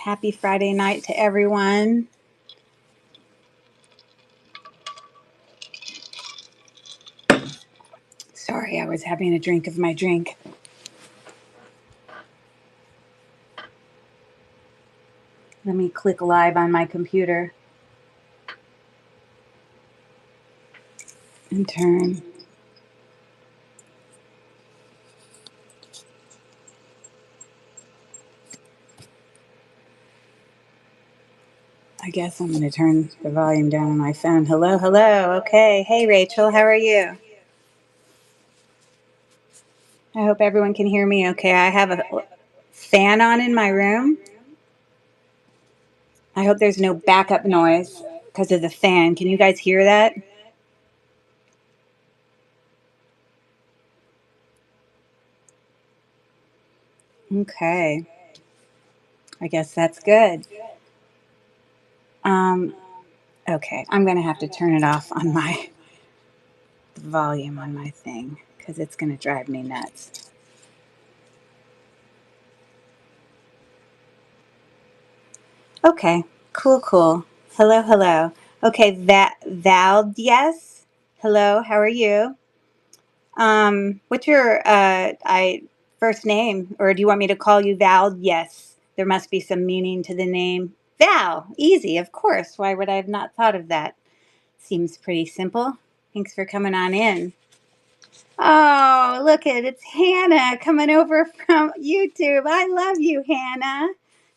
Happy Friday night to everyone. Sorry, I was having a drink of my drink. Let me click live on my computer and turn. I guess I'm going to turn the volume down on my phone. Hello, hello. Okay. Hey, Rachel, how are you? I hope everyone can hear me okay. I have a fan on in my room. I hope there's no backup noise because of the fan. Can you guys hear that? Okay. I guess that's good. Um, okay. I'm going to have to turn it off on my the volume on my thing because it's going to drive me nuts. Okay, cool. Hello, hello. Okay, Val, yes. Hello, how are you? What's your I first name, or do you want me to call you Val? Yes. There must be some meaning to the name Val. Easy, of course. Why would I have not thought of that? Seems pretty simple. Thanks for coming on in. Oh, look it's Hannah coming over from YouTube. I love you, Hannah.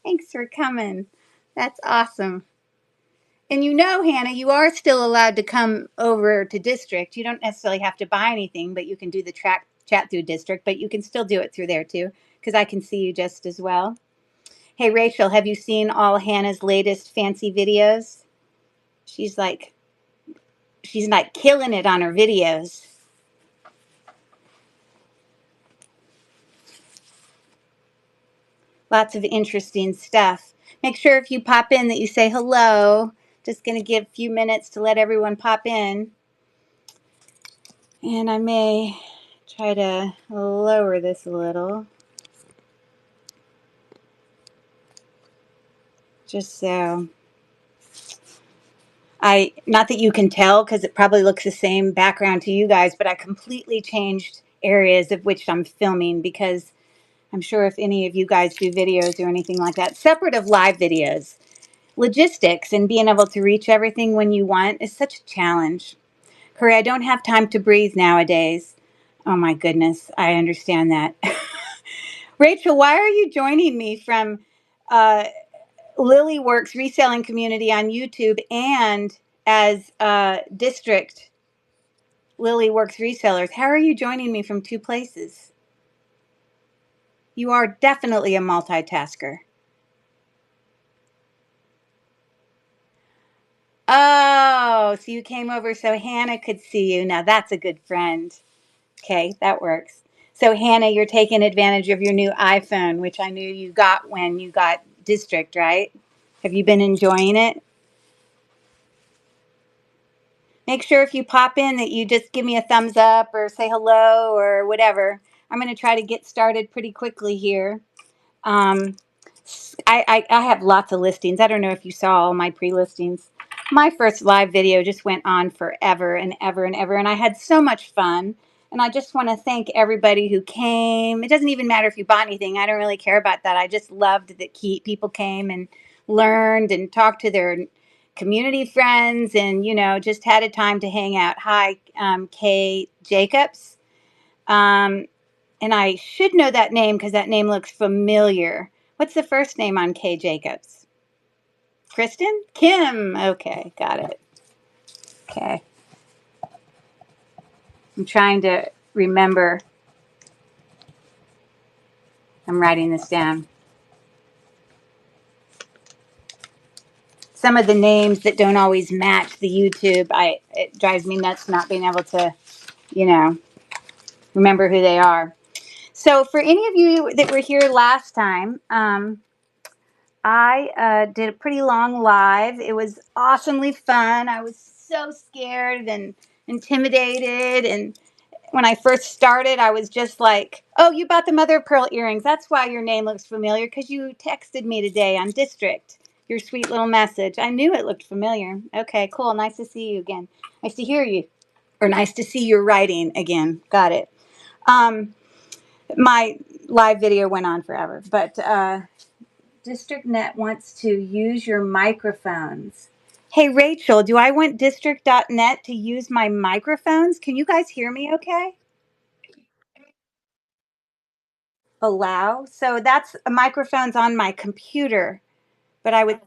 Thanks for coming. That's awesome. And Hannah, you are still allowed to come over to district. You don't necessarily have to buy anything, but you can do the chat through district, but you can still do it through there too, because I can see you just as well. Hey, Rachel, have you seen all Hannah's latest fancy videos? She's like, she's like killing it on her videos. Lots of interesting stuff. Make sure if you pop in that you say hello. Just going to give a few minutes to let everyone pop in. And I may try to lower this a little. Just so not that you can tell because it probably looks the same background to you guys, but I completely changed areas of which I'm filming because I'm sure if any of you guys do videos or anything like that, separate of live videos, logistics and being able to reach everything when you want is such a challenge. Corey, I don't have time to breathe nowadays. Oh my goodness, I understand that. Rachel, why are you joining me from uh, Lily Works Reselling Community on YouTube and as District Lily Works Resellers? How are you joining me from two places? You are definitely a multitasker. Oh, so you came over so Hannah could see you. Now that's a good friend. Okay, that works. So Hannah, you're taking advantage of your new iPhone, which I knew you got when you got District, right? Have you been enjoying it? Make sure if you pop in that you just give me a thumbs up or say hello or whatever. I'm going to try to get started pretty quickly here. Um, I have lots of listings. I don't know if you saw all my pre-listings. My first live video just went on forever and ever and ever, and I had so much fun. And I just want to thank everybody who came. It doesn't even matter if you bought anything. I don't really care about that. I just loved that people came and learned and talked to their community friends and, just had a time to hang out. Hi, Kay Jacobs. Um, and I should know that name because that name looks familiar. What's the first name on Kay Jacobs? Kristen? Kim. Okay, got it. Okay. I'm trying to remember. I'm writing this down. Some of the names that don't always match the YouTube, it drives me nuts not being able to, remember who they are. So for any of you that were here last time, I did a pretty long live. It was awesomely fun. I was so scared and intimidated and when I first started, I was just like, oh, you bought the mother of pearl earrings. That's why your name looks familiar, because you texted me today on District, your sweet little message. I knew it looked familiar. Okay, cool. Nice to see you again. Nice to hear you, or nice to see your writing again. Got it. My live video went on forever, but DistrictNet wants to use your microphones. Hey, Rachel, do I want District.net to use my microphones? Can you guys hear me okay? Allow. So that's microphones on my computer, but I would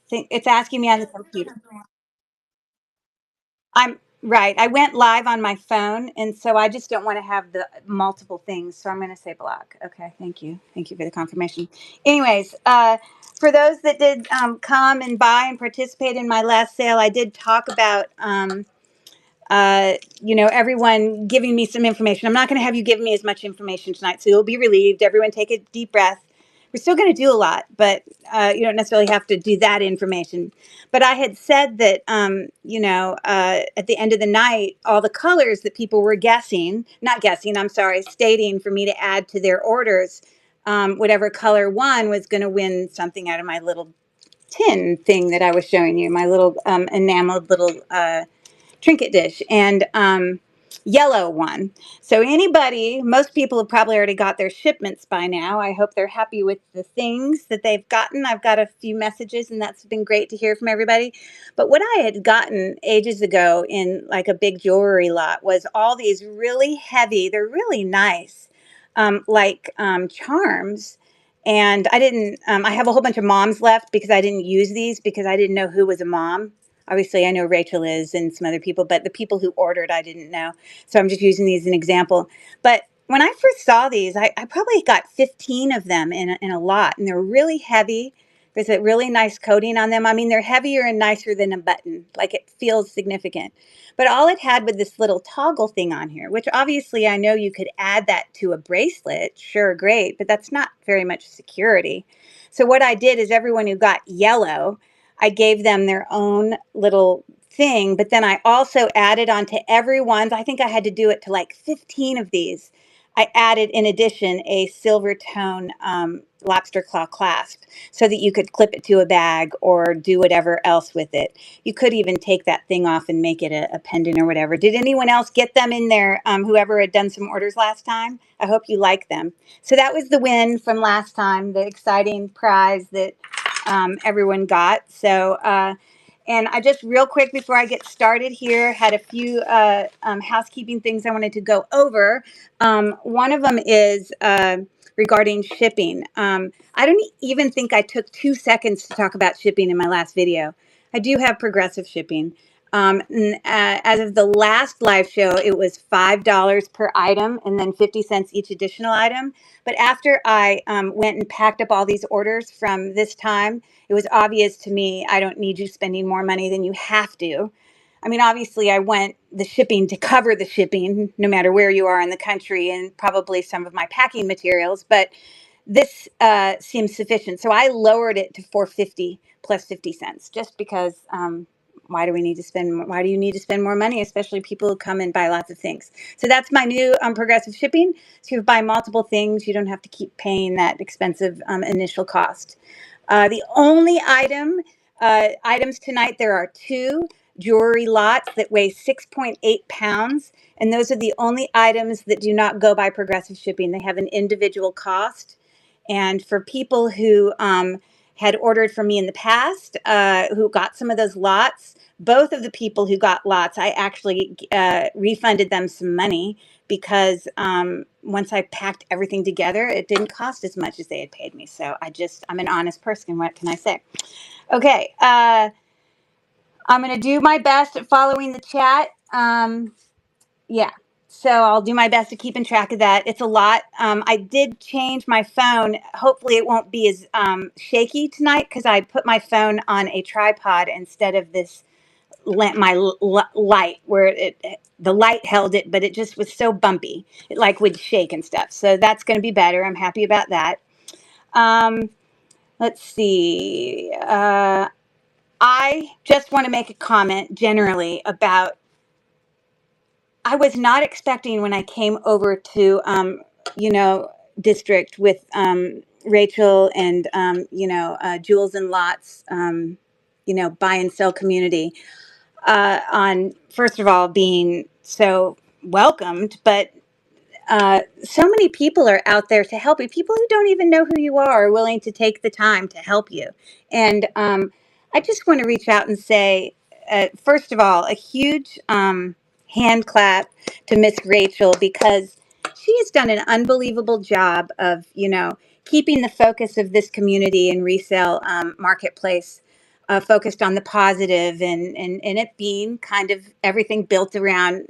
think it's asking me on the computer. I'm right. I went live on my phone, and so I just don't want to have the multiple things. So I'm going to say block. Okay, thank you. Thank you for the confirmation. Anyways, for those that did come and buy and participate in my last sale, I did talk about everyone giving me some information. I'm not going to have you give me as much information tonight, so you'll be relieved. Everyone take a deep breath. We're still going to do a lot, but you don't necessarily have to do that information. But I had said that, at the end of the night, all the colors that people were stating for me to add to their orders, whatever color won was going to win something out of my little tin thing that I was showing you, my little enameled little trinket dish, and yellow one. So anybody, most people have probably already got their shipments by now. I hope they're happy with the things that they've gotten. I've got a few messages, and that's been great to hear from everybody. But what I had gotten ages ago in like a big jewelry lot was all these really heavy, they're really nice, charms. And I didn't, I have a whole bunch of moms left because I didn't use these because I didn't know who was a mom. Obviously, I know Rachel is and some other people, but the people who ordered, I didn't know. So I'm just using these as an example. But when I first saw these, I probably got 15 of them in a lot, and they're really heavy. There's a really nice coating on them. I mean, they're heavier and nicer than a button. Like, it feels significant. But all it had was this little toggle thing on here, which obviously I know you could add that to a bracelet. Sure, great, but that's not very much security. So what I did is everyone who got yellow, I gave them their own little thing, but then I also added onto everyone's. I think I had to do it to like 15 of these. I added, in addition, a silver tone lobster claw clasp so that you could clip it to a bag or do whatever else with it. You could even take that thing off and make it a pendant or whatever. Did anyone else get them in there? Whoever had done some orders last time? I hope you like them. So that was the win from last time, the exciting prize that everyone got. So, and I just real quick before I get started here, had a few housekeeping things I wanted to go over. One of them is regarding shipping. I don't even think I took 2 seconds to talk about shipping in my last video. I do have progressive shipping. As of the last live show, it was $5 per item and then 50 cents each additional item. But after I went and packed up all these orders from this time, it was obvious to me I don't need you spending more money than you have to. I mean, obviously, I want the shipping to cover the shipping, no matter where you are in the country, and probably some of my packing materials. But this seems sufficient, so I lowered it to 450 plus 50 cents, just because. Why do we need to spend? Why do you need to spend more money, especially people who come and buy lots of things? So that's my new progressive shipping. So if you buy multiple things, you don't have to keep paying that expensive initial cost. The only items tonight, there are two jewelry lots that weigh 6.8 pounds, and those are the only items that do not go by progressive shipping. They have an individual cost. And for people who had ordered from me in the past, who got some of those lots, both of the people who got lots, I actually refunded them some money because once I packed everything together, it didn't cost as much as they had paid me. So I'm an honest person. What can I say? Okay. I'm going to do my best at following the chat. Yeah. So I'll do my best to keep in track of that. It's a lot. I did change my phone. Hopefully it won't be as shaky tonight because I put my phone on a tripod instead of this light where the light held it, but it just was so bumpy. It like would shake and stuff. So that's going to be better. I'm happy about that. Let's see. I just want to make a comment generally about I was not expecting when I came over to, you know, district with Rachel and, Jules and Lots, buy and sell community, on, first of all, being so welcomed, but so many people are out there to help you. People who don't even know who you are willing to take the time to help you. And I just want to reach out and say, first of all, a huge hand clap to Miss Rachel, because she has done an unbelievable job of, keeping the focus of this community and resale marketplace focused on the positive, and it being kind of everything built around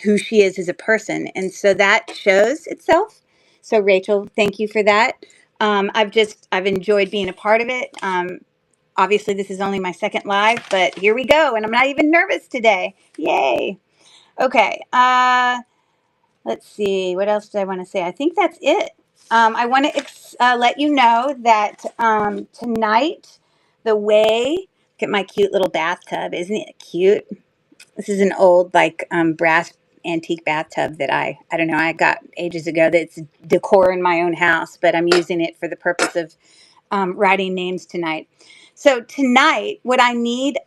who she is as a person. And so that shows itself. So Rachel, thank you for that. I've enjoyed being a part of it. Obviously this is only my second live, but here we go. And I'm not even nervous today. Yay. Okay. Let's see. What else did I want to say? I think that's it. I want to let you know that tonight, the way, look at my cute little bathtub. Isn't it cute? This is an old, like, brass antique bathtub that I don't know, I got ages ago. That's decor in my own house, but I'm using it for the purpose of writing names tonight. So tonight, what I need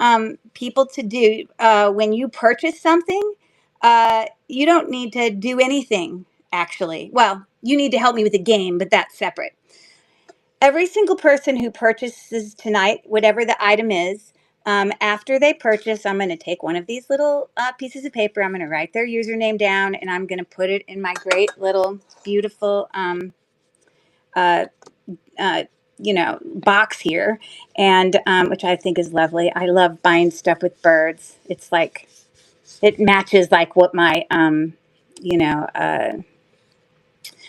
people to do when you purchase something, you don't need to do anything, actually. Well, you need to help me with the game, but that's separate. Every single person who purchases tonight, whatever the item is, after they purchase, I'm going to take one of these little pieces of paper. I'm going to write their username down, and I'm going to put it in my great little beautiful, uh, uh, box here, and which I think is lovely. I love buying stuff with birds. It's like it matches like what my you know.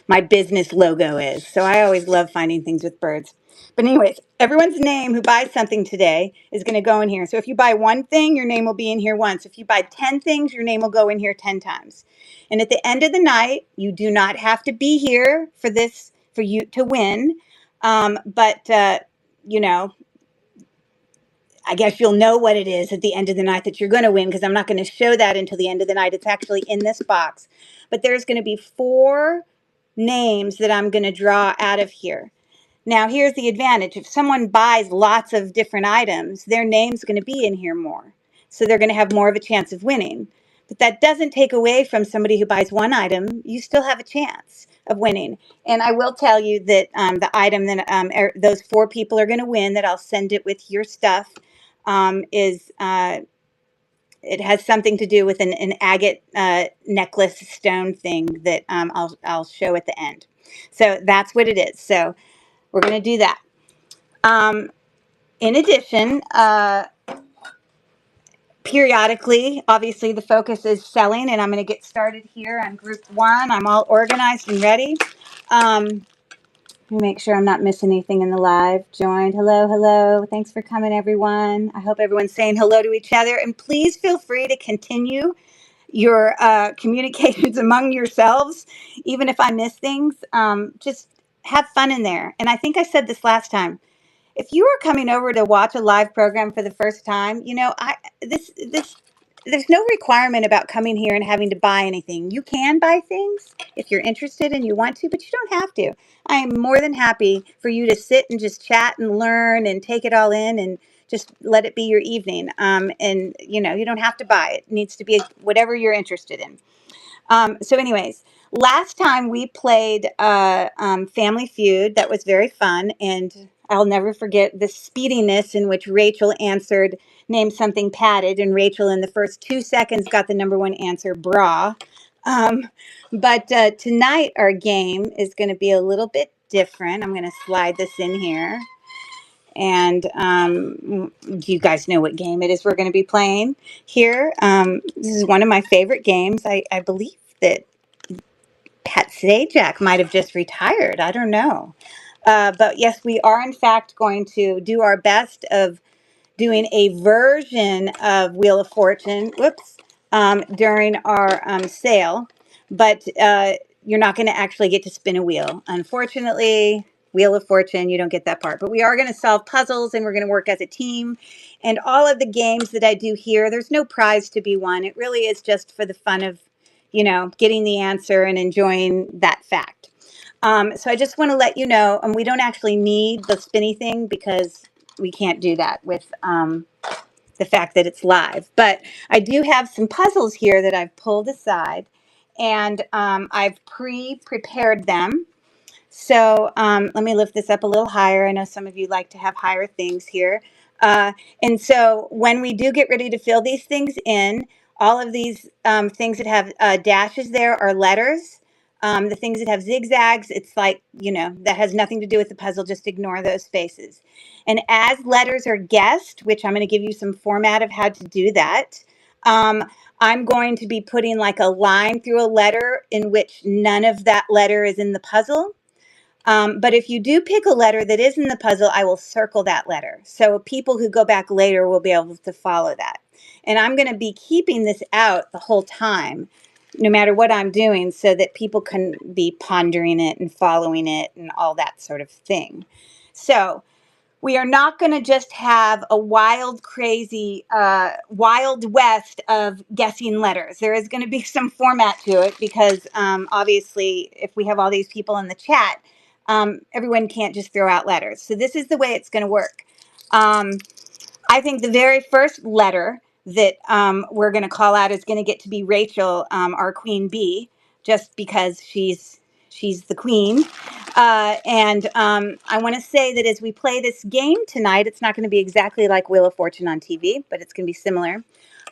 my business logo is. So I always love finding things with birds. But anyways, everyone's name who buys something today is going to go in here. So if you buy one thing, your name will be in here once. If you buy 10 things, your name will go in here 10 times. And at the end of the night, you do not have to be here for this, for you to win. But you know, I guess you'll know what it is at the end of the night that you're going to win, because I'm not going to show that until the end of the night. It's actually in this box. But there's going to be 4 names that I'm going to draw out of here. Now, here's the advantage. If someone buys lots of different items, their name's going to be in here more. So they're going to have more of a chance of winning. But that doesn't take away from somebody who buys one item. You still have a chance of winning. And I will tell you that the item that those 4 people are going to win, that I'll send it with your stuff, is it has something to do with an agate necklace stone thing that I'll show at the end. So that's what it is. So we're going to do that. In addition, periodically, obviously the focus is selling, and I'm going to get started here on group 1. I'm all organized and ready. Let me make sure I'm not missing anything in the live. Joined. Hello, hello. Thanks for coming, everyone. I hope everyone's saying hello to each other. And please feel free to continue your communications among yourselves, even if I miss things. Just have fun in there. And I think I said this last time. If you are coming over to watch a live program for the first time, this there's no requirement about coming here and having to buy anything. You can buy things if you're interested and you want to, but you don't have to. I am more than happy for you to sit and just chat and learn and take it all in and just let it be your evening. And you don't have to buy it. It needs to be whatever you're interested in. So anyways, last time we played Family Feud. That was very fun, and I'll never forget the speediness in which Rachel answered, name something padded, and Rachel in the first 2 seconds got the number 1 answer, bra. But tonight our game is going to be a little bit different. I'm going to slide this in here. And do you guys know what game it is we're going to be playing here? This is one of my favorite games. I believe that Pat Sajak might have just retired. I don't know. But yes, we are in fact going to do our best of doing a version of Wheel of Fortune, during our sale. But you're not going to actually get to spin a wheel. Unfortunately, Wheel of Fortune, you don't get that part. But we are going to solve puzzles, and we're going to work as a team. And all of the games that I do here, there's no prize to be won. It really is just for the fun of, getting the answer and enjoying that fact. So I just want to let you know, and we don't actually need the spinny thing because we can't do that with the fact that it's live. But I do have some puzzles here that I've pulled aside, and I've pre-prepared them. So let me lift this up a little higher. I know some of you like to have higher things here. And so when we do get ready to fill these things in, all of these things that have dashes there are letters. The things that have zigzags, it's like, that has nothing to do with the puzzle. Just ignore those spaces. And as letters are guessed, which I'm going to give you some format of how to do that, um, I'm going to be putting like a line through a letter in which none of that letter is in the puzzle. But if you do pick a letter that is in the puzzle, I will circle that letter. So people who go back later will be able to follow that. And I'm going to be keeping this out the whole time, no matter what I'm doing, so that people can be pondering it and following it and all that sort of thing. So we are not going to just have a wild, crazy, wild west of guessing letters. There is going to be some format to it because obviously if we have all these people in the chat, everyone can't just throw out letters. So this is the way it's going to work. I think the very first letter that we're going to call out is going to get to be Rachel, our queen bee, just because she's the queen. And I want to say that as we play this game tonight, it's not going to be exactly like Wheel of Fortune on TV, but it's going to be similar.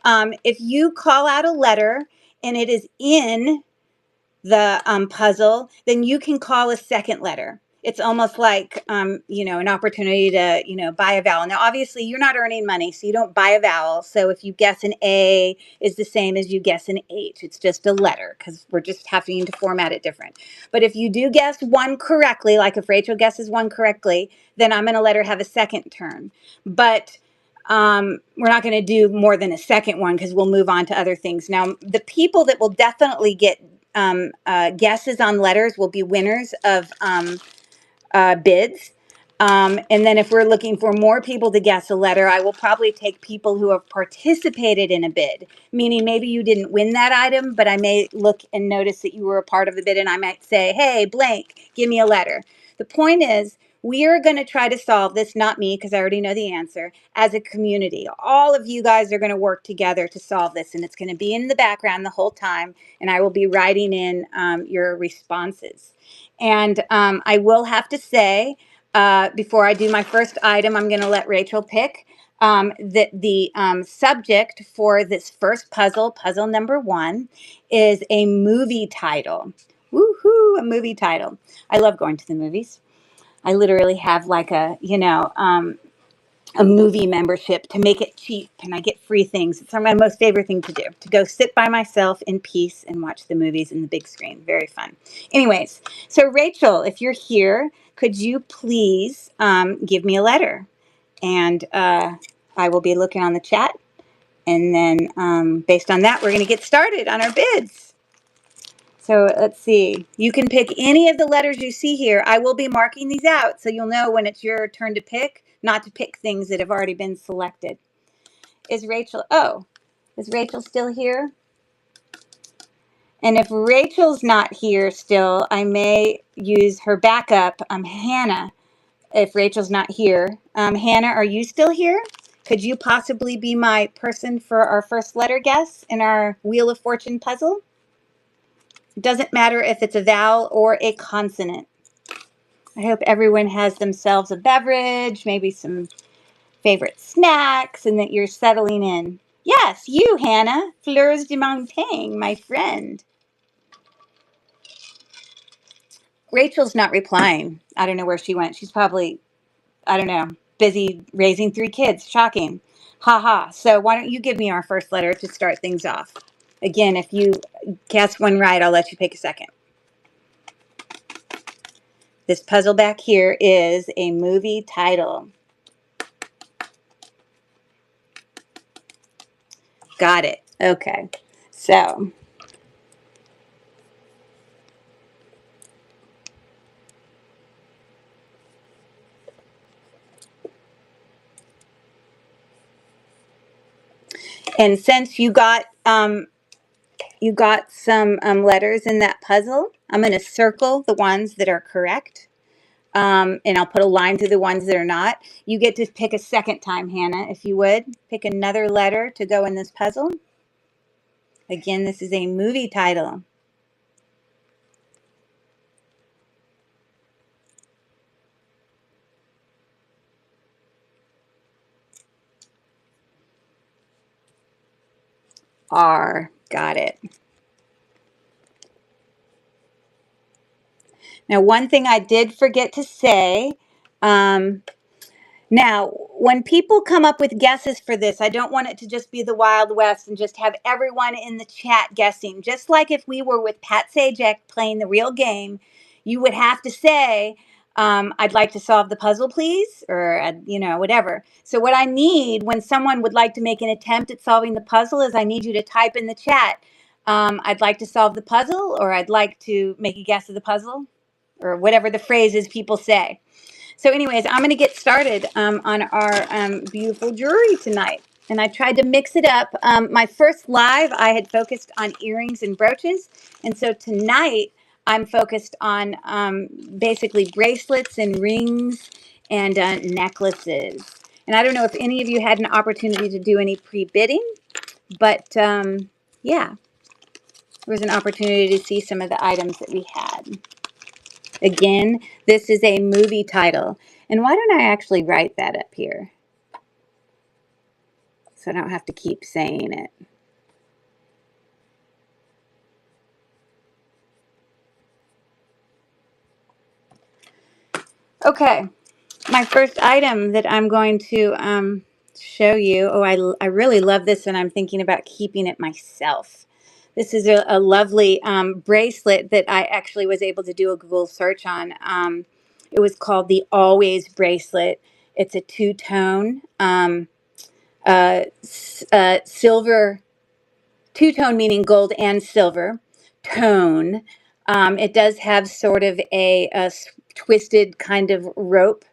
If you call out a letter and it is in the puzzle, then you can call a second letter. It's almost like, an opportunity to, buy a vowel. Now, obviously, you're not earning money, so you don't buy a vowel. So if you guess an A is the same as you guess an H. It's just a letter because we're just having to format it different. But if you do guess one correctly, like if Rachel guesses one correctly, then I'm going to let her have a second turn. But we're not going to do more than a second one because we'll move on to other things. Now, the people that will definitely get guesses on letters will be winners of bids. And then if we're looking for more people to guess a letter, I will probably take people who have participated in a bid, meaning maybe you didn't win that item, but I may look and notice that you were a part of the bid and I might say, hey, blank, give me a letter. The point is, we are going to try to solve this, not me, because I already know the answer, as a community. All of you guys are going to work together to solve this, and it's going to be in the background the whole time, and I will be writing in your responses. And I will have to say, before I do my first item, I'm going to let Rachel pick that the subject for this first puzzle, puzzle number 1, is a movie title. Woohoo, a movie title. I love going to the movies. I literally have like a movie membership to make it cheap and I get free things. It's my most favorite thing to do, to go sit by myself in peace and watch the movies in the big screen. Very fun. Anyways, so Rachel, if you're here, could you please give me a letter? And I will be looking on the chat. And then based on that, we're going to get started on our bids. So let's see. You can pick any of the letters you see here. I will be marking these out so you'll know when it's your turn to pick, not to pick things that have already been selected. Is Rachel still here? And if Rachel's not here still, I may use her backup, Hannah, if Rachel's not here. Hannah, are you still here? Could you possibly be my person for our first letter guess in our Wheel of Fortune puzzle? It doesn't matter if it's a vowel or a consonant. I hope everyone has themselves a beverage, maybe some favorite snacks, and that you're settling in. Yes, you, Hannah. Fleurs de Montagne, my friend. Rachel's not replying. I don't know where she went. She's probably, I don't know, busy raising 3 kids. Shocking. Ha ha. So why don't you give me our first letter to start things off? Again, if you guess one right, I'll let you pick a second. This puzzle back here is a movie title. Got it. Okay. So, and since you got you got some letters in that puzzle. I'm going to circle the ones that are correct. And I'll put a line through the ones that are not. You get to pick a second time, Hannah, if you would. Pick another letter to go in this puzzle. Again, this is a movie title. R. Got it. Now, one thing I did forget to say, now, when people come up with guesses for this, I don't want it to just be the Wild West and just have everyone in the chat guessing. Just like if we were with Pat Sajak playing the real game, you would have to say, I'd like to solve the puzzle, please, or, whatever. So what I need when someone would like to make an attempt at solving the puzzle is I need you to type in the chat, I'd like to solve the puzzle, or I'd like to make a guess of the puzzle, or whatever the phrase is people say. So anyways, I'm going to get started on our beautiful jewelry tonight. And I tried to mix it up. My first live, I had focused on earrings and brooches. And so tonight, I'm focused on basically bracelets and rings and necklaces. And I don't know if any of you had an opportunity to do any pre-bidding, but yeah, there was an opportunity to see some of the items that we had. Again, this is a movie title. And why don't I actually write that up here? So I don't have to keep saying it. Okay, my first item that I'm going to show you. Oh, I really love this, and I'm thinking about keeping it myself. This is a lovely bracelet that I actually was able to do a Google search on. It was called the Always bracelet. It's a two-tone silver, two-tone meaning gold and silver tone. It does have sort of a twisted kind of rope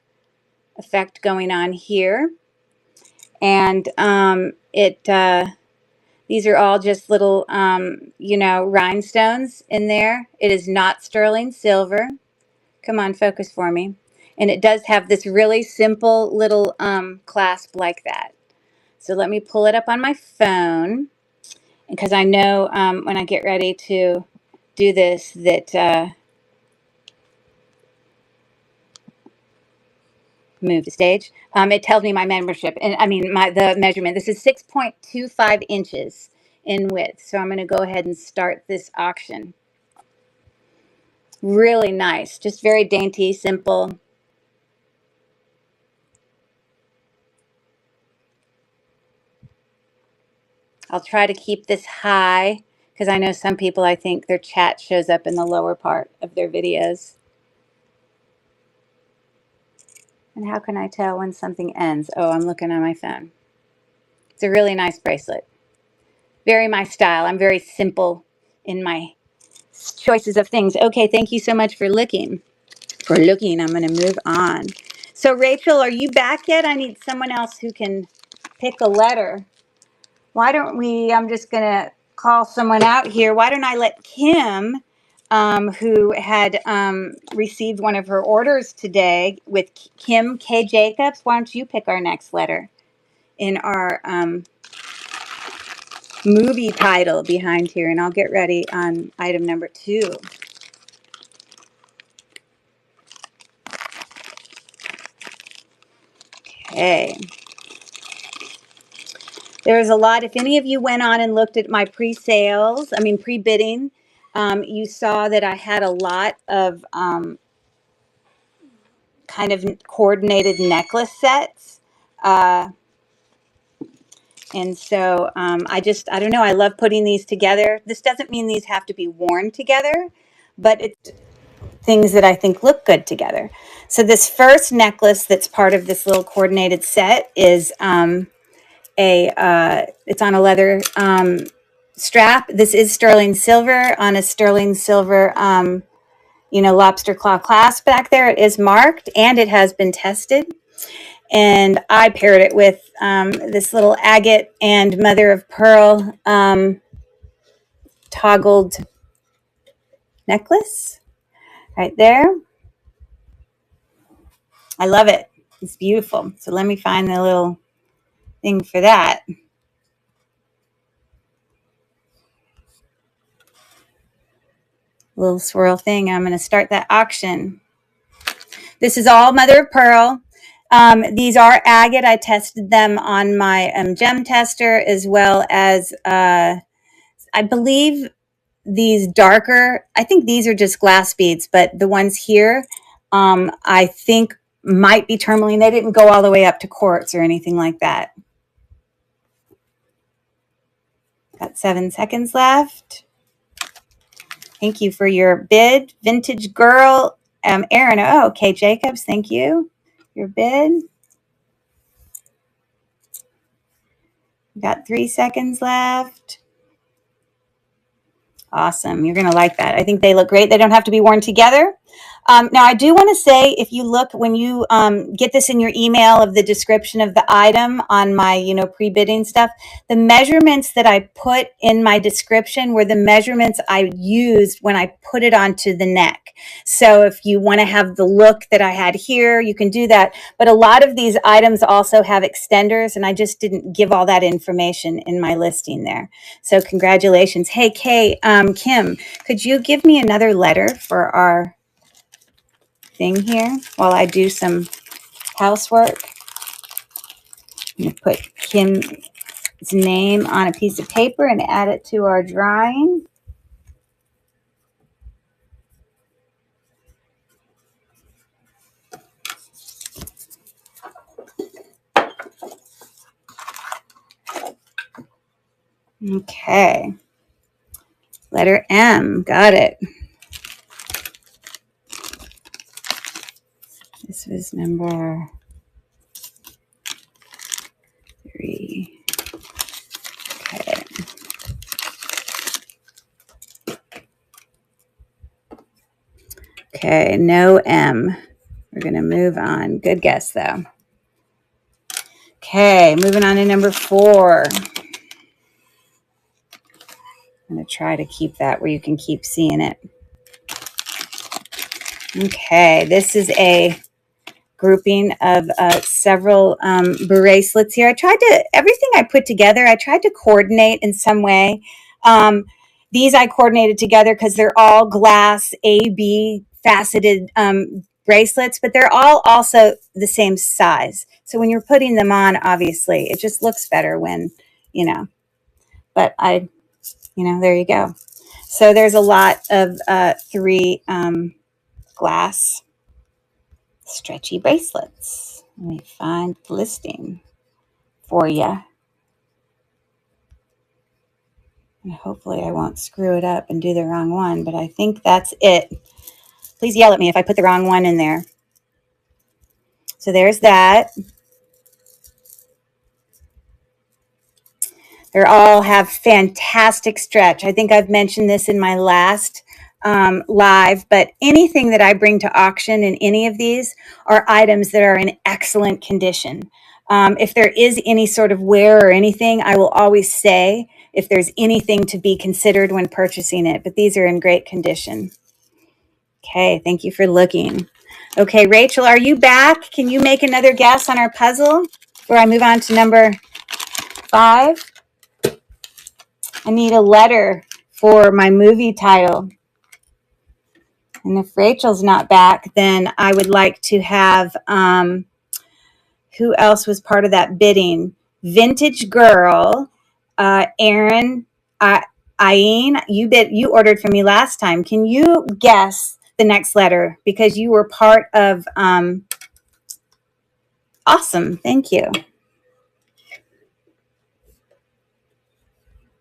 effect going on here. And these are all just little, rhinestones in there. It is not sterling silver. Come on, focus for me. And it does have this really simple little clasp like that. So let me pull it up on my phone, because I know when I get ready to do this that move the stage. It tells me my membership, and the measurement. This is 6.25 inches in width. So I'm going to go ahead and start this auction. Really nice, just very dainty, simple. I'll try to keep this high because I know some people, I think their chat shows up in the lower part of their videos. And how can I tell when something ends? Oh, I'm looking on my phone. It's a really nice bracelet. Very my style. I'm very simple in my choices of things. Okay, thank you so much for looking. I'm going to move on. So Rachel, are you back yet? I need someone else who can pick a letter. Why don't we, I'm just going to call someone out here. Why don't I let Kim, who had received one of her orders today with Kim K. Jacobs, why don't you pick our next letter in our movie title behind here, and I'll get ready on item number 2. Okay. There's a lot. If any of you went on and looked at my pre-bidding, you saw that I had a lot of kind of coordinated necklace sets. And so I don't know, I love putting these together. This doesn't mean these have to be worn together, but it's things that I think look good together. So this first necklace that's part of this little coordinated set is it's on a leather strap. This is sterling silver on a sterling silver, lobster claw clasp back there. It is marked and it has been tested. And I paired it with this little agate and mother of pearl toggled necklace right there. I love it. It's beautiful. So let me find the little thing for that. Little swirl thing. I'm going to start that auction. This is all mother of pearl. These are agate. I tested them on my gem tester, as well as I believe these darker, I think these are just glass beads, but the ones here, I think might be tourmaline. They didn't go all the way up to quartz or anything like that. Got 7 seconds left. Thank you for your bid. Vintage Girl, Erin. Oh, okay, Jacobs, thank you. Your bid. Got 3 seconds left. Awesome. You're going to like that. I think they look great. They don't have to be worn together. Now, I do want to say, if you look, when you get this in your email of the description of the item on my, pre-bidding stuff, the measurements that I put in my description were the measurements I used when I put it onto the neck. So if you want to have the look that I had here, you can do that. But a lot of these items also have extenders, and I just didn't give all that information in my listing there. So congratulations. Hey, Kay, Kim, could you give me another letter for our thing here while I do some housework? I'm going to put Kim's name on a piece of paper and add it to our drawing. Okay. Letter M. Got it. This was number 3. Okay. Okay, no M. We're going to move on. Good guess, though. Okay, moving on to number 4. I'm going to try to keep that where you can keep seeing it. Okay, this is a grouping of several bracelets here. Everything I put together, I tried to coordinate in some way. These I coordinated together because they're all glass AB faceted bracelets, but they're all also the same size. So when you're putting them on, obviously, it just looks better when, but there you go. So there's a lot of 3 glass stretchy bracelets. Let me find the listing for you. And hopefully I won't screw it up and do the wrong one, but I think that's it. Please yell at me if I put the wrong one in there. So there's that. They all have fantastic stretch. I think I've mentioned this in my last live, but anything that I bring to auction in any of these are items that are in excellent condition. If there is any sort of wear or anything, I will always say if there's anything to be considered when purchasing it, but these are in great condition. Okay, thank you for looking. Okay, Rachel, are you back? Can you make another guess on our puzzle before I move on to number 5? I need a letter for my movie title. And if Rachel's not back, then I would like to have, who else was part of that bidding? Vintage Girl, Erin, Aine, you ordered from me last time. Can you guess the next letter? Because you were part of, awesome, thank you.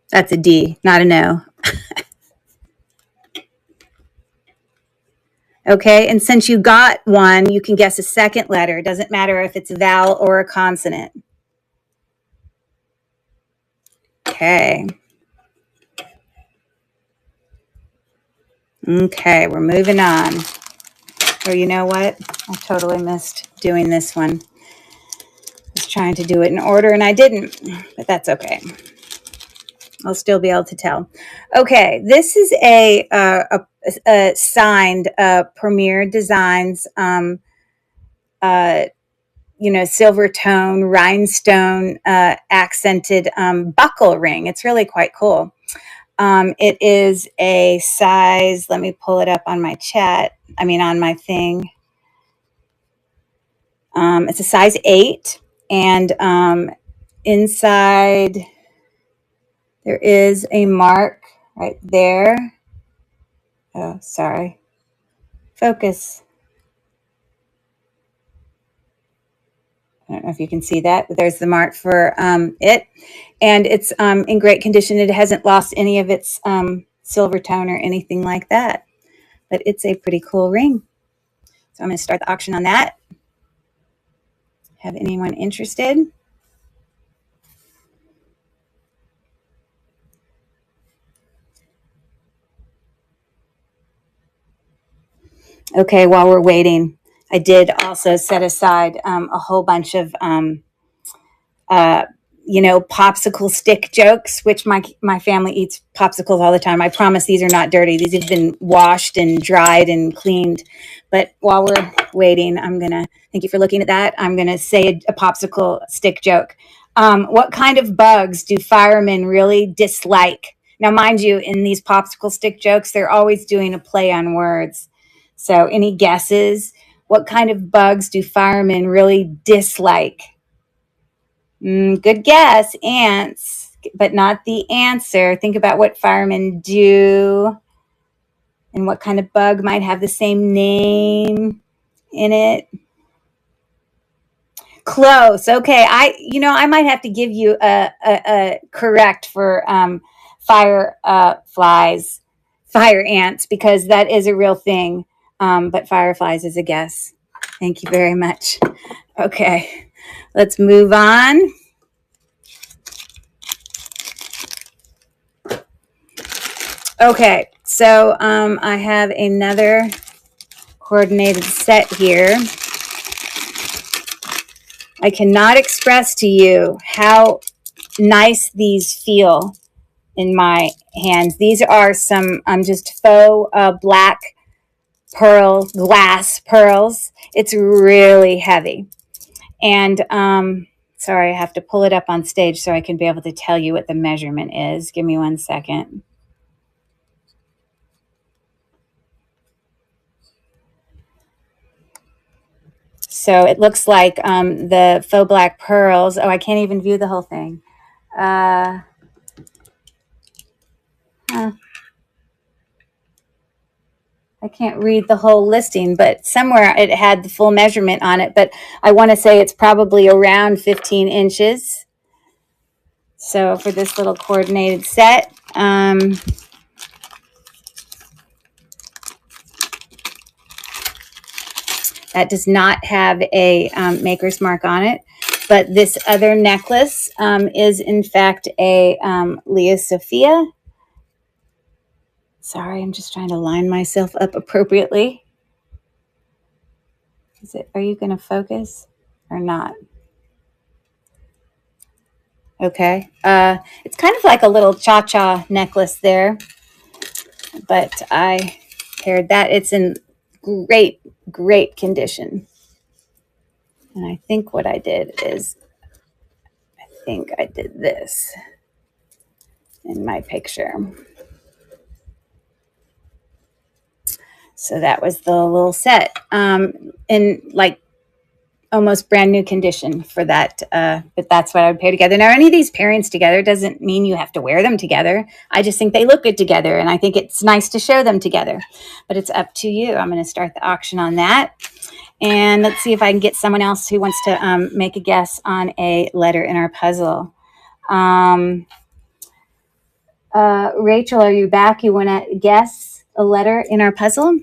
That's a D, not an O. Okay, and since you got one, you can guess a second letter. It doesn't matter if it's a vowel or a consonant. Okay. Okay, we're moving on. Or you know what? I totally missed doing this one. I was trying to do it in order and I didn't, but that's okay. I'll still be able to tell. Okay, this is a signed Premier Designs, uh, silver tone, rhinestone, accented buckle ring. It's really quite cool. It is a size, let me pull it up on my on my thing. It's a size 8, and inside there is a mark right there. Oh, sorry. Focus. I don't know if you can see that, but there's the mark for it. And it's in great condition. It hasn't lost any of its silver tone or anything like that. But it's a pretty cool ring. So I'm going to start the auction on that. Have anyone interested? Okay, while we're waiting, I did also set aside a whole bunch of uh, popsicle stick jokes, which my family eats popsicles all the time. I promise these are not dirty. These have been washed and dried and cleaned. But while we're waiting, thank you for looking at that. I'm going to say a popsicle stick joke. What kind of bugs do firemen really dislike? Now, mind you, in these popsicle stick jokes, they're always doing a play on words. So any guesses? What kind of bugs do firemen really dislike? Good guess. Ants, but not the answer. Think about what firemen do and what kind of bug might have the same name in it. Close. Okay. I might have to give you a correct for fire flies, fire ants, because that is a real thing. But fireflies is a guess. Thank you very much. Okay. Let's move on. Okay, so I have another coordinated set here. I cannot express to you how nice these feel in my hands. These are some just faux black glass pearls. It's really heavy. And sorry, I have to pull it up on stage so I can be able to tell you what the measurement is. Give me 1 second. So it looks like the faux black pearls. Oh, I can't even view the whole thing. I can't read the whole listing, but somewhere it had the full measurement on it. But I want to say it's probably around 15 inches. So for this little coordinated set, that does not have a maker's mark on it. But this other necklace is, in fact, a Leah Sophia. Sorry, I'm just trying to line myself up appropriately. Are you going to focus or not? Okay. It's kind of like a little cha-cha necklace there, but I paired that. It's in great, great condition. And I think what I did is, I did this in my picture. So that was the little set. In like almost brand new condition for that. But that's what I would pair together. Now, any of these pairings together doesn't mean you have to wear them together. I just think they look good together, and I think it's nice to show them together. But it's up to you. I'm going to start the auction on that. And let's see if I can get someone else who wants to make a guess on a letter in our puzzle. Rachel, are you back? You want to guess a letter in our puzzle?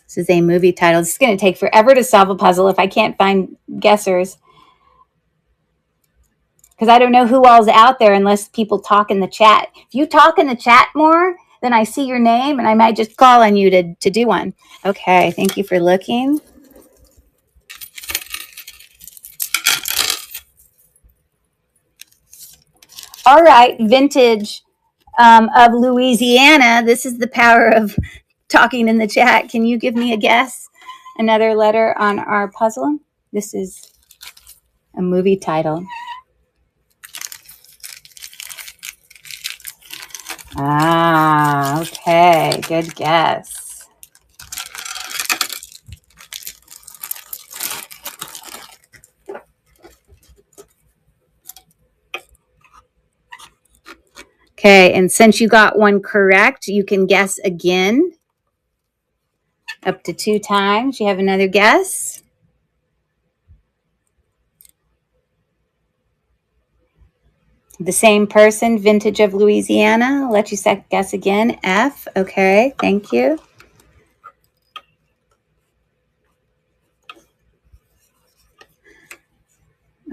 This is a movie title. This is going to take forever to solve a puzzle if I can't find guessers. Because I don't know who all's out there unless people talk in the chat. If you talk in the chat more, then I see your name and I might just call on you to do one. Okay, thank you for looking. All right, vintage of Louisiana. This is the power of talking in the chat. Can you give me a guess? Another letter on our puzzle. This is a movie title. Ah, okay. Good guess. Okay, and since you got one correct, you can guess again. Up to 2 times. You have another guess? The same person, vintage of Louisiana. I'll let you guess again. F. Okay, thank you.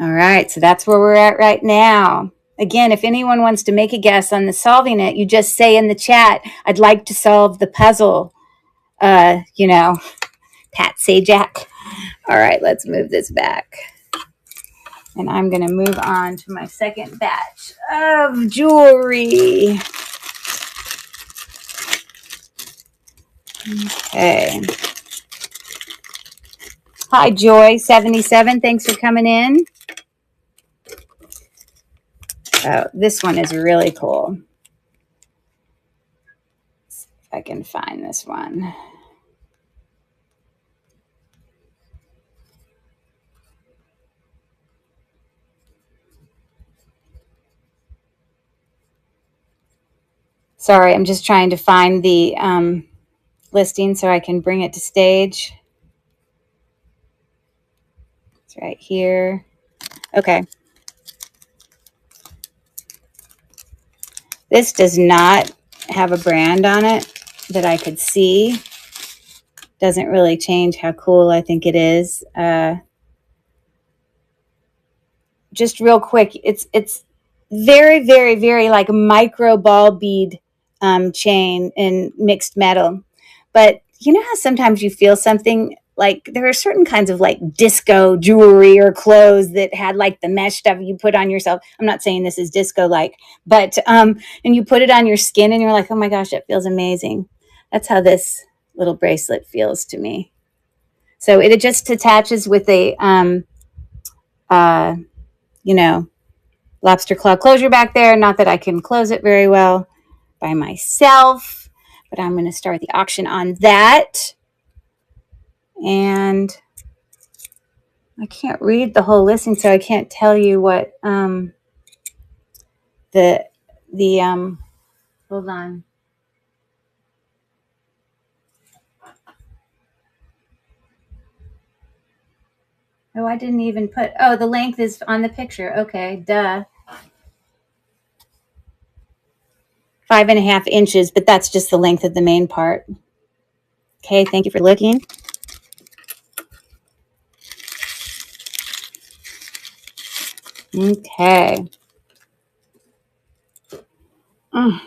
All right, so that's where we're at right now. Again, if anyone wants to make a guess on the solving it, you just say in the chat, I'd like to solve the puzzle. Pat Sajak. All right, let's move this back. And I'm going to move on to my second batch of jewelry. Okay. Hi, Joy77. Thanks for coming in. Oh, this one is really cool. Let's see if I can find this one. Sorry, I'm just trying to find the listing so I can bring it to stage. It's right here. Okay. This does not have a brand on it that I could see. Doesn't really change how cool I think it is. Just real quick, it's very, very, very like micro ball bead chain in mixed metal. But you know how sometimes you feel something like there are certain kinds of like disco jewelry or clothes that had like the mesh stuff you put on yourself. I'm not saying this is disco like, but and you put it on your skin and you're like, oh my gosh, it feels amazing. That's how this little bracelet feels to me. So it just attaches with a lobster claw closure back there. Not that I can close it very well by myself, but I'm going to start the auction on that. And I can't read the whole listing, so I can't tell you what hold on. Oh, I didn't even put, the length is on the picture. Okay, duh. 5.5 inches, but that's just the length of the main part. Okay, thank you for looking. Okay. I'm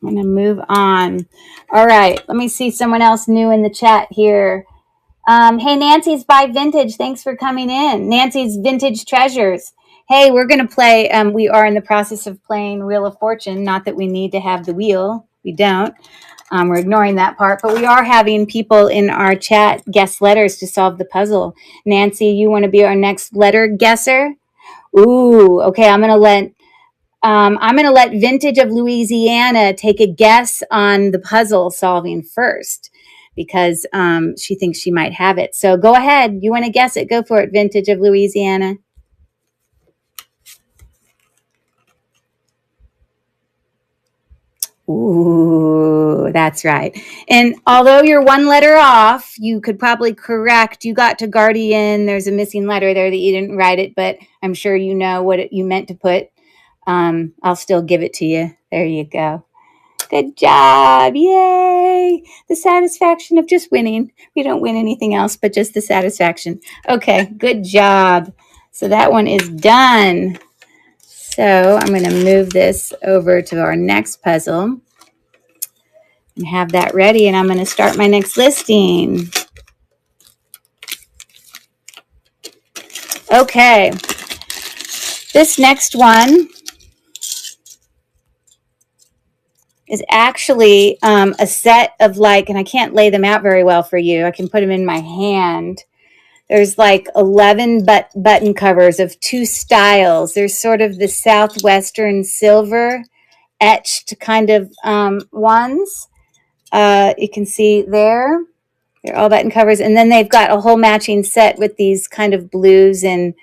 going to move on. All right, let me see someone else new in the chat here. Hey, Nancy's by Vintage. Thanks for coming in. Nancy's Vintage Treasures. Hey, we're going to play. We are in the process of playing Wheel of Fortune. Not that we need to have the wheel. We don't. We're ignoring that part. But we are having people in our chat guess letters to solve the puzzle. Nancy, you want to be our next letter guesser? Ooh, okay. I'm going to let Vintage of Louisiana take a guess on the puzzle solving first because she thinks she might have it. So go ahead. You want to guess it? Go for it, Vintage of Louisiana. Ooh, that's right. And although you're one letter off, you could probably correct. You got to guardian. There's a missing letter there that you didn't write it, but I'm sure you know what you meant to put. I'll still give it to you. There you go. Good job. Yay. The satisfaction of just winning. We don't win anything else, but just the satisfaction. Okay, good job. So that one is done. So I'm going to move this over to our next puzzle and have that ready. And I'm going to start my next listing. Okay. This next one is actually a set of like, and I can't lay them out very well for you. I can put them in my hand. There's like 11 button covers of two styles. There's sort of the Southwestern silver etched kind of ones. You can see there. They're all button covers. And then they've got a whole matching set with these kind of blues and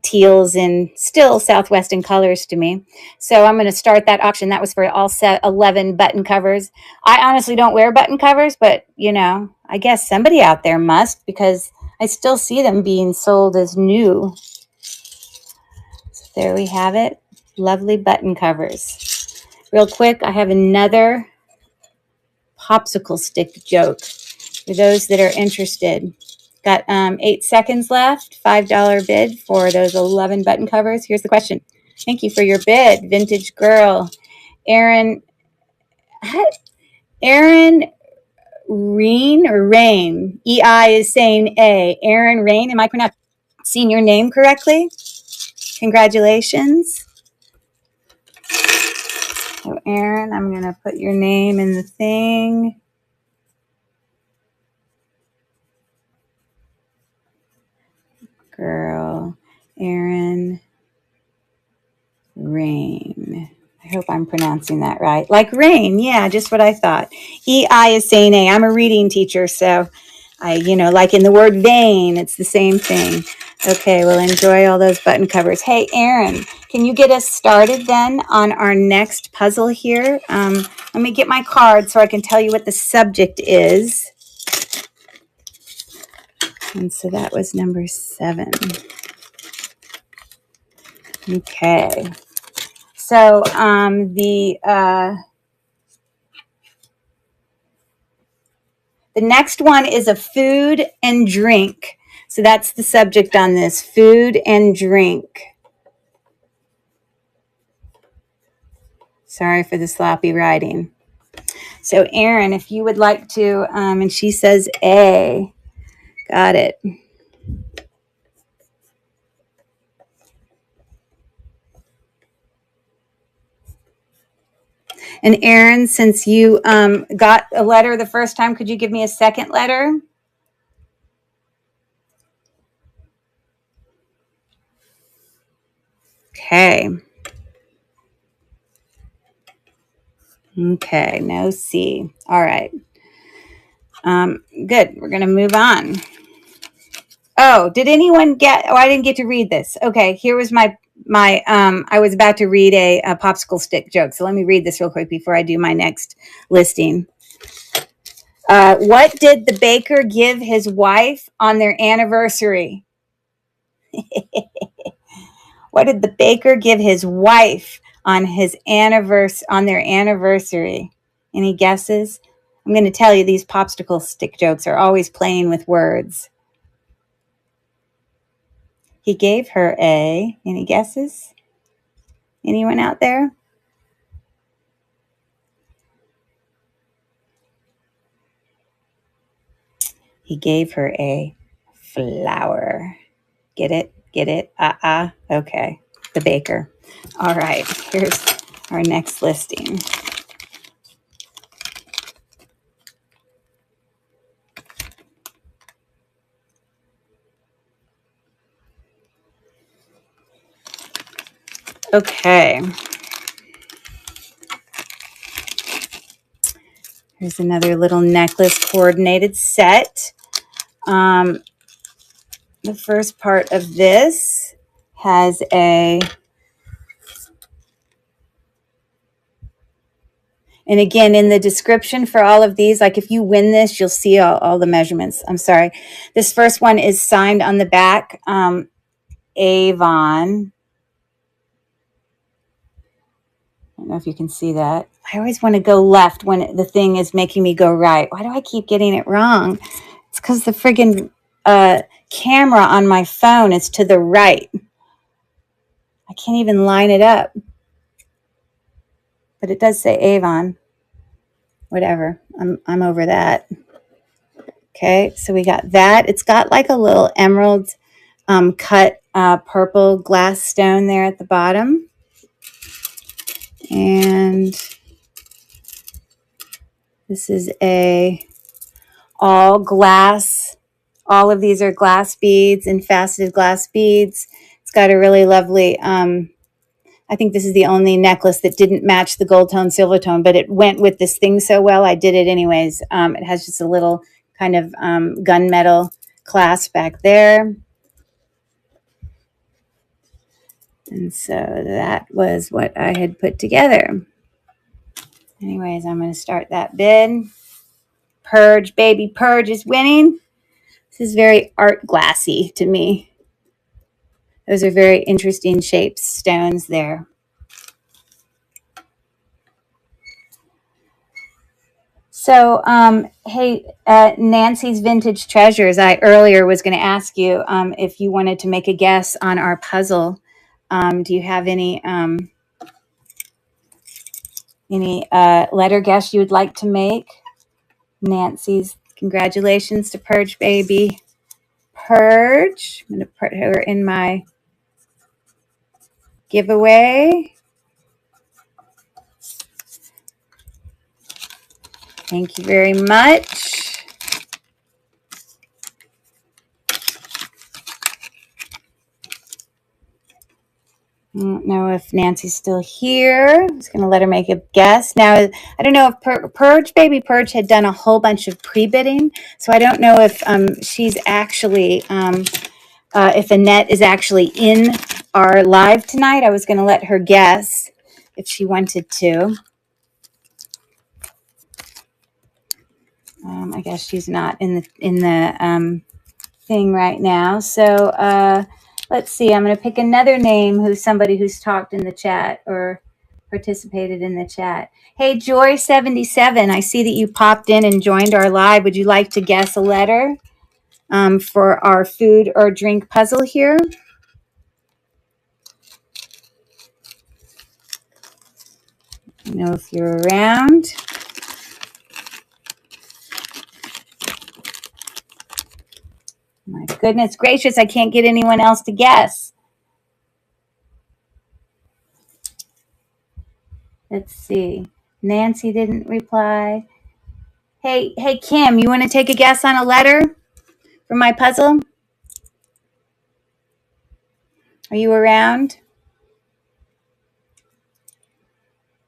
teals and still Southwestern colors to me. So I'm going to start that auction. That was for all set 11 button covers. I honestly don't wear button covers, but you know, I guess somebody out there must, because I still see them being sold as new. So there we have it. Lovely button covers. Real quick, I have another popsicle stick joke for those that are interested. Got 8 seconds left. $5 bid for those 11 button covers. Here's the question. Thank you for your bid, Vintage Girl. Aaron Reen or Rain? EI is saying A. Aaron Rain. Am I pronouncing your name correctly? Congratulations. So Aaron, I'm going to put your name in the thing. Girl, Aaron Rain. I hope I'm pronouncing that right. Like rain, yeah, just what I thought. EI is saying A. I'm a reading teacher, so like in the word vein, it's the same thing. Okay, well, enjoy all those button covers. Hey, Aaron, can you get us started then on our next puzzle here? Let me get my card so I can tell you what the subject is. And so that was number 7. Okay. So the next one is a food and drink. So that's the subject on this, food and drink. Sorry for the sloppy writing. So Erin, if you would like to, and she says A. Got it. And Erin, since you got a letter the first time, could you give me a second letter? Okay. Okay, no C. All right. Good. We're going to move on. Oh, did anyone get, I didn't get to read this. Okay, here was my I was about to read a popsicle stick joke. So let me read this real quick before I do my next listing. What did the baker give his wife on their anniversary? What did the baker give his wife on their anniversary? Any guesses? I'm going to tell you, these popsicle stick jokes are always playing with words. He gave her a, any guesses? Anyone out there? He gave her a flower. Get it? Get it? Okay. The baker. All right. Here's our next listing. Okay. Here's another little necklace coordinated set. The first part of this has a, and again, in the description for all of these, like if you win this, you'll see all the measurements. I'm sorry. This first one is signed on the back, Avon. I don't know if you can see that. I always want to go left when the thing is making me go right. Why do I keep getting it wrong? It's because the friggin' camera on my phone is to the right. I can't even line it up. But it does say Avon. Whatever. I'm over that. Okay, so we got that. It's got like a little emerald cut purple glass stone there at the bottom. And This is a all glass. All of these are glass beads and faceted glass beads. It's got a really lovely, I think this is the only necklace that didn't match the gold tone, silver tone, but it went with this thing so well, I did it anyways. It has just a little kind of gunmetal clasp back there. And so that was what I had put together. Anyways, I'm going to start that bid. Purge, baby, purge is winning. This is very art glassy to me. Those are very interesting shapes, stones there. So, hey, Nancy's Vintage Treasures, I earlier was going to ask you if you wanted to make a guess on our puzzle. Do you have any letter guess you would like to make? Nancy's, congratulations to Purge Baby. Purge, I'm going to put her in my giveaway. Thank you very much. I don't know if Nancy's still here. I'm just going to let her make a guess. Now, I don't know if Purge, Baby Purge had done a whole bunch of pre-bidding, so I don't know if she's actually, if Annette is actually in our live tonight. I was going to let her guess if she wanted to. I guess she's not in the thing right now. So let's see. I'm going to pick another name who's somebody who's talked in the chat or participated in the chat. Hey, Joy77, I see that you popped in and joined our live. Would you like to guess a letter for our food or drink puzzle here? I know if you're around. My goodness gracious, I can't get anyone else to guess. Let's see. Nancy didn't reply. Hey, Kim, you want to take a guess on a letter for my puzzle? Are you around?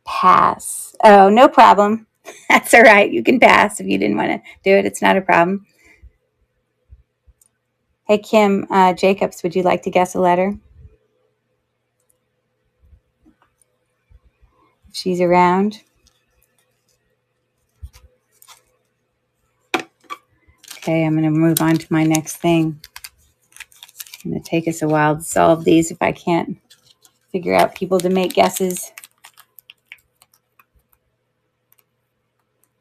Pass. Oh, no problem. That's all right. You can pass if you didn't want to do it. It's not a problem. Hey, Kim Jacobs, would you like to guess a letter? If she's around. Okay, I'm going to move on to my next thing. It's going to take us a while to solve these if I can't figure out people to make guesses.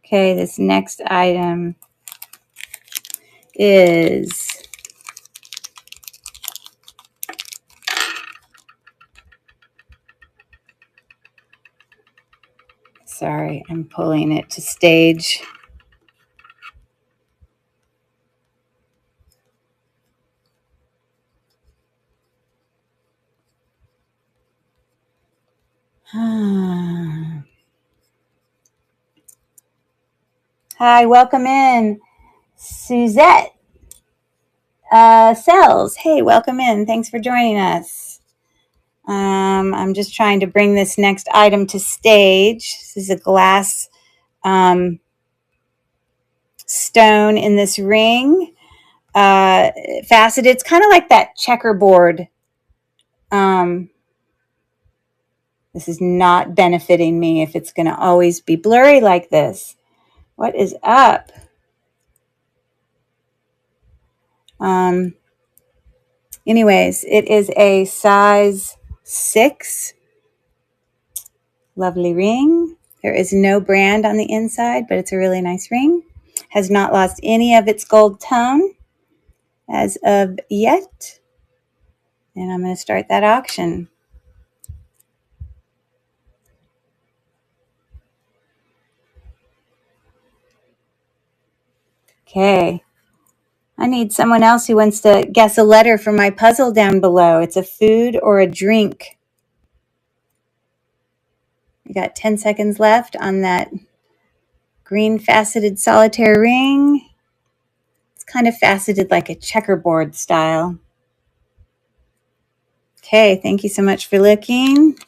Okay, this next item is... Sorry, I'm pulling it to stage. Hi, welcome in. Suzette Sells. Hey, welcome in. Thanks for joining us. I'm just trying to bring this next item to stage. This is a glass stone in this ring. Faceted. It's kind of like that checkerboard. This is not benefiting me if it's going to always be blurry like this. What is up? Anyways, it is a size 6. Lovely ring. There is no brand on the inside, but it's a really nice ring. Has not lost any of its gold tone as of yet. And I'm going to start that auction. Okay. I need someone else who wants to guess a letter for my puzzle down below. It's a food or a drink. We got 10 seconds left on that green faceted solitaire ring. It's kind of faceted like a checkerboard style. Okay, thank you so much for looking.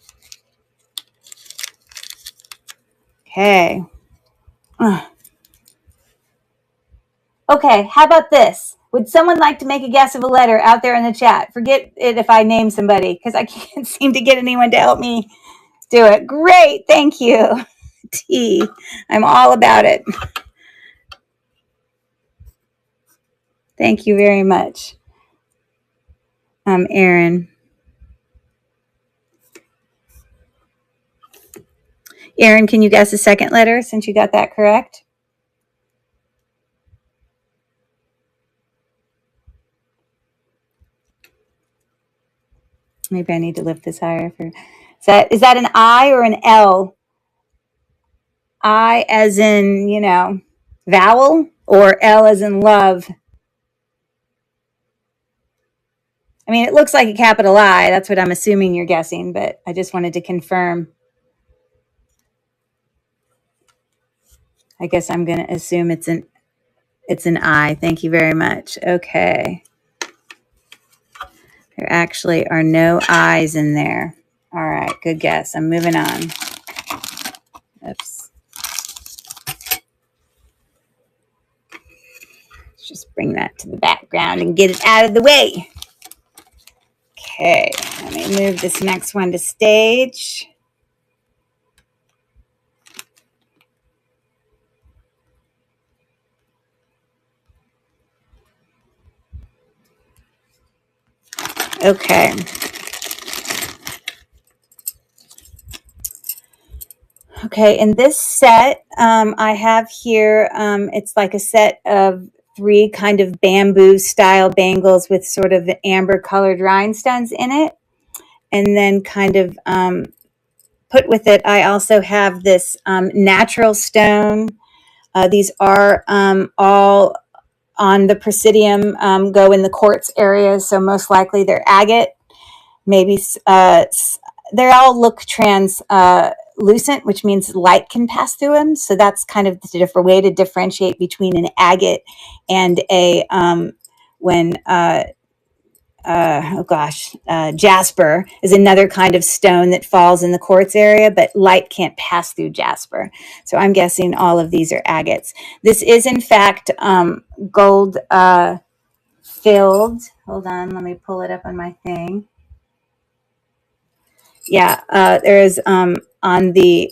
Okay. Okay, how about this? Would someone like to make a guess of a letter out there in the chat? Forget it if I name somebody, because I can't seem to get anyone to help me do it. Great, thank you. T. I'm all about it. Thank you very much. Erin. Erin, can you guess the second letter since you got that correct? Maybe I need to lift this higher. Is that an I or an L? I as in, vowel, or L as in love? I mean, it looks like a capital I. That's what I'm assuming you're guessing, but I just wanted to confirm. I guess I'm going to assume it's an I. Thank you very much. Okay. There actually are no I's in there. All right, good guess. I'm moving on. Oops. Let's just bring that to the background and get it out of the way. Okay, let me move this next one to stage. Okay. Okay, in this set, I have here, it's like a set of 3 kind of bamboo style bangles with sort of the amber colored rhinestones in it. And then kind of put with it, I also have this natural stone. These are all on the Presidium, go in the quartz area, so most likely they're agate. Maybe they all look translucent, which means light can pass through them. So that's kind of the different way to differentiate between an agate and a jasper is another kind of stone that falls in the quartz area, but light can't pass through jasper. So I'm guessing all of these are agates. This is in fact gold filled. Hold on, let me pull it up on my thing. Yeah, there is on the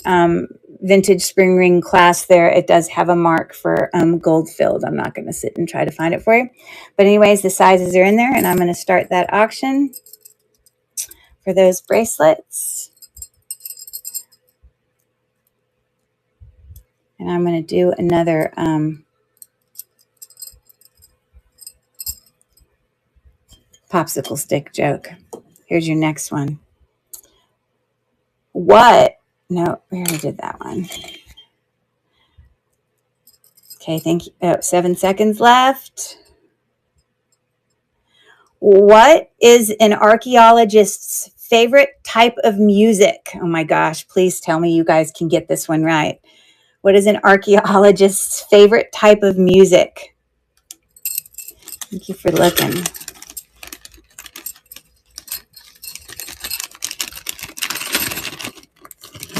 vintage spring ring class there, it does have a mark for gold filled. I'm not going to sit and try to find it for you. But anyways, the sizes are in there, and I'm going to start that auction for those bracelets. And I'm going to do another popsicle stick joke. Here's your next one. What? No, we already did that one. Okay, thank you. Oh, 7 seconds left. What is an archaeologist's favorite type of music? Oh my gosh, please tell me you guys can get this one right. What is an archaeologist's favorite type of music? Thank you for looking.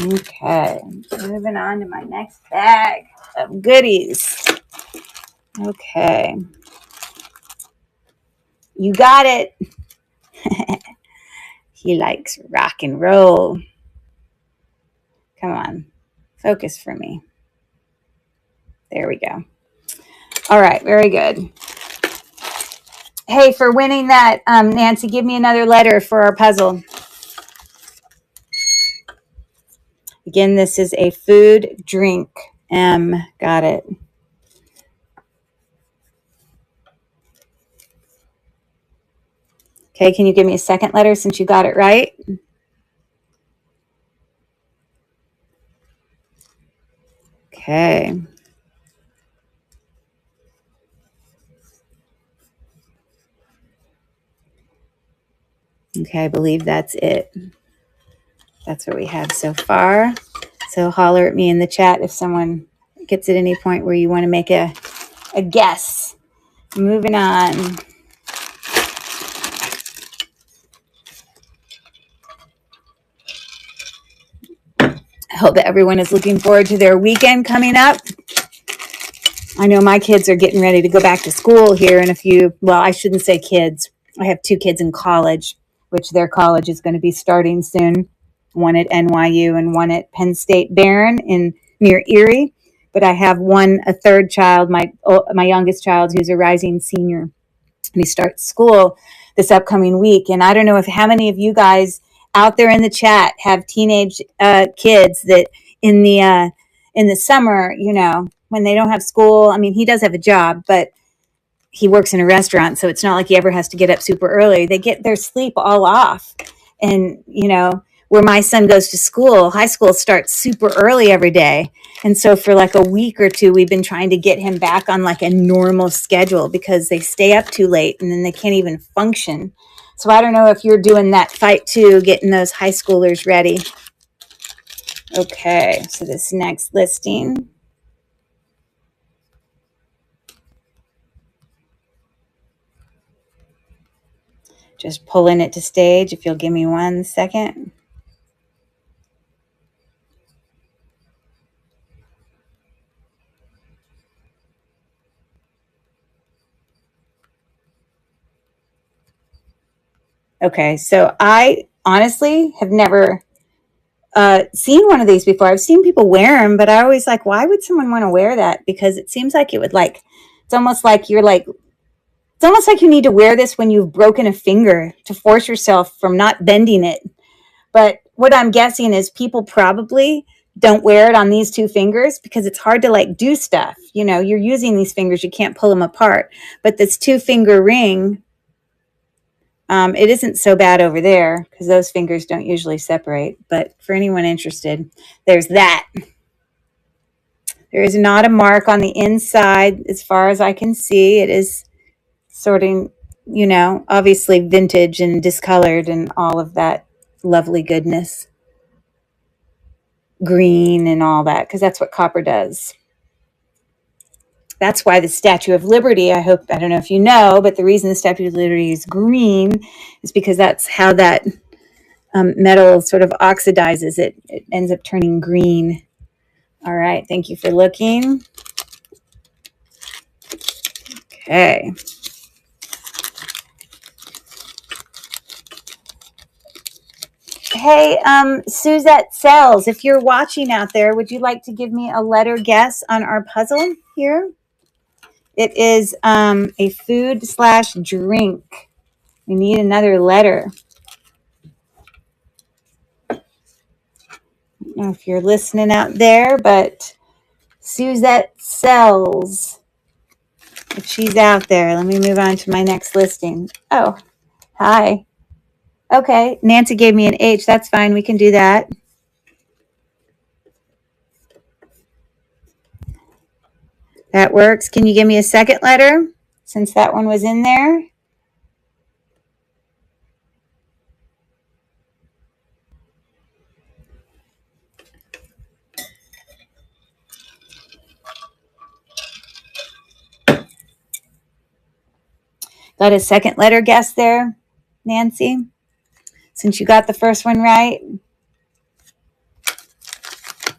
Okay, moving on to my next bag of goodies. Okay. You got it. He likes rock and roll. Come on, focus for me. There we go. All right, very good. Hey, for winning that, Nancy, give me another letter for our puzzle. Again, this is a food, drink. M, got it. Okay, can you give me a second letter since you got it right? Okay. Okay, I believe that's it. That's what we have so far. So holler at me in the chat if someone gets at any point where you want to make a guess. Moving on. I hope that everyone is looking forward to their weekend coming up. I know my kids are getting ready to go back to school here in a few, well, I shouldn't say kids. I have 2 kids in college, which their college is going to be starting soon. One at NYU and one at Penn State Barron in near Erie. But I have a third child, my youngest child, who's a rising senior. And he starts school this upcoming week. And I don't know how many of you guys out there in the chat have teenage kids that in the summer, when they don't have school. I mean, he does have a job, but he works in a restaurant, so it's not like he ever has to get up super early. They get their sleep all off. And, where my son goes to school, high school starts super early every day. And so for like a week or two, we've been trying to get him back on like a normal schedule because they stay up too late and then they can't even function. So I don't know if you're doing that fight too, getting those high schoolers ready. Okay, so this next listing. Just pulling it to stage if you'll give me 1 second. Okay, so I honestly have never seen one of these before. I've seen people wear them, but I always like, why would someone want to wear that? Because it seems like it would it's almost like you need to wear this when you've broken a finger to force yourself from not bending it. But what I'm guessing is people probably don't wear it on these 2 fingers because it's hard to do stuff. You're using these fingers, you can't pull them apart. But this 2-finger ring, it isn't so bad over there because those fingers don't usually separate. But for anyone interested, there's that. There is not a mark on the inside as far as I can see. It is obviously vintage and discolored and all of that lovely goodness. Green and all that, because that's what copper does. That's why the Statue of Liberty, I don't know if you know, but the reason the Statue of Liberty is green is because that's how that metal sort of oxidizes. It ends up turning green. All right, thank you for looking. Okay. Hey, Suzette Sells, if you're watching out there, would you like to give me a letter guess on our puzzle here? It is a food/drink. We need another letter. I don't know if you're listening out there, but Suzette Sells, if she's out there, let me move on to my next listing. Oh, hi. Okay, Nancy gave me an H. That's fine. We can do that. That works. Can you give me a second letter since that one was in there? Got a second letter guess there, Nancy? Since you got the first one right?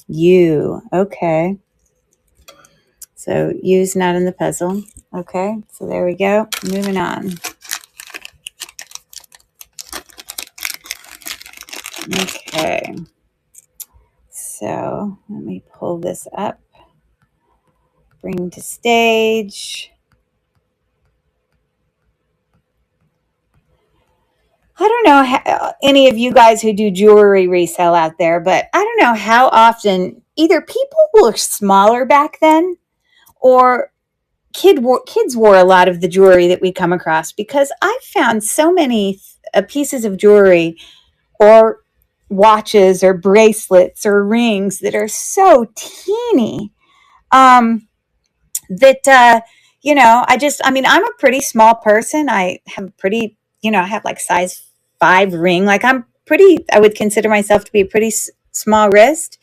U. Okay. So U's not in the puzzle. Okay, so there we go. Moving on. Okay. So let me pull this up. Bring to stage. I don't know how, any of you guys who do jewelry resale out there, but I don't know how often either people were smaller back then or kids wore a lot of the jewelry that we come across, because I found so many pieces of jewelry or watches or bracelets or rings that are so teeny that I'm a pretty small person. I have I have like size 5 ring. Like I would consider myself to be a pretty small wrist.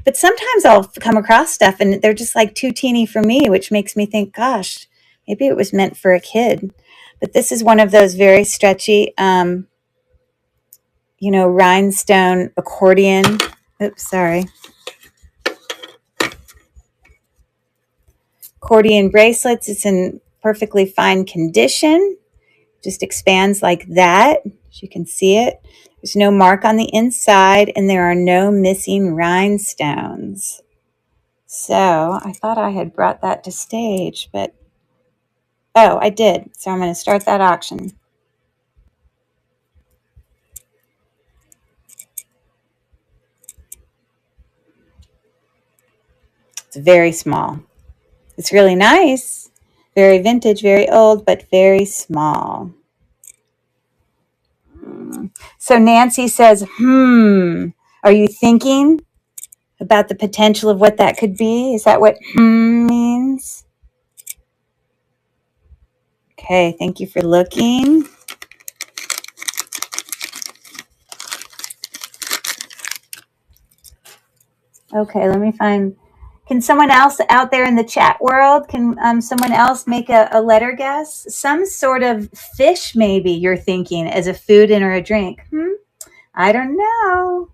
But sometimes I'll come across stuff and they're just like too teeny for me, which makes me think, gosh, maybe it was meant for a kid. But this is one of those very stretchy, rhinestone accordion. Oops, sorry. Accordion bracelets. It's in perfectly fine condition. Just expands like that. As you can see it. There's no mark on the inside, and there are no missing rhinestones. So I thought I had brought that to stage, but oh, I did. So I'm going to start that auction. It's very small. It's really nice. Very vintage, very old, but very small. So Nancy says, are you thinking about the potential of what that could be? Is that what means? Okay, thank you for looking. Okay, let me find. Can someone else out there in the chat world, can someone else make a letter guess? Some sort of fish, maybe, you're thinking, as a food and or a drink. I don't know.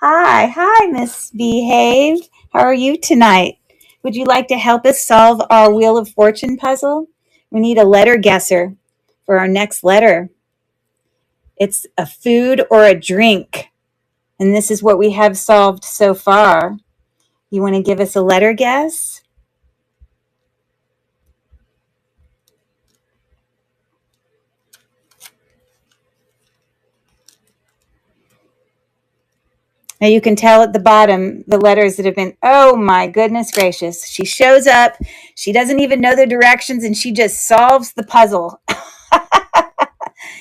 Hi, Miss Behave. How are you tonight? Would you like to help us solve our Wheel of Fortune puzzle? We need a letter guesser for our next letter. It's a food or a drink. And this is what we have solved so far. You want to give us a letter guess? Now you can tell at the bottom the letters that have been, oh my goodness gracious. She shows up, she doesn't even know the directions, and she just solves the puzzle.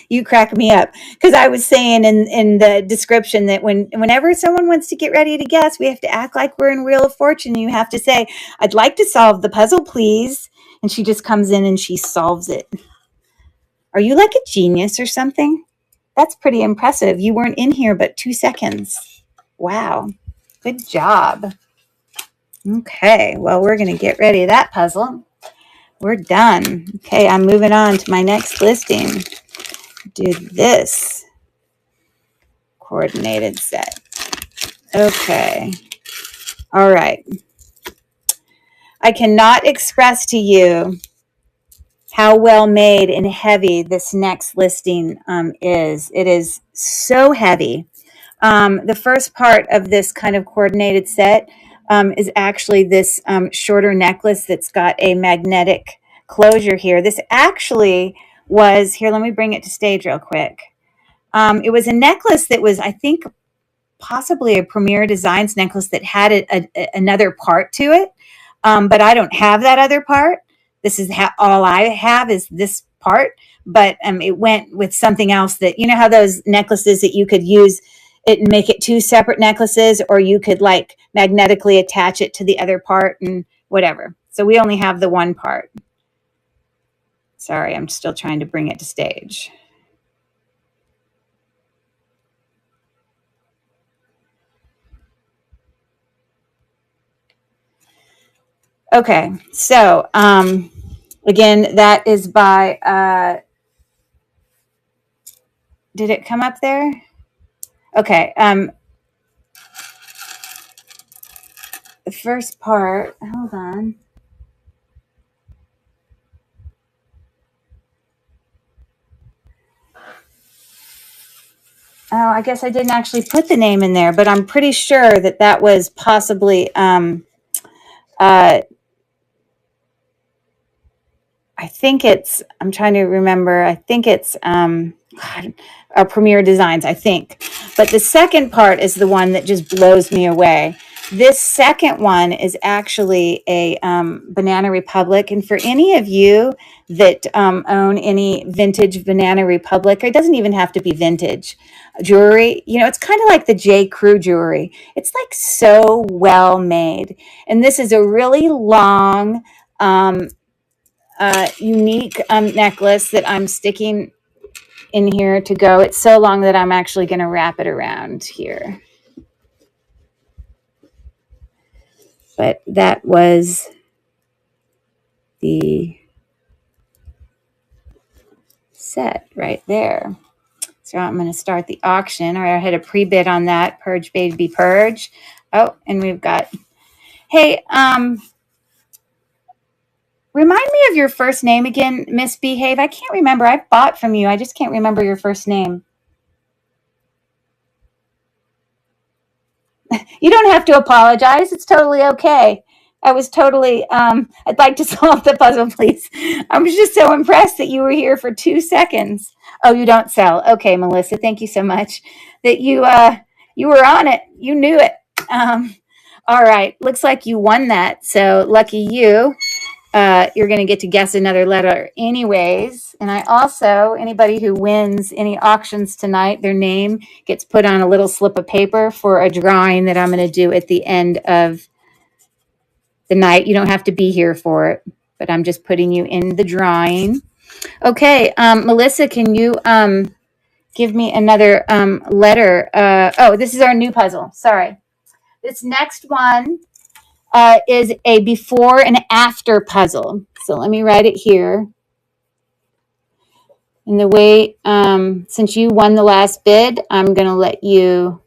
You crack me up. Because I was saying in the description that whenever someone wants to get ready to guess, we have to act like we're in Wheel of Fortune. You have to say, I'd like to solve the puzzle, please. And she just comes in and she solves it. Are you like a genius or something? That's pretty impressive. You weren't in here but 2 seconds. Wow. Good job. Okay, well, we're going to get ready that puzzle. We're done. Okay, I'm moving on to my next listing. Do this coordinated set. Okay. All right. I cannot express to you how well made and heavy this next listing is. It is so heavy. The first part of this kind of coordinated set is actually this shorter necklace that's got a magnetic closure here. This actually was, here, let me bring it to stage real quick. It was a necklace that was, I think, possibly a Premier Designs necklace that had another part to it, but I don't have that other part. This is all I have is this part, but it went with something else that, you know how those necklaces that you could use it and make it 2 separate necklaces, or you could like magnetically attach it to the other part and whatever. So we only have the one part. Sorry, I'm still trying to bring it to stage. Okay, so again, that is by, did it come up there? Okay, the first part, hold on. Oh, I guess I didn't actually put the name in there, but I'm pretty sure that that was possibly, I think it's, I'm trying to remember, I think it's Premier Designs, I think. But the second part is the one that just blows me away. This second one is actually a Banana Republic. And for any of you that own any vintage Banana Republic, it doesn't even have to be vintage jewelry, you know, it's kind of like the J. Crew jewelry. It's like so well made. And this is a really long, unique necklace that I'm sticking in here to go. It's so long that I'm actually going to wrap it around here. but that was the set right there. So I'm going to start the auction. All right, I had a pre-bid on that. Purge, baby, purge. Oh, and we've got, hey, remind me of your first name again, Miss Behave. I can't remember. I bought from you. I just can't remember your first name. You don't have to apologize. It's totally okay. I was totally, I'd like to solve the puzzle, please. I was just so impressed that you were here for 2 seconds. Oh, you don't sell. Okay, Melissa, thank you so much that you were on it. You knew it. All right. Looks like you won that. So lucky you. You're going to get to guess another letter anyways. And I also, anybody who wins any auctions tonight, their name gets put on a little slip of paper for a drawing that I'm going to do at the end of the night. You don't have to be here for it, but I'm just putting you in the drawing. Okay, Melissa, can you give me another letter? Oh, this is our new puzzle. Sorry. This next one is a before and after puzzle. So let me write it here. And the way, since you won the last bid, I'm going to let you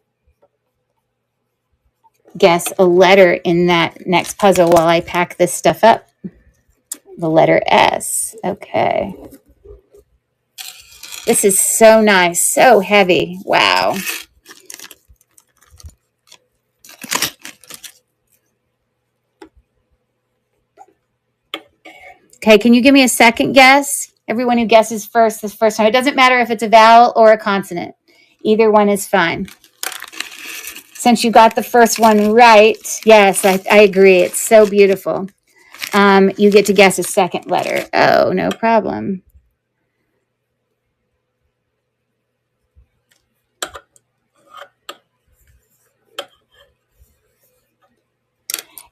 guess a letter in that next puzzle while I pack this stuff up. The letter S. Okay. This is so nice, so heavy. Wow. Okay, can you give me a second guess? Everyone who guesses first this first time. It doesn't matter if it's a vowel or a consonant. Either one is fine. Since you got the first one right, yes, I agree. It's so beautiful. You get to guess a second letter. Oh, no problem.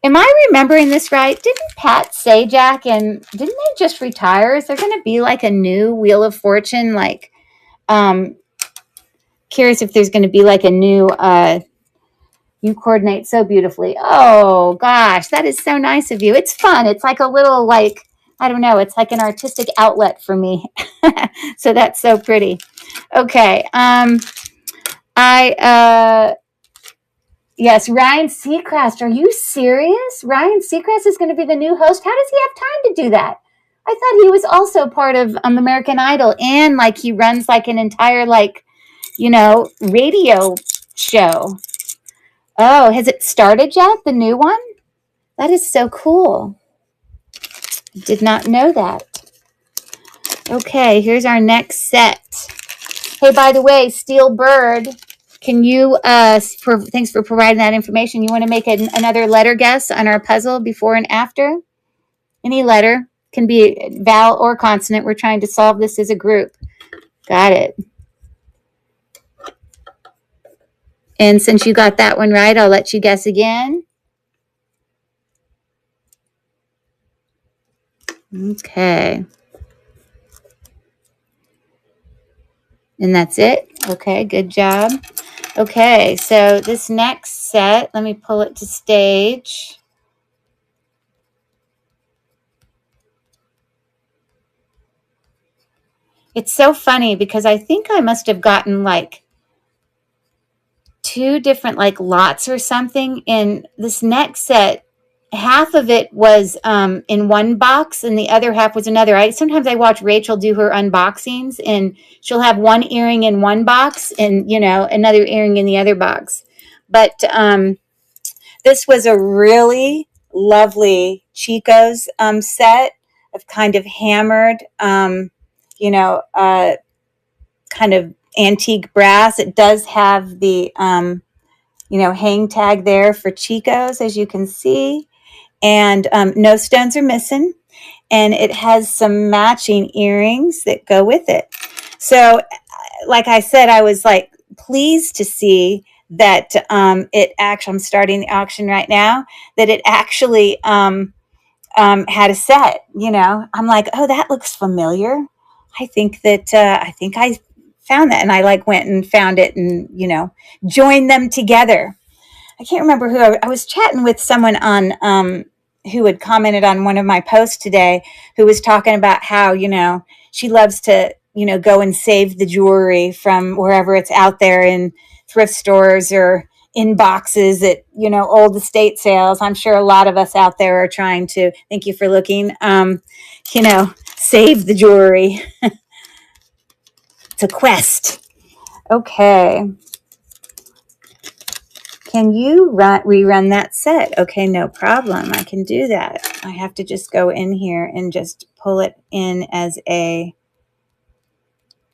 Am I remembering this right? Didn't Pat Sajak and didn't they just retire? Is there going to be like a new Wheel of Fortune? Like, curious if there's going to be like a new, you coordinate so beautifully. Oh gosh, that is so nice of you. It's fun. It's like a little like, I don't know. It's like an artistic outlet for me. So that's so pretty. Okay. Yes, Ryan Seacrest. Are you serious? Ryan Seacrest is going to be the new host. How does he have time to do that? I thought he was also part of American Idol and like he runs like an entire like, radio show. Oh, has it started yet? The new one? That is so cool. I did not know that. Okay, here's our next set. Hey, by the way, Steel Bird, can you, thanks for providing that information. You want to make another letter guess on our puzzle before and after? Any letter. Can be vowel or consonant. We're trying to solve this as a group. Got it. And since you got that one right, I'll let you guess again. Okay. And that's it. Okay, good job. Okay, so this next set, let me pull it to stage. It's so funny because I think I must have gotten like 2 different like lots or something. In this next set, half of it was in one box and the other half was another. Sometimes I watch Rachel do her unboxings and she'll have one earring in one box and another earring in the other box. But this was a really lovely Chico's set of kind of hammered, kind of antique brass. It does have the, hang tag there for Chico's, as you can see. And no stones are missing. And it has some matching earrings that go with it. So, like I said, I was like pleased to see that it actually, I'm starting the auction right now, that it actually had a set, I'm like, oh, that looks familiar. I think I found that. And I like went and found it and, joined them together. I can't remember who I was chatting with someone on who had commented on one of my posts today, who was talking about how, she loves to, go and save the jewelry from wherever it's out there in thrift stores or in boxes at, old estate sales. I'm sure a lot of us out there are trying to, thank you for looking, save the jewelry. It's a quest. Okay. Can you rerun that set? Okay, no problem. I can do that. I have to just go in here and just pull it in as a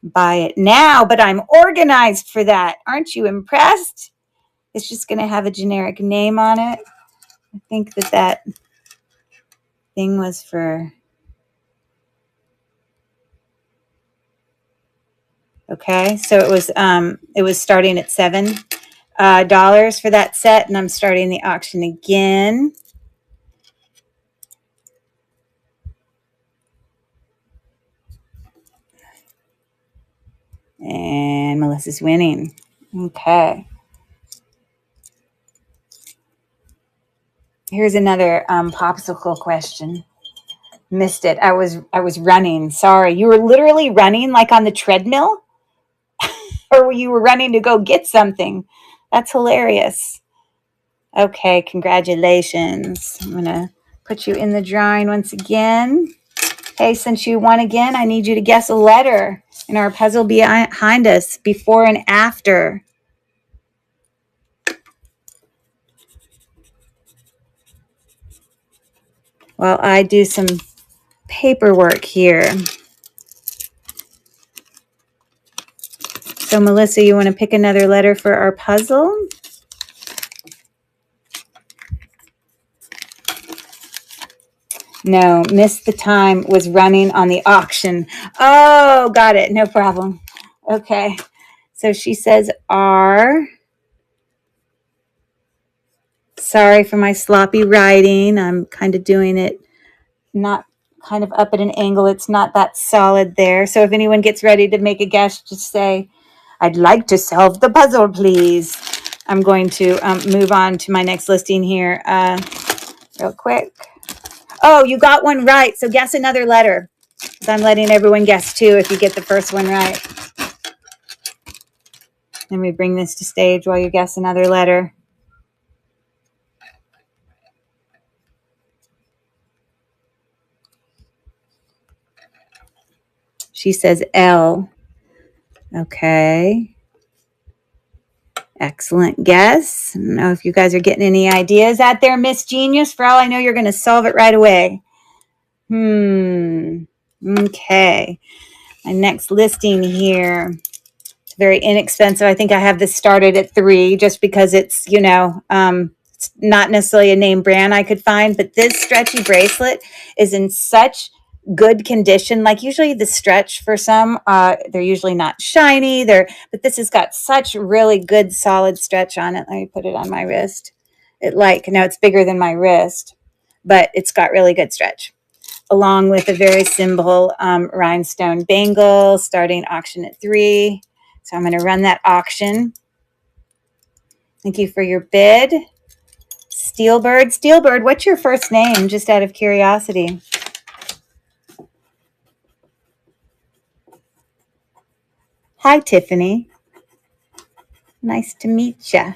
buy it now, but I'm organized for that. Aren't you impressed? It's just going to have a generic name on it. I think that thing was for... Okay, so it was starting at $7 for that set, and I'm starting the auction again. And Melissa's winning. Okay. Here's another popsicle question. Missed it. I was running. Sorry. You were literally running like on the treadmill? Or you were running to go get something? That's hilarious. Okay, congratulations. I'm going to put you in the drawing once again. Hey, since you won again, I need you to guess a letter in our puzzle behind us, before and after. While I do some paperwork here. So, Melissa, you want to pick another letter for our puzzle? No, missed the time, was running on the auction. Oh, got it. No problem. Okay. So she says R. Sorry for my sloppy writing. I'm kind of doing it not kind of up at an angle. It's not that solid there. So if anyone gets ready to make a guess, just say, I'd like to solve the puzzle, please. I'm going to move on to my next listing here real quick. Oh, you got one right. So guess another letter. I'm letting everyone guess too if you get the first one right. Let me bring this to stage while you guess another letter. She says L. Okay. Excellent guess. I don't know if you guys are getting any ideas out there, Miss Genius. For all I know, you're going to solve it right away. Okay. My next listing here. It's very inexpensive. I think I have this started at $3 just because it's, it's not necessarily a name brand I could find, but this stretchy bracelet is in such good condition. Like usually the stretch for some, they're usually not shiny. But this has got such really good solid stretch on it. Let me put it on my wrist. Now it's bigger than my wrist, but it's got really good stretch. Along with a very simple rhinestone bangle, starting auction at $3. So I'm going to run that auction. Thank you for your bid. Steelbird, what's your first name, just out of curiosity? Hi, Tiffany. Nice to meet you.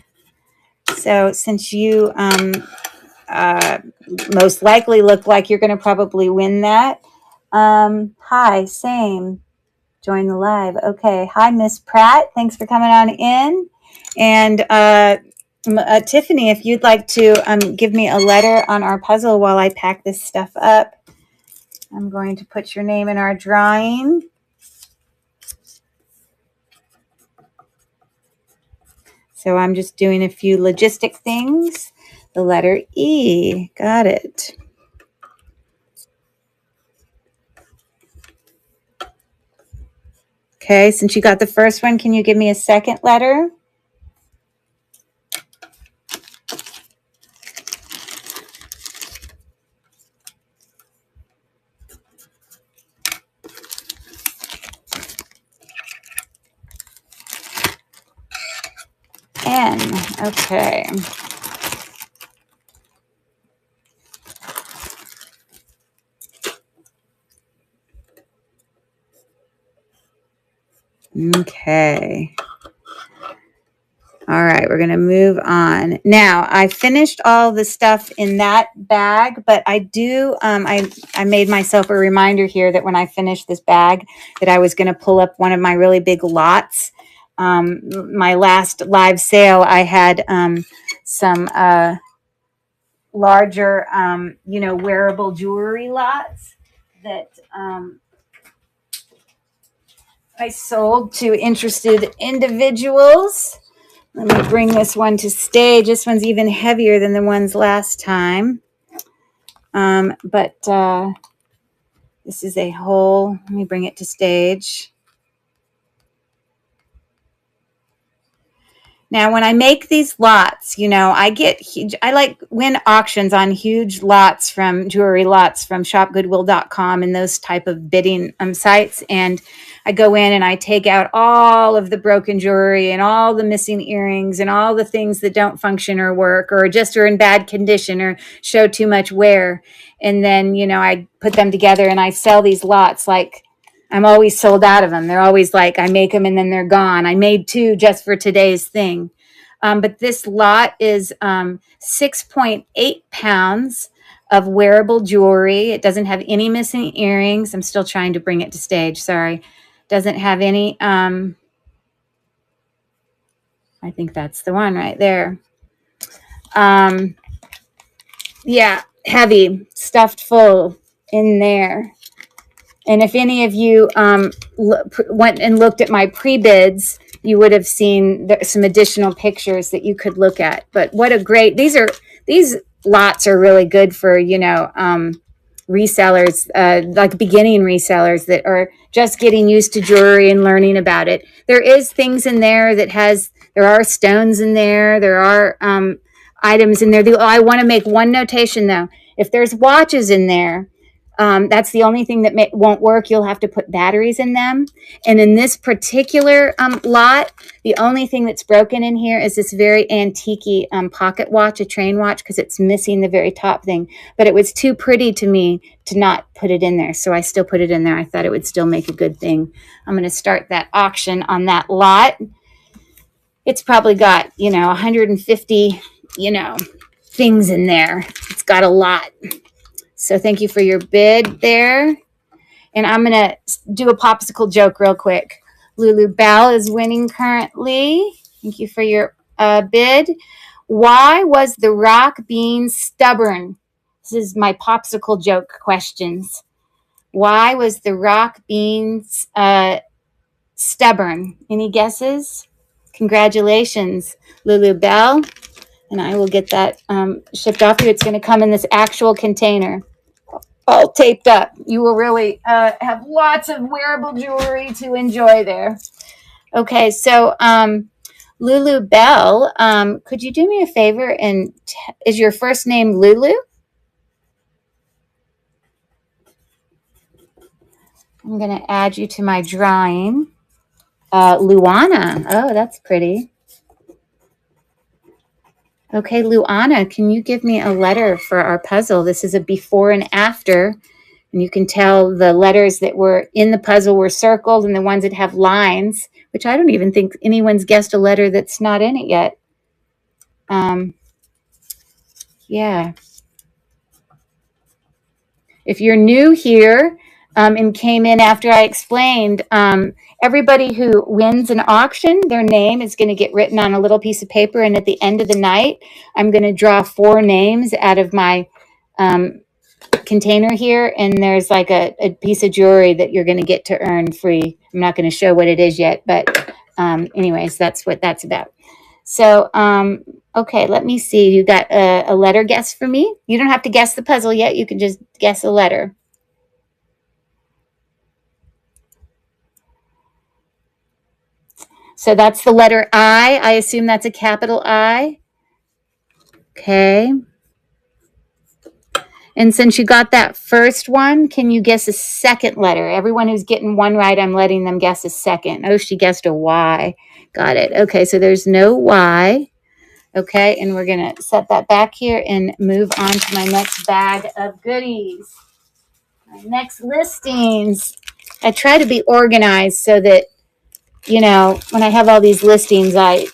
So since you most likely look like you're going to probably win that. Hi, same. Join the live. Okay. Hi, Miss Pratt. Thanks for coming on in. And Tiffany, if you'd like to give me a letter on our puzzle while I pack this stuff up, I'm going to put your name in our drawing. So I'm just doing a few logistic things. The letter E. Got it. Okay, since you got the first one, can you give me a second letter? N. Okay. Okay. All right, we're going to move on. Now, I finished all the stuff in that bag, but I do, I made myself a reminder here that when I finish this bag, that I was going to pull up one of my really big lots. My last live sale, I had some larger, wearable jewelry lots that I sold to interested individuals. Let me bring this one to stage. This one's even heavier than the ones last time. But this is a whole, let me bring it to stage. Now, when I make these lots, I get huge, I like win auctions on huge lots from jewelry lots from shopgoodwill.com and those type of bidding sites. And I go in and I take out all of the broken jewelry and all the missing earrings and all the things that don't function or work or just are in bad condition or show too much wear. And then, I put them together and I sell these lots like, I'm always sold out of them. They're always like, I make them and then they're gone. I made 2 just for today's thing. But this lot is 6.8 pounds of wearable jewelry. It doesn't have any missing earrings. I'm still trying to bring it to stage. Sorry. Doesn't have any. I think that's the one right there. Yeah, heavy, stuffed full in there. And if any of you went and looked at my pre-bids, you would have seen some additional pictures that you could look at. But what a great, these lots are really good for, resellers, like beginning resellers that are just getting used to jewelry and learning about it. There is things in there there are stones in there. There are items in there. I want to make one notation though. If there's watches in there, that's the only thing that won't work. You'll have to put batteries in them. And in this particular lot, the only thing that's broken in here is this very antique pocket watch, a train watch, because it's missing the very top thing. But it was too pretty to me to not put it in there. So I still put it in there. I thought it would still make a good thing. I'm going to start that auction on that lot. It's probably got, 150, things in there. It's got a lot. So thank you for your bid there. And I'm going to do a popsicle joke real quick. Lulu Bell is winning currently. Thank you for your bid. Why was the rock bean stubborn? This is my popsicle joke questions. Why was the rock bean stubborn? Any guesses? Congratulations, Lulu Bell. And I will get that shipped off to you. It's going to come in this actual container, all taped up. You will really have lots of wearable jewelry to enjoy there. Okay, so Lulu Bell, could you do me a favor and is your first name Lulu? I'm going to add you to my drawing. Luana. Oh, that's pretty. Okay, Luana, can you give me a letter for our puzzle? This is a before and after. And you can tell the letters that were in the puzzle were circled and the ones that have lines, which I don't even think anyone's guessed a letter that's not in it yet. Yeah. If you're new here and came in after I explained, everybody who wins an auction, their name is going to get written on a little piece of paper. And at the end of the night, I'm going to draw 4 names out of my container here, and there's like a piece of jewelry that you're going to get to earn free. I'm not going to show what it is yet, but anyways, that's what that's about. So okay, let me see. You got a letter guess for me? You don't have to guess the puzzle yet. You can just guess a letter. So that's the letter I. I assume that's a capital I. Okay. And since you got that first one, can you guess a second letter? Everyone who's getting one right, I'm letting them guess a second. Oh, she guessed a Y. Got it. Okay, so there's no Y. Okay, and we're going to set that back here and move on to my next bag of goodies. My next listings. I try to be organized so that when I have all these listings, I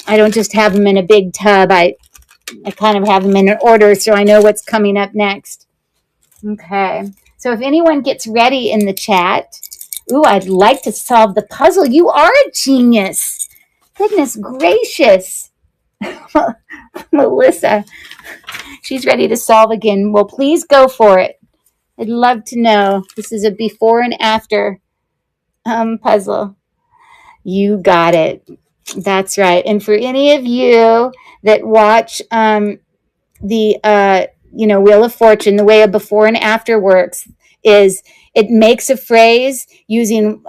don't just have them in a big tub. I kind of have them in an order so I know what's coming up next. Okay. So if anyone gets ready in the chat, ooh, I'd like to solve the puzzle. You are a genius. Goodness gracious. Melissa, she's ready to solve again. Well, please go for it. I'd love to know. This is a before and after puzzle. You got it. That's right. And for any of you that watch the Wheel of Fortune, the way a before and after works is it makes a phrase using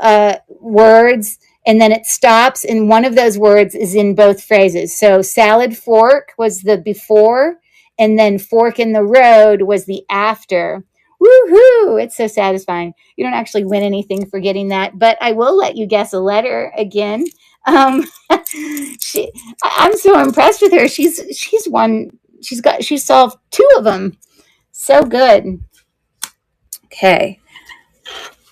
words, and then it stops, and one of those words is in both phrases. So salad fork was the before, and then fork in the road was the after. Woohoo! It's so satisfying. You don't actually win anything for getting that, but I will let you guess a letter again. Um, I'm so impressed with her. She's won. She solved 2 of them. So good. Okay,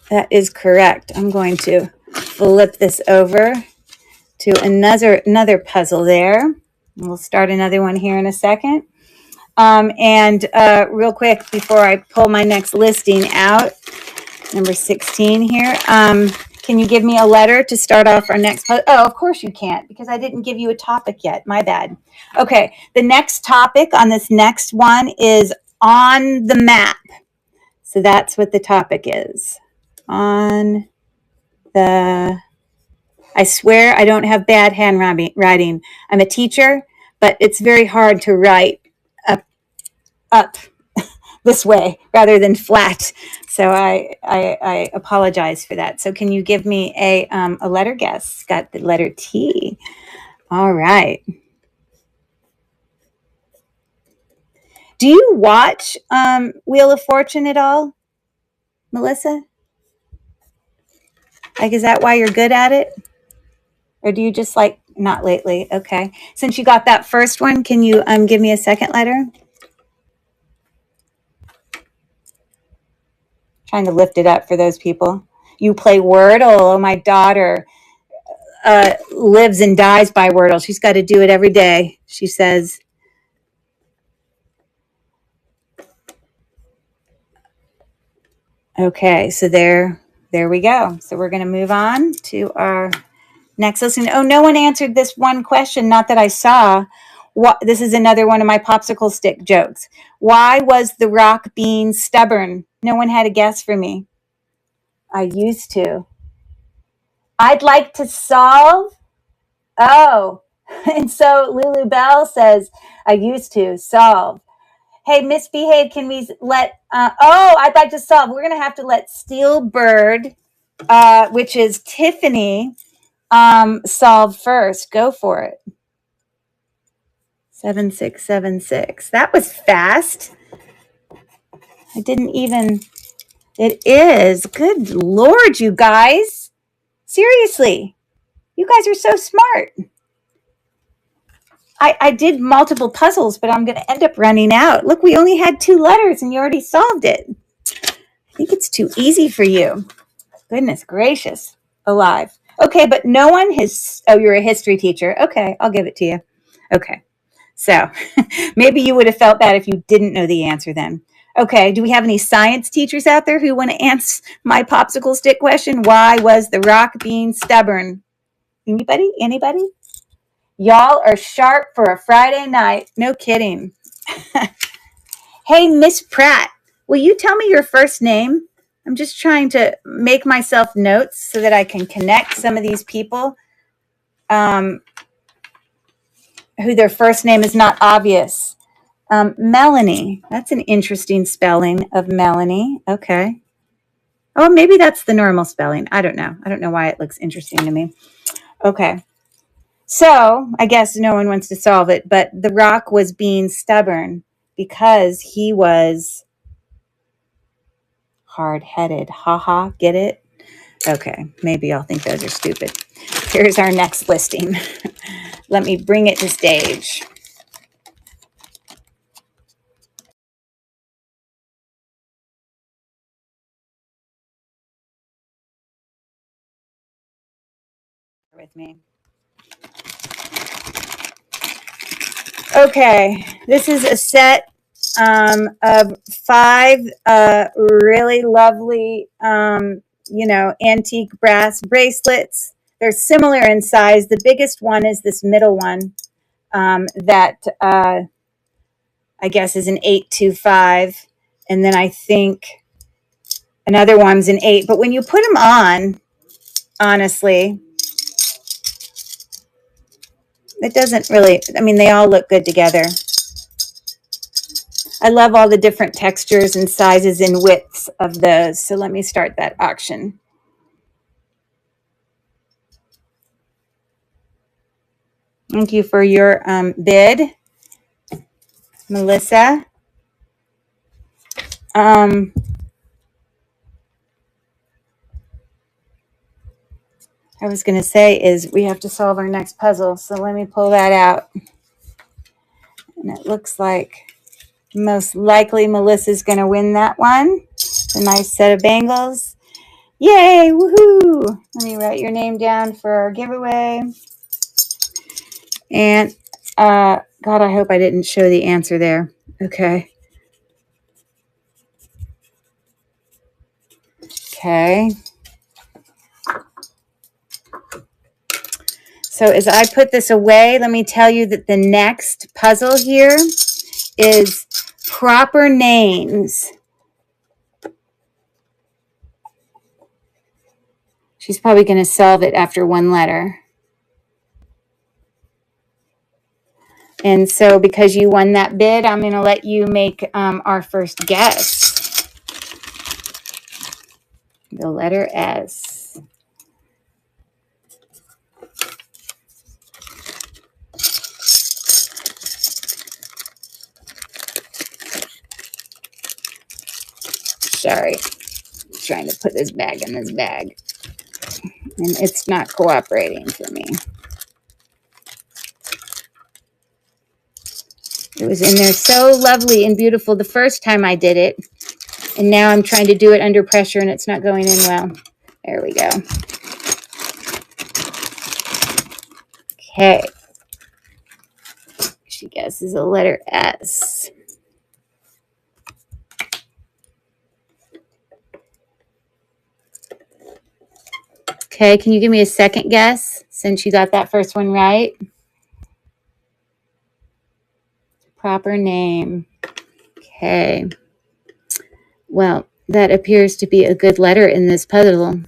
that is correct. I'm going to flip this over to another puzzle there. We'll start another one here in a second. And real quick, before I pull my next listing out, number 16 here. Can you give me a letter to start off our next puzzle? Oh, of course you can't, because I didn't give you a topic yet. My bad. Okay, the next topic on this next one is on the map. So that's what the topic is. On the... I swear I don't have bad handwriting. I'm a teacher, but it's very hard to write up this way rather than flat. So I apologize for that. So can you give me a letter guess? Got the letter T. All right. Do you watch Wheel of Fortune at all, Melissa? Like, is that why you're good at it? Or do you just like, not lately? Okay. Since you got that first one, can you give me a second letter? Trying to lift it up for those people. You play Wordle. Oh, my daughter lives and dies by Wordle. She's got to do it every day, she says. Okay, so there we go. So we're going to move on to our next listen. Oh, no one answered this one question, not that I saw. This is another one of my popsicle stick jokes. Why was the rock being stubborn? No one had a guess for me. I used to. I'd like to solve. Oh, and so Lulu Bell says, I used to solve. Hey, misbehave, can we let, I'd like to solve. We're going to have to let Steelbird, which is Tiffany, solve first. Go for it. 7676. That was fast. I didn't even, it is. Good Lord, you guys. Seriously, you guys are so smart. I did multiple puzzles, but I'm going to end up running out. Look, we only had 2 letters and you already solved it. I think it's too easy for you. Goodness gracious alive. Okay, but no one has... Oh, you're a history teacher. Okay, I'll give it to you. Okay, so maybe you would have felt bad if you didn't know the answer then. Okay, do we have any science teachers out there who want to answer my popsicle stick question? Why was the rock being stubborn? Anybody? Anybody? Y'all are sharp for a Friday night. No kidding. Hey, Miss Pratt, will you tell me your first name? I'm just trying to make myself notes so that I can connect some of these people who their first name is not obvious. Melanie. That's an interesting spelling of Melanie. Okay. Oh, maybe that's the normal spelling. I don't know. I don't know why it looks interesting to me. Okay. So I guess no one wants to solve it, but the rock was being stubborn because he was hard-headed. Ha, get it? Okay, maybe y'all think those are stupid. Here's our next listing. Let me bring it to stage. with me. Okay, this is a set of 5 really lovely, antique brass bracelets. They're similar in size. The biggest one is this middle one that I guess is an 825, and then I think another one's an 8. But when you put them on, honestly, it doesn't really, I mean, they all look good together. I love all the different textures and sizes and widths of those. So let me start that auction. Thank you for your bid, Melissa. I was going to say is we have to solve our next puzzle. So let me pull that out. And it looks like most likely Melissa's going to win that one. A nice set of bangles. Yay, woohoo! Let me write your name down for our giveaway. And God, I hope I didn't show the answer there. Okay. Okay. So as I put this away, let me tell you that the next puzzle here is proper names. She's probably going to solve it after one letter. And so because you won that bid, I'm going to let you make our first guess. The letter S. Sorry, I'm trying to put this bag in this bag. And it's not cooperating for me. It was in there so lovely and beautiful the first time I did it. And now I'm trying to do it under pressure and it's not going in well. There we go. Okay. She guesses a letter S. Okay, can you give me a second guess since you got that first one right? Proper name. Okay. Well, that appears to be a good letter in this puzzle.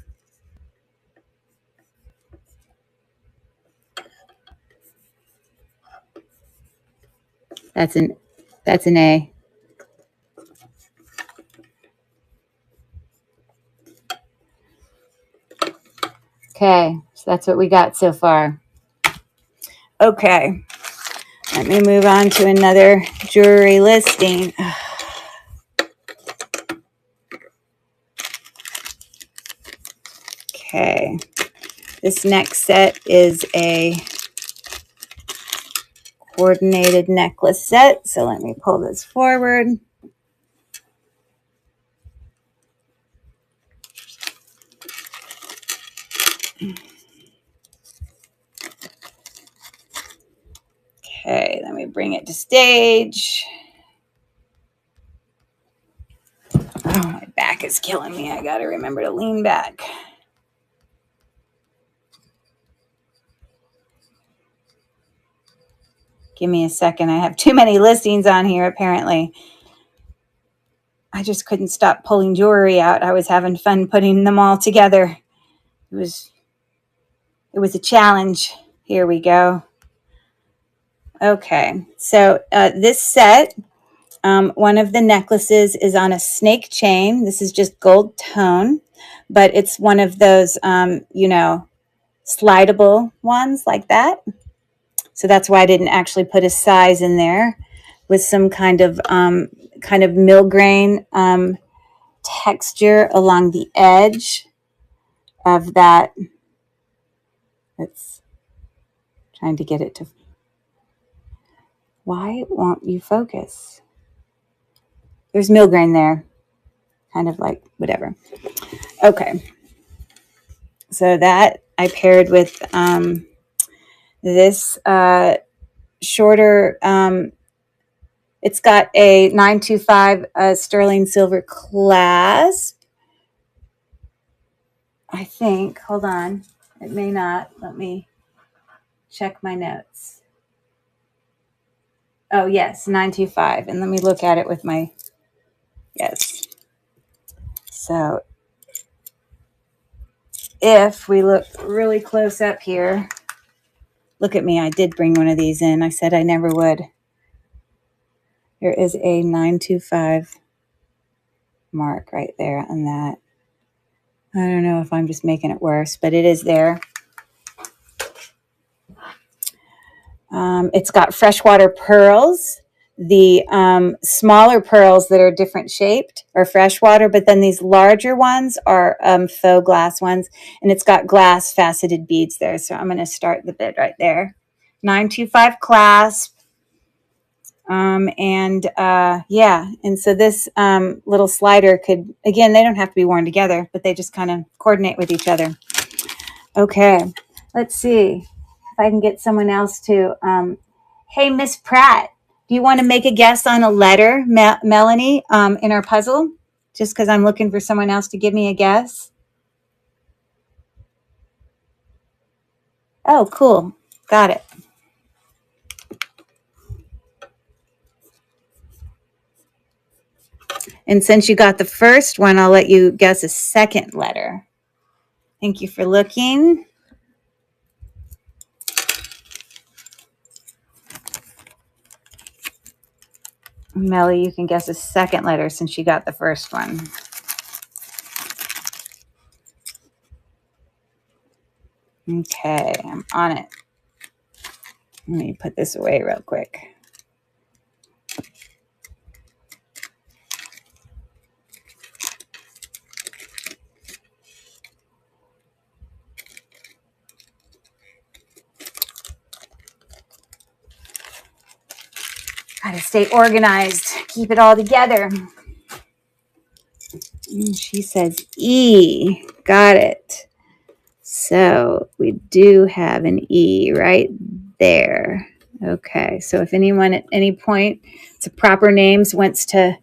That's an A. Okay, so that's what we got so far. Okay, let me move on to another jewelry listing. Okay, this next set is a coordinated necklace set. So let me pull this forward. Okay, let me bring it to stage. Oh, my back is killing me. I got to remember to lean back. Give me a second. I have too many listings on here, apparently. I just couldn't stop pulling jewelry out. I was having fun putting them all together. It was a challenge. Here we go. Okay, so this set, one of the necklaces is on a snake chain. This is just gold tone, but it's one of those, slidable ones like that. So that's why I didn't actually put a size in there, with some kind of mill grain texture along the edge of that. It's trying to get it to. Why won't you focus? There's mill grain there, kind of like whatever. Okay, so that I paired with this shorter, it's got a 925 sterling silver clasp. I think, hold on, it may not. Let me check my notes. Oh, yes, 925. And let me look at it with my, yes. So if we look really close up here, look at me, I did bring one of these in. I said I never would. There is a 925 mark right there on that. I don't know if I'm just making it worse, but it is there. It's got freshwater pearls. The smaller pearls that are different shaped are freshwater, but then these larger ones are faux glass ones, and it's got glass faceted beads there. So I'm going to start the bid right there. 925 clasp. Yeah, and so this little slider could, again, they don't have to be worn together, but they just kind of coordinate with each other. Okay, let's see if I can get someone else to, hey, Miss Pratt, do you want to make a guess on a letter, Melanie, in our puzzle? Just because I'm looking for someone else to give me a guess. Oh, cool. Got it. And since you got the first one, I'll let you guess a second letter. Thank you for looking. Melly, you can guess a second letter since you got the first one. Okay, I'm on it. Let me put this away real quick. Gotta stay organized, keep it all together. She says E. Got it. So we do have an E right there. Okay, so if anyone at any point to proper names wants to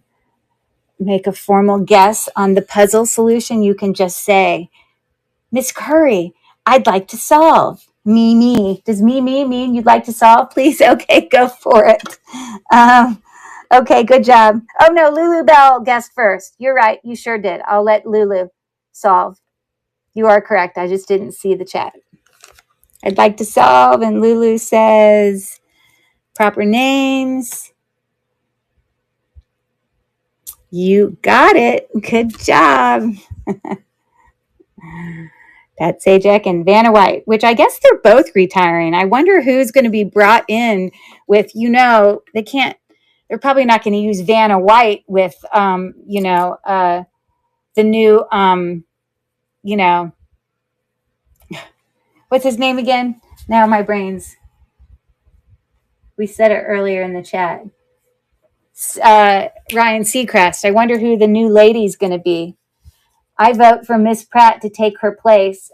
make a formal guess on the puzzle solution, you can just say, Miss Curry, I'd like to solve. Me. Does me mean you'd like to solve, please? Okay, go for it. Okay, good job. Oh, no, Lulu Bell guessed first. You're right. You sure did. I'll let Lulu solve. You are correct. I just didn't see the chat. I'd like to solve, and Lulu says proper names. You got it. Good job. Pat Sajak and Vanna White, which I guess they're both retiring. I wonder who's going to be brought in with, they're probably not going to use Vanna White with, the new, what's his name again? Now my brains. We said it earlier in the chat. Ryan Seacrest. I wonder who the new lady's going to be. I vote for Miss Pratt to take her place.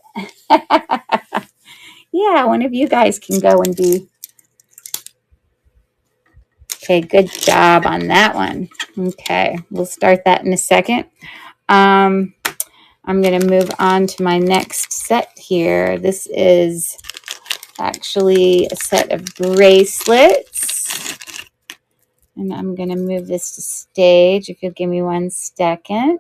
Yeah, one of you guys can go and be. Okay, good job on that one. Okay, we'll start that in a second. I'm going to move on to my next set here. This is actually a set of bracelets. And I'm going to move this to stage if you'll give me 1 second.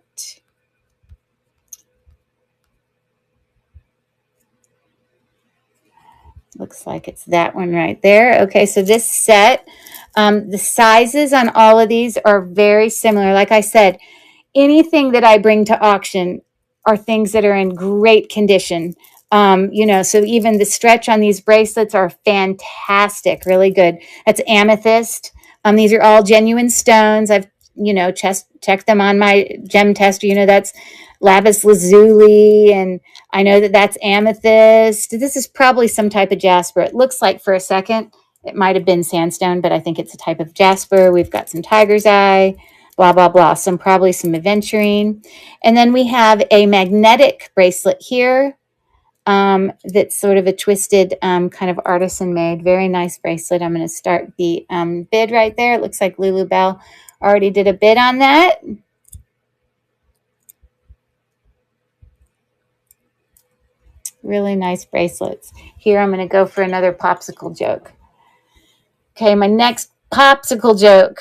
Looks like it's that one right there. Okay, so this set, the sizes on all of these are very similar. Like I said, anything that I bring to auction are things that are in great condition. So even the stretch on these bracelets are fantastic, really good. That's amethyst. These are all genuine stones. I've, checked them on my gem tester. That's lapis lazuli, and I know that that's amethyst. This is probably some type of jasper. It looks like for a second it might have been sandstone, but I think it's a type of jasper. We've got some tiger's eye, blah, blah, blah. Probably some aventurine. And then we have a magnetic bracelet here. that's sort of a twisted kind of artisan made. Very nice bracelet. I'm going to start the bid right there. It looks like Lulu Bell already did a bid on that. Really nice bracelets. Here I'm going to go for another popsicle joke. Okay, my next popsicle joke.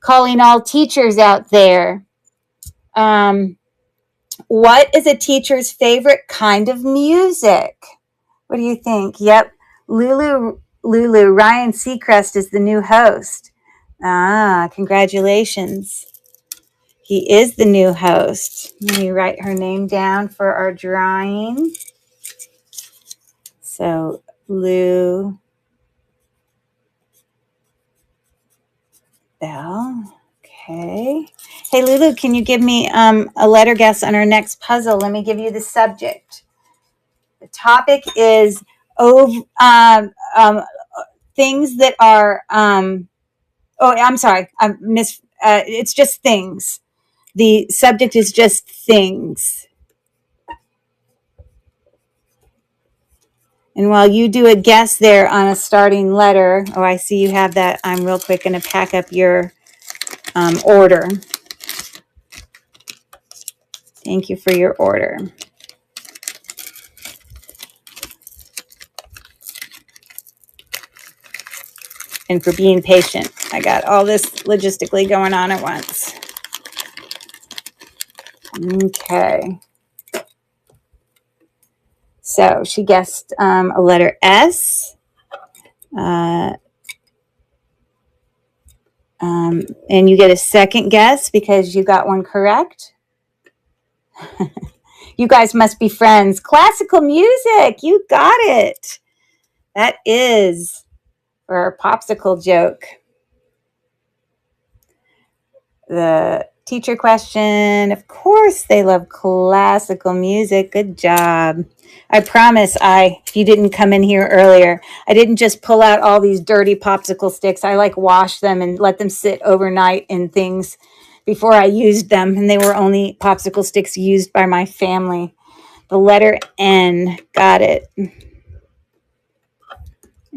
Calling all teachers out there. What is a teacher's favorite kind of music? What do you think? Yep, Lulu, Ryan Seacrest is the new host. Ah, congratulations. He is the new host. Let me write her name down for our drawing. So, Lou Bell. Okay. Hey, Lulu, can you give me a letter guess on our next puzzle? Let me give you the subject. The topic is things that are. I'm sorry. It's just things. The subject is just things. And while you do a guess there on a starting letter, oh, I see you have that. I'm real quick going to pack up your order. Thank you for your order. And for being patient. I got all this logistically going on at once. Okay. So she guessed a letter S. And you get a second guess because you got one correct. You guys must be friends. Classical music. You got it. That is for our popsicle joke. The teacher question. Of course, they love classical music. Good job. I promise if you didn't come in here earlier, I didn't just pull out all these dirty popsicle sticks. I wash them and let them sit overnight in things before I used them. And they were only popsicle sticks used by my family. The letter N. Got it.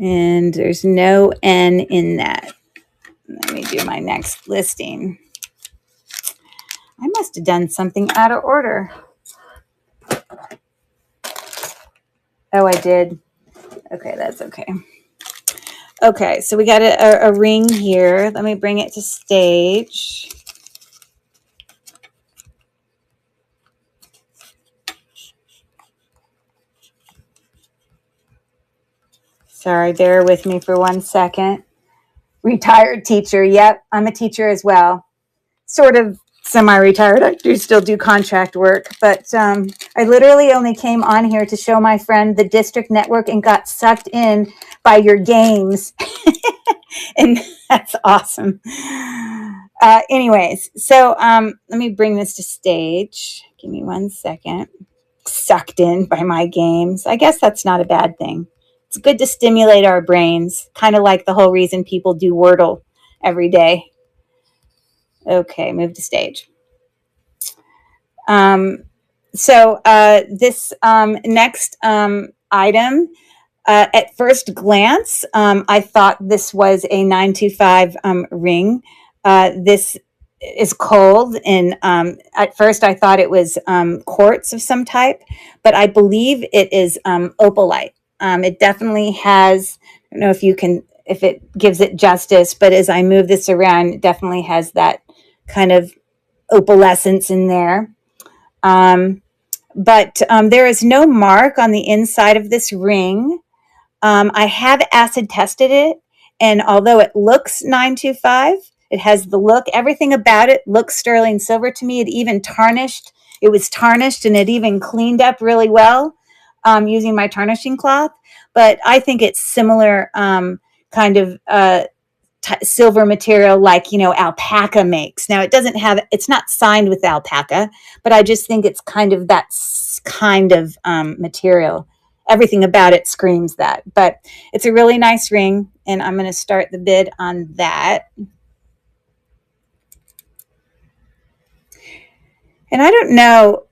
And there's no N in that. Let me do my next listing. I must have done something out of order. Oh, I did. Okay, that's okay. Okay, so we got a ring here. Let me bring it to stage. Sorry, bear with me for 1 second. Retired teacher. Yep, I'm a teacher as well. Sort of semi-retired. I do still do contract work, but I literally only came on here to show my friend the district network and got sucked in by your games. And that's awesome. Anyways, so let me bring this to stage. Give me 1 second. Sucked in by my games. I guess that's not a bad thing. It's good to stimulate our brains, kind of like the whole reason people do Wordle every day. Okay, move to stage. So this next item, at first glance, I thought this was a 925 ring. This is cold, and at first I thought it was quartz of some type, but I believe it is opalite. It definitely has, I don't know if it gives it justice, but as I move this around, it definitely has that kind of opalescence in there. But there is no mark on the inside of this ring. I have acid tested it, and although it looks 925, it has the look. Everything about it looks sterling silver to me. It even tarnished. It was tarnished, and it even cleaned up really well using my tarnishing cloth. But I think it's similar kind of silver material like alpaca makes. Now it's not signed with alpaca, but I just think it's kind of that kind of material. Everything about it screams that. But it's a really nice ring, and I'm going to start the bid on that. And I don't know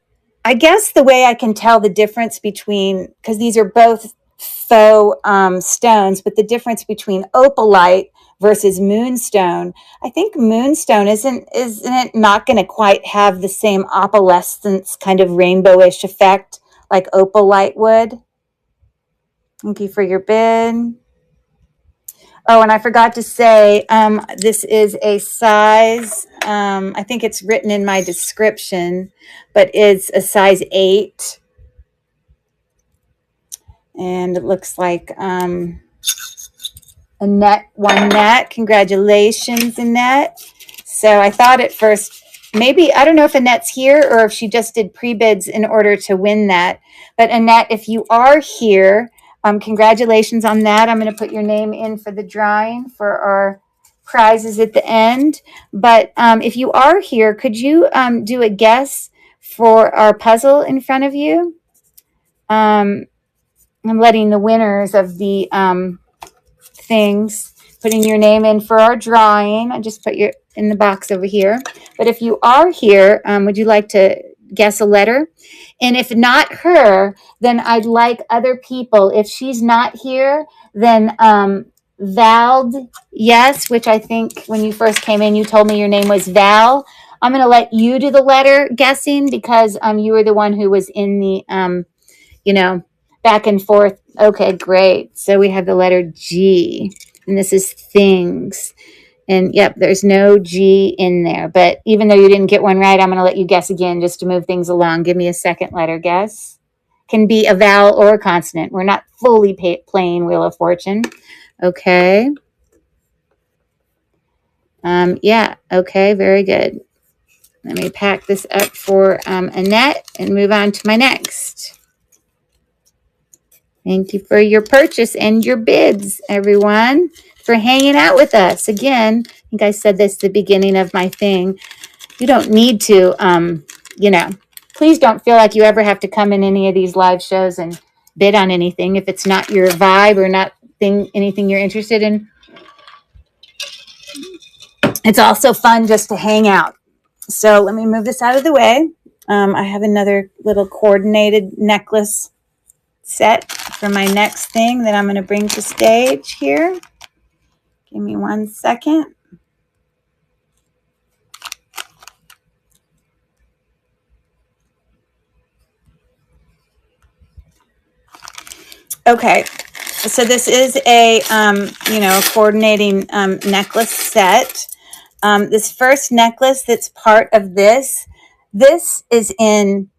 I guess the way I can tell the difference between, because these are both faux stones, but the difference between opalite versus moonstone, I think moonstone isn't it not going to quite have the same opalescence kind of rainbowish effect like opalite would. Thank you for your bid. Oh, and I forgot to say, this is a size, I think it's written in my description, but it's a size 8. And it looks like Annette won that. Congratulations, Annette. So I thought at first, maybe, I don't know if Annette's here or if she just did pre-bids in order to win that. But Annette, if you are here, congratulations on that. I'm going to put your name in for the drawing for our prizes at the end. But if you are here, could you do a guess for our puzzle in front of you? I'm letting the winners of the things, putting your name in for our drawing. I just put your in the box over here. But if you are here, would you like to guess a letter? And if not her, then I'd like other people. If she's not here, then Vald, yes, which I think when you first came in, you told me your name was Val. I'm going to let you do the letter guessing because you were the one who was in the back and forth. Okay, great. So we have the letter G, and this is things. And yep, there's no G in there. But even though you didn't get one right, I'm going to let you guess again just to move things along. Give me a second letter guess. Can be a vowel or a consonant. We're not fully playing Wheel of Fortune. Okay. Yeah, okay, very good. Let me pack this up for Annette and move on to my next. Thank you for your purchase and your bids, everyone, for hanging out with us. Again, I think I said this at the beginning of my thing. You don't need to, please don't feel like you ever have to come in any of these live shows and bid on anything if it's not your vibe or not anything you're interested in. It's also fun just to hang out. So let me move this out of the way. I have another little coordinated necklace set for my next thing that I'm going to bring to stage here. Give me 1 second. Okay, so this is a coordinating necklace set. This first necklace that's part of this is in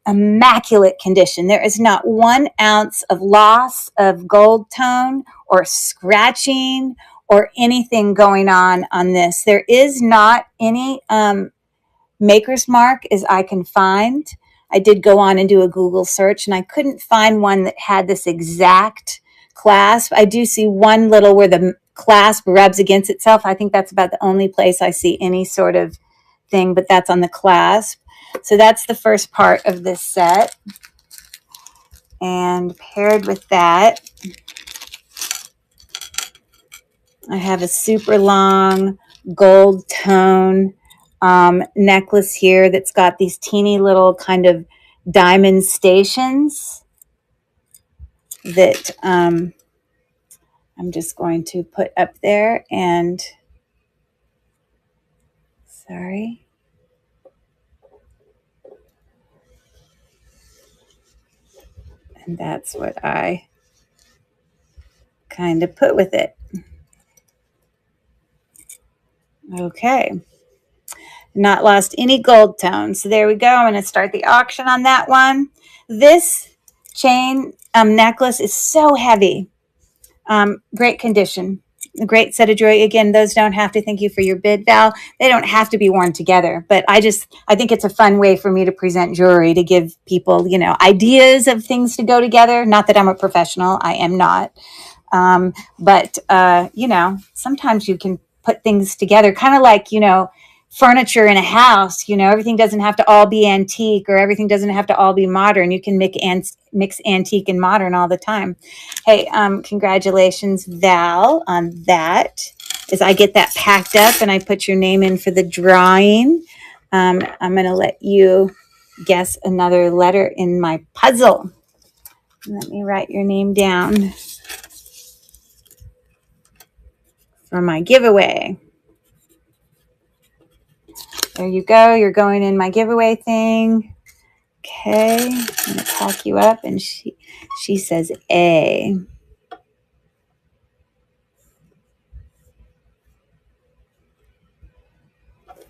immaculate condition. There is not 1 ounce of loss of gold tone or scratching or anything going on this. There is not any maker's mark as I can find. I did go on and do a Google search and I couldn't find one that had this exact clasp. I do see one little where the clasp rubs against itself. I think that's about the only place I see any sort of thing, but that's on the clasp. So that's the first part of this set. And paired with that, I have a super long gold tone necklace here that's got these teeny little kind of diamond stations that I'm just going to put up there. And sorry. And that's what I kind of put with it. Okay. Not lost any gold tone. So there we go. I'm going to start the auction on that one. This chain necklace is so heavy. Great condition. A great set of jewelry. Again, those don't have to, thank you for your bid, Val. They don't have to be worn together. But I think it's a fun way for me to present jewelry, to give people, ideas of things to go together. Not that I'm a professional. I am not. But sometimes you can put things together, kind of like, furniture in a house. Everything doesn't have to all be antique or everything doesn't have to all be modern. You can mix antique and modern all the time. Hey, congratulations, Val, on that. As I get that packed up and I put your name in for the drawing, I'm going to let you guess another letter in my puzzle. Let me write your name down for my giveaway. There you go. You're going in my giveaway thing. Okay, I'm going to talk you up, and she says A.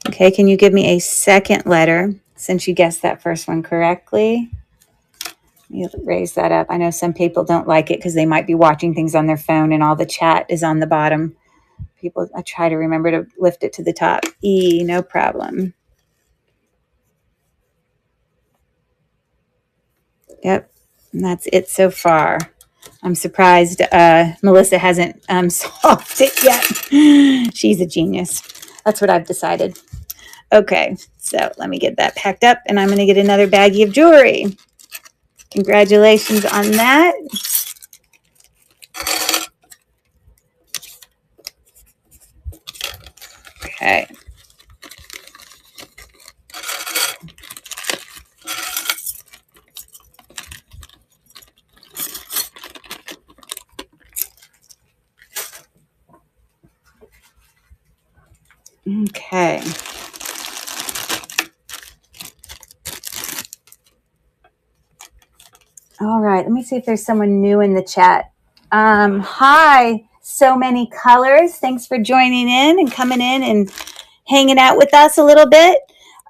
Okay, can you give me a second letter since you guessed that first one correctly? You raise that up. I know some people don't like it because they might be watching things on their phone and all the chat is on the bottom. I try to remember to lift it to the top. E, no problem. Yep, and that's it so far. I'm surprised Melissa hasn't solved it yet. She's a genius. That's what I've decided. Okay, so let me get that packed up, and I'm going to get another baggie of jewelry. Congratulations on that. Okay. Okay. All right, let me see if there's someone new in the chat. Hi, so many colors. Thanks for joining in and coming in and hanging out with us a little bit.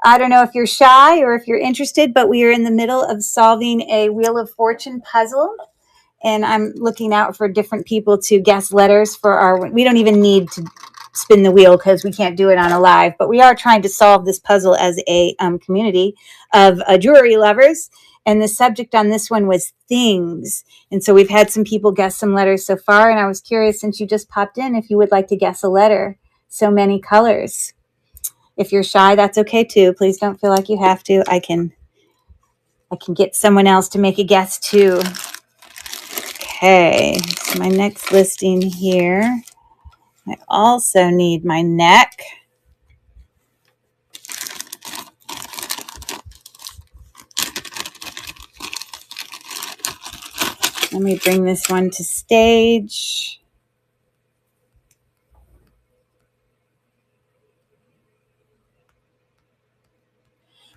I don't know if you're shy or if you're interested, but we are in the middle of solving a Wheel of Fortune puzzle. And I'm looking out for different people to guess letters for our, we don't even need to spin the wheel because we can't do it on a live, but we are trying to solve this puzzle as a community of jewelry lovers. And the subject on this one was things. And so we've had some people guess some letters so far. And I was curious, since you just popped in, if you would like to guess a letter. So many colors. If you're shy, that's okay too. Please don't feel like you have to. I can get someone else to make a guess too. Okay, so my next listing here. I also need my neck. Let me bring this one to stage.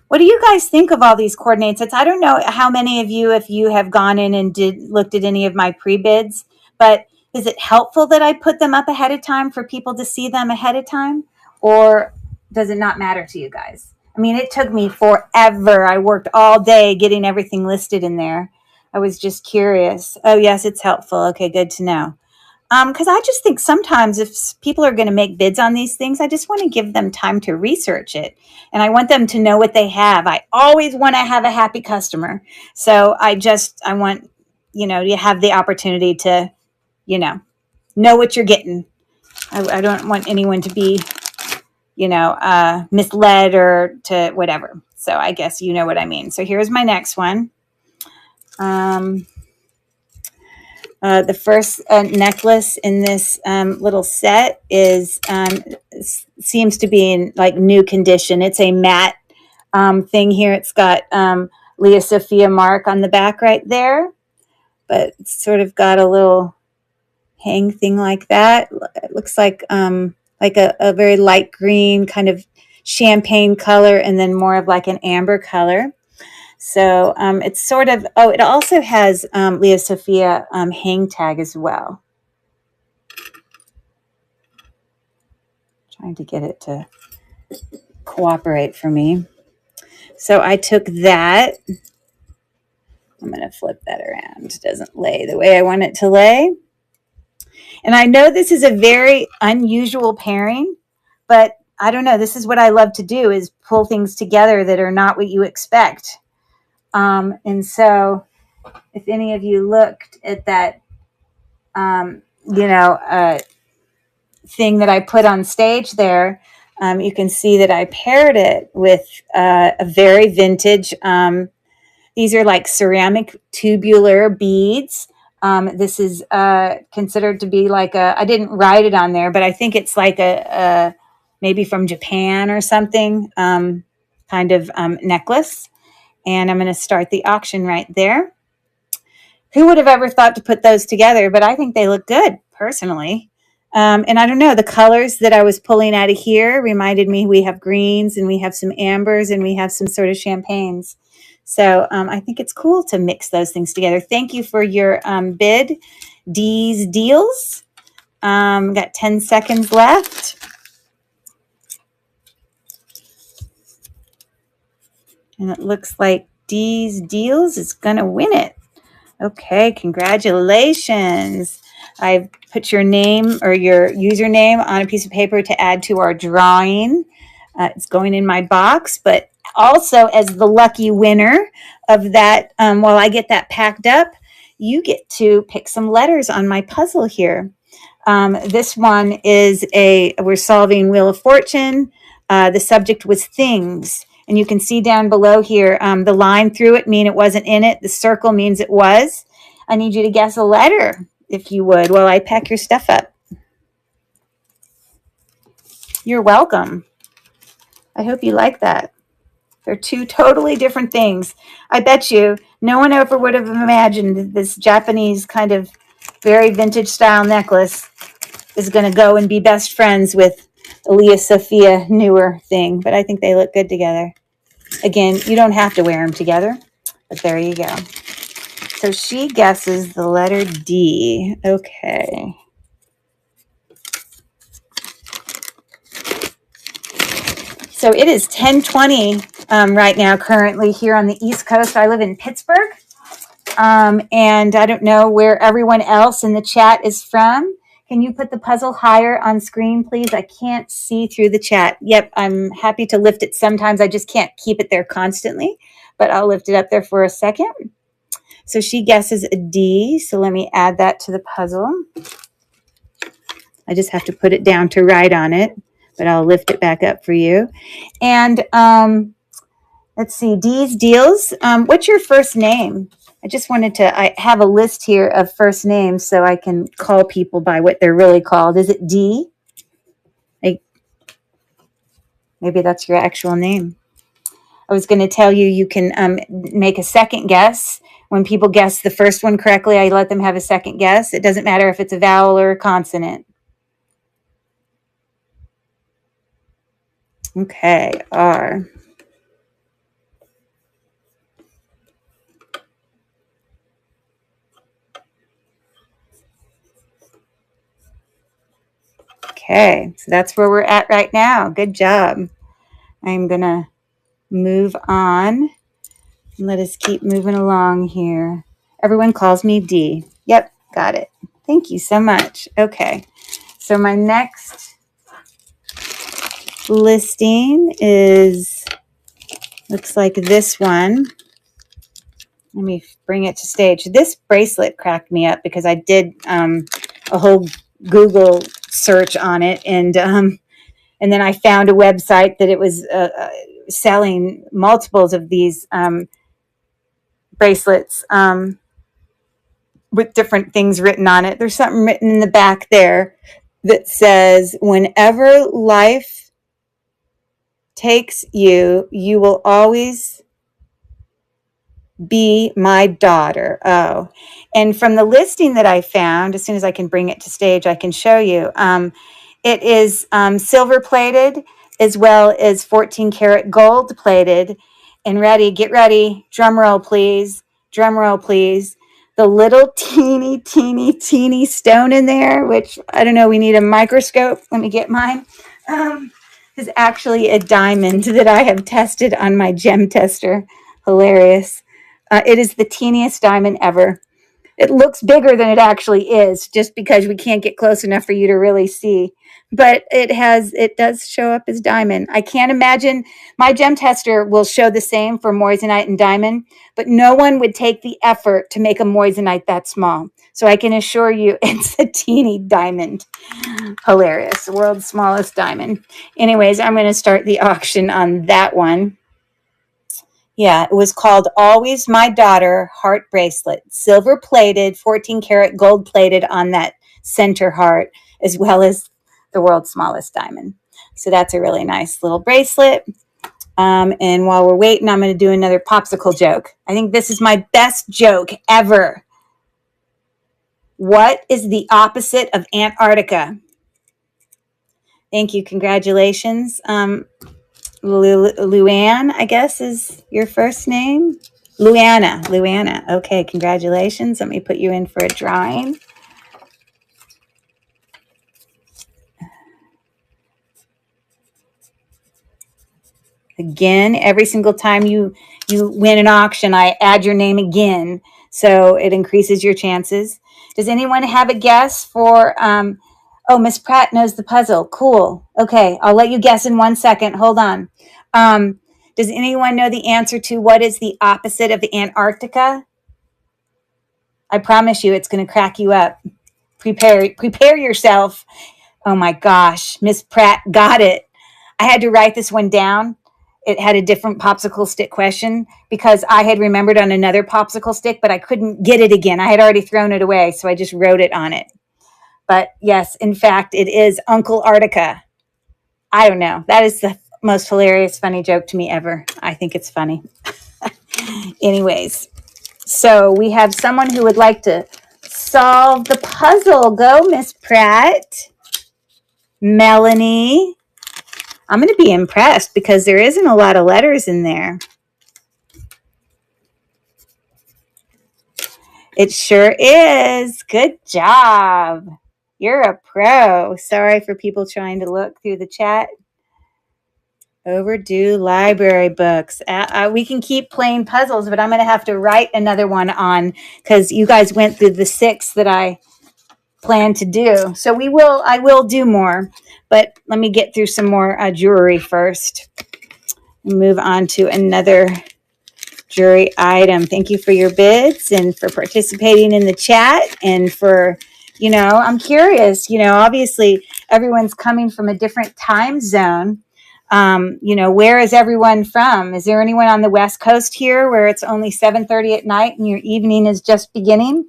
What do you guys think of all these coordinates? I don't know how many of you, if you have gone in and looked at any of my pre-bids, but is it helpful that I put them up ahead of time for people to see them ahead of time? Or does it not matter to you guys? I mean, it took me forever. I worked all day getting everything listed in there. I was just curious. Oh, yes, it's helpful. Okay, good to know. Because I just think sometimes if people are going to make bids on these things, I just want to give them time to research it. And I want them to know what they have. I always want to have a happy customer. So I want, you have the opportunity to, know what you're getting. I don't want anyone to be, misled or to whatever. So I guess you know what I mean. So here's my next one. The first necklace in this little set seems to be in like new condition. It's a matte thing here. It's got Leah Sophia mark on the back right there, but it's sort of got a little hang thing like that. It looks like a very light green kind of champagne color, and then more of like an amber color. So it's sort of, it also has Leah Sophia hang tag as well. Trying to get it to cooperate for me. So I took that. I'm going to flip that around. It doesn't lay the way I want it to lay. And I know this is a very unusual pairing, but I don't know. This is what I love to do, is pull things together that are not what you expect. And so if any of you looked at that, thing that I put on stage there, you can see that I paired it with a very vintage. These are like ceramic tubular beads. This is considered to be like I didn't write it on there, but I think it's like a maybe from Japan or something, kind of necklace. And I'm going to start the auction right there. Who would have ever thought to put those together? But I think they look good, personally. And I don't know, the colors that I was pulling out of here reminded me we have greens and we have some ambers and we have some sort of champagnes. So I think it's cool to mix those things together. Thank you for your bid, D's Deals. Got 10 seconds left. And it looks like D's Deals is going to win it. Okay, congratulations. I've put your name or your username on a piece of paper to add to our drawing. It's going in my box, but also as the lucky winner of that, while I get that packed up, you get to pick some letters on my puzzle here. This one is we're solving Wheel of Fortune. The subject was things. And you can see down below here, the line through it mean it wasn't in it. The circle means it was. I need you to guess a letter, if you would, while I pack your stuff up. You're welcome. I hope you like that. They're two totally different things. I bet you no one ever would have imagined this Japanese kind of very vintage style necklace is going to go and be best friends with Aaliyah Sophia newer thing. But I think they look good together. Again, you don't have to wear them together, but there you go. So she guesses the letter D. Okay. So it is 10:20 right now currently here on the East Coast. I live in Pittsburgh. And I don't know where everyone else in the chat is from. Can you put the puzzle higher on screen, please? I can't see through the chat. Yep, I'm happy to lift it sometimes. I just can't keep it there constantly, but I'll lift it up there for a second. So she guesses a D, so let me add that to the puzzle. I just have to put it down to write on it, but I'll lift it back up for you. And let's see, D's Deals. What's your first name? I have a list here of first names so I can call people by what they're really called. Is it D? Maybe that's your actual name. I was going to tell you, you can make a second guess. When people guess the first one correctly, I let them have a second guess. It doesn't matter if it's a vowel or a consonant. Okay, R. Okay, so that's where we're at right now. Good job. I'm going to move on. Let us keep moving along here. Everyone calls me D. Yep, got it. Thank you so much. Okay, so my next listing looks like this one. Let me bring it to stage. This bracelet cracked me up because I did a whole Google search on it, and then I found a website that it was selling multiples of these bracelets with different things written on it. There's something written in the back there that says, whenever life takes you, you will always be my daughter. Oh, and from the listing that I found, as soon as I can bring it to stage, I can show you. It is silver plated as well as 14 karat gold plated. And get ready. Drum roll, please. Drum roll, please. The little teeny stone in there, which I don't know, we need a microscope. Let me get mine. Is actually a diamond that I have tested on my gem tester. Hilarious. It is the teeniest diamond ever. It looks bigger than it actually is, just because we can't get close enough for you to really see. But it does show up as diamond. I can't imagine, my gem tester will show the same for moissanite and diamond, but no one would take the effort to make a moissanite that small. So I can assure you it's a teeny diamond. Hilarious. The world's smallest diamond. Anyways, I'm going to start the auction on that one. Yeah, it was called Always My Daughter Heart Bracelet. Silver plated, 14 karat gold plated on that center heart, as well as the world's smallest diamond. So that's a really nice little bracelet. And while we're waiting, I'm going to do another popsicle joke. I think this is my best joke ever. What is the opposite of Antarctica? Thank you. Congratulations. Luann, I guess, is your first name. Luana. Okay, congratulations. Let me put you in for a drawing. Again, every single time you win an auction, I add your name again, so it increases your chances. Does anyone have a guess for? Oh, Miss Pratt knows the puzzle. Cool. Okay, I'll let you guess in 1 second. Hold on. Does anyone know the answer to what is the opposite of Antarctica? I promise you, it's going to crack you up. Prepare yourself. Oh my gosh, Miss Pratt got it. I had to write this one down. It had a different popsicle stick question because I had remembered on another popsicle stick, but I couldn't get it again. I had already thrown it away, so I just wrote it on it. But yes, in fact, it is Uncle Arctica. I don't know. That is the most hilarious, funny joke to me ever. I think it's funny. Anyways, so we have someone who would like to solve the puzzle. Go, Miss Pratt. Melanie. I'm going to be impressed because there isn't a lot of letters in there. It sure is. Good job. You're a pro. Sorry for people trying to look through the chat. Overdue library books. We can keep playing puzzles, but I'm going to have to write another one on because you guys went through the 6 that I plan to do. So I will do more, but let me get through some more jewelry first. Move on to another jewelry item. Thank you for your bids and for participating in the chat and for, I'm curious, obviously everyone's coming from a different time zone. Where is everyone from? Is there anyone on the West Coast here where it's only 7:30 at night and your evening is just beginning?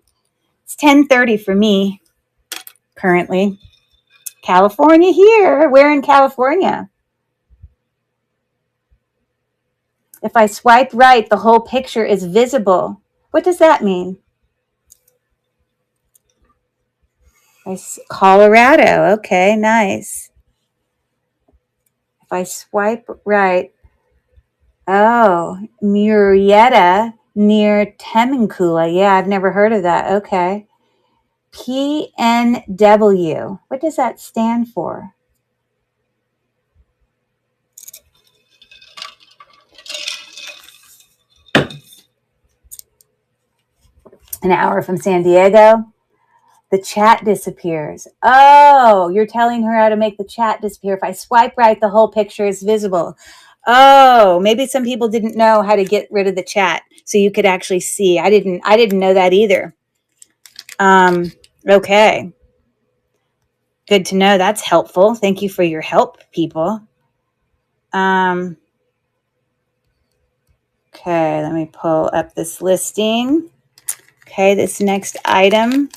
It's 10:30 for me currently. California here. Where in California? If I swipe right, the whole picture is visible. What does that mean? Colorado. Okay, nice. If I swipe right, oh, Murrieta near Temecula. Yeah, I've never heard of that. Okay. PNW. What does that stand for? An hour from San Diego. The chat disappears. Oh, you're telling her how to make the chat disappear. If I swipe right, the whole picture is visible. Oh, maybe some people didn't know how to get rid of the chat so you could actually see. I didn't know that either. Okay. Good to know. That's helpful. Thank you for your help, people. Okay, let me pull up this listing. Okay, this next item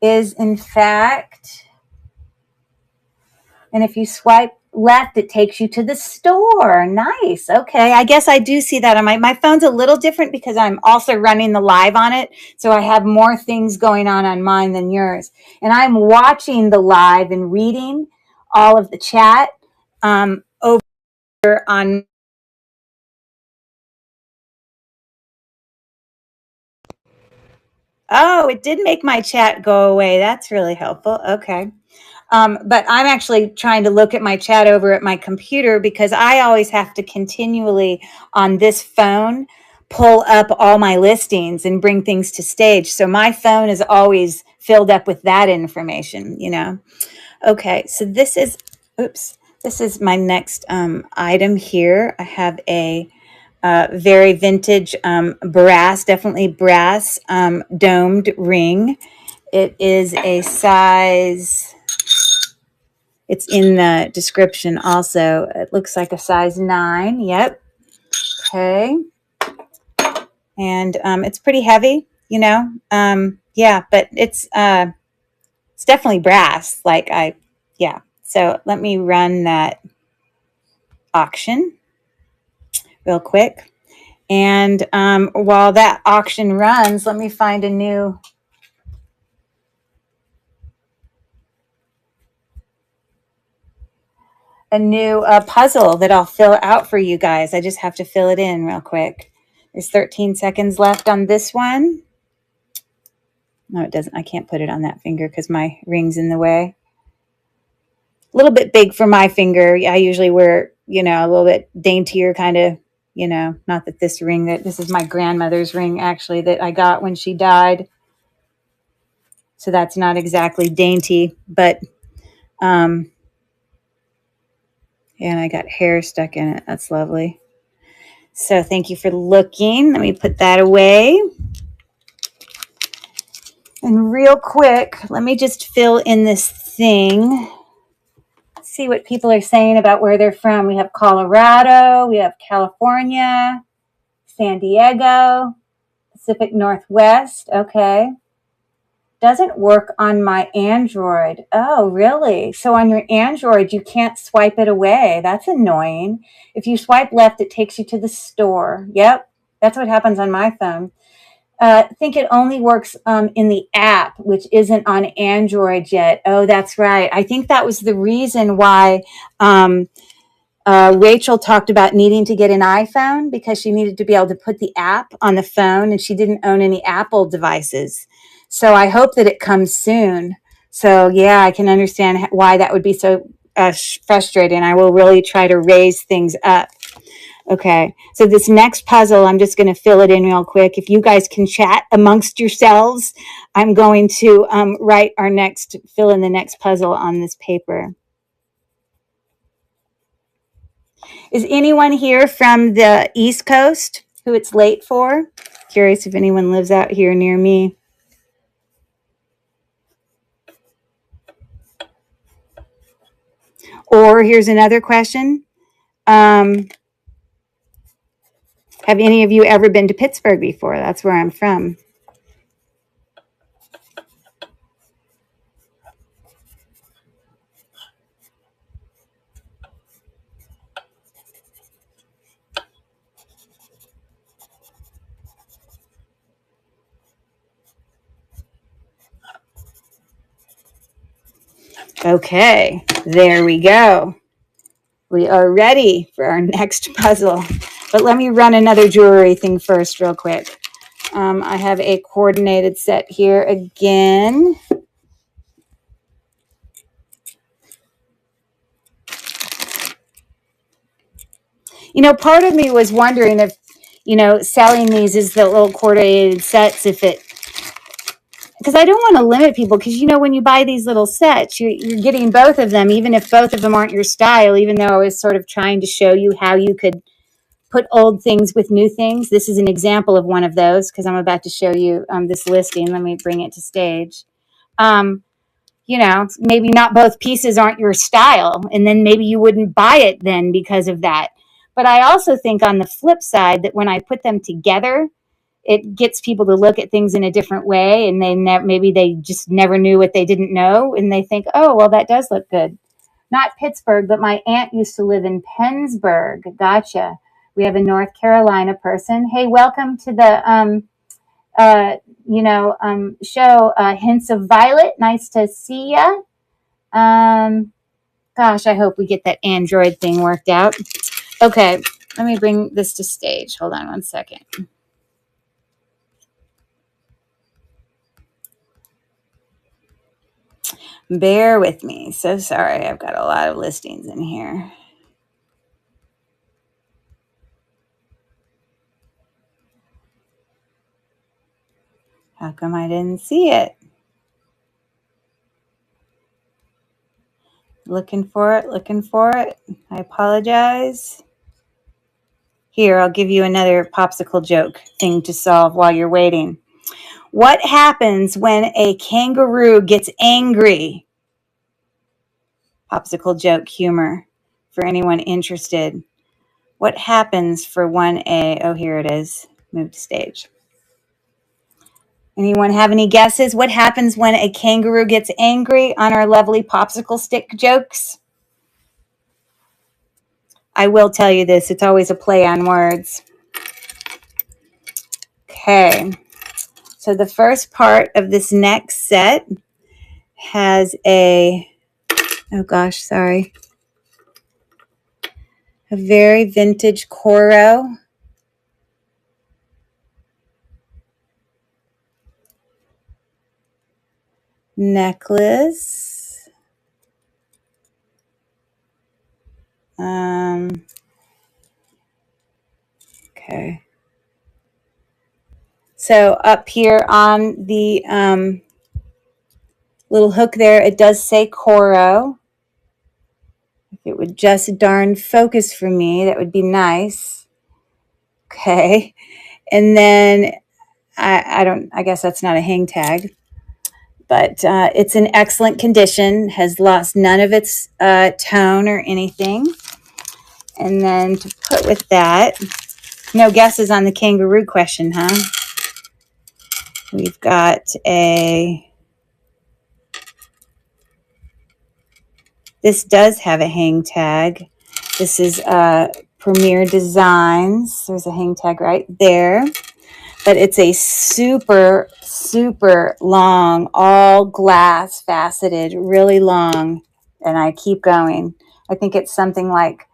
is in fact, and if you swipe left, it takes you to the store. Nice. Okay, I guess I do see that on my phone's a little different because I'm also running the live on it, so I have more things going on mine than yours. And I'm watching the live and reading all of the chat over on. Oh, it did make my chat go away. That's really helpful. Okay. But I'm actually trying to look at my chat over at my computer because I always have to continually on this phone pull up all my listings and bring things to stage. So my phone is always filled up with that information. Okay, so this is my next item here. I have a very vintage definitely brass domed ring. It is a size, it's in the description also. It looks like a size 9. Yep. Okay. And it's pretty heavy, yeah, but it's definitely brass. Yeah. So let me run that auction real quick. And while that auction runs, let me find a new puzzle that I'll fill out for you guys. I just have to fill it in real quick. There's 13 seconds left on this one. No, it doesn't. I can't put it on that finger because my ring's in the way. A little bit big for my finger. I usually wear, a little bit daintier kind of, not that this is my grandmother's ring actually that I got when she died. So that's not exactly dainty, but, and I got hair stuck in it. That's lovely. So thank you for looking. Let me put that away. And real quick, let me just fill in this thing. See what people are saying about where they're from. We have Colorado, we have California, San Diego, Pacific Northwest. Okay. Doesn't work on my Android. Oh, really? So on your Android, you can't swipe it away. That's annoying. If you swipe left, it takes you to the store. Yep. That's what happens on my phone. I think it only works in the app, which isn't on Android yet. Oh, that's right. I think that was the reason why Rachel talked about needing to get an iPhone, because she needed to be able to put the app on the phone, and she didn't own any Apple devices. So I hope that it comes soon. So yeah, I can understand why that would be so frustrating. I will really try to raise things up. Okay, so this next puzzle, I'm just going to fill it in real quick. If you guys can chat amongst yourselves, I'm going to fill in the next puzzle on this paper. Is anyone here from the East Coast who it's late for? Curious if anyone lives out here near me. Or here's another question. Have any of you ever been to Pittsburgh before? That's where I'm from. Okay, there we go. We are ready for our next puzzle. But let me run another jewelry thing first real quick. I have a coordinated set here again. Part of me was wondering if, selling these as the little coordinated sets, because I don't want to limit people, because, when you buy these little sets, you're getting both of them, even if both of them aren't your style, even though I was sort of trying to show you how you could put old things with new things. This is an example of one of those, because I'm about to show you this listing. Let me bring it to stage. Maybe not both pieces aren't your style, and then maybe you wouldn't buy it then because of that. But I also think on the flip side that when I put them together, it gets people to look at things in a different way, and maybe they just never knew what they didn't know, and they think, oh, well, that does look good. Not Pittsburgh, but my aunt used to live in Pennsburg. Gotcha. We have a North Carolina person. Hey, welcome to the show, Hints of Violet. Nice to see ya. Gosh, I hope we get that Android thing worked out. Okay, let me bring this to stage. Hold on one second. Bear with me. So sorry. I've got a lot of listings in here. How come I didn't see it? Looking for it. I apologize. Here, I'll give you another popsicle joke thing to solve while you're waiting. What happens when a kangaroo gets angry? Popsicle joke humor for anyone interested. What happens for 1A? Oh, here it is. Move to stage. Anyone have any guesses? What happens when a kangaroo gets angry on our lovely popsicle stick jokes? I will tell you this. It's always a play on words. Okay. So the first part of this next set has a, oh gosh, sorry, a very vintage Coro necklace. Okay. So up here on the little hook there, it does say Coro. If it would just darn focus for me, that would be nice. Okay. And then I guess that's not a hang tag, but it's in excellent condition, has lost none of its tone or anything. And then to put with that, no guesses on the kangaroo question, huh? We've got this does have a hang tag. This is Premier Designs. There's a hang tag right there. But it's a super, super long, all glass faceted, really long. And I keep going. I think it's something like,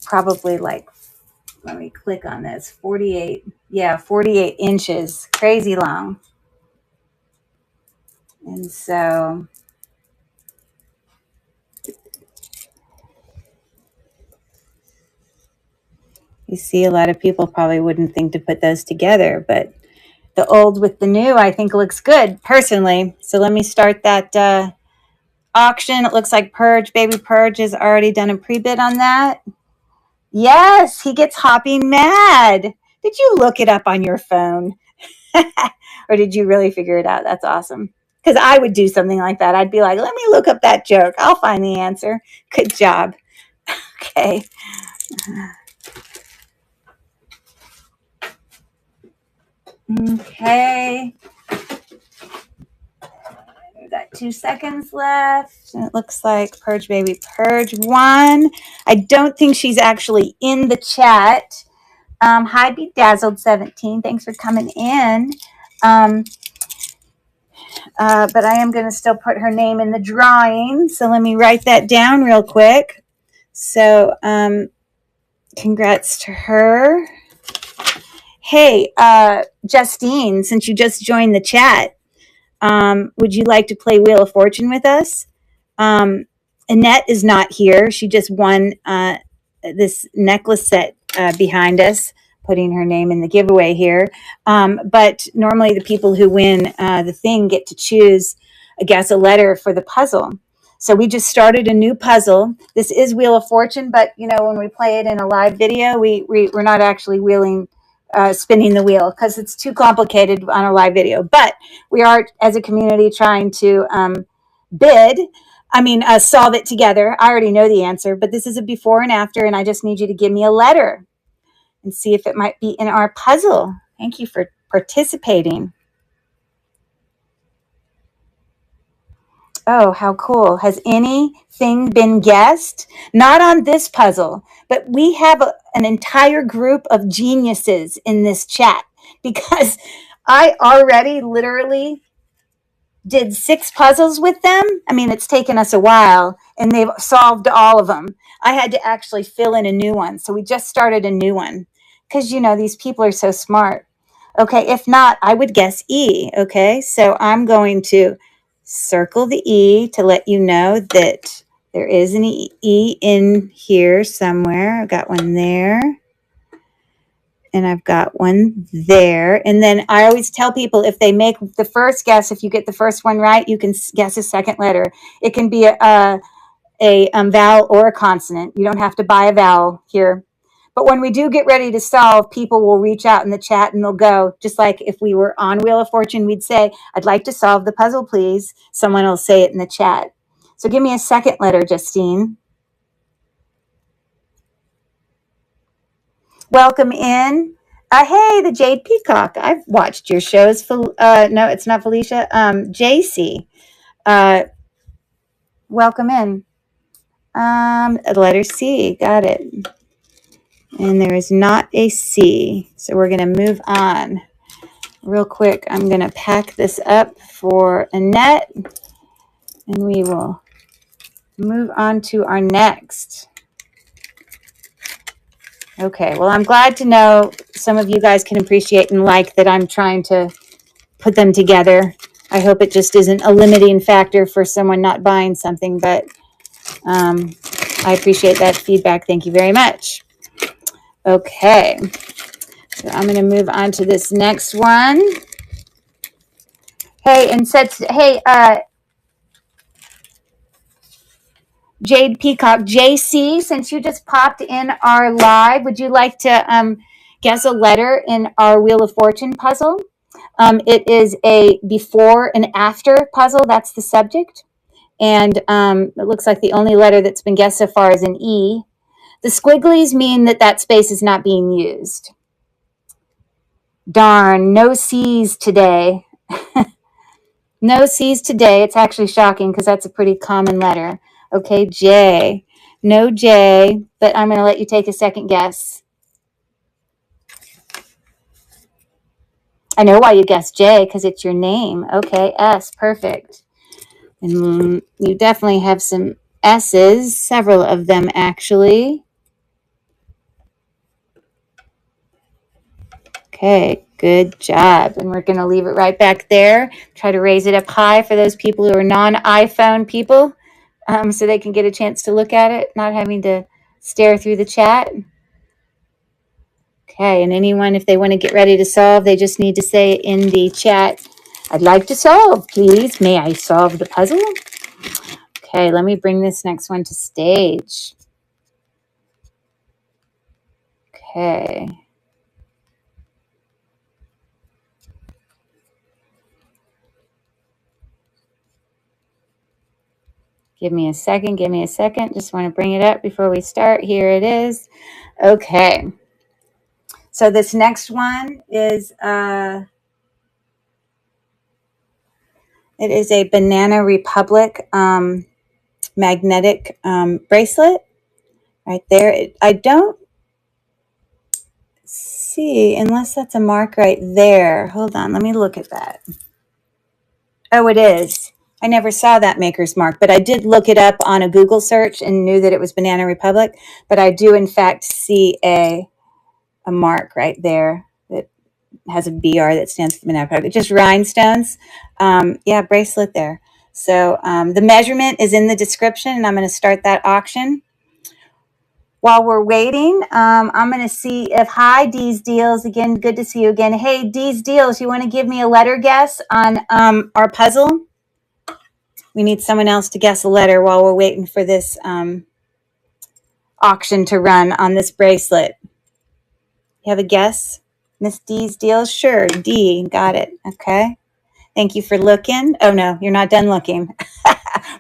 probably like, let me click on this, 48, yeah, 48 inches, crazy long. And so you see, a lot of people probably wouldn't think to put those together, but the old with the new, I think looks good personally. So let me start that auction. It looks like Purge, Baby Purge has already done a pre-bid on that. Yes, he gets hopping mad. Did you look it up on your phone? Or did you really figure it out? That's awesome. Because I would do something like that. I'd be like, let me look up that joke. I'll find the answer. Good job. Okay. Okay. We've got 2 seconds left. And it looks like Purge Baby Purge won. I don't think she's actually in the chat. Hi, Bedazzled 17. Thanks for coming in. But I am going to still put her name in the drawing. So let me write that down real quick. So congrats to her. Hey, Justine, since you just joined the chat, would you like to play Wheel of Fortune with us? Annette is not here. She just won this necklace set behind us, putting her name in the giveaway here. But normally the people who win the thing get to choose, I guess, a letter for the puzzle. So we just started a new puzzle. This is Wheel of Fortune, but you know, when we play it in a live video, we're not actually spinning the wheel because it's too complicated on a live video. But we are, as a community, trying to solve it together. I already know the answer, but this is a before and after, and I just need you to give me a letter and see if it might be in our puzzle. Thank you for participating. Oh, how cool. Has anything been guessed? Not on this puzzle, but we have an entire group of geniuses in this chat because I already literally did 6 puzzles with them. I mean, it's taken us a while and they've solved all of them. I had to actually fill in a new one. So we just started a new one because, you know, these people are so smart. Okay, if not, I would guess E. Okay, so I'm going to circle the E to let you know that there is an E in here somewhere. I've got one there. And I've got one there. And then I always tell people if they make the first guess, if you get the first one right, you can guess a second letter. It can be a vowel or a consonant. You don't have to buy a vowel here. But when we do get ready to solve, people will reach out in the chat and they'll go, just like if we were on Wheel of Fortune, we'd say, I'd like to solve the puzzle, please. Someone will say it in the chat. So give me a second letter, Justine. Welcome in. Hey, the Jade Peacock. I've watched your shows. No, it's not Felicia. JC. Welcome in. Letter C. Got it. And there is not a C. So we're going to move on. Real quick, I'm going to pack this up for Annette. And we will move on to our next. Okay, well, I'm glad to know some of you guys can appreciate and like that I'm trying to put them together. I hope it just isn't a limiting factor for someone not buying something, but I appreciate that feedback. Thank you very much. Okay, so I'm going to move on to this next one. Hey, and Jade Peacock, JC, since you just popped in our live, would you like to guess a letter in our Wheel of Fortune puzzle? It is a before and after puzzle. That's the subject. And it looks like the only letter that's been guessed so far is an E. The squigglies mean that that space is not being used. Darn, no C's today. No C's today. It's actually shocking because that's a pretty common letter. Okay, J. No J, but I'm going to let you take a second guess. I know why you guessed J, because it's your name. Okay, S, perfect. And you definitely have some S's, several of them actually. Okay, good job. And we're going to leave it right back there. Try to raise it up high for those people who are non-iPhone people, so they can get a chance to look at it, not having to stare through the chat. Okay, and anyone, if they want to get ready to solve, they just need to say in the chat, I'd like to solve, please. May I solve the puzzle? Okay, let me bring this next one to stage. Okay. Give me a second. Just want to bring it up before we start. Here it is. Okay. So this next one is it is a Banana Republic magnetic bracelet right there. I don't see, unless that's a mark right there. Hold on, let me look at that. Oh, it is. I never saw that maker's mark, but I did look it up on a Google search and knew that it was Banana Republic. But I do, in fact, see a mark right there that has a BR that stands for Banana Republic. Just rhinestones. Yeah, bracelet there. So the measurement is in the description, and I'm going to start that auction. While we're waiting, I'm going to see if, hi, Dee's Deals. Again, good to see you again. Hey, Dee's Deals, you want to give me a letter guess on our puzzle? We need someone else to guess a letter while we're waiting for this auction to run on this bracelet. You have a guess? Miss Dee's Deals? Sure, D, got it. Okay. Thank you for looking. Oh, no, you're not done looking.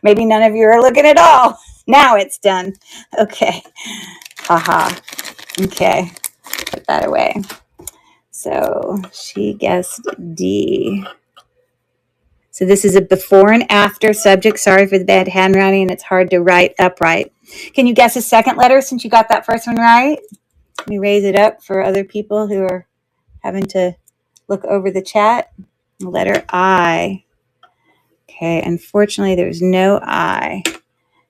Maybe none of you are looking at all. Now it's done. Okay. Haha. Okay. Put that away. So she guessed D. So this is a before and after subject. Sorry for the bad handwriting. It's hard to write upright. Can you guess a second letter since you got that first one right? Let me raise it up for other people who are having to look over the chat. Letter I. Okay, unfortunately, there's no I.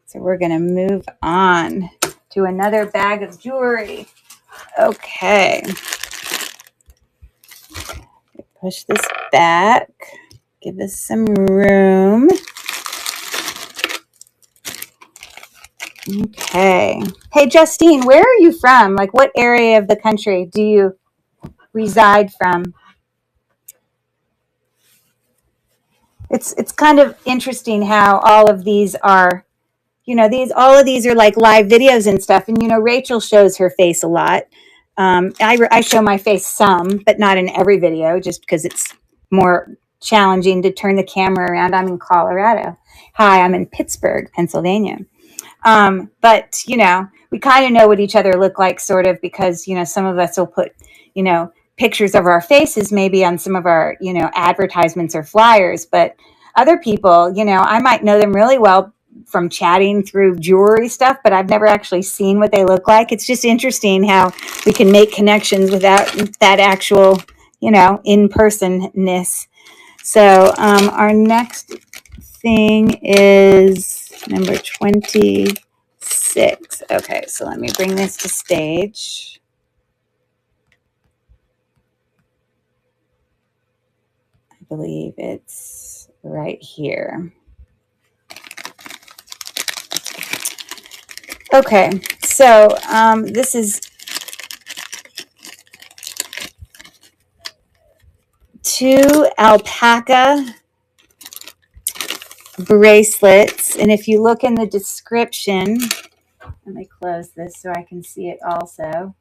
So we're going to move on to another bag of jewelry. Okay. Push this back. Give us some room. Okay. Hey, Justine, where are you from? Like, what area of the country do you reside from? It's kind of interesting how all of these are, all of these are like live videos and stuff. And, Rachel shows her face a lot. I show my face some, but not in every video, just because it's more challenging to turn the camera around. I'm in Colorado. Hi, I'm in Pittsburgh, Pennsylvania. But, we kind of know what each other look like, sort of, because, some of us will put, pictures of our faces maybe on some of our, advertisements or flyers. But other people, I might know them really well from chatting through jewelry stuff, but I've never actually seen what they look like. It's just interesting how we can make connections without that actual, in-personness. So our next thing is number 26. Okay, so let me bring this to stage. I believe it's right here. Okay, so this is 2 alpaca bracelets. And if you look in the description, let me close this so I can see it also.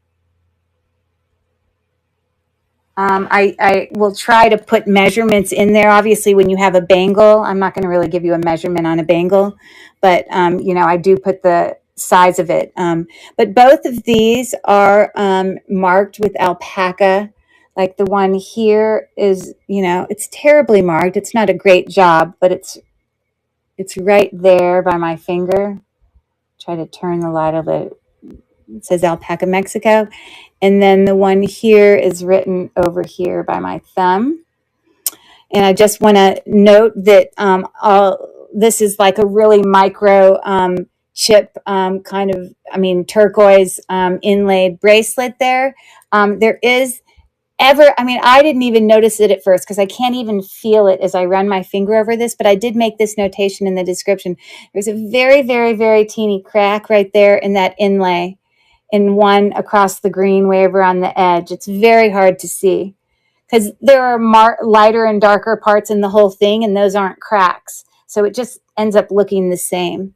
I will try to put measurements in there. Obviously, when you have a bangle, I'm not going to really give you a measurement on a bangle, but, I do put the size of it. But both of these are marked with alpaca. Like the one here is, it's terribly marked. It's not a great job, but it's right there by my finger. Try to turn the light of it. It says Alpaca, Mexico. And then the one here is written over here by my thumb. And I just want to note that this is like a really micro chip turquoise inlaid bracelet there. There is I didn't even notice it at first because I can't even feel it as I run my finger over this, but I did make this notation in the description. There's a very, very, very teeny crack right there in that inlay, and one across the green way over on the edge. It's very hard to see because there are lighter and darker parts in the whole thing, and those aren't cracks. So it just ends up looking the same.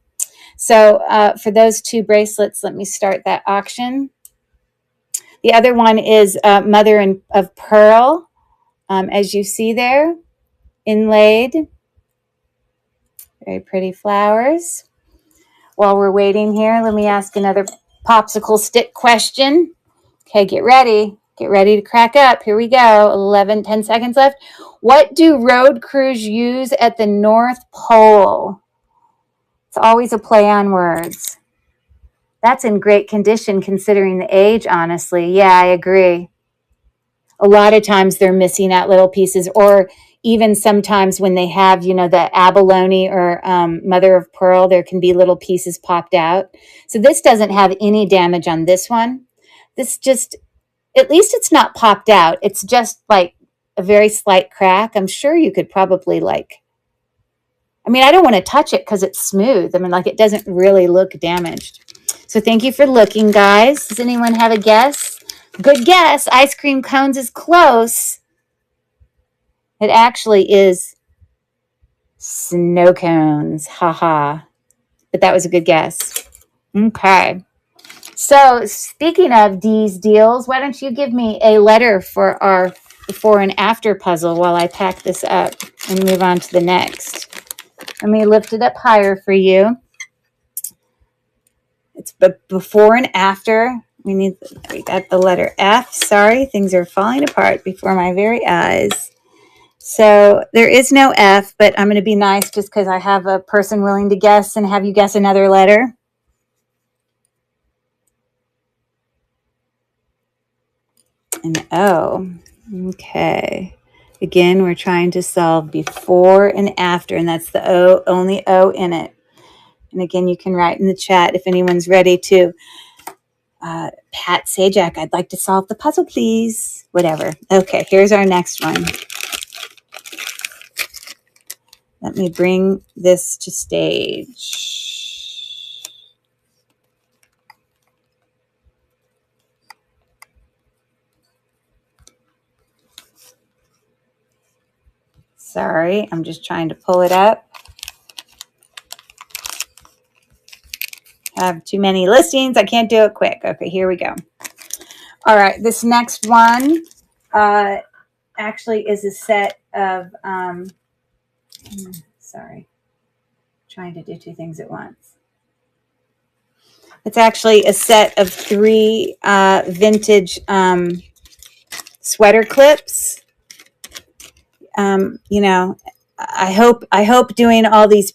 So for those 2 bracelets, let me start that auction. The other one is Mother of Pearl, as you see there, inlaid. Very pretty flowers. While we're waiting here, let me ask another popsicle stick question. Okay, get ready. Get ready to crack up. Here we go. 10 seconds left. What do road crews use at the North Pole? It's always a play on words. That's in great condition considering the age, honestly. Yeah, I agree. A lot of times they're missing out little pieces, or even sometimes when they have, the abalone or mother of pearl, there can be little pieces popped out. So this doesn't have any damage on this one. This just, at least it's not popped out. It's just like a very slight crack. I'm sure you could probably I don't want to touch it because it's smooth. It doesn't really look damaged. So thank you for looking, guys. Does anyone have a guess? Good guess. Ice cream cones is close. It actually is snow cones. Haha. But that was a good guess. Okay. So speaking of these deals, why don't you give me a letter for our before and after puzzle while I pack this up and move on to the next. Let me lift it up higher for you. It's before and after. We got the letter F. Sorry, things are falling apart before my very eyes. So there is no F, but I'm going to be nice just because I have a person willing to guess and have you guess another letter. An O. Okay. Again, we're trying to solve before and after, and that's the O, only O in it. And again, you can write in the chat if anyone's ready to. Pat Sajak, I'd like to solve the puzzle, please. Whatever. Okay, here's our next one. Let me bring this to stage. Sorry, I'm just trying to pull it up. I have too many listings. I can't do it quick. Okay, here we go. All right, this next one actually is a set of, sorry, trying to do 2 things at once. It's actually a set of 3 vintage sweater clips. I hope doing all these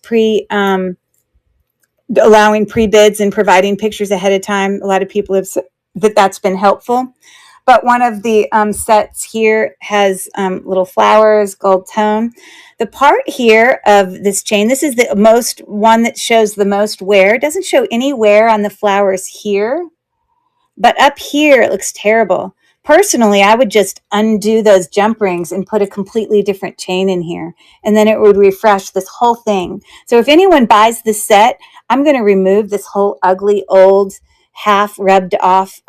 allowing pre-bids and providing pictures ahead of time. A lot of people have said that that's been helpful. But one of the sets here has little flowers, gold tone. The part here of this chain, this is the most one that shows the most wear. It doesn't show any wear on the flowers here, but up here it looks terrible. Personally, I would just undo those jump rings and put a completely different chain in here, and then it would refresh this whole thing. So if anyone buys this set, I'm going to remove this whole ugly old half rubbed off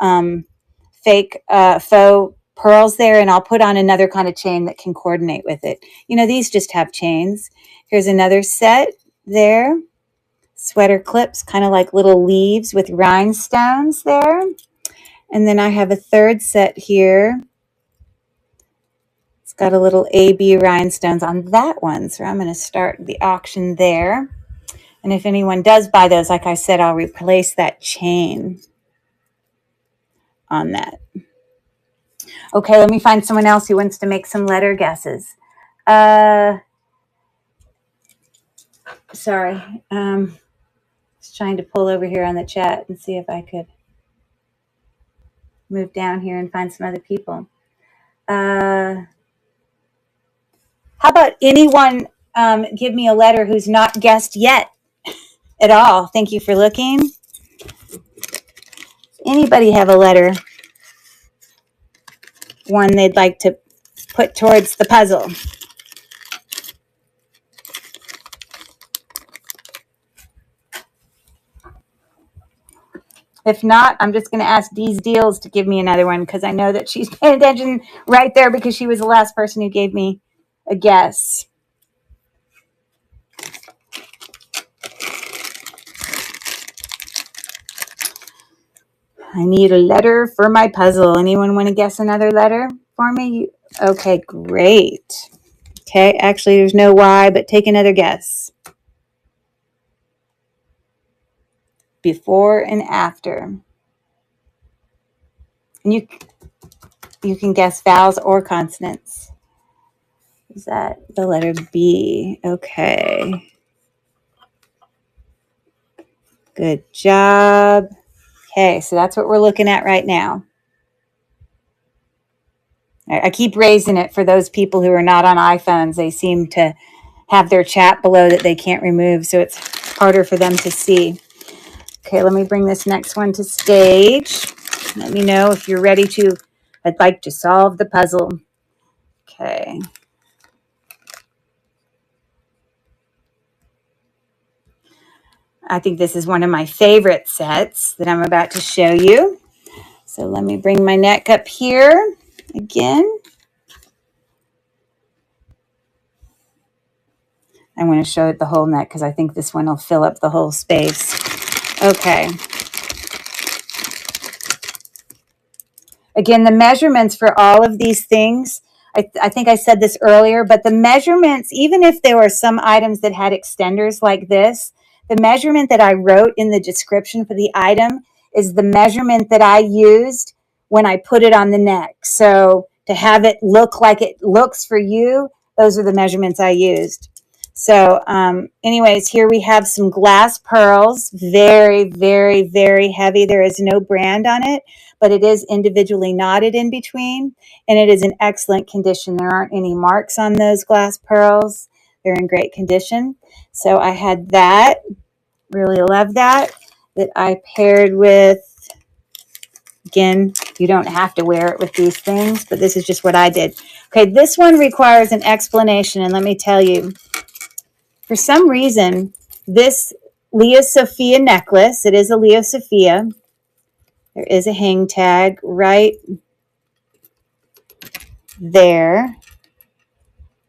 fake faux pearls there, and I'll put on another kind of chain that can coordinate with it. You know, these just have chains. Here's another set there. Sweater clips, kind of like little leaves with rhinestones there. And then I have a third set here. It's got a little AB rhinestones on that one. So I'm going to start the auction there. And if anyone does buy those, like I said, I'll replace that chain on that. Okay, let me find someone else who wants to make some letter guesses. Sorry. I was trying to pull over here on the chat and see if I could move down here and find some other people. How about anyone give me a letter who's not guessed yet at all? Thank you for looking. Anybody have a letter, one they'd like to put towards the puzzle? If not, I'm just going to ask Dee's Deals to give me another one, because I know that she's paying attention right there, because she was the last person who gave me a guess. I need a letter for my puzzle. Anyone want to guess another letter for me? Okay, great. Okay, actually there's no Y, but take another guess. Before and after. And you can guess vowels or consonants. Is that the letter B? Okay. Good job. Okay, so that's what we're looking at right now. I keep raising it for those people who are not on iPhones. They seem to have their chat below that they can't remove, so it's harder for them to see. Okay, let me bring this next one to stage. Let me know if you're ready to. I'd like to solve the puzzle. Okay. I think this is one of my favorite sets that I'm about to show you. So let me bring my neck up here again. I want to show it the whole neck because I think this one will fill up the whole space. Okay. Again, the measurements for all of these things, I think I said this earlier, but the measurements, even if there were some items that had extenders like this, the measurement that I wrote in the description for the item is the measurement that I used when I put it on the neck. So to have it look like it looks for you, those are the measurements I used. So anyways, here we have some glass pearls, very, very, very heavy. There is no brand on it, but it is individually knotted in between, and it is in excellent condition. There aren't any marks on those glass pearls. They're in great condition. So I had that, really love that I paired with, again, you don't have to wear it with these things, but this is just what I did. Okay, this one requires an explanation, and let me tell you. For some reason, this Leo Sophia necklace, it is a Leo Sophia. There is a hang tag right there.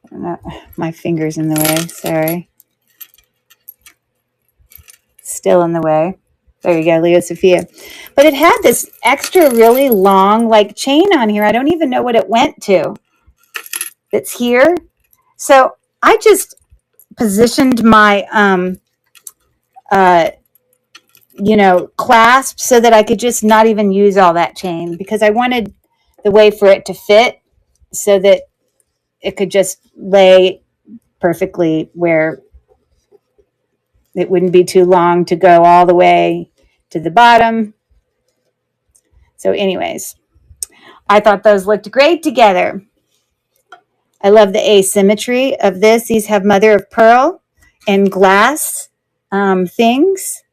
I don't know, my finger's in the way, sorry. Still in the way. There you go, Leo Sophia. But it had this extra really long like chain on here. I don't even know what it went to. It's here. So I just positioned my clasp so that I could just not even use all that chain, because I wanted the way for it to fit so that it could just lay perfectly where it wouldn't be too long to go all the way to the bottom. So anyways, I thought those looked great together. I love the asymmetry of this. These have mother of pearl and glass things.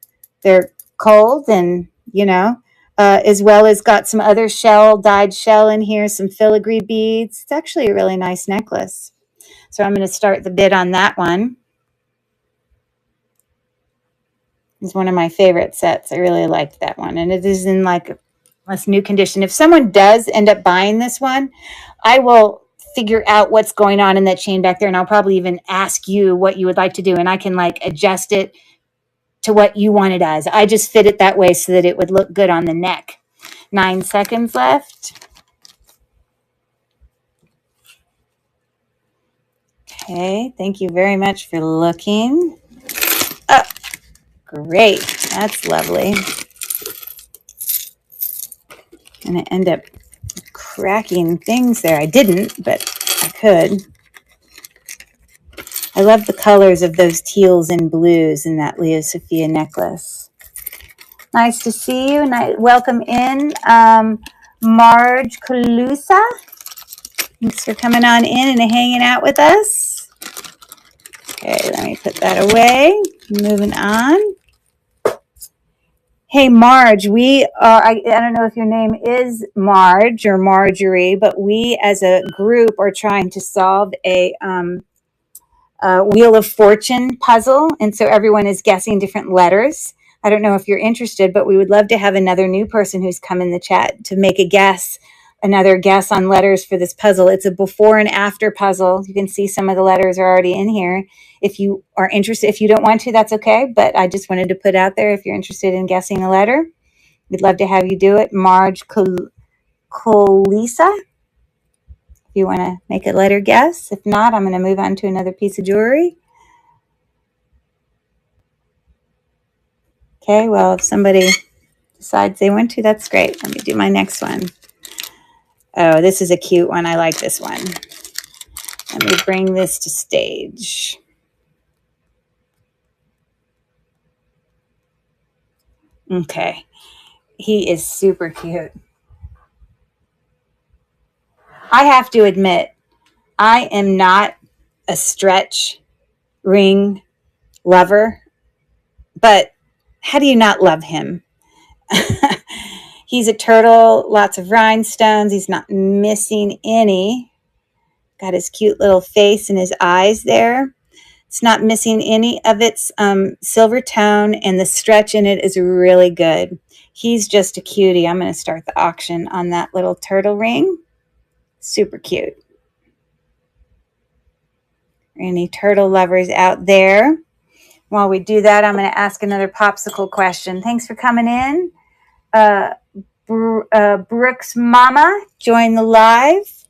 They're cold and, as well as got some other dyed shell in here, some filigree beads. It's actually a really nice necklace. So I'm going to start the bid on that one. It's one of my favorite sets. I really liked that one. And it is in like this new condition. If someone does end up buying this one, I will figure out what's going on in that chain back there. And I'll probably even ask you what you would like to do. And I can like adjust it to what you want it as. I just fit it that way so that it would look good on the neck. 9 seconds left. Okay, thank you very much for looking. Oh, great, that's lovely. And I end up cracking things there. I didn't, but I could. I love the colors of those teals and blues in that Leo Sophia necklace. Nice to see you, and I welcome in Marge Calusa. Thanks for coming on in and hanging out with us. Okay, let me put that away. Moving on. Hey, Marge, we are, I don't know if your name is Marge or Marjorie, but we as a group are trying to solve a Wheel of Fortune puzzle. And so everyone is guessing different letters. I don't know if you're interested, but we would love to have another new person who's come in the chat to make a guess, another guess on letters for this puzzle. It's a before and after puzzle. You can see some of the letters are already in here. If you are interested, if you don't want to, that's okay. But I just wanted to put out there, if you're interested in guessing a letter, we'd love to have you do it. Marge Colisa, if you want to make a letter guess. If not, I'm going to move on to another piece of jewelry. Okay, well, if somebody decides they want to, that's great. Let me do my next one. Oh, this is a cute one. I like this one. Let me bring this to stage. Okay, he is super cute. I have to admit, I am not a stretch ring lover, but how do you not love him? He's a turtle, lots of rhinestones. He's not missing any. Got his cute little face and his eyes there. It's not missing any of its silver tone, and the stretch in it is really good. He's just a cutie. I'm going to start the auction on that little turtle ring. Super cute. Any turtle lovers out there? While we do that, I'm going to ask another popsicle question. Thanks for coming in. Brooks Mama, join the live.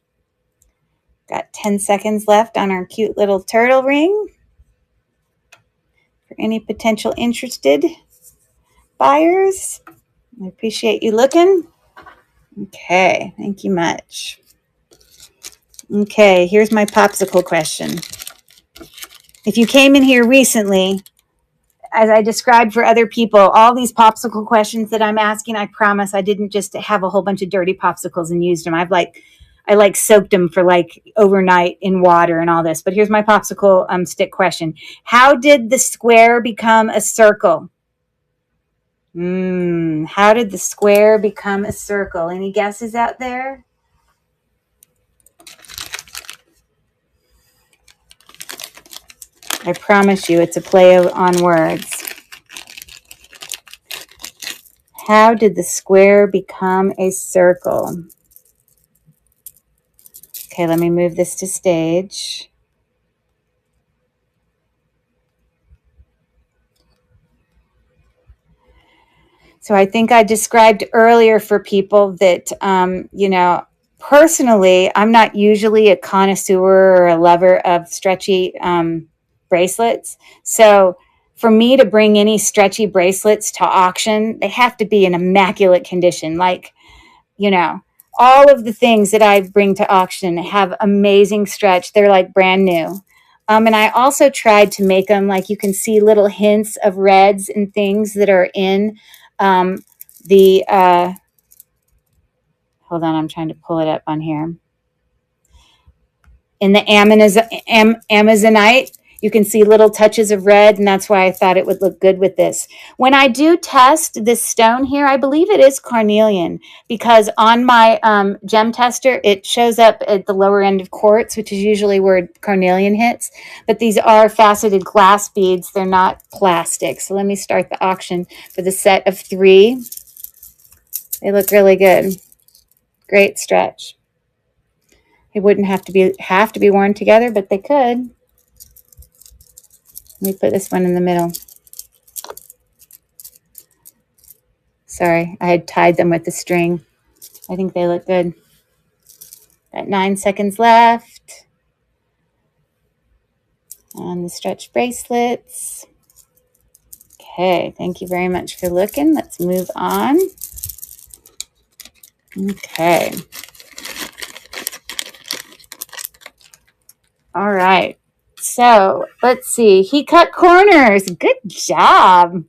Got 10 seconds left on our cute little turtle ring. For any potential interested buyers, I appreciate you looking. Okay, thank you much. Okay, here's my popsicle question. If you came in here recently, as I described for other people, all these popsicle questions that I'm asking, I promise I didn't just have a whole bunch of dirty popsicles and used them. I soaked them for like overnight in water and all this. But here's my popsicle stick question. How did the square become a circle? How did the square become a circle? Any guesses out there? I promise you it's a play on words. How did the square become a circle? Okay, let me move this to stage. So I think I described earlier for people that, personally, I'm not usually a connoisseur or a lover of stretchy bracelets. So for me to bring any stretchy bracelets to auction, they have to be in immaculate condition. Like, all of the things that I bring to auction have amazing stretch. They're like brand new. And I also tried to make them like you can see little hints of reds and things that are in the, hold on, I'm trying to pull it up on here. In the Amazonite, you can see little touches of red, and that's why I thought it would look good with this. When I do test this stone here, I believe it is carnelian, because on my gem tester, it shows up at the lower end of quartz, which is usually where carnelian hits. But these are faceted glass beads. They're not plastic. So let me start the auction for the set of 3. They look really good. Great stretch. They wouldn't have to be worn together, but they could. Let me put this one in the middle. Sorry, I had tied them with the string. I think they look good. Got 9 seconds left on the stretch bracelets. Okay, thank you very much for looking. Let's move on. Okay. All right. So let's see. He cut corners. Good job.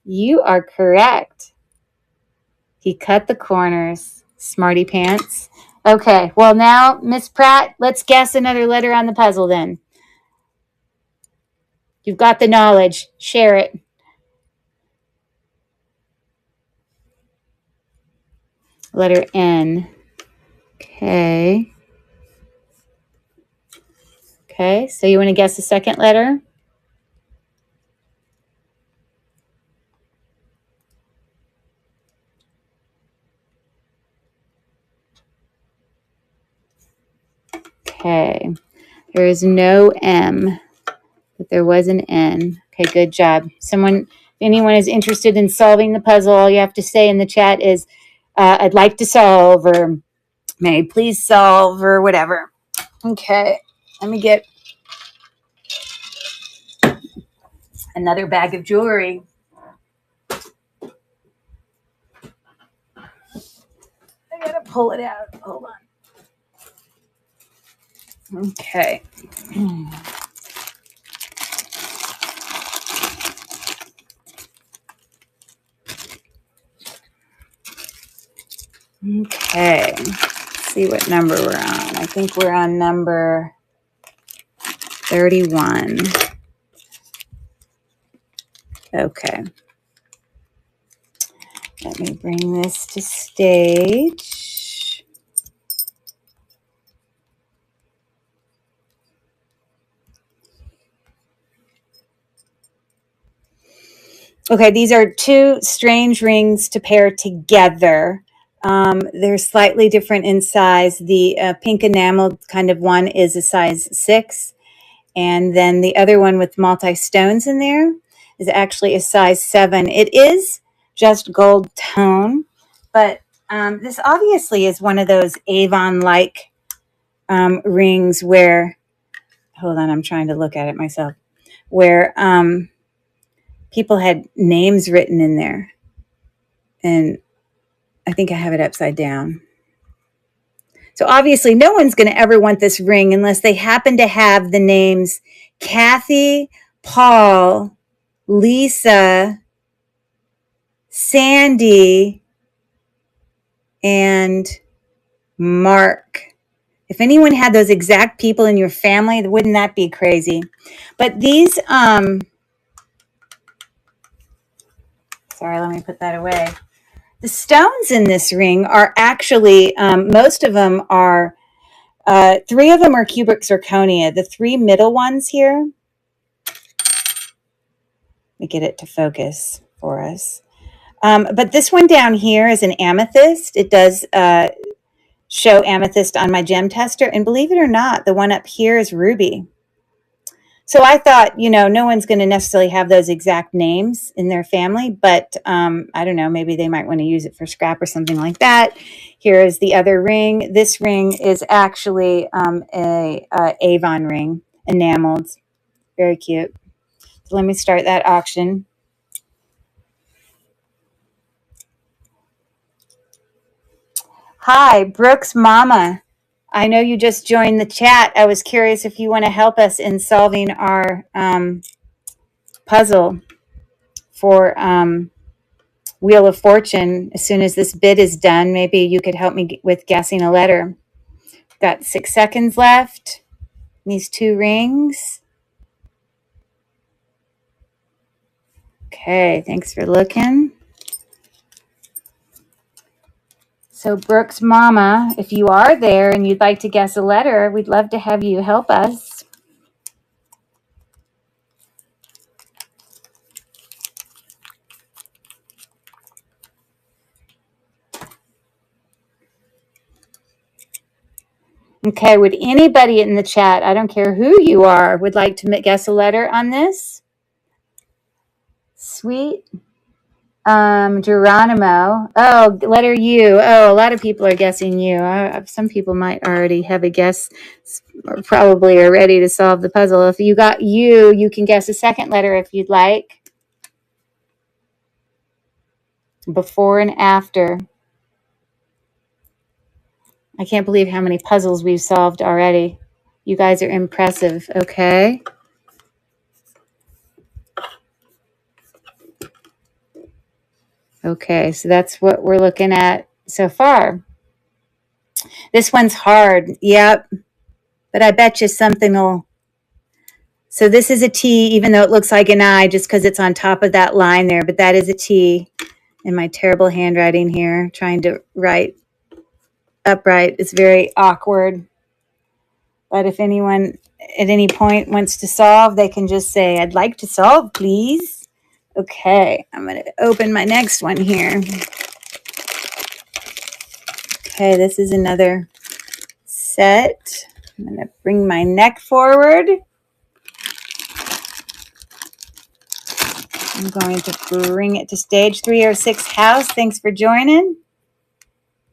You are correct. He cut the corners. Smarty pants. Okay. Well, now, Miss Pratt, let's guess another letter on the puzzle then. You've got the knowledge. Share it. Letter N. Okay. Okay. So you want to guess the second letter? Okay. There is no M, but there was an N. Okay, good job. If anyone is interested in solving the puzzle, all you have to say in the chat is, I'd like to solve, or may I please solve, or whatever. Okay, let me get another bag of jewelry. I gotta pull it out. Hold on. Okay. Okay. Let's see what number we're on. I think we're on number 31. Okay. Let me bring this to stage. Okay, these are 2 strange rings to pair together. They're slightly different in size. The pink enamel kind of one is a size 6. And then the other one with multi-stones in there is actually a size 7. It is just gold tone, but this obviously is one of those Avon-like rings where, hold on, I'm trying to look at it myself, where people had names written in there. And I think I have it upside down. So obviously no one's going to ever want this ring unless they happen to have the names Kathy, Paul, Lisa, Sandy, and Mark. If anyone had those exact people in your family, wouldn't that be crazy? But these, sorry, let me put that away. The stones in this ring are actually, most of them are, 3 of them are cubic zirconia. The 3 middle ones here, let me get it to focus for us. But this one down here is an amethyst. It does show amethyst on my gem tester. And believe it or not, the one up here is ruby. So I thought, no one's going to necessarily have those exact names in their family, but I don't know, maybe they might want to use it for scrap or something like that. Here is the other ring. This ring is actually a Avon ring, enameled. Very cute. So let me start that auction. Hi, Brooke's mama. I know you just joined the chat. I was curious if you want to help us in solving our puzzle for Wheel of Fortune. As soon as this bid is done, maybe you could help me with guessing a letter. Got 6 seconds left. These 2 rings. Okay, thanks for looking. So Brooke's mama, if you are there and you'd like to guess a letter, we'd love to have you help us. Okay, would anybody in the chat, I don't care who you are, would like to guess a letter on this? Sweet. Geronimo. Oh, letter U. Oh, a lot of people are guessing U. Some people might already have a guess, or probably are ready to solve the puzzle. If you got U, you can guess a second letter if you'd like. Before and after. I can't believe how many puzzles we've solved already. You guys are impressive. Okay. Okay, so that's what we're looking at so far. This one's hard. Yep. But I bet you something will. So this is a T, even though it looks like an I, just because it's on top of that line there. But that is a T in my terrible handwriting here, trying to write upright. It's very awkward. But if anyone at any point wants to solve, they can just say, I'd like to solve, please. Okay, I'm going to open my next one here. Okay, this is another set. I'm going to bring my neck forward. I'm going to bring it to stage 306 house. Thanks for joining.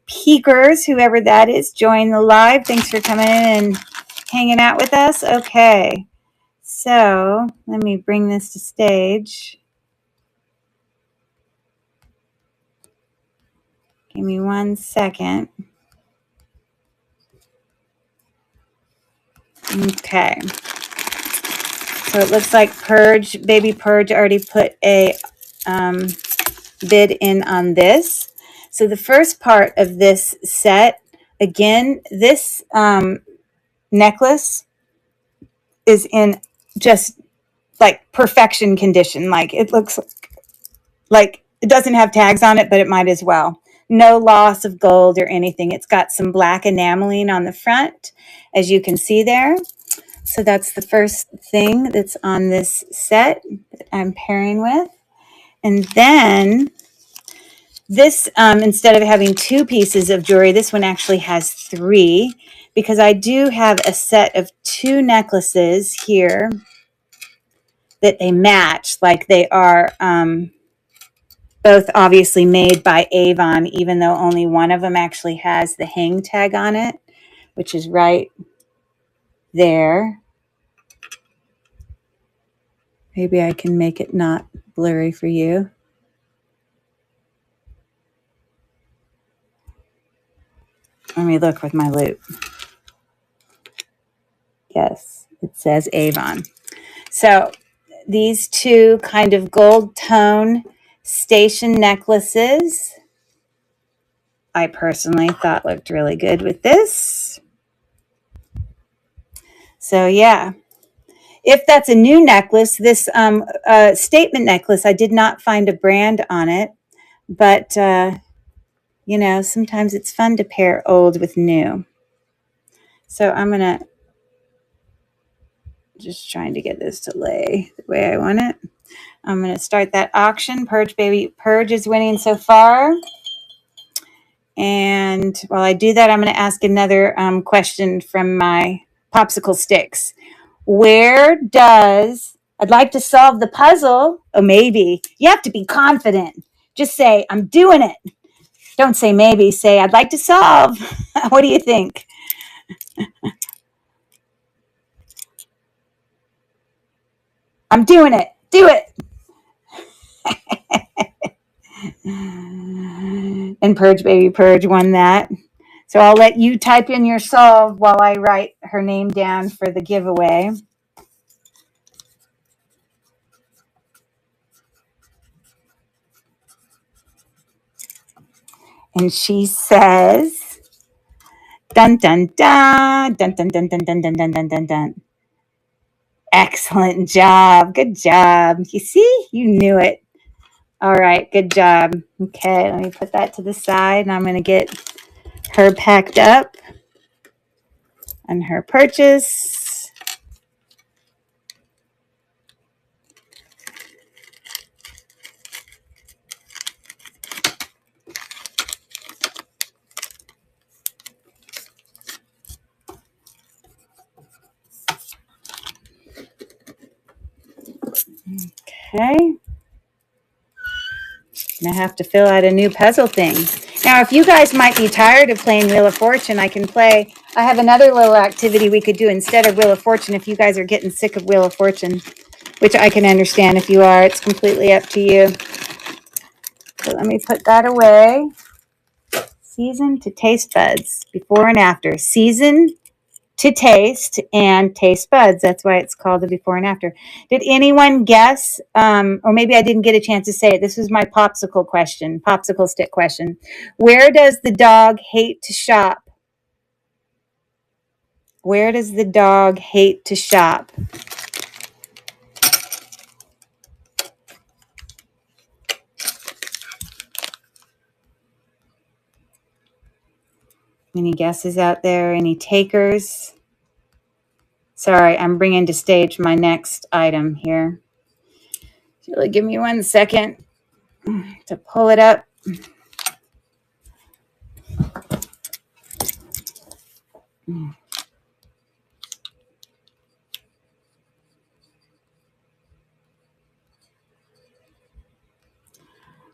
Peekers, whoever that is, join the live. Thanks for coming in and hanging out with us. Okay, so let me bring this to stage. Give me 1 second. Okay. So it looks like Purge, Baby Purge already put a bid in on this. So the first part of this set, again, this necklace is in just like perfection condition. Like it looks like it doesn't have tags on it, but it might as well. No loss of gold or anything. It's got some black enameling on the front, as you can see there. So that's the first thing that's on this set that I'm pairing with. And then this, instead of having 2 pieces of jewelry, this one actually has 3, because I do have a set of 2 necklaces here that they match, like they are both obviously made by Avon, even though only one of them actually has the hang tag on it, which is right there. Maybe I can make it not blurry for you. Let me look with my loupe. Yes, it says Avon. So these 2 kind of gold tone station necklaces, I personally thought looked really good with this. So yeah, if that's a new necklace, this statement necklace, I did not find a brand on it, but you know, sometimes it's fun to pair old with new. So I'm going to just trying to get this to lay the way I want it. I'm going to start that auction. Purge Baby Purge is winning so far. And while I do that, I'm going to ask another question from my popsicle sticks. Where does, I'd like to solve the puzzle. Oh, maybe. You have to be confident. Just say, I'm doing it. Don't say maybe. Say, I'd like to solve. What do you think? I'm doing it. Do it. And Purge Baby Purge won that. So I'll let you type in your solve while I write her name down for the giveaway. And she says, dun, dun, dun, dun, dun, dun, dun, dun, dun, dun, dun, dun, dun. Excellent job. Good job. You see, you knew it. All right, good job. Okay, let me put that to the side, and I'm going to get her packed up and her purchase. Okay. I have to fill out a new puzzle thing. Now, if you guys might be tired of playing Wheel of Fortune, I can play. I have another little activity we could do instead of Wheel of Fortune if you guys are getting sick of Wheel of Fortune, which I can understand if you are. It's completely up to you. So let me put that away. Season to taste buds, before and after. Season to taste and taste buds. That's why it's called the before and after. Did anyone guess? Or maybe I didn't get a chance to say it. This was my popsicle stick question. Where does the dog hate to shop? Where does the dog hate to shop? Any guesses out there? Any takers? Sorry, I'm bringing to stage my next item here. Give me 1 second to pull it up.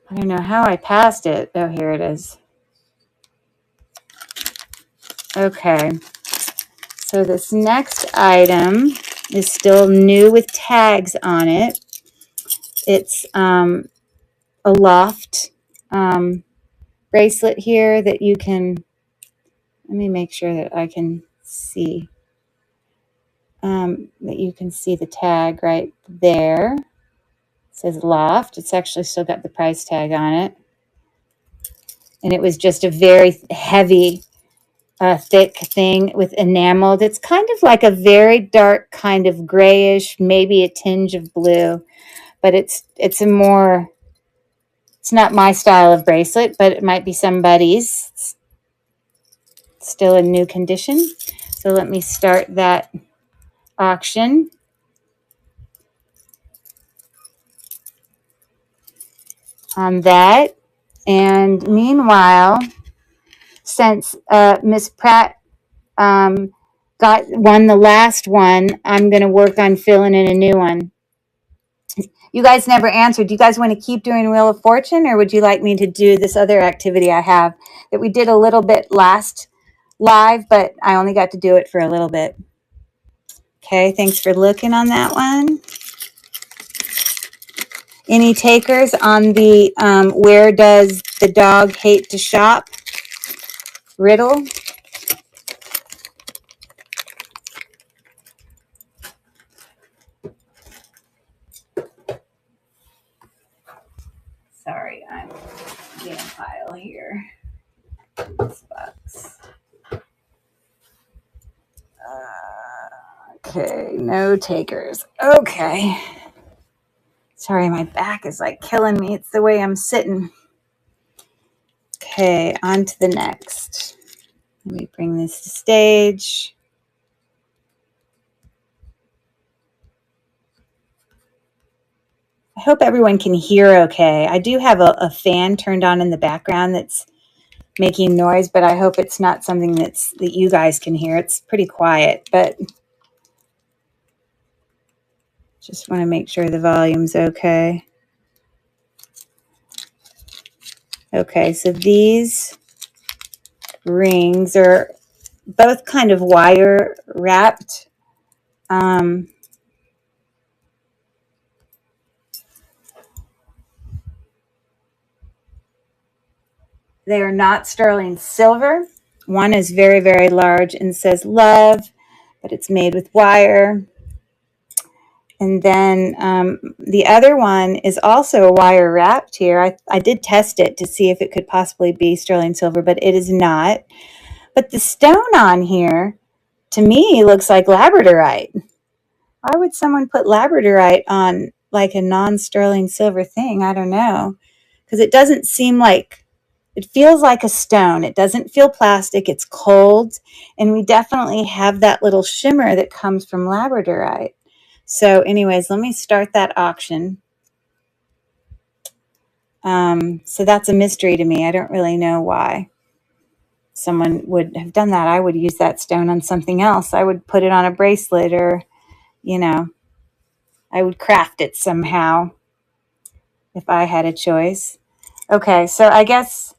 I don't know how I passed it. Oh, here it is. Okay. So this next item is still new with tags on it. It's a loft bracelet here that you can, let me make sure that I can see, that you can see the tag right there. It says loft. It's actually still got the price tag on it. And it was just a very heavy, thick thing with enameled. It's kind of like a very dark kind of grayish, maybe a tinge of blue. But it's not my style of bracelet, but it might be somebody's. It's still in new condition. So let me start that auction. On that. And meanwhile, since Miss Pratt won the last one, I'm going to work on filling in a new one. You guys never answered. Do you guys want to keep doing Wheel of Fortune, or would you like me to do this other activity I have that we did a little bit last live, but I only got to do it for a little bit? Okay, thanks for looking on that one. Any takers on the where does the dog hate to shop riddle? Sorry, I'm getting a pile here. This box. Okay, no takers. Okay. Sorry, my back is like killing me. It's the way I'm sitting. Okay, on to the next. Let me bring this to stage. I hope everyone can hear okay. I do have a fan turned on in the background that's making noise, but I hope it's not something that you guys can hear. It's pretty quiet, but just want to make sure the volume's okay. Okay, so these rings are both kind of wire wrapped. They are not sterling silver. One is very, very large and says love, but it's made with wire. And then the other one is also wire wrapped here. I did test it to see if it could possibly be sterling silver, but it is not. But the stone on here, to me, looks like labradorite. Why would someone put labradorite on like a non-sterling silver thing? I don't know. Because it doesn't seem like, it feels like a stone. It doesn't feel plastic. It's cold. And we definitely have that little shimmer that comes from labradorite. So anyways, let me start that auction. So that's a mystery to me. I don't really know why someone would have done that. I would use that stone on something else. I would put it on a bracelet, or, I would craft it somehow if I had a choice. Okay, so I guess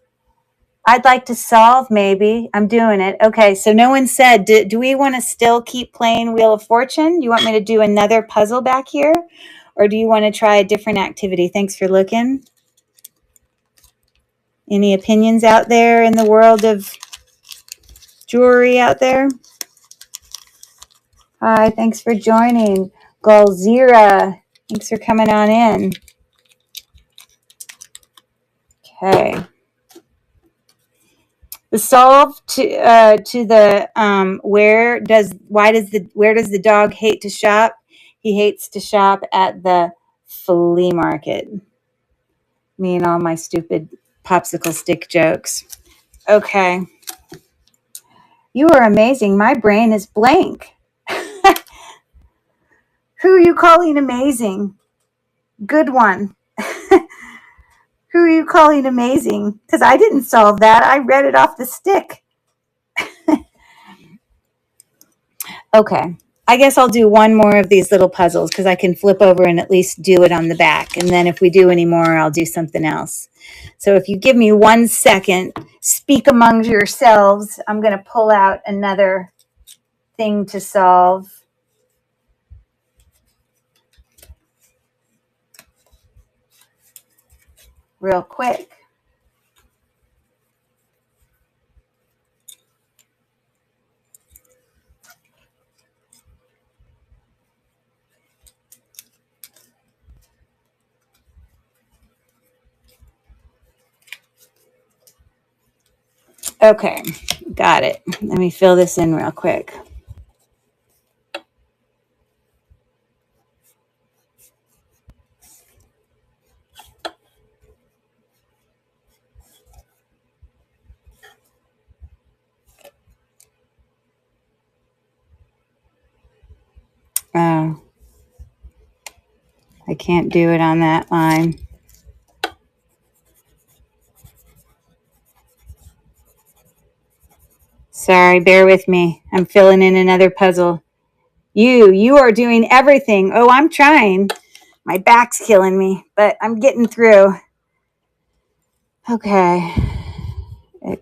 I'd like to solve, maybe. I'm doing it. Okay, so no one said, do we want to still keep playing Wheel of Fortune? You want me to do another puzzle back here? Or do you want to try a different activity? Thanks for looking. Any opinions out there in the world of jewelry out there? Hi, thanks for joining. Golzira, thanks for coming on in. Okay. The solve to the where does the dog hate to shop? He hates to shop at the flea market. Me and all my stupid popsicle stick jokes. Okay. You are amazing. My brain is blank. Who are you calling amazing? Good one. Who are you calling amazing? Because I didn't solve that. I read it off the stick. Okay. I guess I'll do one more of these little puzzles because I can flip over and at least do it on the back. And then if we do any more, I'll do something else. So if you give me 1 second, speak among yourselves. I'm going to pull out another thing to solve. Real quick. Okay, got it. Let me fill this in real quick. Oh, I can't do it on that line. Sorry, bear with me. I'm filling in another puzzle. You are doing everything. Oh, I'm trying. My back's killing me, but I'm getting through. Okay. I'm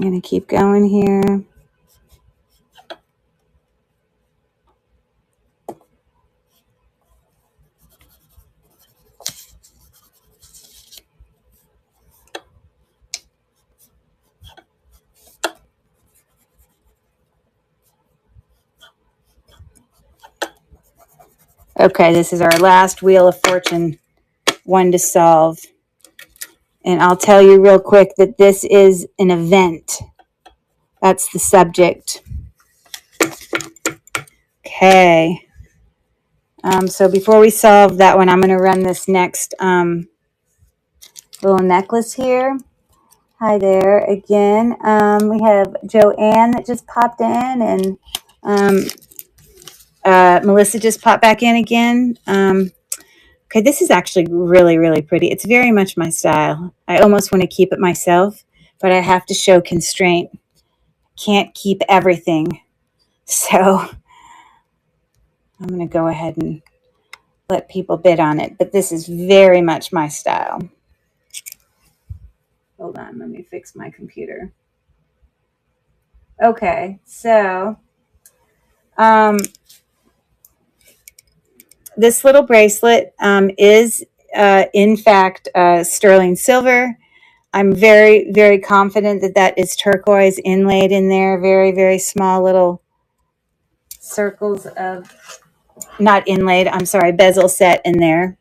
going to keep going here. Okay, this is our last Wheel of Fortune one to solve. And I'll tell you real quick that this is an event. That's the subject. Okay. So before we solve that one, I'm going to run this next little necklace here. Hi there again. We have Joanne that just popped in, and Melissa just popped back in again. Okay, this is actually really, really pretty. It's very much my style. I almost want to keep it myself, but I have to show constraint. Can't keep everything. So I'm going to go ahead and let people bid on it. But this is very much my style. Hold on, let me fix my computer. Okay, so this little bracelet is, in fact, sterling silver. I'm very, very confident that that is turquoise inlaid in there. Very, very small little circles of, not inlaid, I'm sorry, bezel set in there.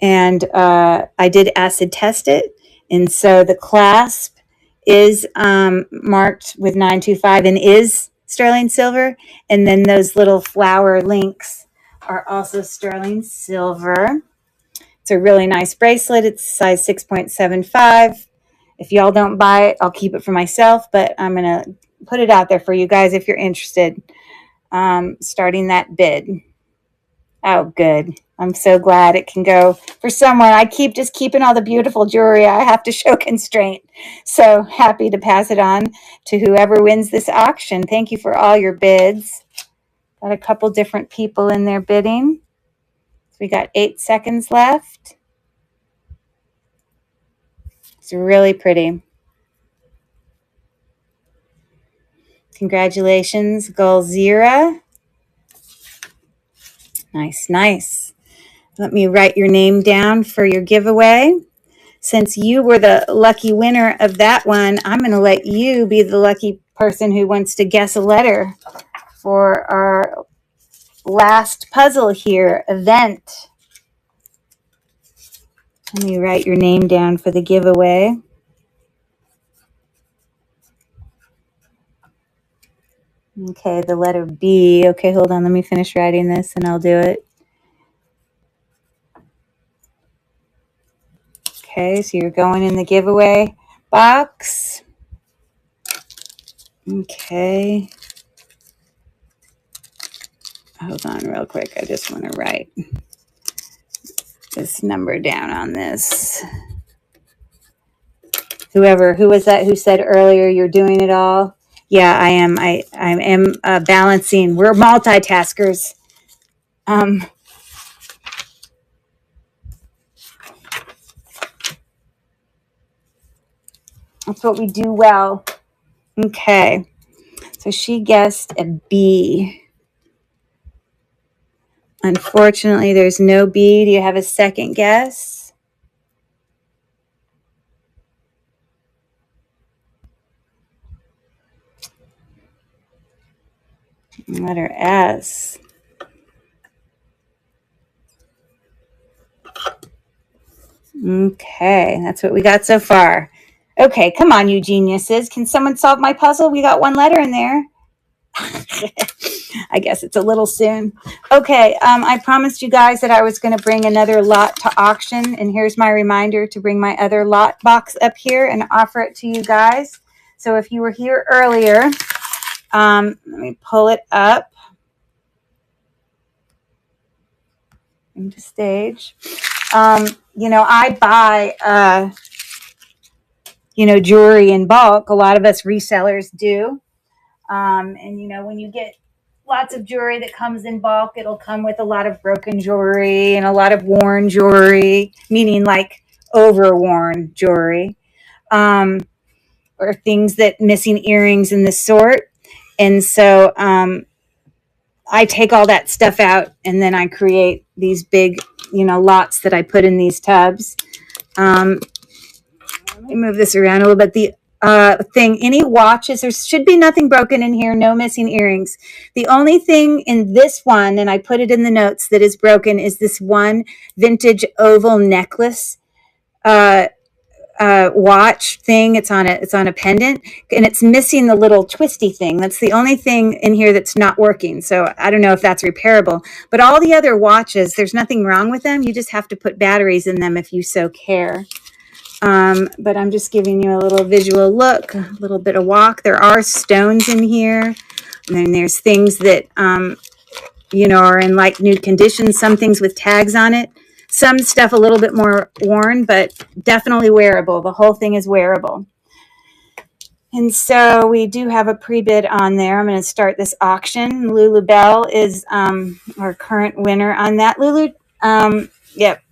And I did acid test it. And so the clasp is marked with 925 and is sterling silver. And then those little flower links are also sterling silver. It's a really nice bracelet. It's size 6.75. If y'all don't buy it, I'll keep it for myself, but I'm going to put it out there for you guys if you're interested. Starting that bid. Oh, good. I'm so glad it can go for someone. I keep just keeping all the beautiful jewelry. I have to show constraint. So happy to pass it on to whoever wins this auction. Thank you for all your bids. Got a couple different people in there bidding. So we got 8 seconds left. It's really pretty. Congratulations, Golzira. Nice, nice. Let me write your name down for your giveaway. Since you were the lucky winner of that one, I'm going to let you be the lucky person who wants to guess a letter for our last puzzle here, event. Let me write your name down for the giveaway. Okay, the letter B. Okay, hold on. Let me finish writing this and I'll do it. Okay, so you're going in the giveaway box. Okay. Hold on real quick. I just want to write this number down on this. Who was that who said earlier you're doing it all? Yeah, I am. I am balancing. We're multitaskers. That's what we do well. Okay. So she guessed a B. Unfortunately, there's no B. Do you have a second guess? Letter S. Okay, that's what we got so far. Okay, come on, you geniuses. Can someone solve my puzzle? We got one letter in there. I guess it's a little soon. Okay, I promised you guys that I was going to bring another lot to auction, and here's my reminder to bring my other lot box up here and offer it to you guys. So if you were here earlier, let me pull it up into stage. I buy, jewelry in bulk. A lot of us resellers do. When you get lots of jewelry that comes in bulk, it'll come with a lot of broken jewelry and a lot of worn jewelry, meaning like overworn jewelry, or things that missing earrings and the sort. And so I take all that stuff out and then I create these big, lots that I put in these tubs. Let me move this around a little bit. The any watches, there should be nothing broken in here, no missing earrings. The only thing in this one, and I put it in the notes, that is broken is this one vintage oval necklace watch thing. It's on a pendant, and it's missing the little twisty thing. That's the only thing in here that's not working. So I don't know if that's repairable, but all the other watches, there's nothing wrong with them. You just have to put batteries in them if you so care. But I'm just giving you a little visual look, a little bit of walk. There are stones in here, and then there's things that, are in like new condition, some things with tags on it, some stuff a little bit more worn, but definitely wearable. The whole thing is wearable. And so we do have a pre-bid on there. I'm going to start this auction. Lulu Bell is our current winner on that. Lulu, yep.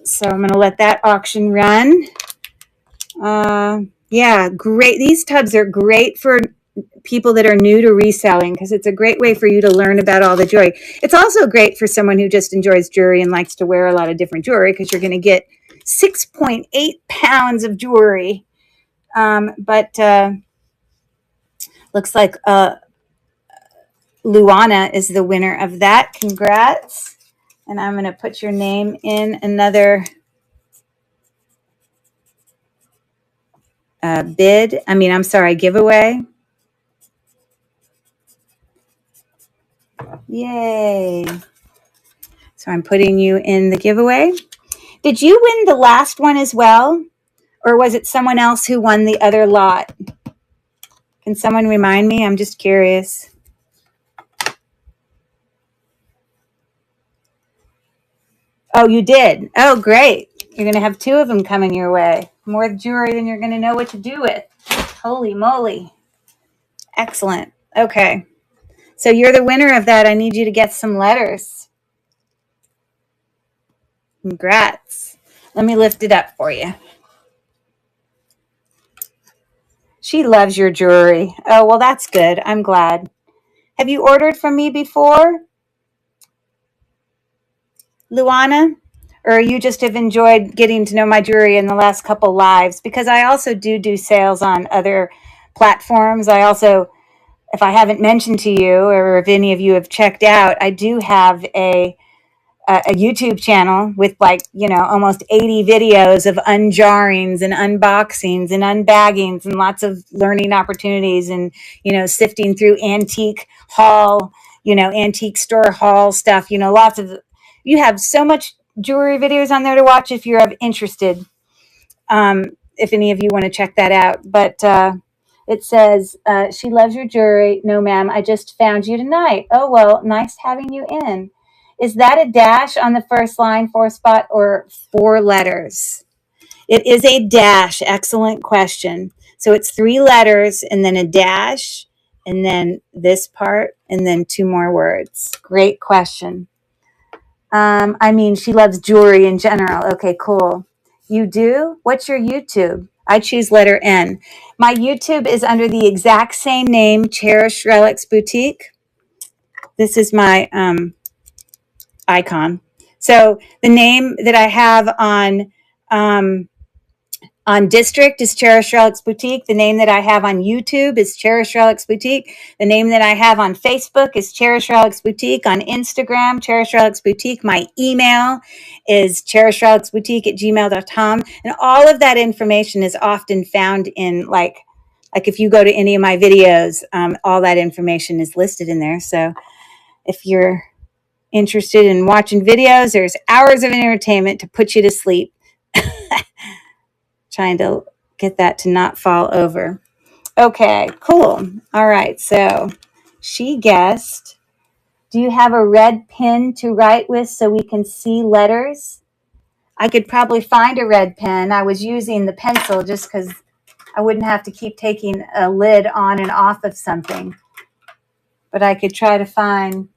So I'm going to let that auction run. Yeah, great. These tubs are great for people that are new to reselling, because it's a great way for you to learn about all the jewelry. It's also great for someone who just enjoys jewelry and likes to wear a lot of different jewelry, because you're going to get 6.8 pounds of jewelry. But looks like Luana is the winner of that. Congrats. And I'm going to put your name in another giveaway. Yay. So I'm putting you in the giveaway. Did you win the last one as well? Or was it someone else who won the other lot? Can someone remind me? I'm just curious. Oh, you did. Oh, great. You're going to have 2 of them coming your way. More jewelry than you're going to know what to do with. Holy moly. Excellent. Okay. So you're the winner of that. I need you to get some letters. Congrats. Let me lift it up for you. She loves your jewelry. Oh, well, that's good. I'm glad. Have you ordered from me before, Luana? Or you just have enjoyed getting to know my jewelry in the last couple lives? Because I also do sales on other platforms. I also, if I haven't mentioned to you, or if any of you have checked out, I do have a YouTube channel with almost 80 videos of unjarrings and unboxings and unbaggings and lots of learning opportunities, and, sifting through antique store haul stuff, you have so much jewelry videos on there to watch if you're interested. If any of you want to check that out. But it says, she loves your jewelry. No, ma'am, I just found you tonight. Oh, well, nice having you in. Is that a dash on the first line, 4 spot, or 4 letters? It is a dash. Excellent question. So it's 3 letters and then a dash and then this part and then 2 more words. Great question. She loves jewelry in general. Okay, cool. You do? What's your YouTube? I choose letter N. My YouTube is under the exact same name, Cherished Relics Boutique. This is my icon. So the name that I have on District is Cherished Relics Boutique. The name that I have on YouTube is Cherished Relics Boutique. The name that I have on Facebook is Cherished Relics Boutique. On Instagram, Cherished Relics Boutique. My email is cherishedrelicsboutique@gmail.com. And all of that information is often found in like if you go to any of my videos, all that information is listed in there. So if you're interested in watching videos, there's hours of entertainment to put you to sleep. Trying to get that to not fall over. Okay, cool. All right, so she guessed. Do you have a red pen to write with so we can see letters? I could probably find a red pen. I was using the pencil just because I wouldn't have to keep taking a lid on and off of something. But I could try to find...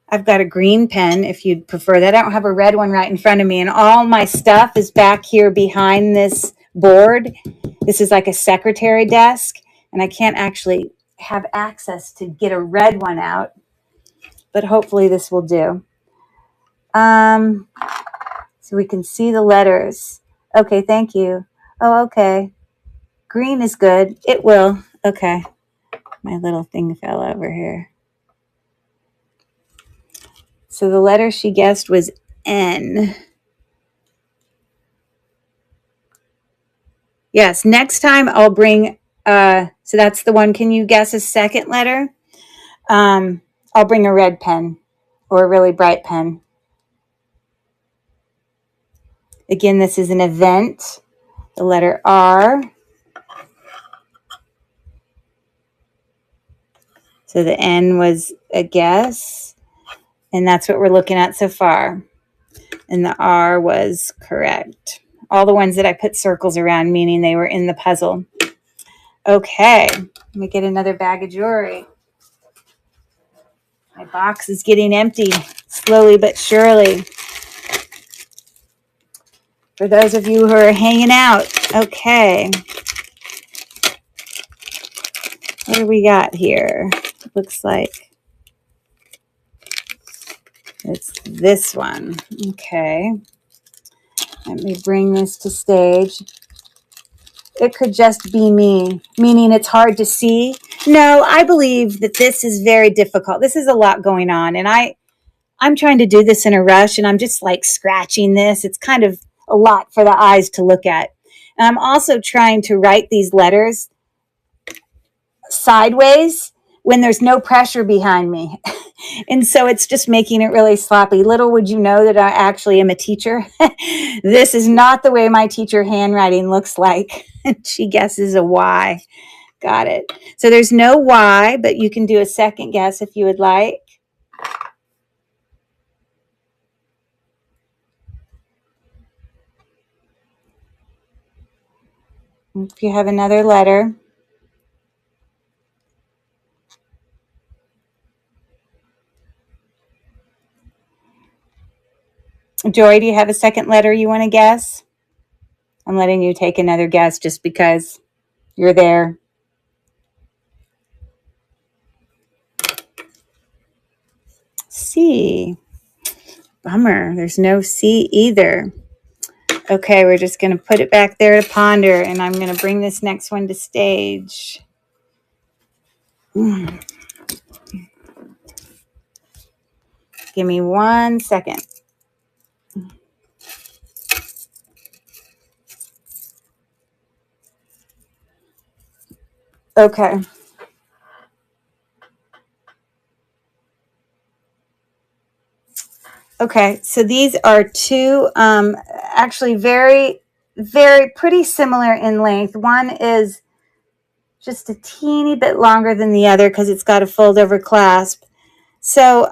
I've got a green pen if you'd prefer that. I don't have a red one right in front of me. And all my stuff is back here behind this board. This is like a secretary desk. And I can't actually have access to get a red one out. But hopefully this will do. So we can see the letters. Okay, thank you. Oh, okay. Green is good. It will. Okay. My little thing fell over here. So the letter she guessed was N. Yes, next time I'll bring, so that's the one. Can you guess a second letter? I'll bring a red pen or a really bright pen. Again, this is an event. The letter R. So the N was a guess. And that's what we're looking at so far. And the R was correct. All the ones that I put circles around, meaning they were in the puzzle. Okay, let me get another bag of jewelry. My box is getting empty, slowly but surely. For those of you who are hanging out, okay. what do we got here? Looks like it's this one. Okay. Let me bring this to stage. It could just be me, meaning it's hard to see. No, I believe that this is very difficult. This is a lot going on, and I'm trying to do this in a rush, and I'm just like scratching this. It's kind of a lot for the eyes to look at. And I'm also trying to write these letters sideways when there's no pressure behind me. And so it's just making it really sloppy. Little would you know that I actually am a teacher. This is not the way my teacher handwriting looks like. She guesses a Y. Got it. So there's no Y, but you can do a second guess if you would like. If you have another letter. Joy, do you have a second letter you want to guess? I'm letting you take another guess just because you're there. C. Bummer. There's no C either. Okay, we're just going to put it back there to ponder, and I'm going to bring this next one to stage. Give me 1 second. Okay. Okay, so these are two actually very, very pretty similar in length. One is just a teeny bit longer than the other because it's got a fold over clasp. So,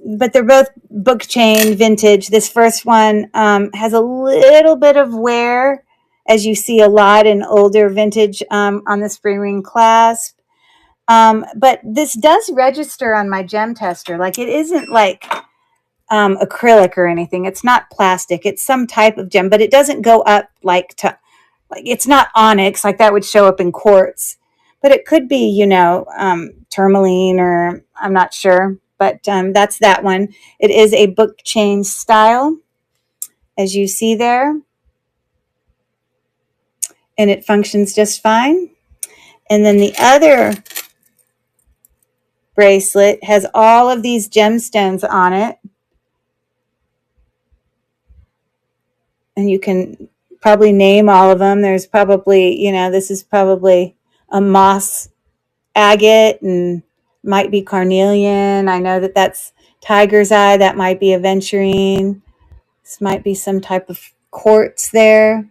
but they're both book chain vintage. This first one has a little bit of wear, as you see a lot in older vintage on the spring ring clasp. But this does register on my gem tester. Like it isn't like acrylic or anything. It's not plastic. It's some type of gem, but it doesn't go up like it's not onyx, like that would show up in quartz. But it could be, tourmaline, or I'm not sure. But that's that one. It is a book chain style, as you see there. And it functions just fine. And then the other bracelet has all of these gemstones on it. And you can probably name all of them. There's probably, this is probably a moss agate and might be carnelian. I know that that's tiger's eye. That might be aventurine. This might be some type of quartz there.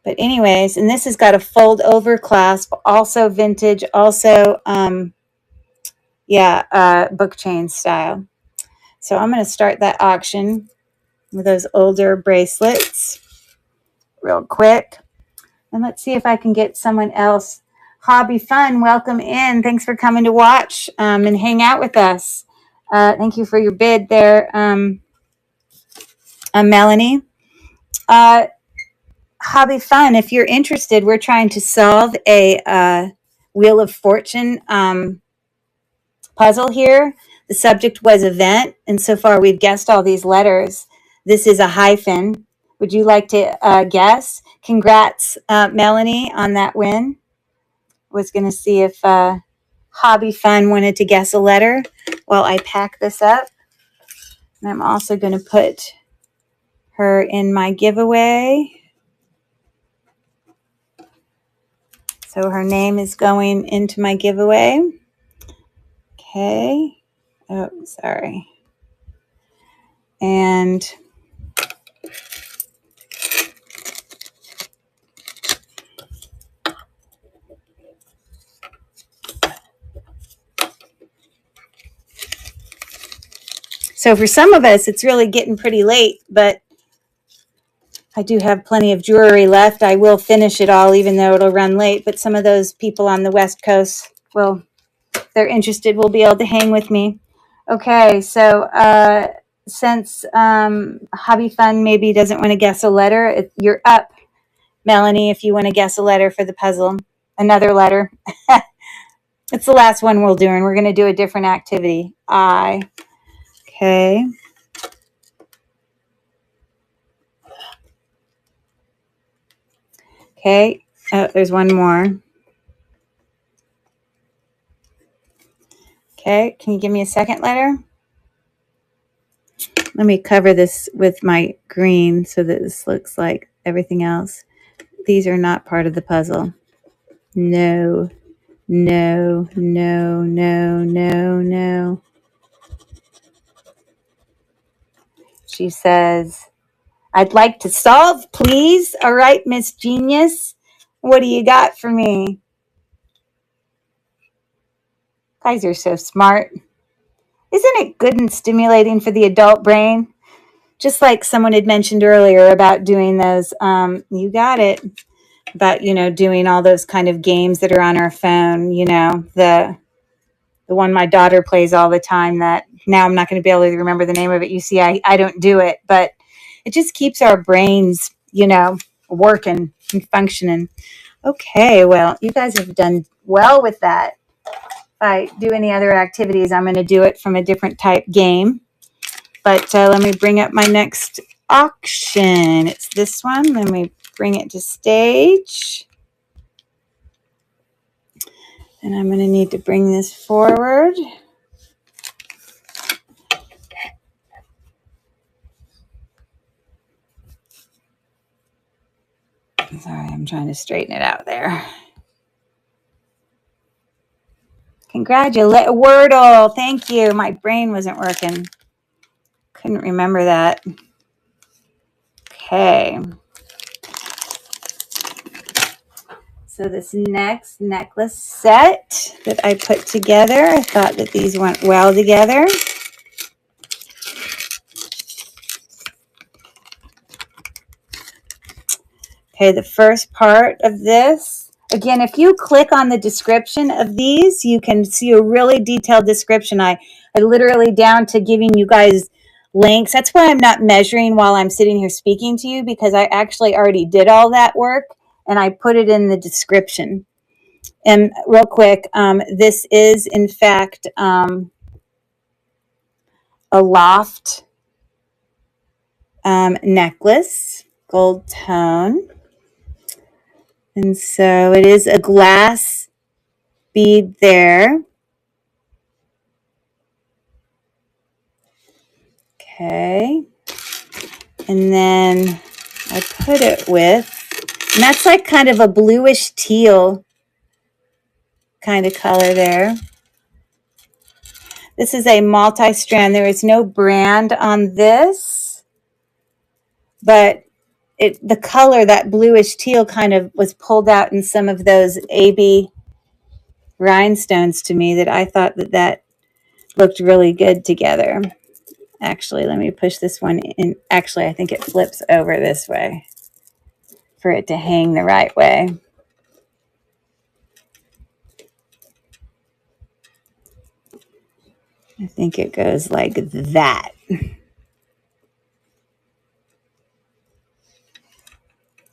But anyways, and this has got a fold over clasp, also vintage, also, book chain style. So I'm going to start that auction with those older bracelets real quick. And let's see if I can get someone else. Hobby Fun, welcome in. Thanks for coming to watch and hang out with us. Thank you for your bid there, Melanie. Hobby Fun, if you're interested, we're trying to solve a Wheel of Fortune puzzle here. The subject was event, and so far we've guessed all these letters. This is a hyphen. Would you like to guess? Congrats, Melanie, on that win. Was going to see if Hobby Fun wanted to guess a letter while I pack this up. And I'm also going to put her in my giveaway. So her name is going into my giveaway. Okay. Oh, sorry. And so for some of us, it's really getting pretty late, but I do have plenty of jewelry left. I will finish it all, even though it'll run late. But some of those people on the West Coast, well, if they're interested, will be able to hang with me. Okay, so since Hobby Fun maybe doesn't want to guess a letter, you're up, Melanie, if you want to guess a letter for the puzzle. Another letter. It's the last one we'll do, and we're going to do a different activity. I. Okay. Okay. Oh, there's one more. Okay. Can you give me a second letter? Let me cover this with my green so that this looks like everything else. These are not part of the puzzle. No, no, no, no, no, no. She says, I'd like to solve, please. All right, Miss Genius. What do you got for me? Guys are so smart. Isn't it good and stimulating for the adult brain? Just like someone had mentioned earlier about doing those, you got it, about, doing all those kind of games that are on our phone, the one my daughter plays all the time that now I'm not going to be able to remember the name of it. You see, I don't do it, but it just keeps our brains, working and functioning. Okay, well, you guys have done well with that. If I do any other activities, I'm going to do it from a different type game. But let me bring up my next auction. It's this one. Let me bring it to stage. And I'm going to need to bring this forward. Sorry, I'm trying to straighten it out there. Wordle. Thank you. My brain wasn't working. Couldn't remember that. Okay. So this next necklace set that I put together, I thought that these went well together. Okay, the first part of this. Again, if you click on the description of these, you can see a really detailed description. I literally down to giving you guys links. That's why I'm not measuring while I'm sitting here speaking to you, because I actually already did all that work and I put it in the description. And real quick, this is in fact a loft necklace, gold tone. And so it is a glass bead there. Okay. And then I put it with, and that's like kind of a bluish teal kind of color there. This is a multi-strand. There is no brand on this, but the color, that bluish teal, kind of was pulled out in some of those AB rhinestones to me that I thought that looked really good together. Actually, let me push this one in. Actually, I think it flips over this way for it to hang the right way. I think it goes like that.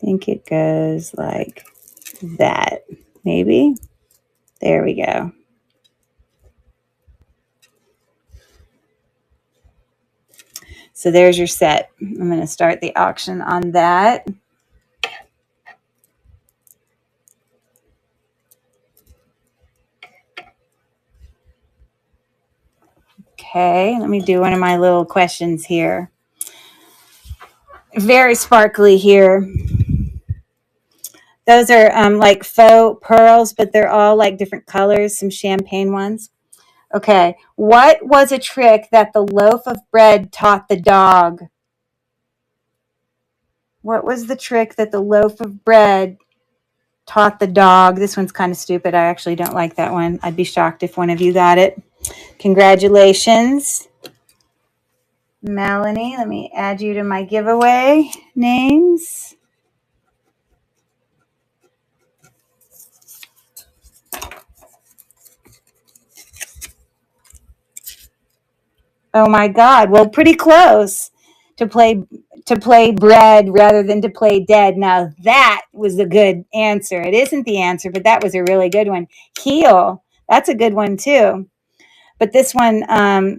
I think it goes like that. Maybe. There we go. So there's your set. I'm going to start the auction on that. Okay, let me do one of my little questions here. Very sparkly here. Those are like faux pearls, but they're all like different colors, some champagne ones. Okay, what was a trick that the loaf of bread taught the dog? What was the trick that the loaf of bread taught the dog? This one's kind of stupid. I actually don't like that one. I'd be shocked if one of you got it. Congratulations, Melanie. Let me add you to my giveaway names. Oh my God. Well, pretty close. to play bread rather than to play dead. Now that was a good answer. It isn't the answer, but that was a really good one. Heel, that's a good one too. But this one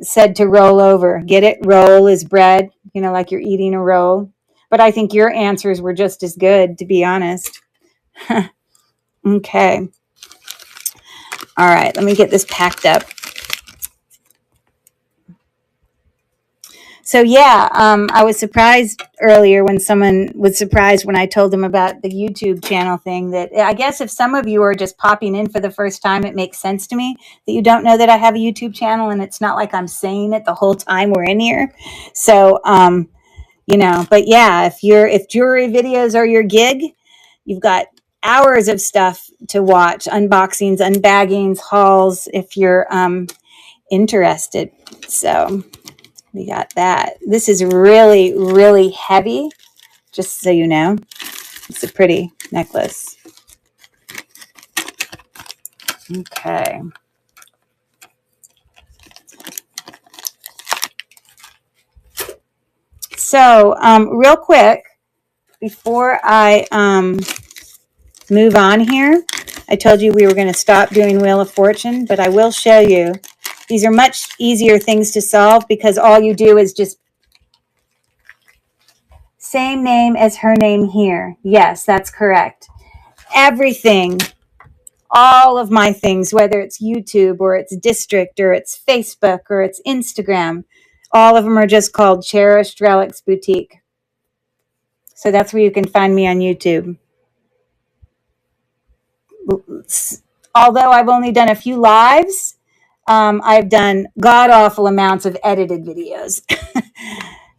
said to roll over. Get it? Roll is bread, like you're eating a roll. But I think your answers were just as good, to be honest. Okay. All right, let me get this packed up. So yeah, I was surprised earlier when someone was surprised when I told them about the YouTube channel thing. That I guess if some of you are just popping in for the first time, it makes sense to me that you don't know that I have a YouTube channel, and it's not like I'm saying it the whole time we're in here. So, but yeah, if jewelry videos are your gig, you've got hours of stuff to watch: unboxings, unbaggings, hauls. If you're interested, so. We got that. This is really, really heavy, just so you know. It's a pretty necklace. Okay. So, real quick, before I move on here, I told you we were going to stop doing Wheel of Fortune, but I will show you. These are much easier things to solve because all you do is just same name as her name here. Yes, that's correct. Everything, all of my things, whether it's YouTube or it's District or it's Facebook or it's Instagram, all of them are just called Cherished Relics Boutique. So that's where you can find me on YouTube. Although I've only done a few lives, I've done god-awful amounts of edited videos.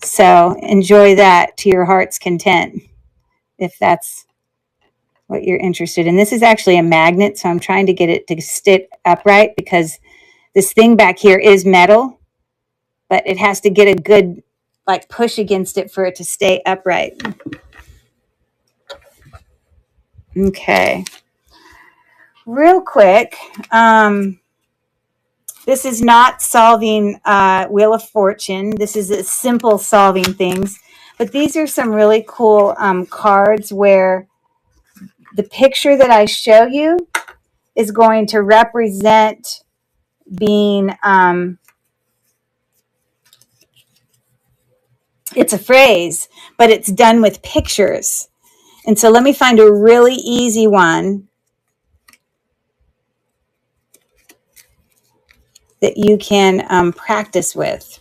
So enjoy that to your heart's content, if that's what you're interested in. This is actually a magnet, so I'm trying to get it to sit upright because this thing back here is metal, but it has to get a good push against it for it to stay upright. Okay. Real quick, this is not solving Wheel of Fortune. This is a simple solving things. But these are some really cool cards where the picture that I show you is going to represent being, it's a phrase, but it's done with pictures. And so let me find a really easy one that you can practice with.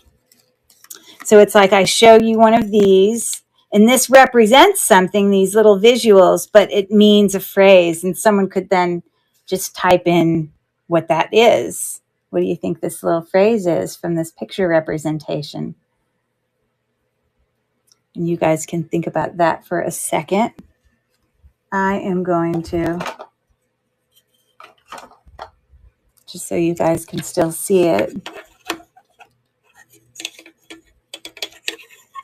So it's like I show you one of these, and this represents something, these little visuals, but it means a phrase, and someone could then just type in what that is. What do you think this little phrase is from this picture representation? And you guys can think about that for a second. I am going to, just so you guys can still see it,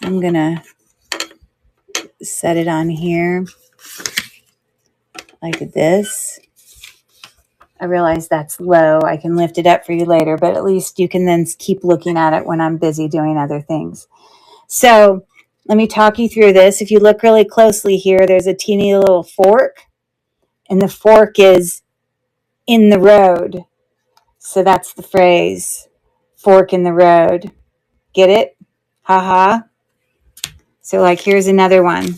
I'm going to set it on here like this. I realize that's low. I can lift it up for you later, but at least you can then keep looking at it when I'm busy doing other things. So let me talk you through this. If you look really closely here, there's a teeny little fork, and the fork is in the road. So that's the phrase, fork in the road. Get it? Ha. So here's another one.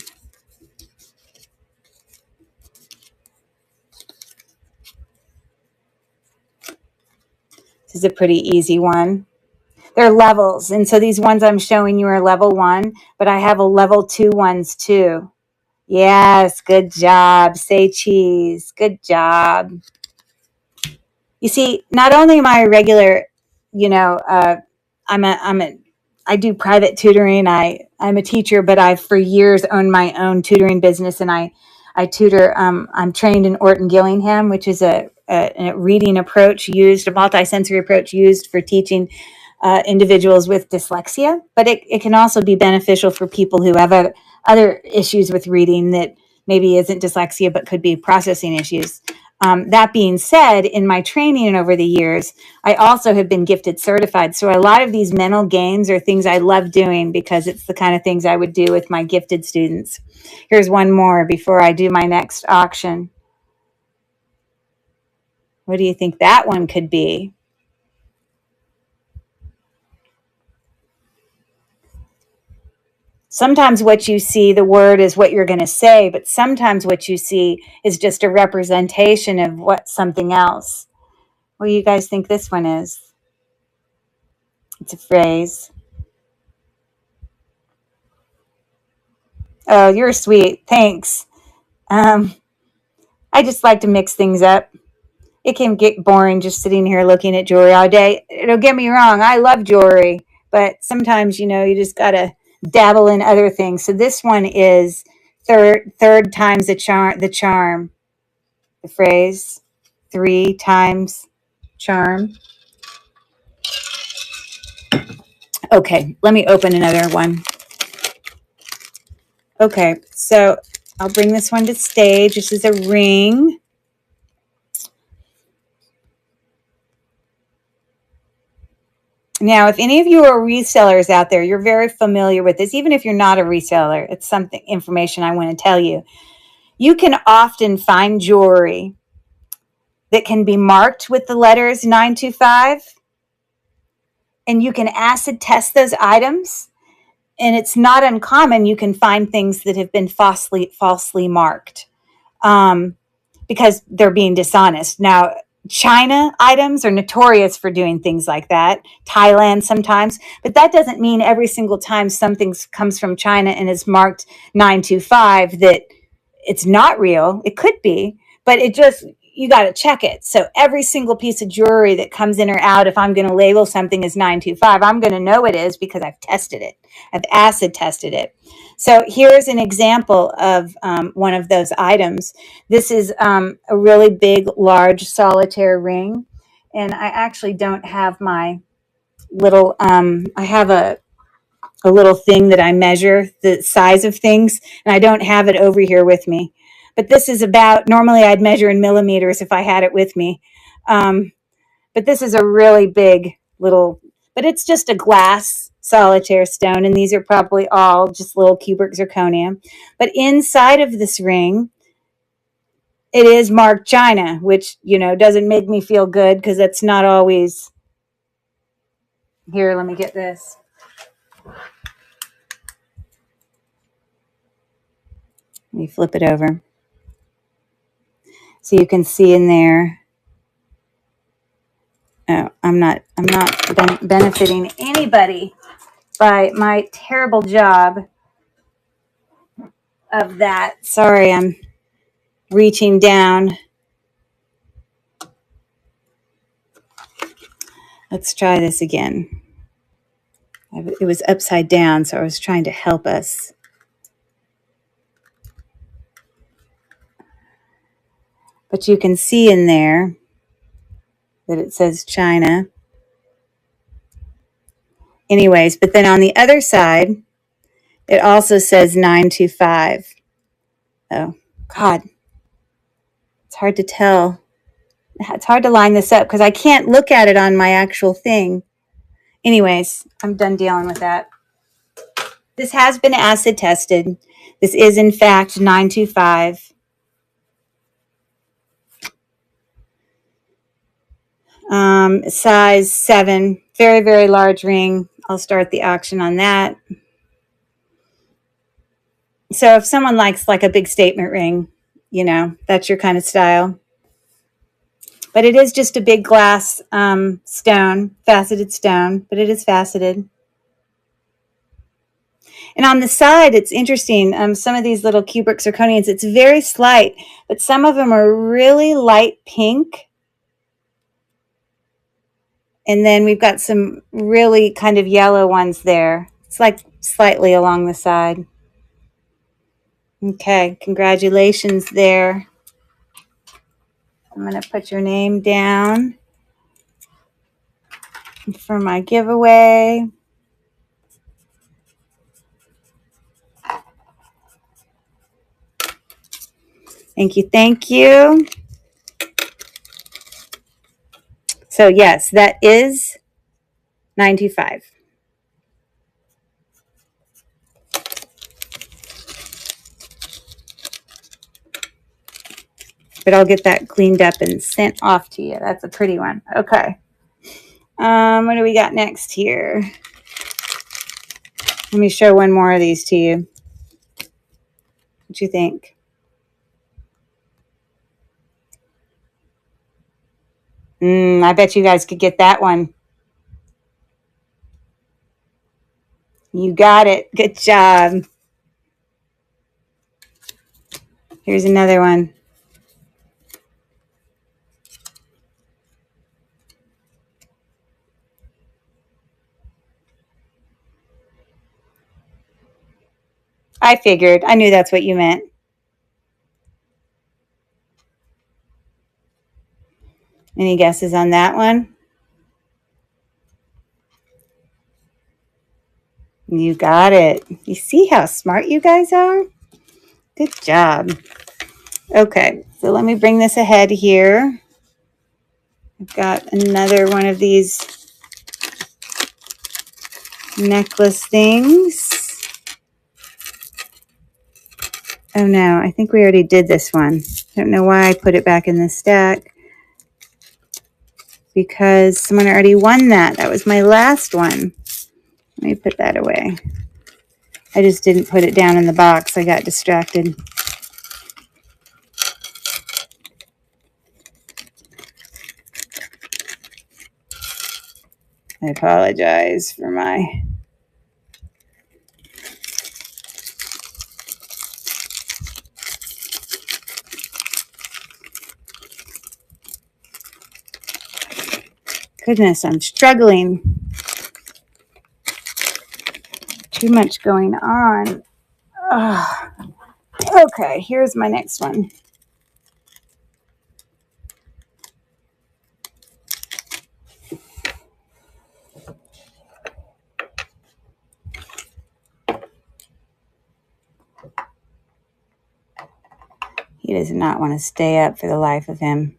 This is a pretty easy one. They're levels, and so these ones I'm showing you are level 1, but I have a level 2 ones too. Yes, good job. Say cheese. Good job. You see, not only am I a regular, I do private tutoring. I'm a teacher, but I've for years owned my own tutoring business, and I tutor. I'm trained in Orton Gillingham, which is a reading approach used, a multisensory approach used for teaching individuals with dyslexia. But it can also be beneficial for people who have other issues with reading that maybe isn't dyslexia, but could be processing issues. That being said, in my training over the years, I also have been gifted certified. So a lot of these mental games are things I love doing because it's the kind of things I would do with my gifted students. Here's one more before I do my next auction. What do you think that one could be? Sometimes what you see, the word is what you're going to say, but sometimes what you see is just a representation of what something else. What do you guys think this one is? It's a phrase. Oh, you're sweet. Thanks. Um, I just like to mix things up. It can get boring just sitting here looking at jewelry all day. Don't get me wrong, I love jewelry, but sometimes, you just got to dabble in other things. So this one is third times the phrase, 3 times charm. Okay, let me open another one. Okay, so I'll bring this one to stage. This is a ring. Now, if any of you are resellers out there, you're very familiar with this. Even if you're not a reseller, it's something information I want to tell you. You can often find jewelry that can be marked with the letters 925, and you can acid test those items. And it's not uncommon. You can find things that have been falsely marked. Because they're being dishonest. Now, China items are notorious for doing things like that. Thailand sometimes, but that doesn't mean every single time something comes from China and is marked 925 that it's not real. It could be, but you got to check it. So every single piece of jewelry that comes in or out, if I'm going to label something as 925, I'm going to know it is because I've tested it. I've acid tested it. So here's an example of one of those items. This is a really big, large solitaire ring. And I actually don't have my little, I have a little thing that I measure the size of things, and I don't have it over here with me. But this is normally I'd measure in millimeters if I had it with me. But this is a really big but it's just a glass solitaire stone, and these are probably all just little cubic zirconia. But inside of this ring, it is marked China, which, doesn't make me feel good because that's not always. Here, let me get this. Let me flip it over. So you can see in there. Oh, I'm not benefiting anybody by my terrible job of that. Sorry, I'm reaching down. Let's try this again. It was upside down, so I was trying to help us. But you can see in there that it says China. Anyways, but then on the other side, it also says 925. Oh, God. It's hard to tell. It's hard to line this up because I can't look at it on my actual thing. Anyways, I'm done dealing with that. This has been acid tested. This is, in fact, 925. Size 7. Very, very large ring. I'll start the auction on that. So if someone likes like a big statement ring, that's your kind of style. But it is just a big glass stone, faceted stone, but it is faceted. And on the side, it's interesting. Some of these little cubic zirconians, it's very slight, but some of them are really light pink. And then we've got some really kind of yellow ones there. It's like slightly along the side. Okay, congratulations there. I'm going to put your name down for my giveaway. Thank you, thank you. So yes, that is 925. But I'll get that cleaned up and sent off to you. That's a pretty one. Okay. What do we got next here? Let me show one more of these to you. What you think? I bet you guys could get that one. You got it. Good job. Here's another one. I figured. I knew that's what you meant. Any guesses on that one? You got it. You see how smart you guys are? Good job. Okay, so let me bring this ahead here. I've got another one of these necklace things. Oh no, I think we already did this one. I don't know why I put it back in the stack. Because someone already won that. That was my last one. Let me put that away. I just didn't put it down in the box. I got distracted. I apologize for my... Goodness, I'm struggling. Too much going on. Ugh. Okay, here's my next one. He does not want to stay up for the life of him.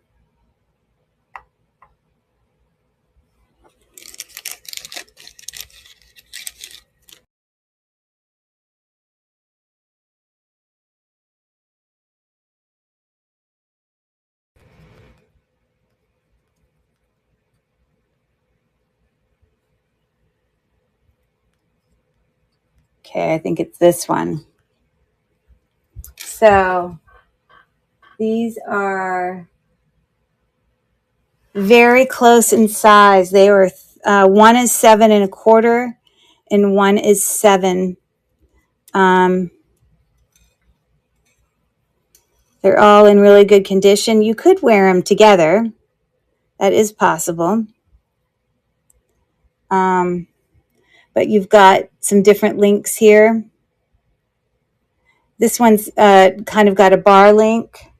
Okay, I think it's this one. So these are very close in size. They were one is 7 1/4 and one is 7. They're all in really good condition. You could wear them together. That is possible. But you've got some different links here. This one's kind of got a bar link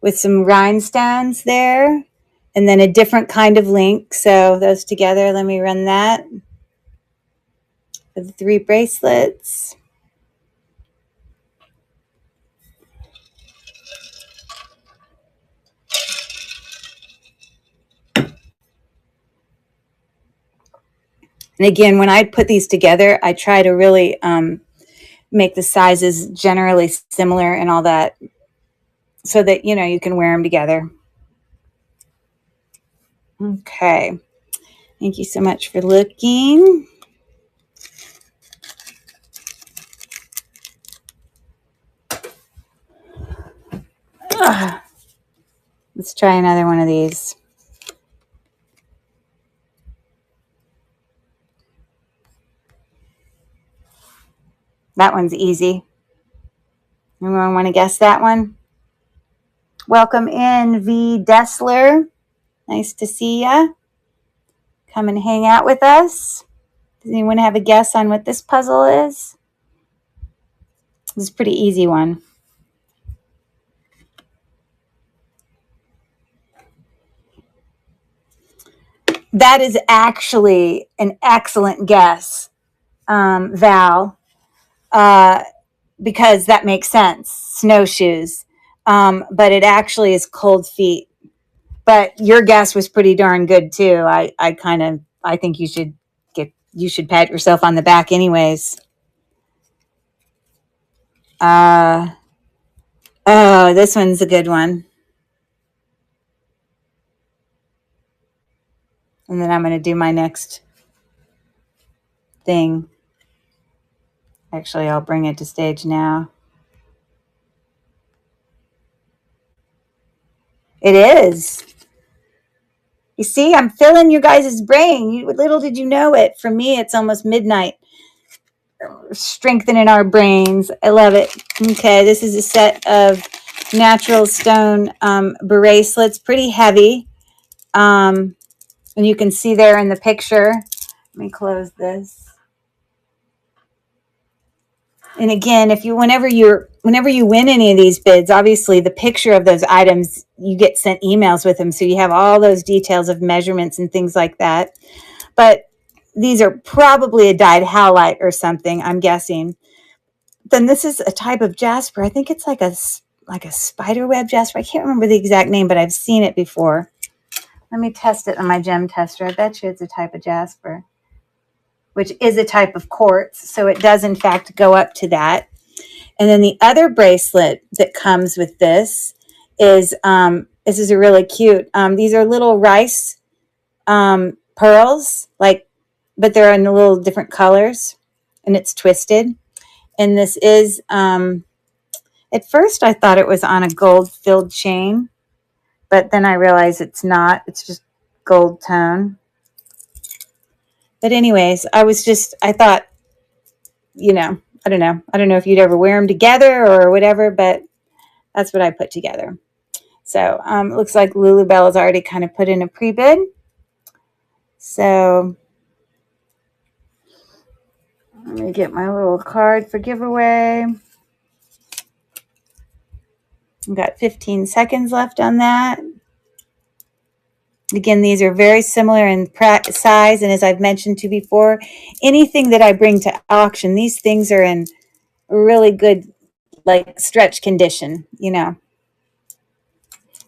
with some rhinestones there, and then a different kind of link. So those together, let me run that for the 3 bracelets. And again, when I put these together, I try to really make the sizes generally similar and all that, so that, you know, you can wear them together. Okay. Thank you so much for looking. Let's try another one of these. That one's easy. Anyone want to guess that one? Welcome in, V. Dessler. Nice to see ya. Come and hang out with us. Does anyone have a guess on what this puzzle is? This is a pretty easy one. That is actually an excellent guess, Val, because that makes sense. Snowshoes. But it actually is cold feet But your guess was pretty darn good too. I think you should pat yourself on the back anyways. Uh, oh, this one's a good one. And then I'm going to do my next thing. Actually, I'll bring it to stage now. It is. You see, I'm filling your guys' brain. Little did you know it. For me, it's almost midnight. Strengthening our brains. I love it. Okay, this is a set of natural stone bracelets. Pretty heavy. And you can see there in the picture. Let me close this. And again, whenever you win any of these bids, obviously the picture of those items, you get sent emails with them, so you have all those details of measurements and things like that. But these are probably a dyed howlite or something, I'm guessing. Then this is a type of jasper. I think it's like a spider web jasper. I can't remember the exact name, but I've seen it before. Let me test it on my gem tester. I bet you it's a type of jasper, which is a type of quartz. So it does, in fact, go up to that. And then the other bracelet that comes with this is this is a really cute. These are little rice pearls, but they're in a little different colors, and it's twisted. And this is at first I thought it was on a gold-filled chain, but then I realized it's not. It's just gold tone. But anyways, I thought, I don't know. I don't know if you'd ever wear them together or whatever, but that's what I put together. So it looks like Lulubelle has already kind of put in a pre-bid. So let me get my little card for giveaway. I've got 15 seconds left on that. Again, these are very similar in size, and as I've mentioned to you before, anything that I bring to auction, these things are in really good, stretch condition,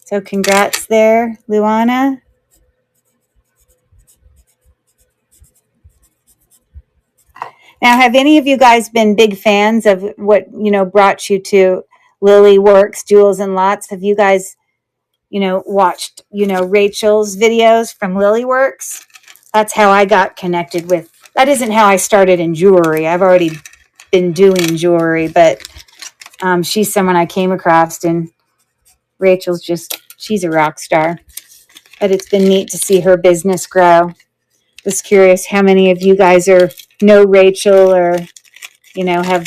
So congrats there, Luana. Now, have any of you guys been big fans of what, brought you to Lily Works, Jewels and Lots? Have you guys, watched, Rachel's videos from Lily Works? That's how I got connected with. That isn't how I started in jewelry. I've already been doing jewelry, but she's someone I came across, and she's a rock star. But it's been neat to see her business grow. Just curious how many of you guys know Rachel or, have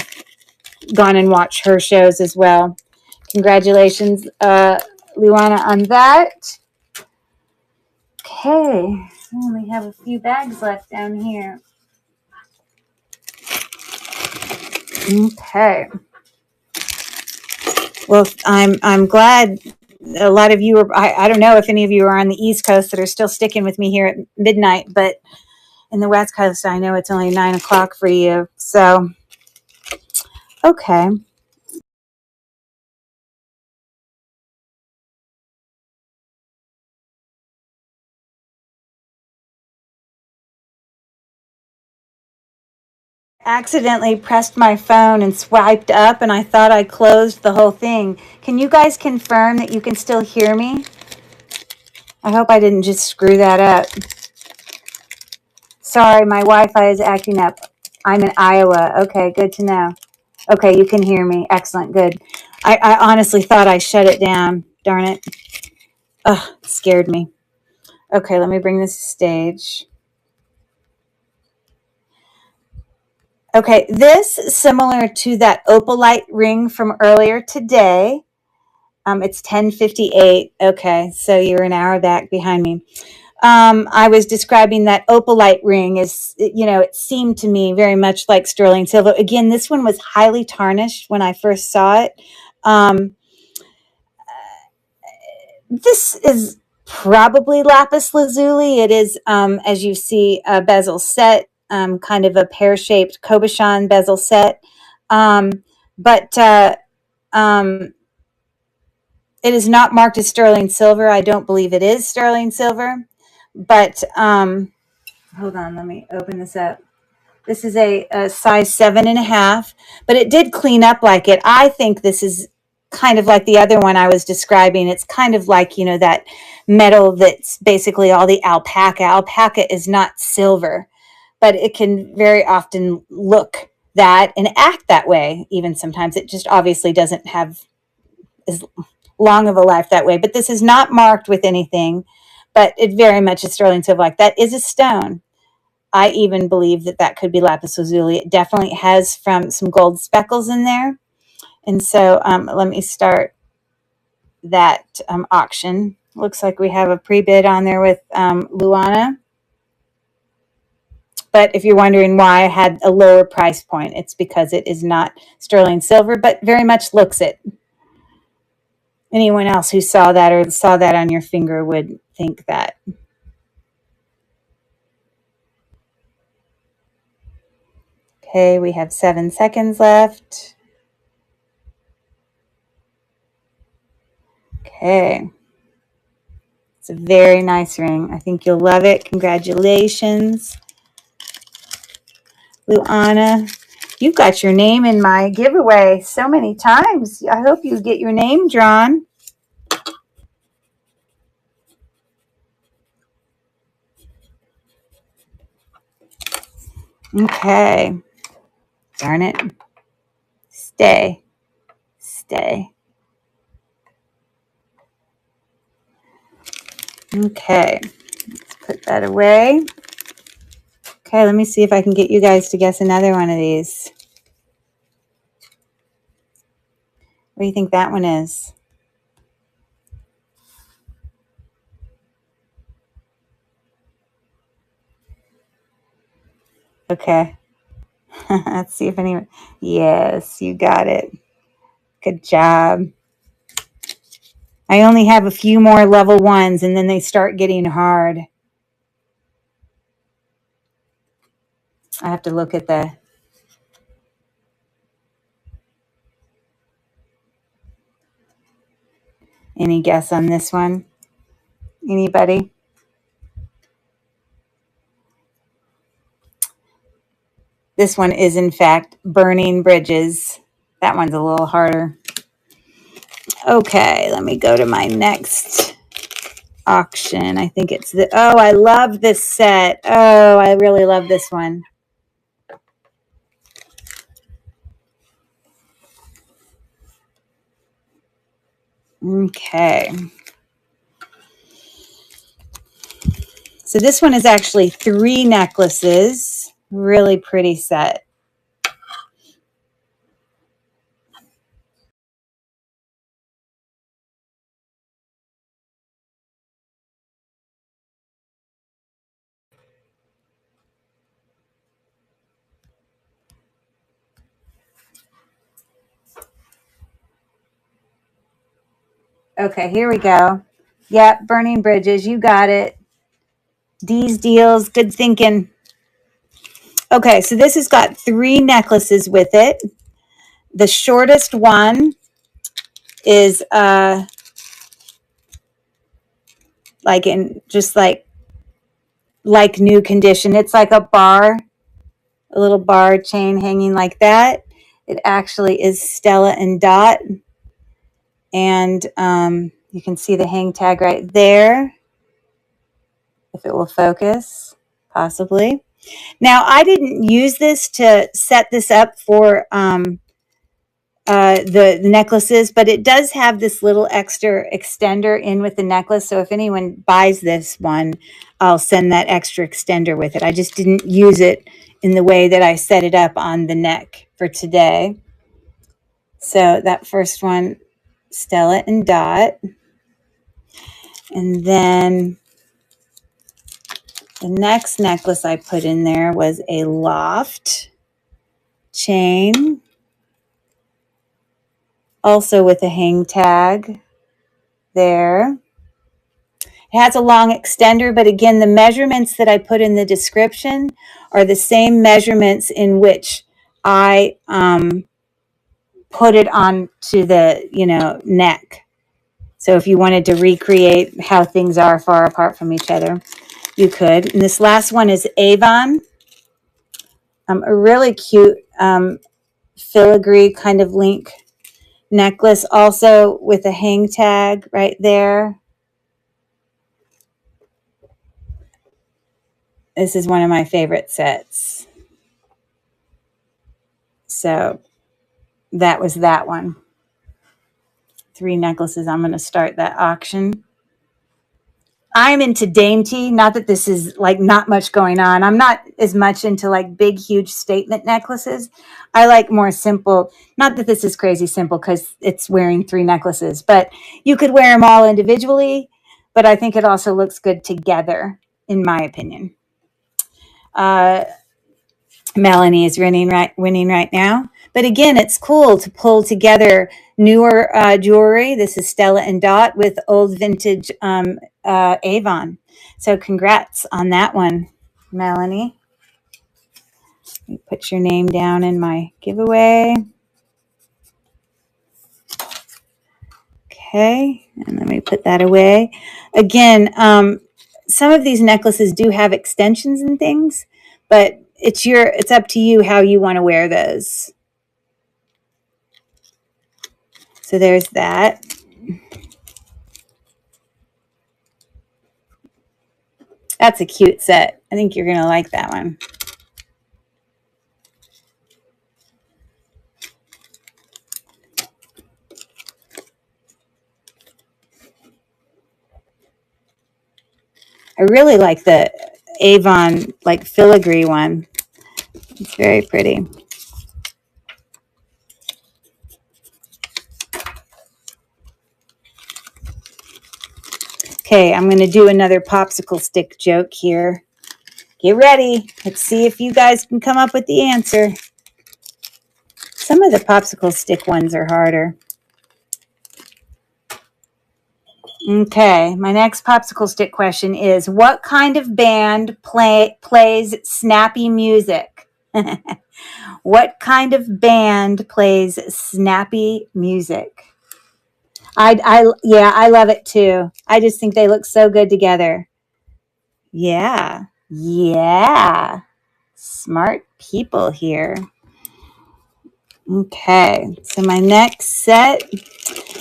gone and watched her shows as well. Congratulations, Luana, on that. Okay, we only have a few bags left down here. Okay. Well, I'm glad a lot of you are. I don't know if any of you are on the East Coast that are still sticking with me here at midnight, but in the West Coast, I know it's only 9 o'clock for you. So, okay. Accidentally pressed my phone and swiped up, and I thought I closed the whole thing. Can you guys confirm that you can still hear me? I hope I didn't just screw that up. Sorry, my Wi-Fi is acting up. I'm in Iowa. Okay, good to know. Okay, you can hear me. Excellent, good. I honestly thought I shut it down. Darn it. Ugh, it scared me. Okay, let me bring this to stage. Okay, this is similar to that opalite ring from earlier today. It's 10:58. Okay, so you're an hour back behind me. I was describing that opalite ring it seemed to me very much like sterling silver. Again, this one was highly tarnished when I first saw it. This is probably lapis lazuli. It is, as you see, a bezel set, kind of a pear-shaped cabochon bezel set. But It is not marked as sterling silver. I don't believe it is sterling silver. But hold on, let me open this up. This is a size 7.5, but it did clean up like it. I think this is kind of like the other one I was describing. It's kind of like, you know, that metal that's basically all the alpaca. Alpaca is not silver, but it can very often look that and act that way. Even sometimes it just obviously doesn't have as long of a life that way. But this is not marked with anything, but it very much is sterling silver. Like that is a stone. I even believe that that could be lapis lazuli. It definitely has from some gold speckles in there. And so let me start that auction. Looks like we have a pre-bid on there with Luana. But if you're wondering why I had a lower price point, it's because it is not sterling silver, but very much looks it. Anyone else who saw that or saw that on your finger would think that. Okay, we have 7 seconds left. Okay. It's a very nice ring. I think you'll love it. Congratulations, Luana. You got your name in my giveaway so many times. I hope you get your name drawn. Okay. Darn it. Stay. Stay. Okay. Let's put that away. Okay, let me see if I can get you guys to guess another one of these. What do you think that one is? Okay. Let's see if anyone. Yes, you got it. Good job. I only have a few more level 1s and then they start getting hard. I have to look at the. Any guess on this one? Anybody? This one is, in fact, Burning Bridges. That one's a little harder. Okay, let me go to my next auction. I think it's the. Oh, I love this set. Oh, I really love this one. Okay. So this one is actually 3 necklaces. Really pretty set. Okay, here we go. Yep, Burning Bridges. You got it. D's deals. Good thinking. Okay, so this has got 3 necklaces with it. The shortest one is like in just like new condition. It's like a bar, a little bar chain hanging like that. It actually is Stella and Dot. And you can see the hang tag right there. If it will focus, possibly. Now, I didn't use this to set this up for the necklaces, but it does have this little extra extender in with the necklace. So if anyone buys this one, I'll send that extra extender with it. I just didn't use it in the way that I set it up on the neck for today. So that first one, Stella and Dot. And then the next necklace I put in there was a loft chain, also with a hang tag there. It has a long extender, but again, the measurements that I put in the description are the same measurements in which I put it on to the, neck. So if you wanted to recreate how things are far apart from each other, you could. And this last one is Avon, a really cute filigree kind of link necklace, also with a hang tag right there. This is one of my favorite sets. So that was that one. 3 necklaces. I'm going to start that auction. I'm into dainty. Not that this is like not much going on. I'm not as much into like big, huge statement necklaces. I like more simple. Not that this is crazy simple because it's wearing 3 necklaces, but you could wear them all individually. But I think it also looks good together, in my opinion. Melanie is winning right now. But again, it's cool to pull together newer jewelry. This is Stella and Dot with old vintage Avon. So congrats on that one, Melanie. Let me put your name down in my giveaway. Okay, and let me put that away. Again, some of these necklaces do have extensions and things, but it's up to you how you want to wear those. So there's that. That's a cute set. I think you're going to like that one. I really like the Avon like filigree one. It's very pretty. Okay, I'm going to do another popsicle stick joke here. Get ready. Let's see if you guys can come up with the answer. Some of the popsicle stick ones are harder. Okay, my next popsicle stick question is, what kind of band plays snappy music? What kind of band plays snappy music? I love it too. I just think they look so good together. Yeah. Smart people here. Okay, so my next set,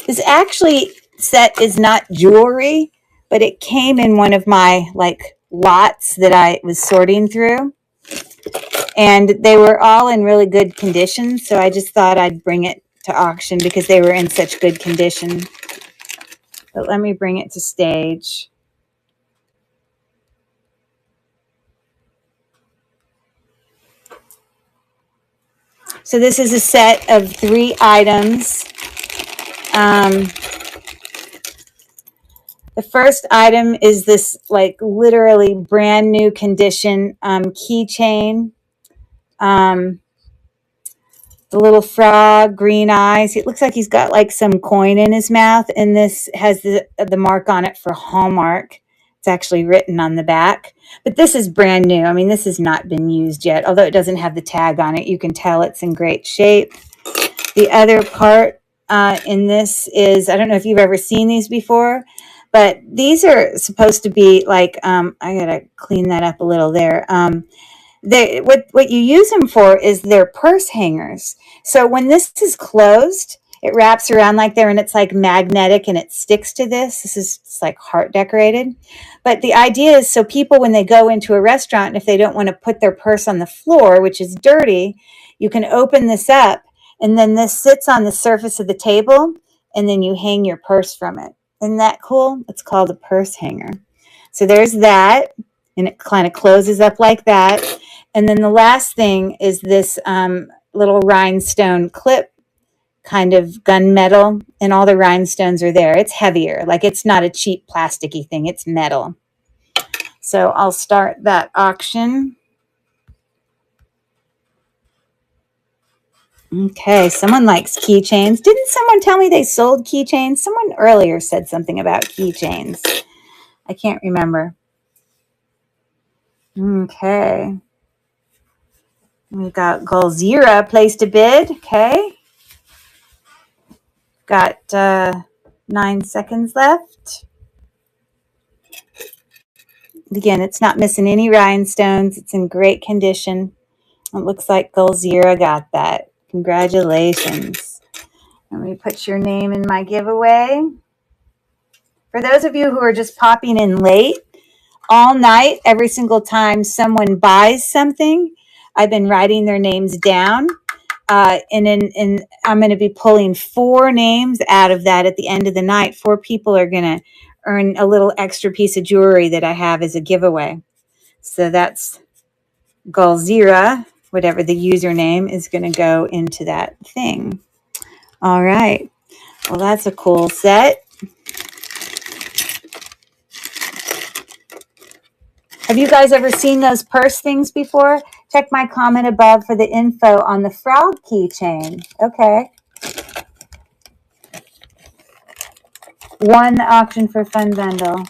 this actually set is not jewelry, but it came in one of my like lots that I was sorting through, and they were all in really good condition. So I just thought I'd bring it to auction because they were in such good condition. But let me bring it to stage. So this is a set of 3 items. The first item is this like literally brand new condition keychain. The little frog, green eyes. It looks like he's got like some coin in his mouth, and this has the mark on it for Hallmark. It's actually written on the back. But this is brand new. I mean, this has not been used yet. Although it doesn't have the tag on it, you can tell it's in great shape. The other part in this is, I don't know if you've ever seen these before, but these are supposed to be like, I got to clean that up a little there. What you use them for is their purse hangers. So when this is closed, it wraps around like there, and it's like magnetic and it sticks to this. It's like heart decorated. But the idea is so people, when they go into a restaurant, and if they don't want to put their purse on the floor, which is dirty, you can open this up, and then this sits on the surface of the table, and then you hang your purse from it. Isn't that cool? It's called a purse hanger. So there's that, and it kind of closes up like that. And then the last thing is this little rhinestone clip, kind of gunmetal, and all the rhinestones are there. It's heavier, like it's not a cheap plasticky thing, it's metal. So I'll start that auction. Okay, someone likes keychains. Didn't someone tell me they sold keychains? Someone earlier said something about keychains. I can't remember. Okay. We got Golzira placed a bid. Okay. Got 9 seconds left. Again, it's not missing any rhinestones. It's in great condition. It looks like Golzira got that. Congratulations. Let me put your name in my giveaway. For those of you who are just popping in late, all night, every single time someone buys something, I've been writing their names down. And I'm going to be pulling 4 names out of that at the end of the night. 4 people are going to earn a little extra piece of jewelry that I have as a giveaway. So that's Golzira, whatever the username is going to go into that thing. All right. Well, that's a cool set. Have you guys ever seen those purse things before? Check my comment above for the info on the frog keychain. Okay. 1 auction for fun bundle.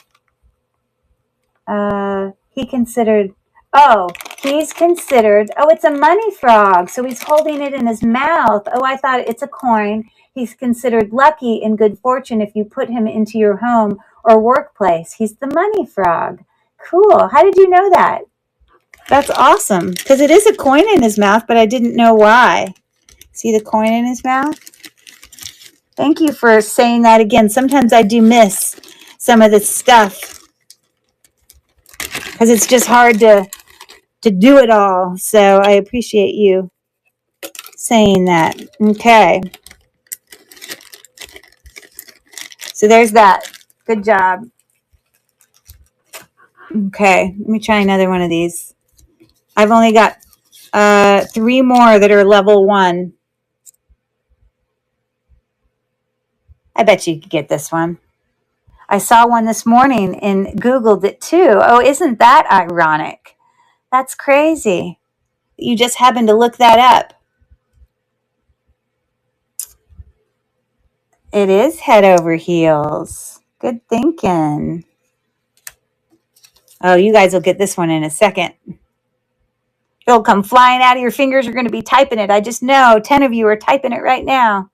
He's considered, oh, it's a money frog. So he's holding it in his mouth. Oh, I thought it's a coin. He's considered lucky and good fortune if you put him into your home or workplace. He's the money frog. Cool. How did you know that? That's awesome. Because it is a coin in his mouth, but I didn't know why. See the coin in his mouth? Thank you for saying that again. Sometimes I do miss some of this stuff because it's just hard to do it all. So I appreciate you saying that. Okay. So there's that. Good job. Okay. Let me try another one of these. I've only got 3 more that are level 1. I bet you could get this one. I saw one this morning and Googled it too. Oh, isn't that ironic? That's crazy. You just happened to look that up. It is head over heels. Good thinking. Oh, you guys will get this one in a second. It'll come flying out of your fingers. You're going to be typing it. I just know 10 of you are typing it right now.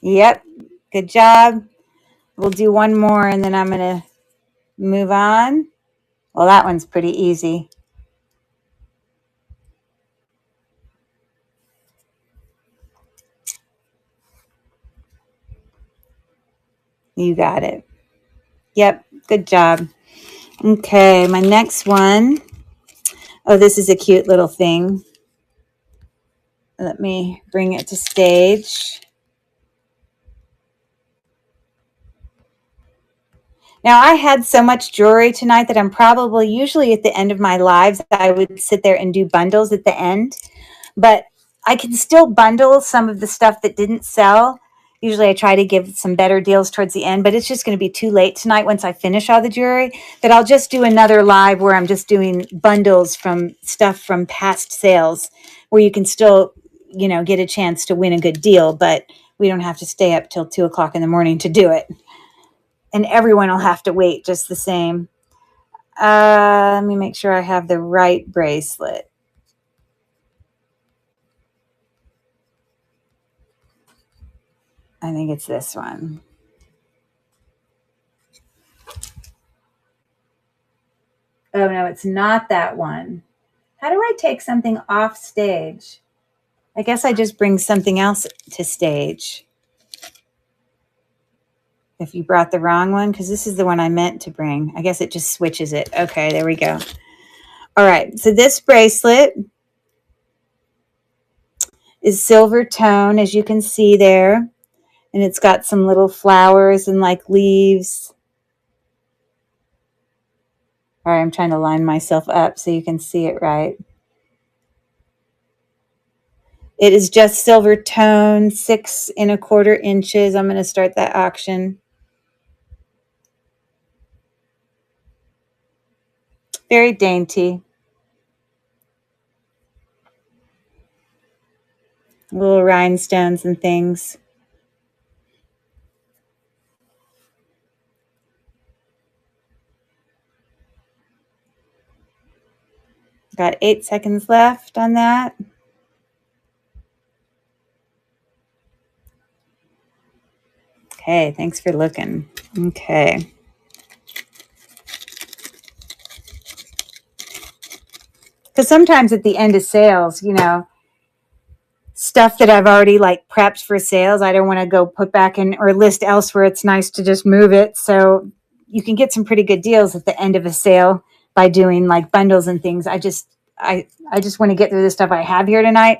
Yep. Good job. We'll do one more and then I'm going to move on. Well, that one's pretty easy. You got it. Yep. Good job. Okay. My next one. Oh, this is a cute little thing. Let me bring it to stage. Now, I had so much jewelry tonight that I'm probably, usually at the end of my lives, I would sit there and do bundles at the end. But I can still bundle some of the stuff that didn't sell. Usually I try to give some better deals towards the end, but it's just going to be too late tonight once I finish all the jewelry that I'll just do another live where I'm just doing bundles from stuff from past sales where you can still, get a chance to win a good deal, but we don't have to stay up till 2 o'clock in the morning to do it. And everyone will have to wait just the same. Let me make sure I have the right bracelet. I think it's this one. Oh, no, it's not that one. How do I take something off stage? I guess I just bring something else to stage. If you brought the wrong one, because this is the one I meant to bring. I guess it just switches it. Okay, there we go. All right, so this bracelet is silver tone, as you can see there. And it's got some little flowers and like leaves. All right, I'm trying to line myself up so you can see it right. It is just silver tone, 6 1/4 inches. I'm going to start that auction. Very dainty. Little rhinestones and things. Got 8 seconds left on that. Okay, thanks for looking. Okay. Because sometimes at the end of sales, stuff that I've already like prepped for sales, I don't want to go put back in or list elsewhere. It's nice to just move it. So you can get some pretty good deals at the end of a sale by doing like bundles and things. I just want to get through the stuff I have here tonight,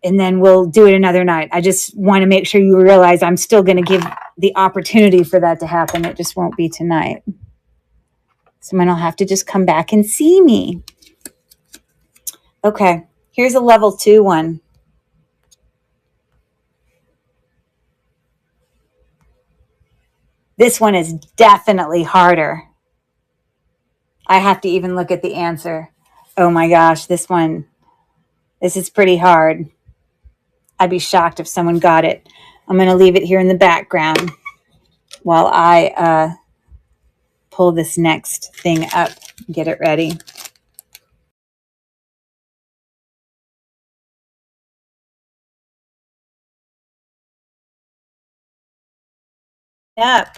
and then we'll do it another night. I just want to make sure you realize I'm still going to give the opportunity for that to happen. It just won't be tonight. Someone will have to just come back and see me. Okay, here's a level 2 one. This one is definitely harder. I have to even look at the answer. Oh my gosh, this is pretty hard. I'd be shocked if someone got it. I'm going to leave it here in the background while I pull this next thing up and get it ready. Up.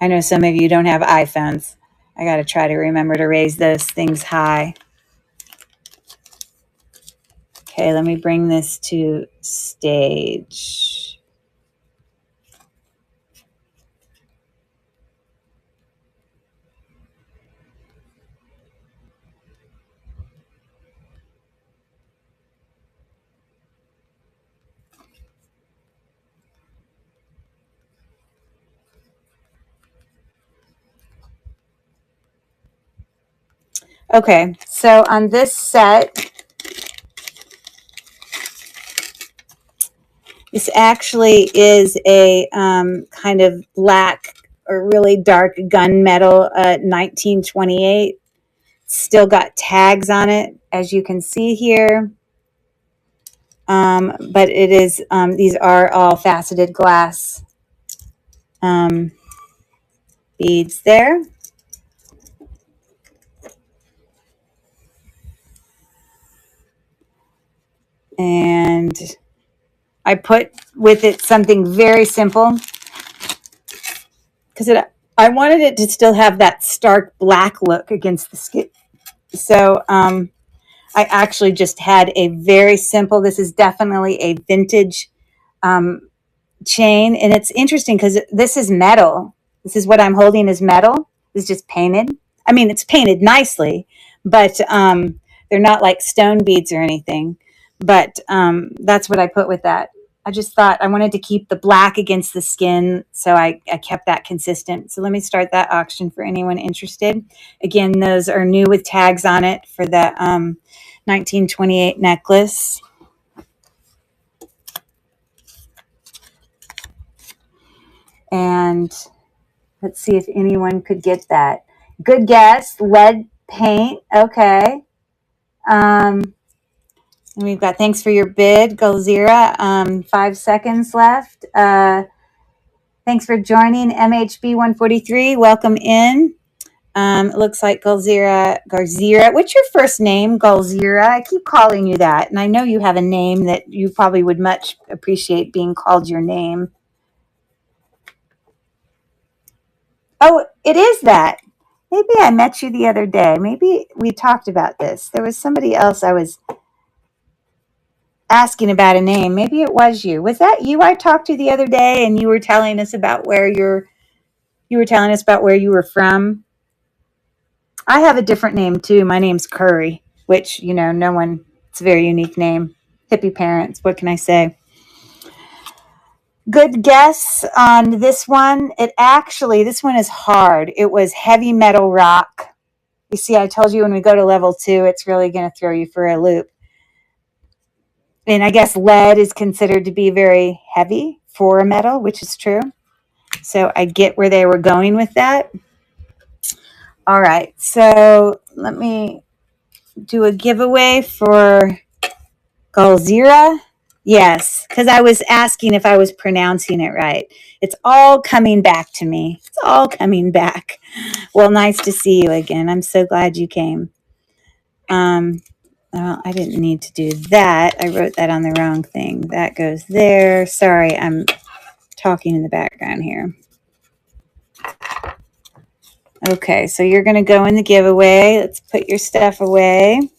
I know some of you don't have iPhones. I got to try to remember to raise those things high. Okay, let me bring this to stage. Okay, so on this set, this actually is a kind of black or really dark gunmetal 1928. Still got tags on it, as you can see here. But it is, these are all faceted glass beads there. And I put with it something very simple because I wanted it to still have that stark black look against the skin. So I actually just had a very simple, this is definitely a vintage chain. And it's interesting because this is metal. This is what I'm holding is metal. It's just painted. I mean, it's painted nicely, but they're not like stone beads or anything. But that's what I put with that. I just thought I wanted to keep the black against the skin, so I kept that consistent. So let me start that auction for anyone interested. Again, those are new with tags on it for the 1928 necklace. And let's see if anyone could get that. Good guess. Lead paint. Okay. And we've got thanks for your bid, Golzira. 5 seconds left. Thanks for joining MHB 143. Welcome in. It looks like Garzira. What's your first name, Golzira? I keep calling you that. And I know you have a name that you probably would much appreciate being called your name. Oh, it is that. Maybe I met you the other day. Maybe we talked about this. There was somebody else I was asking about a name. Maybe it was you. Was that you I talked to the other day and you were telling us about where you were telling us about where you were from? I have a different name too. My name's Curry, which, no one, it's a very unique name. Hippie parents, what can I say? Good guess on this one. This one is hard. It was heavy metal rock. You see, I told you when we go to level 2, it's really going to throw you for a loop. And I guess lead is considered to be very heavy for a metal, which is true. So I get where they were going with that. All right, so let me do a giveaway for Golzira. Yes, because I was asking if I was pronouncing it right. It's all coming back to me. It's all coming back. Well, nice to see you again. I'm so glad you came. Well, I didn't need to do that. I wrote that on the wrong thing. That goes there. Sorry, I'm talking in the background here. Okay, so you're going to go in the giveaway. Let's put your stuff away.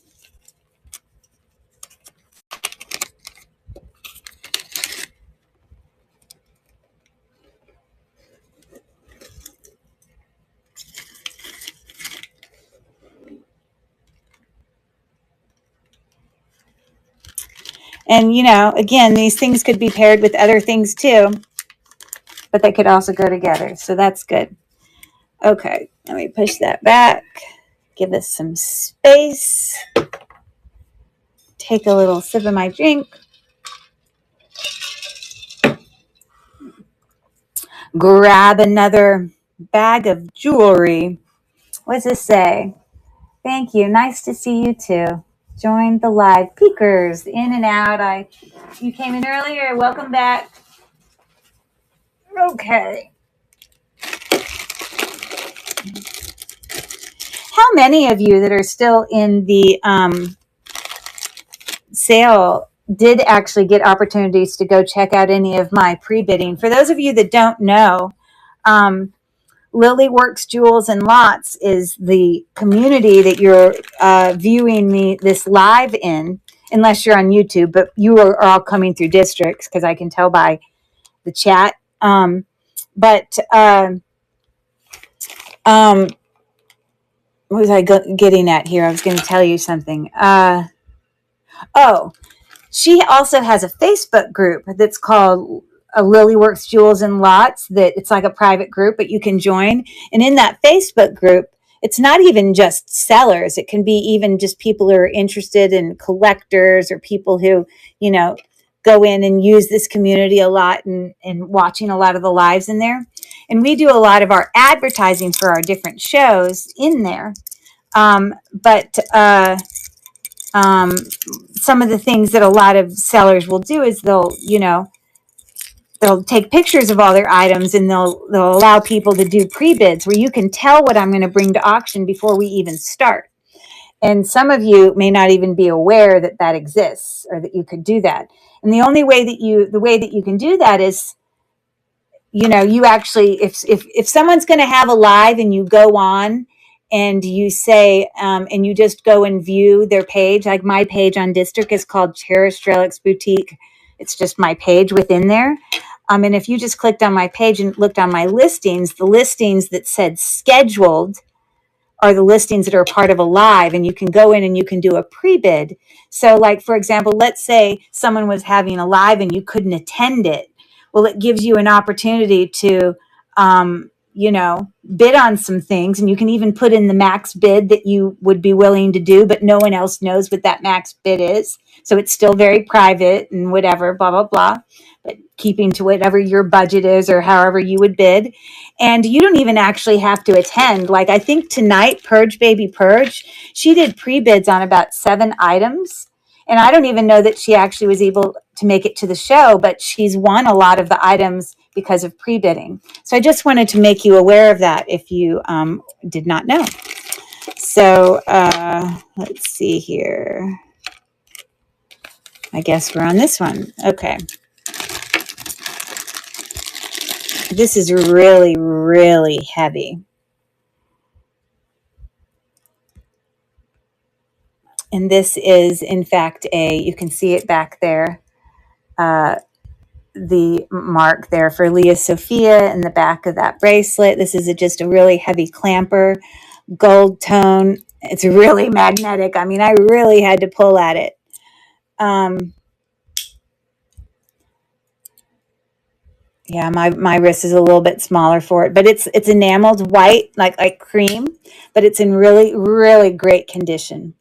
And, you know, again, these things could be paired with other things too, but they could also go together. So that's good. Okay, let me push that back. Give us some space. Take a little sip of my drink. Grab another bag of jewelry. What does this say? Thank you. Nice to see you too. Join the live peekers in and out. You came in earlier. Welcome back. Okay. How many of you that are still in the sale did actually get opportunities to go check out any of my pre-bidding? For those of you that don't know, Lily Works Jewels and Lots is the community that you're viewing this live in, unless you're on YouTube, but you are all coming through districts because I can tell by the chat. What was I getting at here? I was going to tell you something. She also has a Facebook group that's called Lily Works Jewels and Lots. That it's like a private group, but you can join. And in that Facebook group, it's not even just sellers. It can be even just people who are interested in collectors or people who, you know, go in and use this community a lot and watching a lot of the lives in there. And we do a lot of our advertising for our different shows in there. But some of the things that a lot of sellers will do is they'll take pictures of all their items and they'll allow people to do pre-bids where you can tell what I'm going to bring to auction before we even start. And some of you may not even be aware that that exists or that you could do that. And the way that you can do that is, you know, you actually, if someone's going to have a live and you go on and you say, and you just go and view their page, like my page on District is called Cherished Relics Boutique. It's just my page within there. And if you just clicked on my page and looked on my listings, the listings that said scheduled are the listings that are part of a live, and you can go in and you can do a pre-bid. So like, for example, let's say someone was having a live and you couldn't attend it. Well, it gives you an opportunity to, bid on some things, and you can even put in the max bid that you would be willing to do, but no one else knows what that max bid is. So it's still very private and whatever, blah, blah, blah, but keeping to whatever your budget is or however you would bid. And you don't even actually have to attend. Like I think tonight, Purge Baby Purge, she did pre-bids on about 7 items. And I don't even know that she actually was able to make it to the show, but she's won a lot of the items because of pre-bidding. So I just wanted to make you aware of that if you did not know. So let's see here. I guess we're on this one. Okay. This is really, really heavy. And this is, in fact, you can see it back there, the mark there for Leah Sophia in the back of that bracelet. This is just a really heavy clamper, gold tone. It's really magnetic. I mean, I really had to pull at it. Yeah, my wrist is a little bit smaller for it, but it's enameled white, like cream, but it's in really, really great condition.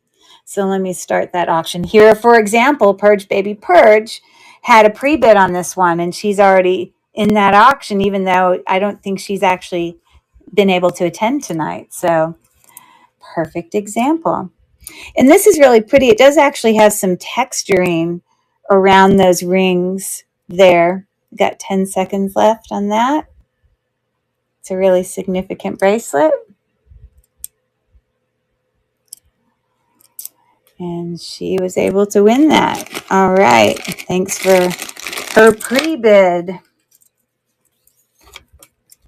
So let me start that auction. Here, for example, Purge Baby Purge had a pre-bid on this one, and she's already in that auction, even though I don't think she's actually been able to attend tonight. So perfect example. And this is really pretty. It does actually have some texturing around those rings there. Got 10 seconds left on that. It's a really significant bracelet. And she was able to win that. All right. Thanks for her pre-bid.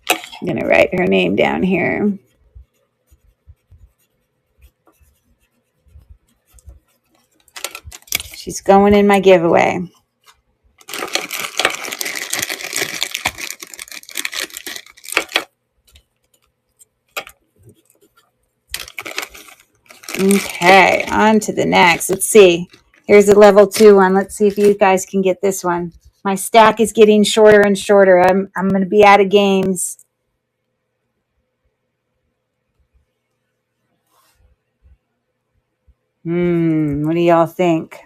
I'm going to write her name down here. She's going in my giveaway. Okay, on to the next. Let's see. Here's a level 2 one. Let's see if you guys can get this one. My stack is getting shorter and shorter. I'm going to be out of games. What do y'all think?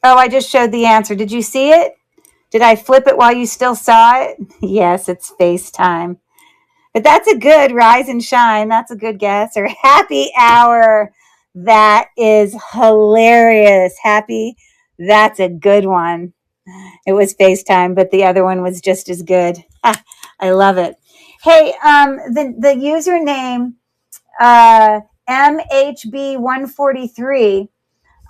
Oh, I just showed the answer. Did you see it? Did I flip it while you still saw it? Yes, it's FaceTime. But that's a good rise and shine. That's a good guess. Or happy hour. That is hilarious. Happy. That's a good one. It was FaceTime, but the other one was just as good. I love it. Hey, the username MHB143.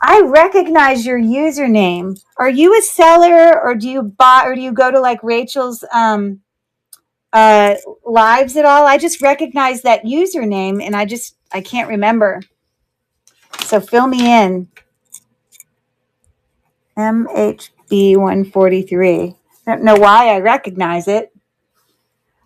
I recognize your username. Are you a seller, or do you buy, or do you go to like Rachel's lives at all? I just recognize that username, and I can't remember. So fill me in. MHB143. I don't know why I recognize it.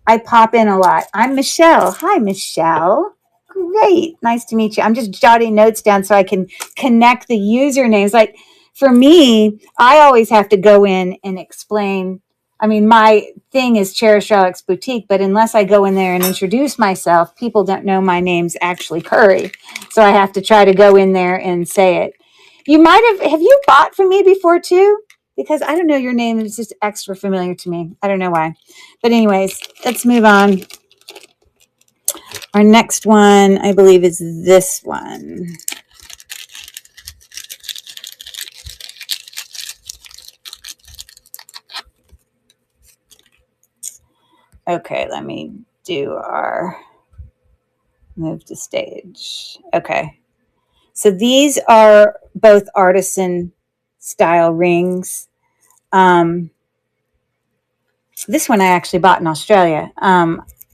I pop in a lot. I'm Michelle. Hi, Michelle. Great. Nice to meet you. I'm just jotting notes down so I can connect the usernames. Like for me, I always have to go in and explain. I mean, my thing is Cherish Alex Boutique, but unless I go in there and introduce myself, people don't know my name's actually Curry. So I have to try to go in there and say it. You might have you bought from me before too? Because I don't know, your name is just extra familiar to me. I don't know why. But anyways, let's move on. Our next one, I believe, is this one. Okay, let me do our move to stage. Okay. So these are both artisan style rings. This one I actually bought in Australia.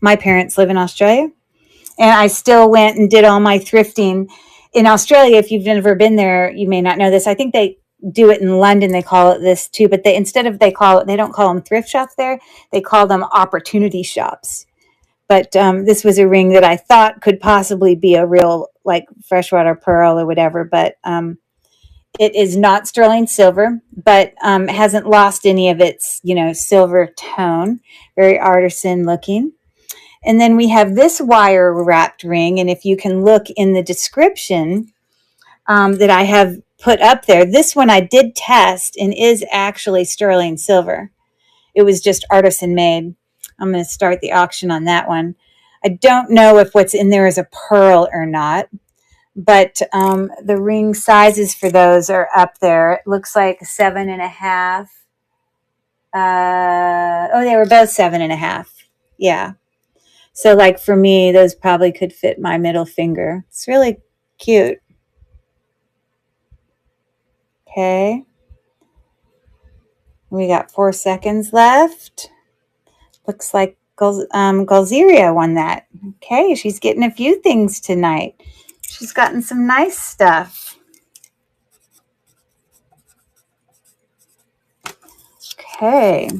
My parents live in Australia, and I still went and did all my thrifting in Australia. If you've never been there, you may not know this. I think they do it in London. They call it this too, but they don't call them thrift shops there. They call them opportunity shops. But this was a ring that I thought could possibly be a real like freshwater pearl or whatever. But it is not sterling silver, but hasn't lost any of its silver tone. Very artisan looking. And then we have this wire wrapped ring. And if you can look in the description that I have put up there, this one I did test and is actually sterling silver. It was just artisan made. I'm going to start the auction on that one. I don't know if what's in there is a pearl or not, but the ring sizes for those are up there. It looks like 7.5. They were both 7.5. Yeah. So like for me, those probably could fit my middle finger. It's really cute. Okay. We got 4 seconds left. Looks like Galzeria won that. Okay, she's getting a few things tonight. She's gotten some nice stuff. Okay.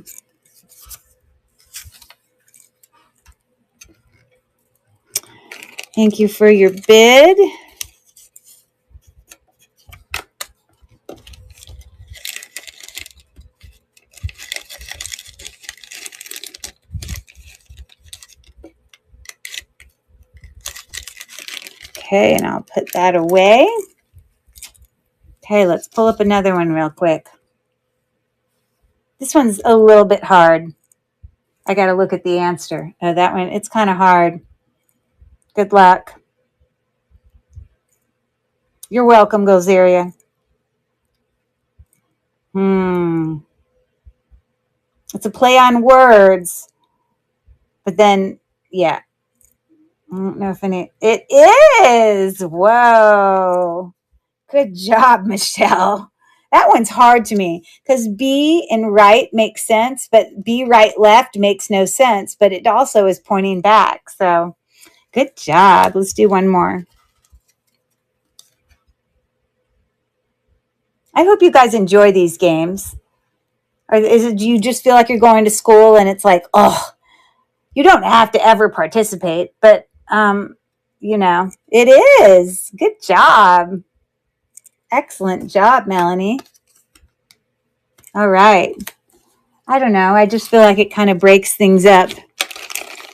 Thank you for your bid. Okay, and I'll put that away. Okay, let's pull up another one real quick. This one's a little bit hard. I got to look at the answer. Oh, that one, it's kind of hard. Good luck. You're welcome, Gozaria. It's a play on words. But then, yeah. I don't know if any. It is. Whoa. Good job, Michelle. That one's hard to me because B and right makes sense, but B right left makes no sense, but it also is pointing back. So good job. Let's do one more. I hope you guys enjoy these games. Or is it, do you just feel like you're going to school and it's like, oh, you don't have to ever participate, but it is. Good job. Excellent job, Melanie. All right. I don't know. I just feel like it kind of breaks things up.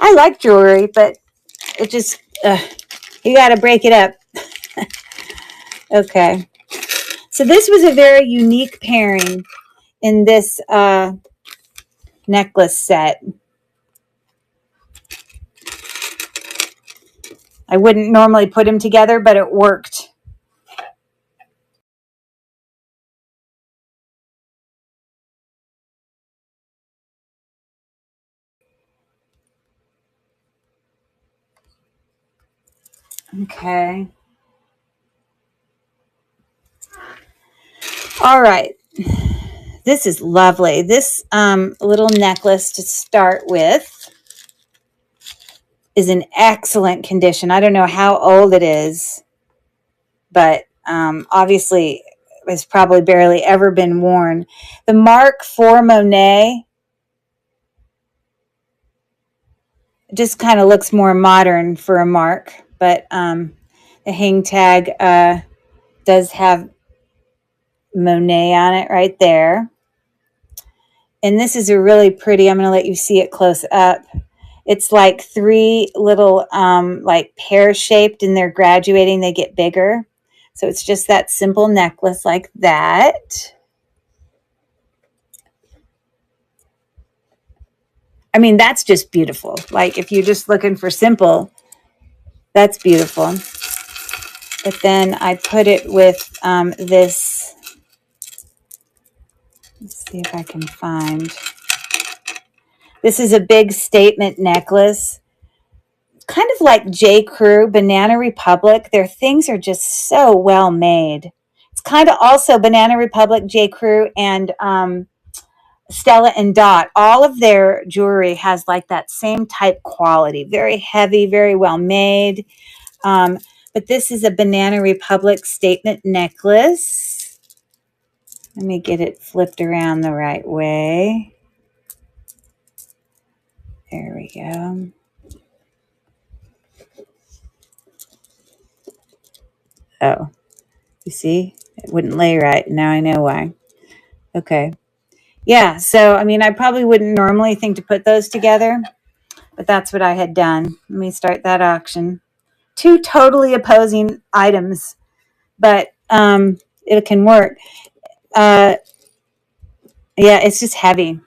I like jewelry, but it just, you got to break it up. Okay. So this was a very unique pairing in this necklace set. I wouldn't normally put them together, but it worked. Okay. All right. This is lovely. This little necklace to start with is in excellent condition. I don't know how old it is, but obviously has probably barely ever been worn. The Mark IV Monet just kind of looks more modern for a Mark, but the hang tag does have Monet on it right there. And this is a really pretty, I'm going to let you see it close up. It's like three little like pear-shaped, and they're graduating. They get bigger. So it's just that simple necklace like that. I mean, that's just beautiful. Like if you're just looking for simple, that's beautiful. But then I put it with this. Let's see if I can find. This is a big statement necklace. Kind of like J. Crew, Banana Republic. Their things are just so well made. It's kind of also Banana Republic, J. Crew, and Stella and Dot. All of their jewelry has like that same type quality. Very heavy, very well made. But this is a Banana Republic statement necklace. Let me get it flipped around the right way. There we go. Oh, you see? It wouldn't lay right. Now I know why. Okay. Yeah, so I mean, I probably wouldn't normally think to put those together, but that's what I had done. Let me start that auction. Two totally opposing items, but it can work. Yeah, it's just heavy.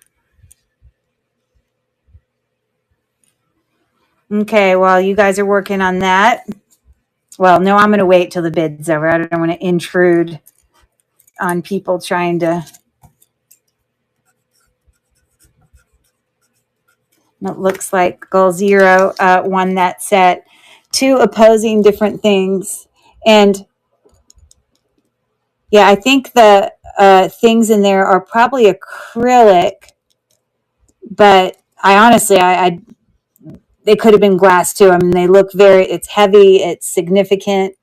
Okay, while you guys are working on that, well, no, I'm going to wait till the bid's over. I don't want to intrude on people trying to. It looks like Goal Zero won that set. Two opposing different things. And yeah, I think the things in there are probably acrylic, but I honestly, they could have been glass too. I mean, they look it's heavy, it's significant.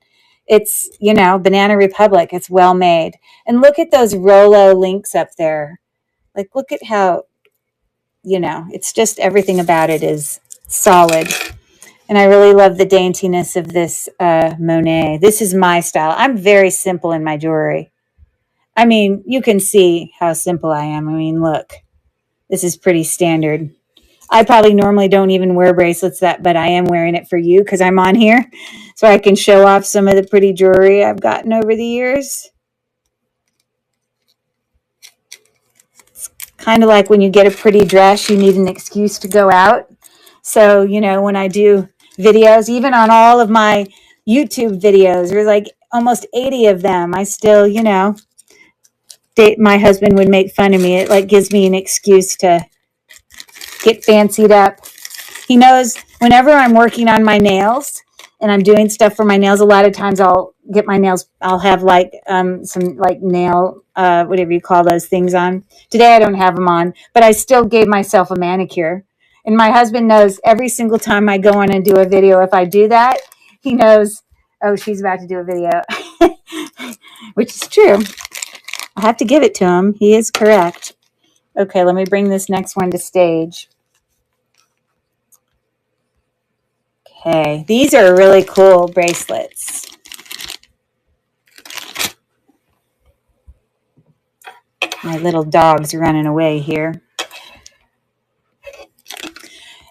It's, Banana Republic. It's well made. And look at those Rolo links up there. Like, look at how, it's just everything about it is solid. And I really love the daintiness of this Monet. This is my style. I'm very simple in my jewelry. I mean, you can see how simple I am. I mean, look, this is pretty standard. I probably normally don't even wear bracelets but I am wearing it for you because I'm on here. So I can show off some of the pretty jewelry I've gotten over the years. It's kind of like when you get a pretty dress, you need an excuse to go out. So, when I do videos, even on all of my YouTube videos, there's like almost 80 of them. I still, my husband would make fun of me. It like gives me an excuse to get fancied up. He knows whenever I'm working on my nails and I'm doing stuff for my nails, a lot of times I'll get my nails, I'll have like some like nail, whatever you call those things on. Today I don't have them on, but I still gave myself a manicure. And my husband knows every single time I go on and do a video, if I do that, he knows, oh, she's about to do a video, which is true. I have to give it to him. He is correct. Okay, let me bring this next one to stage. Okay, these are really cool bracelets. My little dog's running away here.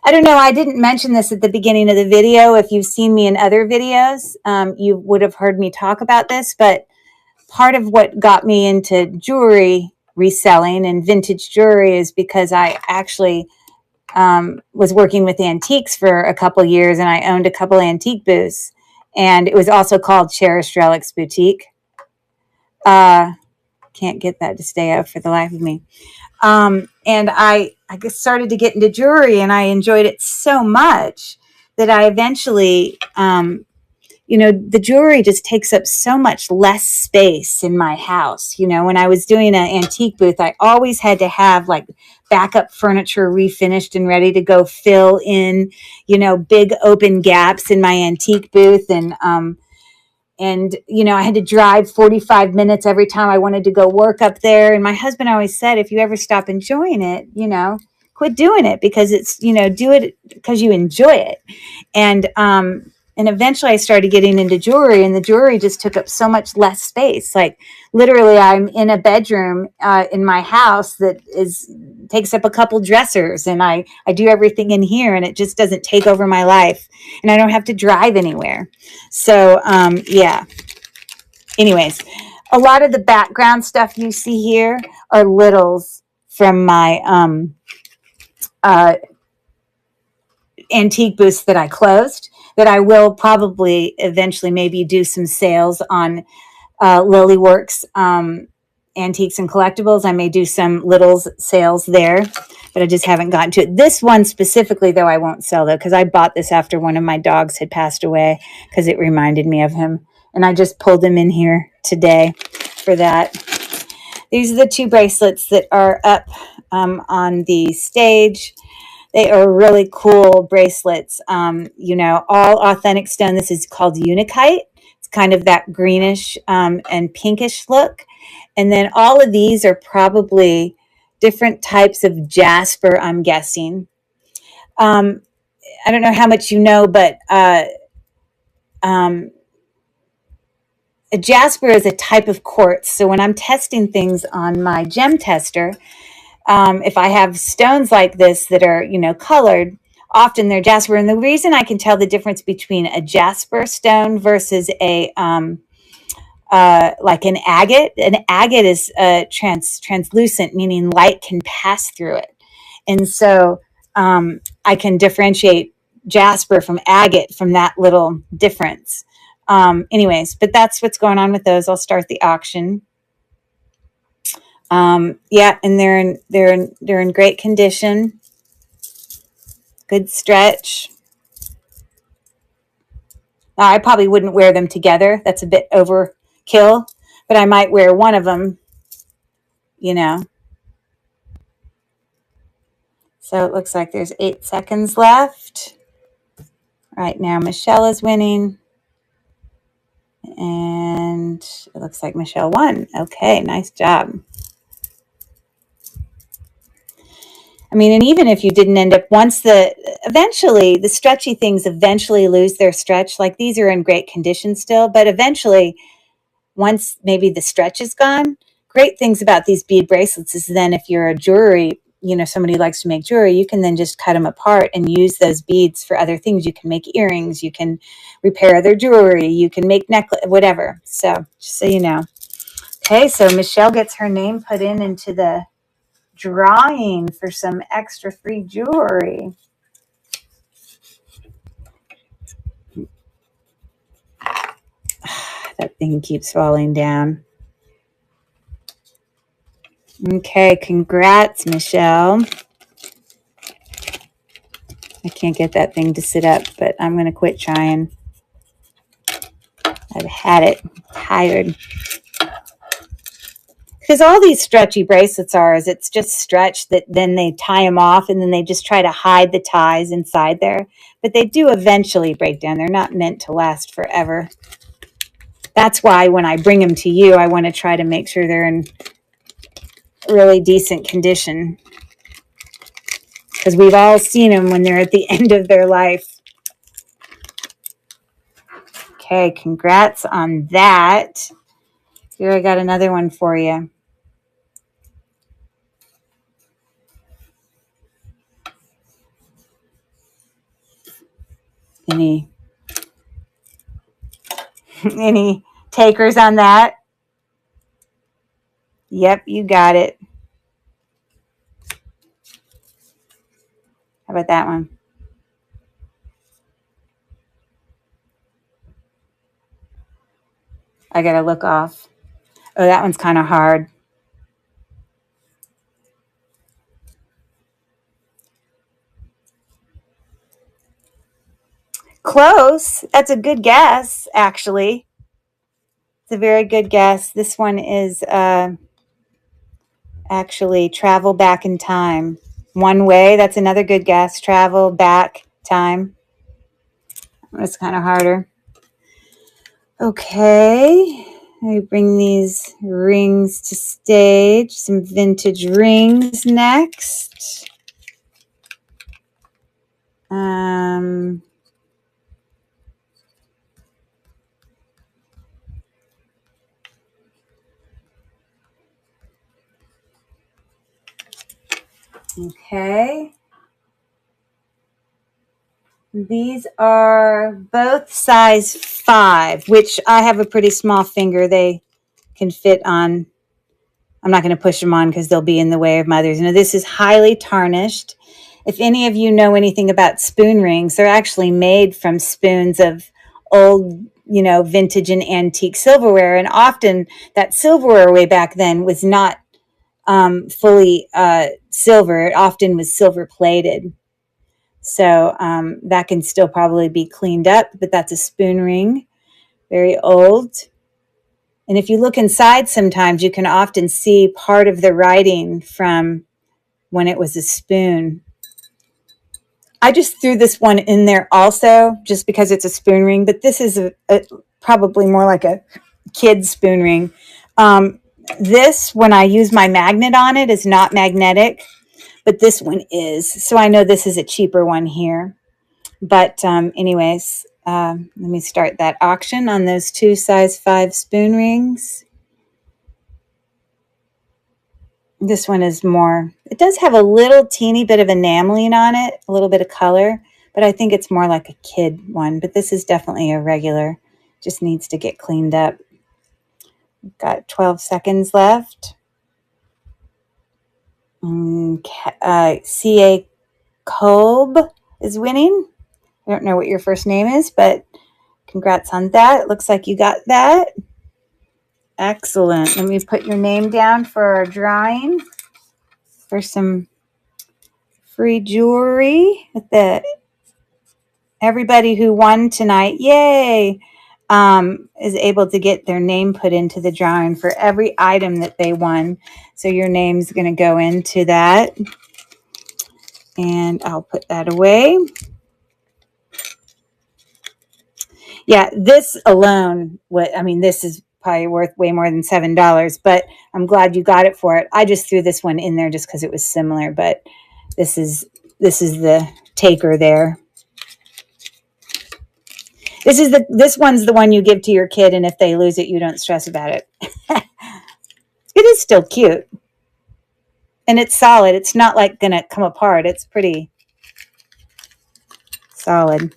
I don't know, I didn't mention this at the beginning of the video. If you've seen me in other videos, you would have heard me talk about this, but part of what got me into jewelry reselling and vintage jewelry is because I actually was working with antiques for a couple years, and I owned a couple antique booths, and it was also called Cherished Relics Boutique. Can't get that to stay up for the life of me. And I started to get into jewelry, and I enjoyed it so much that I eventually, the jewelry just takes up so much less space in my house. When I was doing an antique booth, I always had to have like backup furniture refinished and ready to go fill in, big open gaps in my antique booth. And I had to drive 45 minutes every time I wanted to go work up there. And my husband always said, if you ever stop enjoying it, quit doing it, because it's, do it because you enjoy it. And eventually I started getting into jewelry, and the jewelry just took up so much less space. Like literally I'm in a bedroom in my house that takes up a couple dressers, and I do everything in here, and it just doesn't take over my life, and I don't have to drive anywhere. So, yeah. Anyways, a lot of the background stuff you see here are littles from my antique booths that I closed, that I will probably eventually maybe do some sales on Lilyworks Antiques and Collectibles. I may do some littles sales there, but I just haven't gotten to it. This one specifically, though, I won't sell, though, because I bought this after one of my dogs had passed away, because it reminded me of him. And I just pulled him in here today for that. These are the two bracelets that are up on the stage. They are really cool bracelets, all authentic stone. This is called Unakite. It's kind of that greenish and pinkish look. And then all of these are probably different types of jasper, I'm guessing. I don't know how much you know, but a jasper is a type of quartz. So when I'm testing things on my gem tester, if I have stones like this that are, colored, often they're jasper. And the reason I can tell the difference between a jasper stone versus a like an agate is translucent, meaning light can pass through it. And so I can differentiate jasper from agate from that little difference. Anyways, but that's what's going on with those. I'll start the auction. Yeah, and they're in great condition. Good stretch. Now, I probably wouldn't wear them together. That's a bit overkill, but I might wear one of them, So it looks like there's 8 seconds left. Right now, Michelle is winning. And it looks like Michelle won. Okay, nice job. I mean, and even if you didn't end up, eventually the stretchy things eventually lose their stretch. Like these are in great condition still, but eventually once maybe the stretch is gone, great things about these bead bracelets is then if you're a jewelry, somebody who likes to make jewelry, you can then just cut them apart and use those beads for other things. You can make earrings, you can repair their jewelry, you can make necklace, whatever. So just so you know. Okay, so Michelle gets her name put into the drawing for some extra free jewelry. That thing keeps falling down. Okay, congrats, Michelle. I can't get that thing to sit up, but I'm going to quit trying. I've had it. Tired. Because all these stretchy bracelets is it's just stretch that then they tie them off and then they just try to hide the ties inside there. But they do eventually break down. They're not meant to last forever. That's why when I bring them to you, I want to try to make sure they're in really decent condition. Because we've all seen them when they're at the end of their life. Okay, congrats on that. Here, I got another one for you. Any takers on that? Yep, you got it. How about that one? I got to look off. Oh, that one's kind of hard. Close. That's a good guess, actually. It's a very good guess. This one is actually travel back in time. One way. That's another good guess. Travel back time. It's kind of harder. Okay. I bring these rings to stage. Some vintage rings next. Okay. These are both size 5, which I have a pretty small finger. They can fit on. I'm not going to push them on because they'll be in the way of my others. Now, this is highly tarnished. If any of you know anything about spoon rings, they're actually made from spoons of old, vintage and antique silverware. And often that silverware way back then was not fully silver. It often was silver plated. So that can still probably be cleaned up, but that's a spoon ring, very old. And if you look inside sometimes, you can often see part of the writing from when it was a spoon. I just threw this one in there also, just because it's a spoon ring, but this is probably more like a kid's spoon ring. This, when I use my magnet on it, is not magnetic, but this one is. So I know this is a cheaper one here. But anyways, let me start that auction on those 2 size 5 spoon rings. This one is more, it does have a little teeny bit of enameling on it, a little bit of color, but I think it's more like a kid one. But this is definitely a regular, just needs to get cleaned up. We've got 12 seconds left. C.A. Kolb is winning. I don't know what your first name is, but congrats on that. It looks like you got that. Excellent. Let me put your name down for our drawing for some free jewelry. Everybody who won tonight, yay, is able to get their name put into the drawing for every item that they won. So your name's going to go into that. And I'll put that away. Yeah, this alone, this is probably worth way more than $7, but I'm glad you got it for it. I just threw this one in there just because it was similar, but this is the taker there. This one's the one you give to your kid, and if they lose it, you don't stress about it. It is still cute. And it's solid. It's not like going to come apart. It's pretty solid.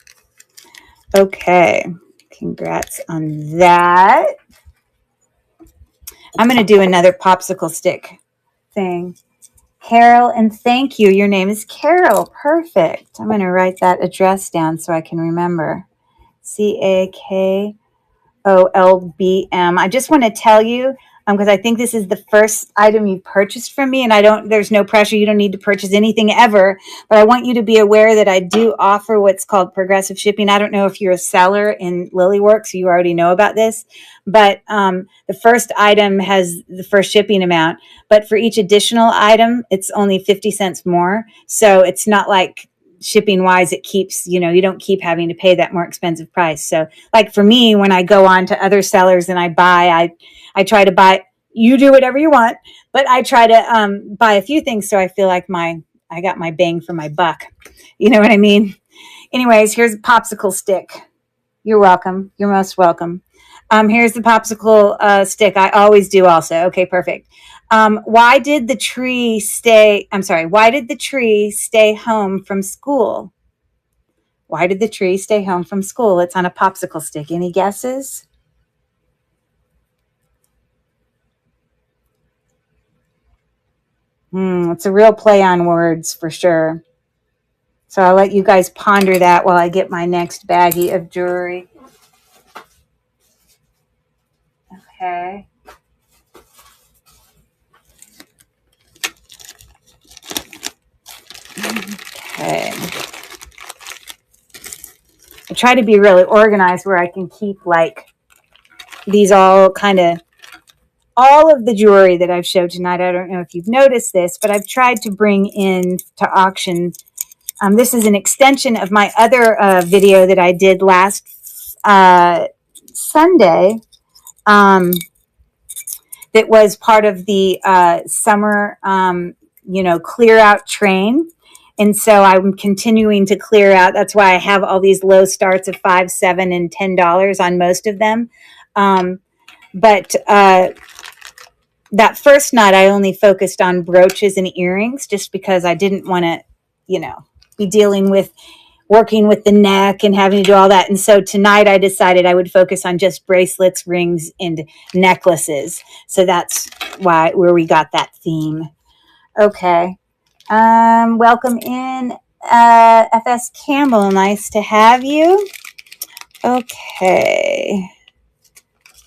Okay. Congrats on that. I'm going to do another popsicle stick thing. Carol, and thank you. Your name is Carol. Perfect. I'm going to write that address down so I can remember. CAKOLBM. I just want to tell you, because I think this is the first item you've purchased from me, and there's no pressure. You don't need to purchase anything ever, but I want you to be aware that I do offer what's called progressive shipping. I don't know if you're a seller in Lilyworks, you already know about this, but the first item has the first shipping amount, but for each additional item, it's only 50 cents more. So it's not like shipping wise, it keeps, you don't keep having to pay that more expensive price. So like for me, when I go on to other sellers and I try to buy, you do whatever you want, but I try to buy a few things so I feel like I got my bang for my buck. You know what I mean? Anyways, here's a popsicle stick. You're welcome. You're most welcome. Here's the popsicle stick. I always do also. Okay, perfect. Why did the tree stay home from school? Why did the tree stay home from school? It's on a popsicle stick. Any guesses? It's a real play on words for sure. So I'll let you guys ponder that while I get my next baggie of jewelry. Okay. Okay. I try to be really organized where I can keep like these all of the jewelry that I've showed tonight. I don't know if you've noticed this, but I've tried to bring in to auction. This is an extension of my other video that I did last Sunday. That was part of the summer, clear out train. And so I'm continuing to clear out. That's why I have all these low starts of $5, $7, and $10 on most of them. But that first night, I only focused on brooches and earrings just because I didn't want to, be dealing with working with the neck and having to do all that. And so tonight I decided I would focus on just bracelets, rings, and necklaces. So that's where we got that theme. Okay. Welcome in, FS Campbell. Nice to have you. Okay.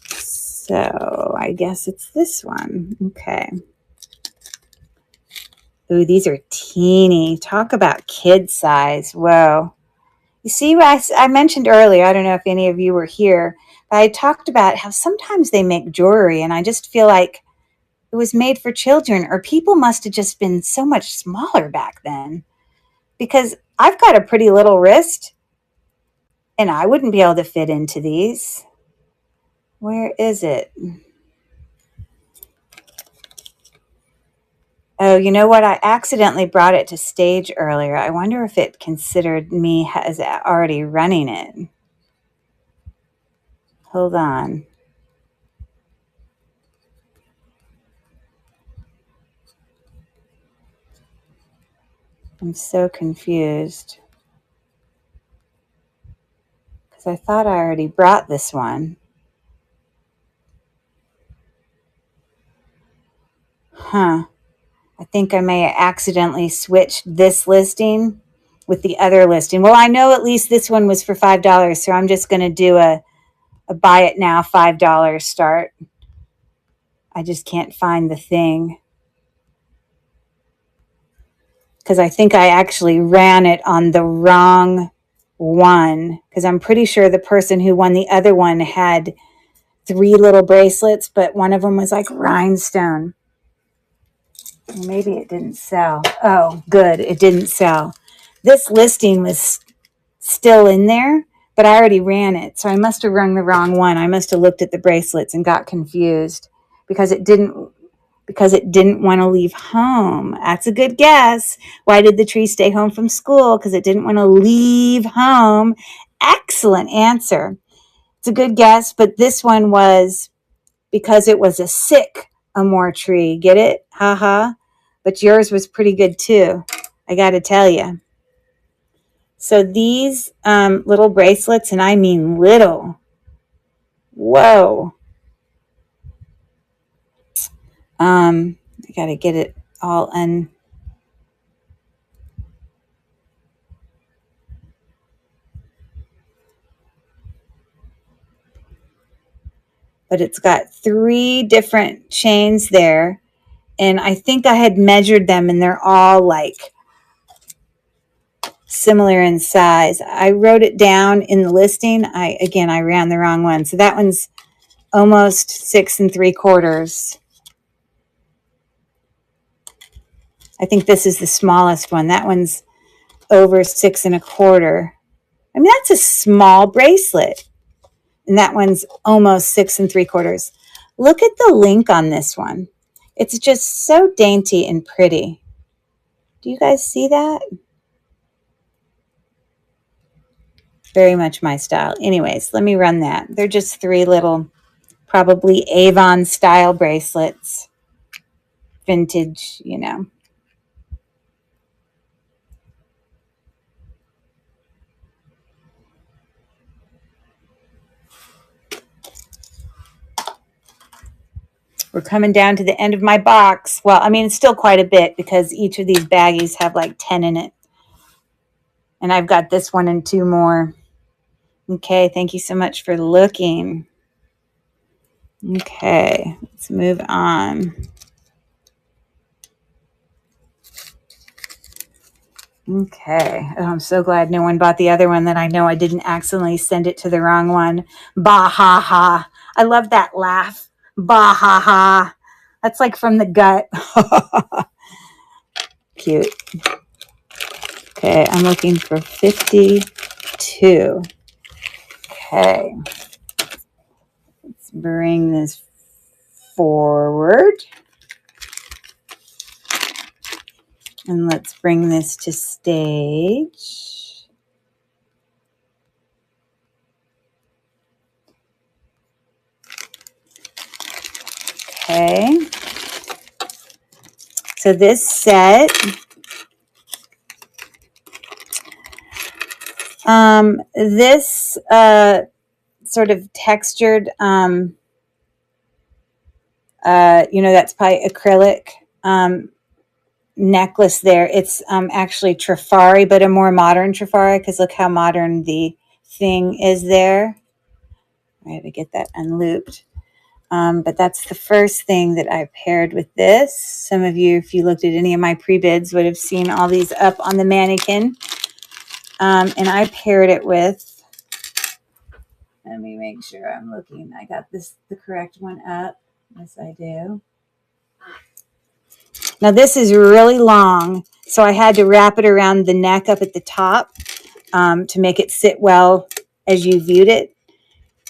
So I guess it's this one. Okay. Ooh, these are teeny. Talk about kid size. Whoa. You see, I mentioned earlier, I don't know if any of you were here, but I talked about how sometimes they make jewelry and I just feel like it was made for children, or people must have just been so much smaller back then, because I've got a pretty little wrist and I wouldn't be able to fit into these. Where is it? Oh, you know what? I accidentally brought it to stage earlier. I wonder if it considered me as already running it. Hold on. I'm so confused because I thought I already brought this one. Huh. I think I may have accidentally switched this listing with the other listing. Well, I know at least this one was for $5, so I'm just going to do a buy it now $5 start. I just can't find the thing because I think I actually ran it on the wrong one, because I'm pretty sure the person who won the other one had 3 little bracelets, but one of them was like rhinestone. Maybe it didn't sell. Oh, good. It didn't sell. This listing was still in there, but I already ran it. So I must have rung the wrong one. I must have looked at the bracelets and got confused because it didn't want to leave home. That's a good guess. Why did the tree stay home from school? Because it didn't want to leave home. Excellent answer. It's a good guess, but this one was because it was a sick amore tree. Get it? Haha. But yours was pretty good too, I got to tell you. So these little bracelets, and I mean little. Whoa. I got to get it all in. but it's got 3 different chains there. And I think I had measured them and they're all like similar in size. I wrote it down in the listing. I ran the wrong one. So that one's almost 6 3/4. I think this is the smallest one. That one's over 6 1/4. I mean, that's a small bracelet. And that one's almost 6 3/4. Look at the link on this one. It's just so dainty and pretty. Do you guys see that? Very much my style. Anyways, let me run that. They're just 3 little, probably Avon style bracelets. Vintage, you know. We're coming down to the end of my box. Well, I mean, it's still quite a bit because each of these baggies have like 10 in it. And I've got this one and 2 more. Okay, thank you so much for looking. Okay, let's move on. Okay. Oh, I'm so glad no one bought the other one that I know I didn't accidentally send it to the wrong one. Bah ha ha. I love that laugh. Bah ha ha. That's like from the gut. Cute. Okay, I'm looking for 52. Okay. Let's bring this forward. And let's bring this to stage. Okay. So this set, this sort of textured, that's probably acrylic necklace there. It's actually Trifari, but a more modern Trifari, because look how modern the thing is there. I had to get that unlooped. But that's the first thing that I paired with this. Some of you, if you looked at any of my pre-bids, would have seen all these up on the mannequin. And I paired it with, let me make sure I'm looking. I got the correct one up. Yes, I do. Now this is really long, so I had to wrap it around the neck up at the top to make it sit well as you viewed it.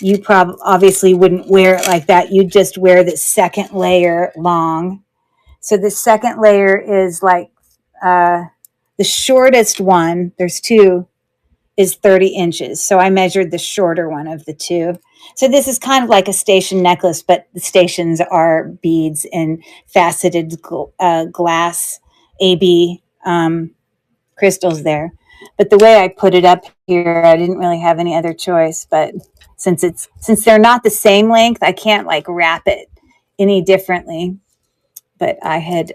You probably obviously wouldn't wear it like that. You'd just wear the second layer long. So the second layer is like the shortest one. There's 2. Is 30 inches. So I measured the shorter one of the 2. So this is kind of like a station necklace, but the stations are beads and faceted glass AB crystals there. But the way I put it up here, I didn't really have any other choice. But since they're not the same length, I can't like wrap it any differently. But I had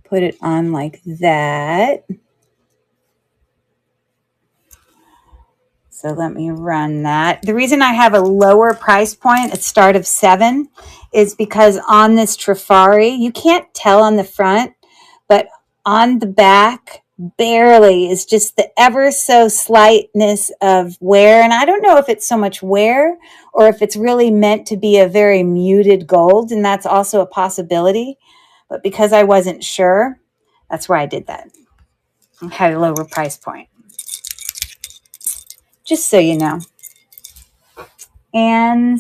put it on like that. So let me run that. The reason I have a lower price point at start of 7 is because on this Trifari, you can't tell on the front, but on the back, barely is just the ever so slightness of wear. And I don't know if it's so much wear or if it's really meant to be a very muted gold. And that's also a possibility. But because I wasn't sure, that's where I did that. I had a lower price point. Just so you know. And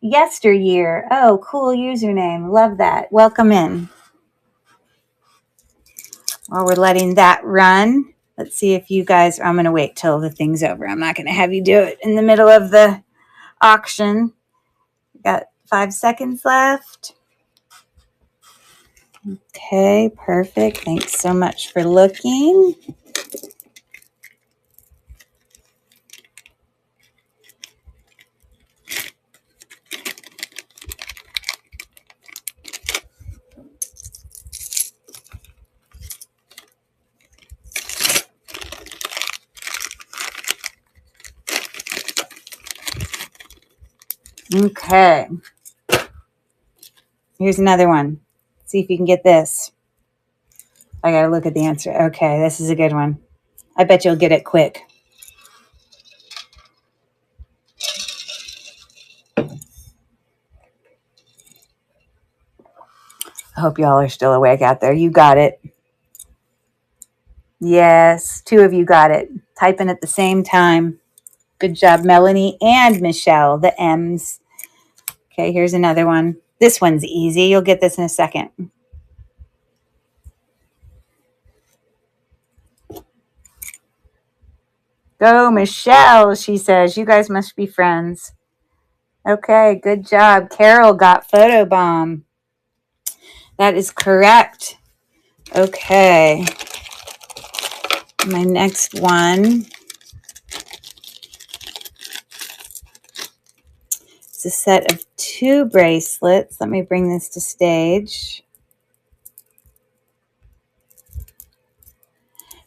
yesteryear. Oh, cool username. Love that. Welcome in. While we're letting that run, let's see if you guys, I'm going to wait till the thing's over. I'm not going to have you do it in the middle of the auction. Got 5 seconds left. Okay, perfect. Thanks so much for looking. Okay. Here's another one. See if you can get this. I got to look at the answer. Okay, this is a good one. I bet you'll get it quick. I hope y'all are still awake out there. You got it. Yes, two of you got it. Typing at the same time. Good job, Melanie and Michelle, the M's. Okay, here's another one. This one's easy. You'll get this in a second. Go, Michelle, she says. You guys must be friends. Okay, good job. Carol got photobomb. That is correct. Okay. My next one. It's a set of 2 bracelets. Let me bring this to stage.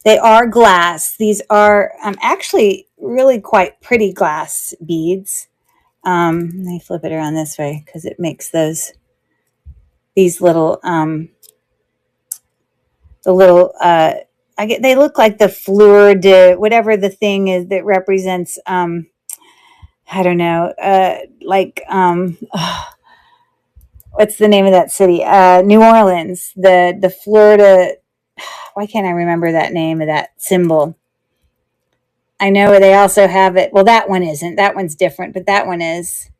They are glass. These are actually really quite pretty glass beads. Let me flip it around this way because it makes these little they look like the fleur de whatever the thing is that represents I don't know what's the name of that city, New Orleans, the fleur de, why can't I remember that name of that symbol? I know they also have it. Well, that one isn't. That one's different, but that one is.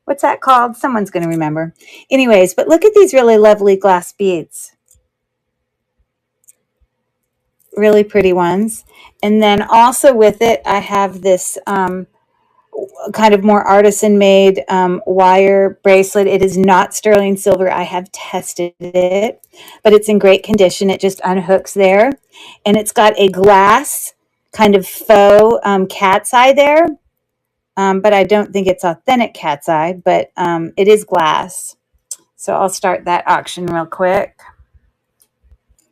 What's that called? Someone's going to remember. Anyways, but look at these really lovely glass beads. Really pretty ones. And then also with it, I have this kind of more artisan made wire bracelet. It is not sterling silver. I have tested it, but it's in great condition. It just unhooks there. And it's got a glass kind of faux cat's eye there. But I don't think it's authentic cat's eye, but it is glass. So I'll start that auction real quick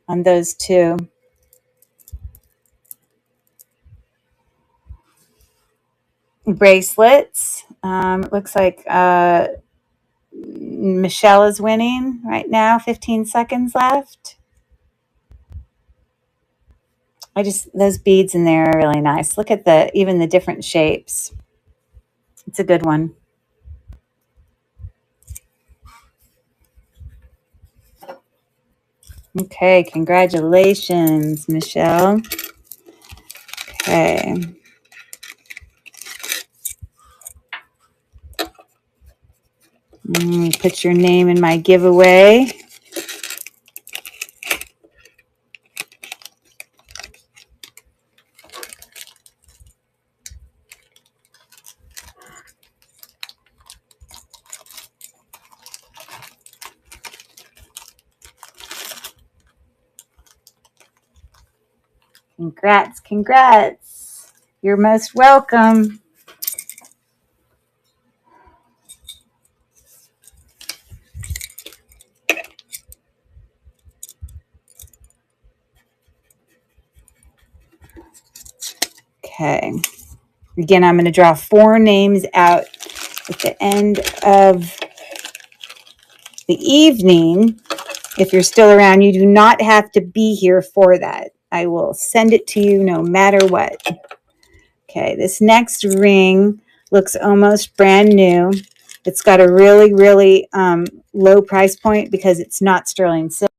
on those 2. Bracelets. It looks like Michelle is winning right now. 15 seconds left. Those beads in there are really nice. Look at even the different shapes. It's a good one. Okay, congratulations, Michelle. Okay. Put your name in my giveaway. Congrats. You're most welcome. Okay. Again, I'm going to draw 4 names out at the end of the evening. If you're still around, you do not have to be here for that. I will send it to you no matter what. Okay, this next ring looks almost brand new. It's got a really, really low price point because it's not sterling silver.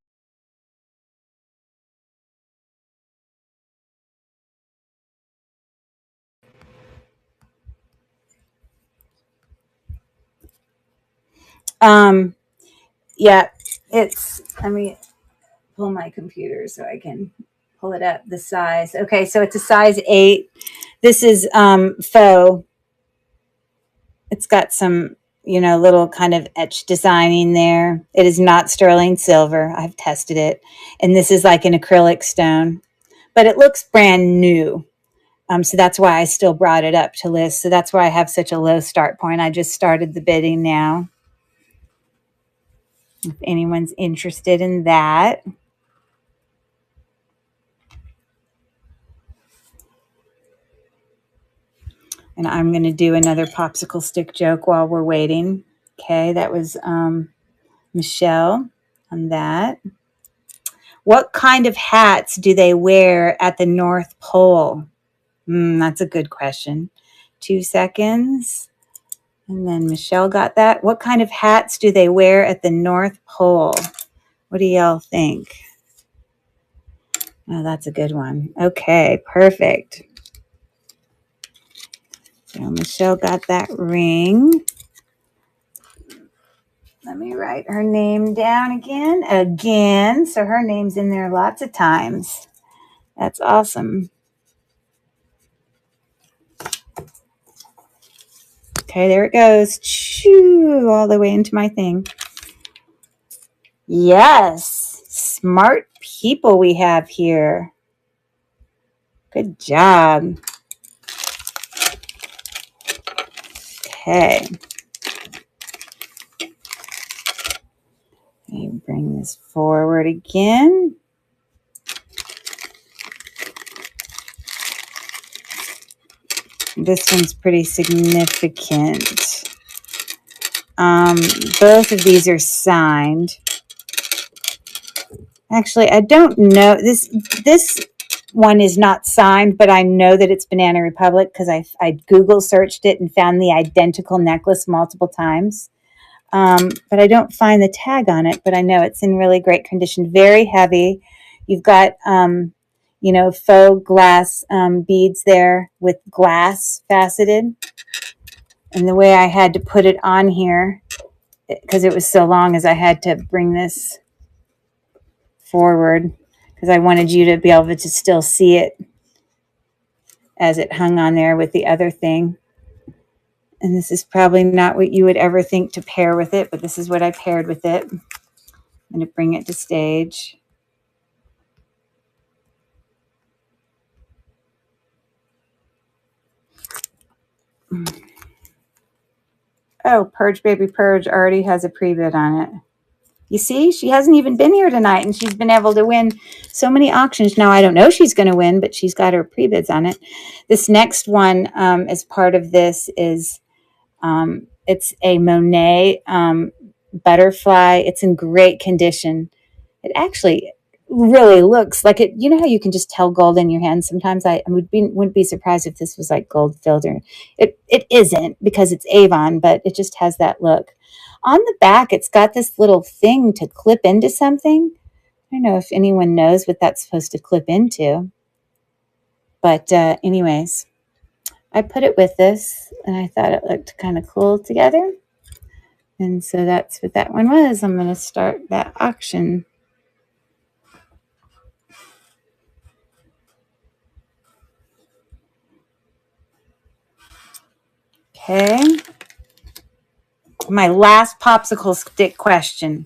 Yeah, let me pull my computer so I can pull it up, the size. Okay, so it's a size 8. This is faux. It's got some, little kind of etched designing there. It is not sterling silver. I've tested it. And this is like an acrylic stone. But it looks brand new. So that's why I still brought it up to list. So that's why I have such a low start point. I just started the bidding now. If anyone's interested in that. And I'm going to do another popsicle stick joke while we're waiting. Okay, that was Michelle on that. What kind of hats do they wear at the North Pole? That's a good question. 2 seconds. And then Michelle got that. What kind of hats do they wear at the North Pole? What do y'all think? Oh, that's a good one. Okay, perfect. So Michelle got that ring. Let me write her name down again. So her name's in there lots of times. That's awesome. Okay, there it goes. Choo, all the way into my thing. Yes, smart people we have here. Good job. Okay. Let me bring this forward again. This one's pretty significant. Both of these are signed. Actually, I don't know. This one is not signed, but I know that it's Banana Republic because I Google searched it and found the identical necklace multiple times. But I don't find the tag on it, but I know it's in really great condition. Very heavy. You've got, faux glass beads there with glass faceted. And the way I had to put it on here, because it was so long, is I had to bring this forward because I wanted you to be able to still see it as it hung on there with the other thing. And this is probably not what you would ever think to pair with it, but this is what I paired with it. I'm going to bring it to stage. Oh, Purge Baby Purge already has a pre-bid on it. You see, she hasn't even been here tonight, and she's been able to win so many auctions. Now, I don't know she's going to win, but she's got her pre-bids on it. This next one, as part of this, is it's a Monet butterfly. It's in great condition. It actually really looks like it. You know how you can just tell gold in your hand? Sometimes I wouldn't be surprised if this was like gold filter. It isn't because it's Avon, but it just has that look. On the back, it's got this little thing to clip into something. I don't know if anyone knows what that's supposed to clip into. But anyways, I put it with this, and I thought it looked kind of cool together. And so that's what that one was. I'm going to start that auction. Okay. My last popsicle stick question.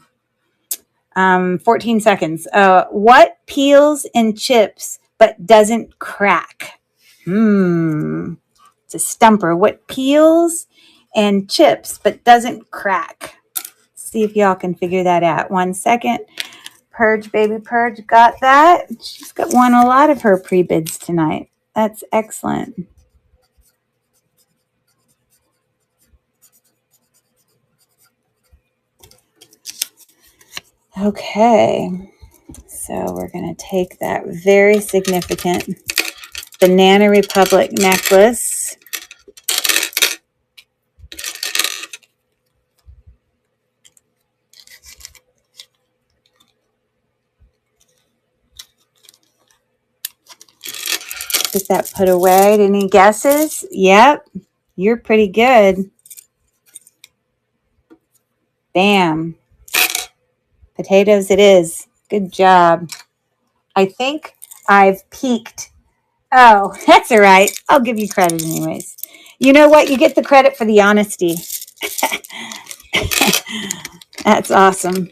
14 seconds. What peels and chips but doesn't crack? It's a stumper. What peels and chips but doesn't crack? See if y'all can figure that out. 1 second. Purge Baby Purge got that. She's won a lot of her pre-bids tonight. That's excellent. Okay, so we're going to take that very significant Banana Republic necklace. Get that put away. Any guesses? Yep, you're pretty good. Bam. Potatoes it is. Good job. I think I've peaked. Oh, that's all right. I'll give you credit anyways. You know what? You get the credit for the honesty. That's awesome.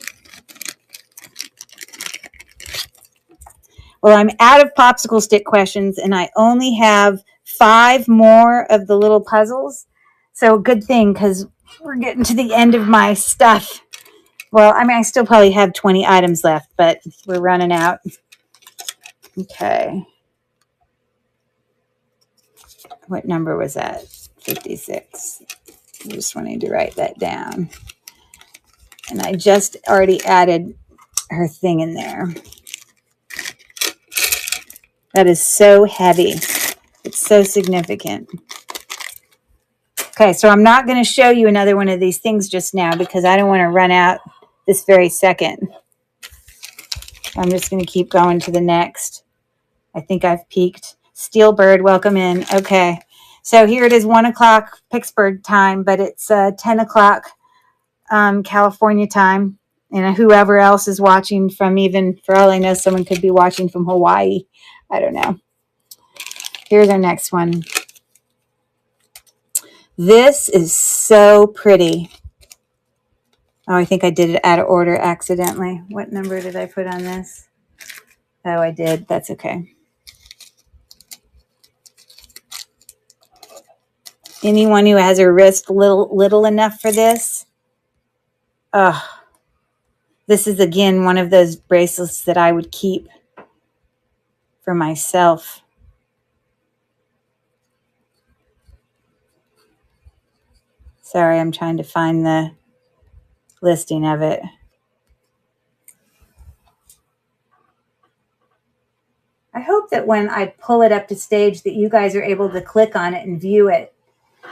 Well, I'm out of popsicle stick questions, and I only have 5 more of the little puzzles. So good thing, because we're getting to the end of my stuff. Well, I mean, I still probably have 20 items left, but we're running out. Okay. What number was that? 56. I'm just wanting to write that down. And I just already added her thing in there. That is so heavy. It's so significant. Okay, so I'm not going to show you another one of these things just now because I don't want to run out this very second. I'm just going to keep going to the next. I think I've peaked. Steelbird, welcome in. Okay, so here it is 1 o'clock Pittsburgh time, but it's 10 o'clock California time. And whoever else is watching from, even for all I know, someone could be watching from Hawaii. I don't know. Here's our next one. This is so pretty. Oh, I think I did it out of order accidentally. What number did I put on this? Oh, I did. That's okay. Anyone who has a wrist little enough for this? Oh, this is, again, one of those bracelets that I would keep for myself. Sorry, I'm trying to find the listing of it. I hope that when I pull it up to stage that you guys are able to click on it and view it.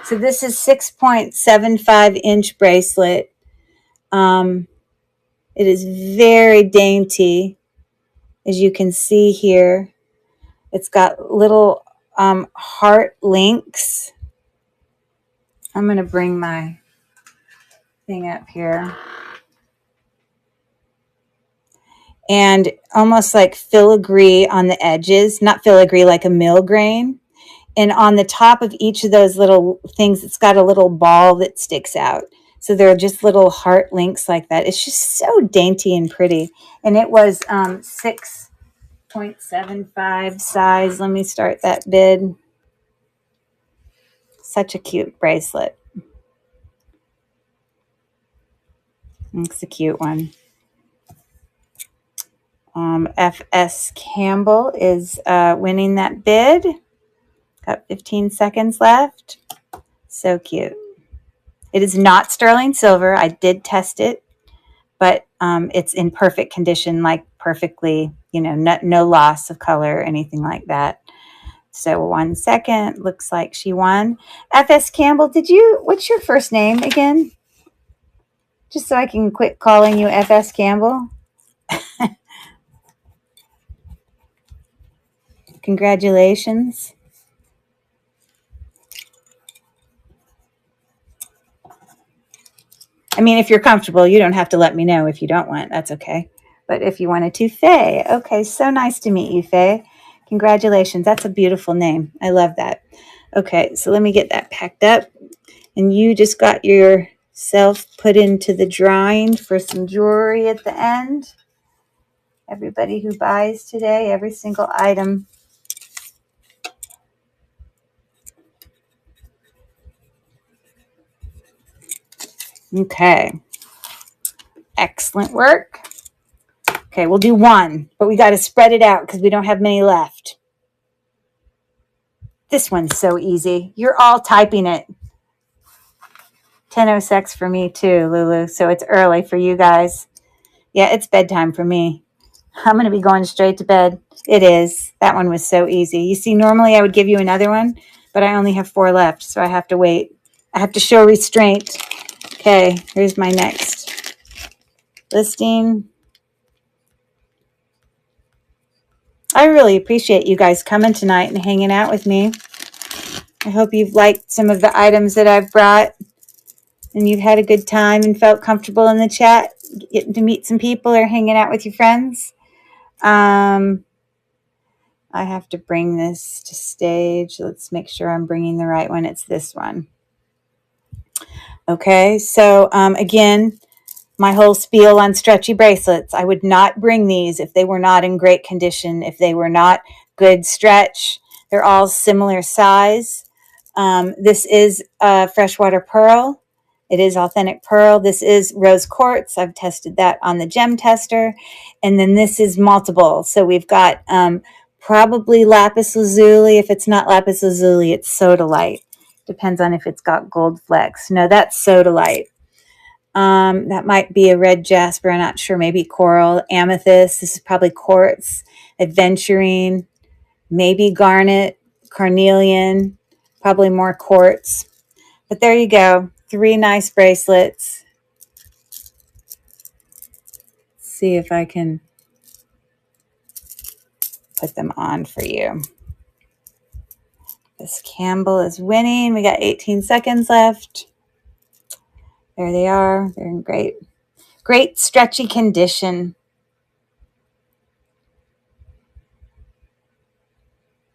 So this is 6.75 inch bracelet. It is very dainty, as you can see here. It's got little heart links. I'm going to bring my thing up here. And almost like filigree on the edges, not filigree, like a mill grain. And on the top of each of those little things, it's got a little ball that sticks out. So there are just little heart links like that. It's just so dainty and pretty. And it was 6.75 size. Let me start that bid. Such a cute bracelet. It's a cute one. F.S. Campbell is winning that bid. Got 15 seconds left. So cute. It is not sterling silver. I did test it, but it's in perfect condition, like perfectly, no loss of color or anything like that. So 1 second. Looks like she won. F.S. Campbell, what's your first name again? Just so I can quit calling you F.S. Campbell. Congratulations. I mean, if you're comfortable, you don't have to let me know if you don't want. That's okay. But if you wanted to, Faye. Okay, so nice to meet you, Faye. Congratulations. That's a beautiful name. I love that. Okay, so let me get that packed up. And you just got yourself put into the drawing for some jewelry at the end. Everybody who buys today, every single item. Okay. Excellent work. Okay, we'll do one, but we got to spread it out because we don't have many left. This one's so easy. You're all typing it. 10:06 for me too, Lulu. So it's early for you guys. Yeah, it's bedtime for me. I'm going to be going straight to bed. It is. That one was so easy. You see, normally I would give you another one, but I only have 4 left, so I have to wait. I have to show restraint. Okay, here's my next listing. I really appreciate you guys coming tonight and hanging out with me. I hope you've liked some of the items that I've brought and you've had a good time and felt comfortable in the chat, getting to meet some people or hanging out with your friends. I have to bring this to stage. Let's make sure I'm bringing the right one. It's this one. Okay, so again, my whole spiel on stretchy bracelets. I would not bring these if they were not in great condition, if they were not good stretch. They're all similar size. This is freshwater pearl. It is authentic pearl. This is rose quartz. I've tested that on the gem tester. And then this is multiple. So we've got probably lapis lazuli. If it's not lapis lazuli, it's sodalite. Depends on if it's got gold flecks. No, that's sodalite. That might be a red jasper. I'm not sure. Maybe coral, amethyst. This is probably quartz, aventurine, maybe garnet, carnelian, probably more quartz. But there you go. 3 nice bracelets. Let's see if I can put them on for you. Miss Campbell is winning. We got 18 seconds left. There they are. They're in great stretchy condition.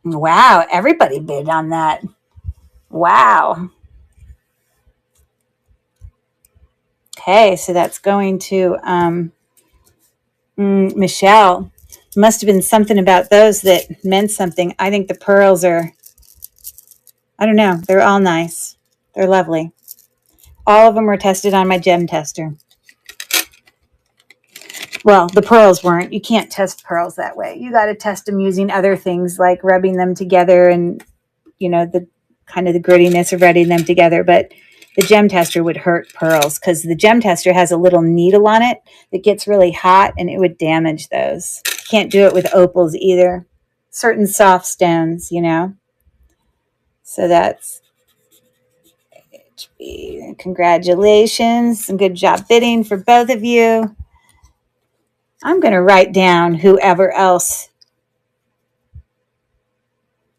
Wow, everybody bid on that. Wow. Okay, so that's going to Michelle. Must have been something about those that meant something. I think the pearls are, I don't know, they're all nice. They're lovely. All of them were tested on my gem tester. Well, the pearls weren't. You can't test pearls that way. You got to test them using other things like rubbing them together and, you know, the kind of the grittiness of rubbing them together. But the gem tester would hurt pearls because the gem tester has a little needle on it that gets really hot and it would damage those. Can't do it with opals either. Certain soft stones, you know. So that's HB. Congratulations and good job bidding for both of you. I'm going to write down whoever else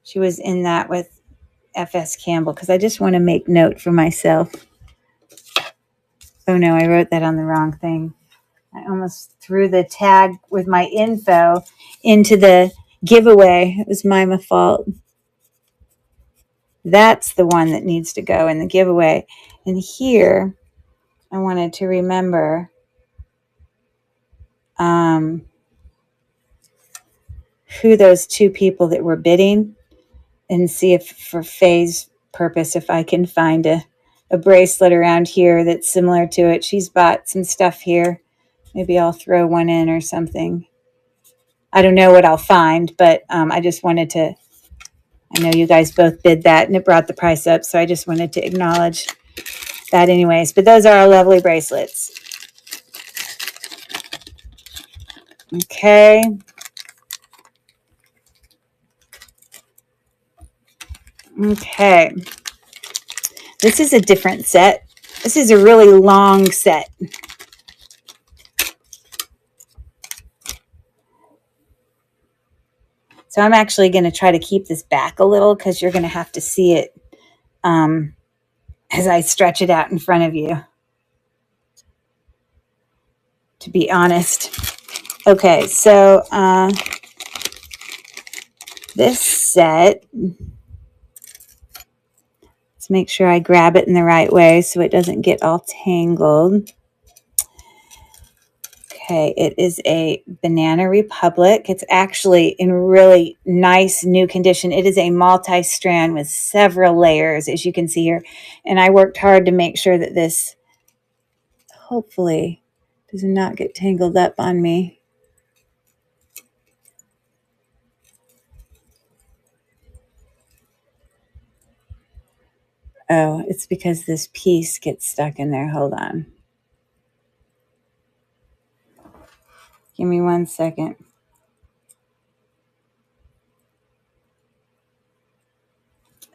she was in that with F.S. Campbell because I just want to make note for myself. Oh no, I wrote that on the wrong thing. I almost threw the tag with my info into the giveaway. It was my fault. That's the one that needs to go in the giveaway. And here, I wanted to remember who those 2 people that were bidding and see if for Faye's purpose, if I can find a bracelet around here that's similar to it. She's bought some stuff here. Maybe I'll throw one in or something. I don't know what I'll find, but I just wanted to, I know you guys both bid that and it brought the price up. So I just wanted to acknowledge that anyways. But those are our lovely bracelets. Okay. Okay. This is a different set. This is a really long set. So I'm actually going to try to keep this back a little because you're going to have to see it as I stretch it out in front of you, to be honest. Okay, so this set, let's make sure I grab it in the right way so it doesn't get all tangled. Okay, it is a Banana Republic. It's actually in really nice new condition. It is a multi-strand with several layers, as you can see here. And I worked hard to make sure that this hopefully does not get tangled up on me. Oh, it's because this piece gets stuck in there. Hold on. Give me 1 second.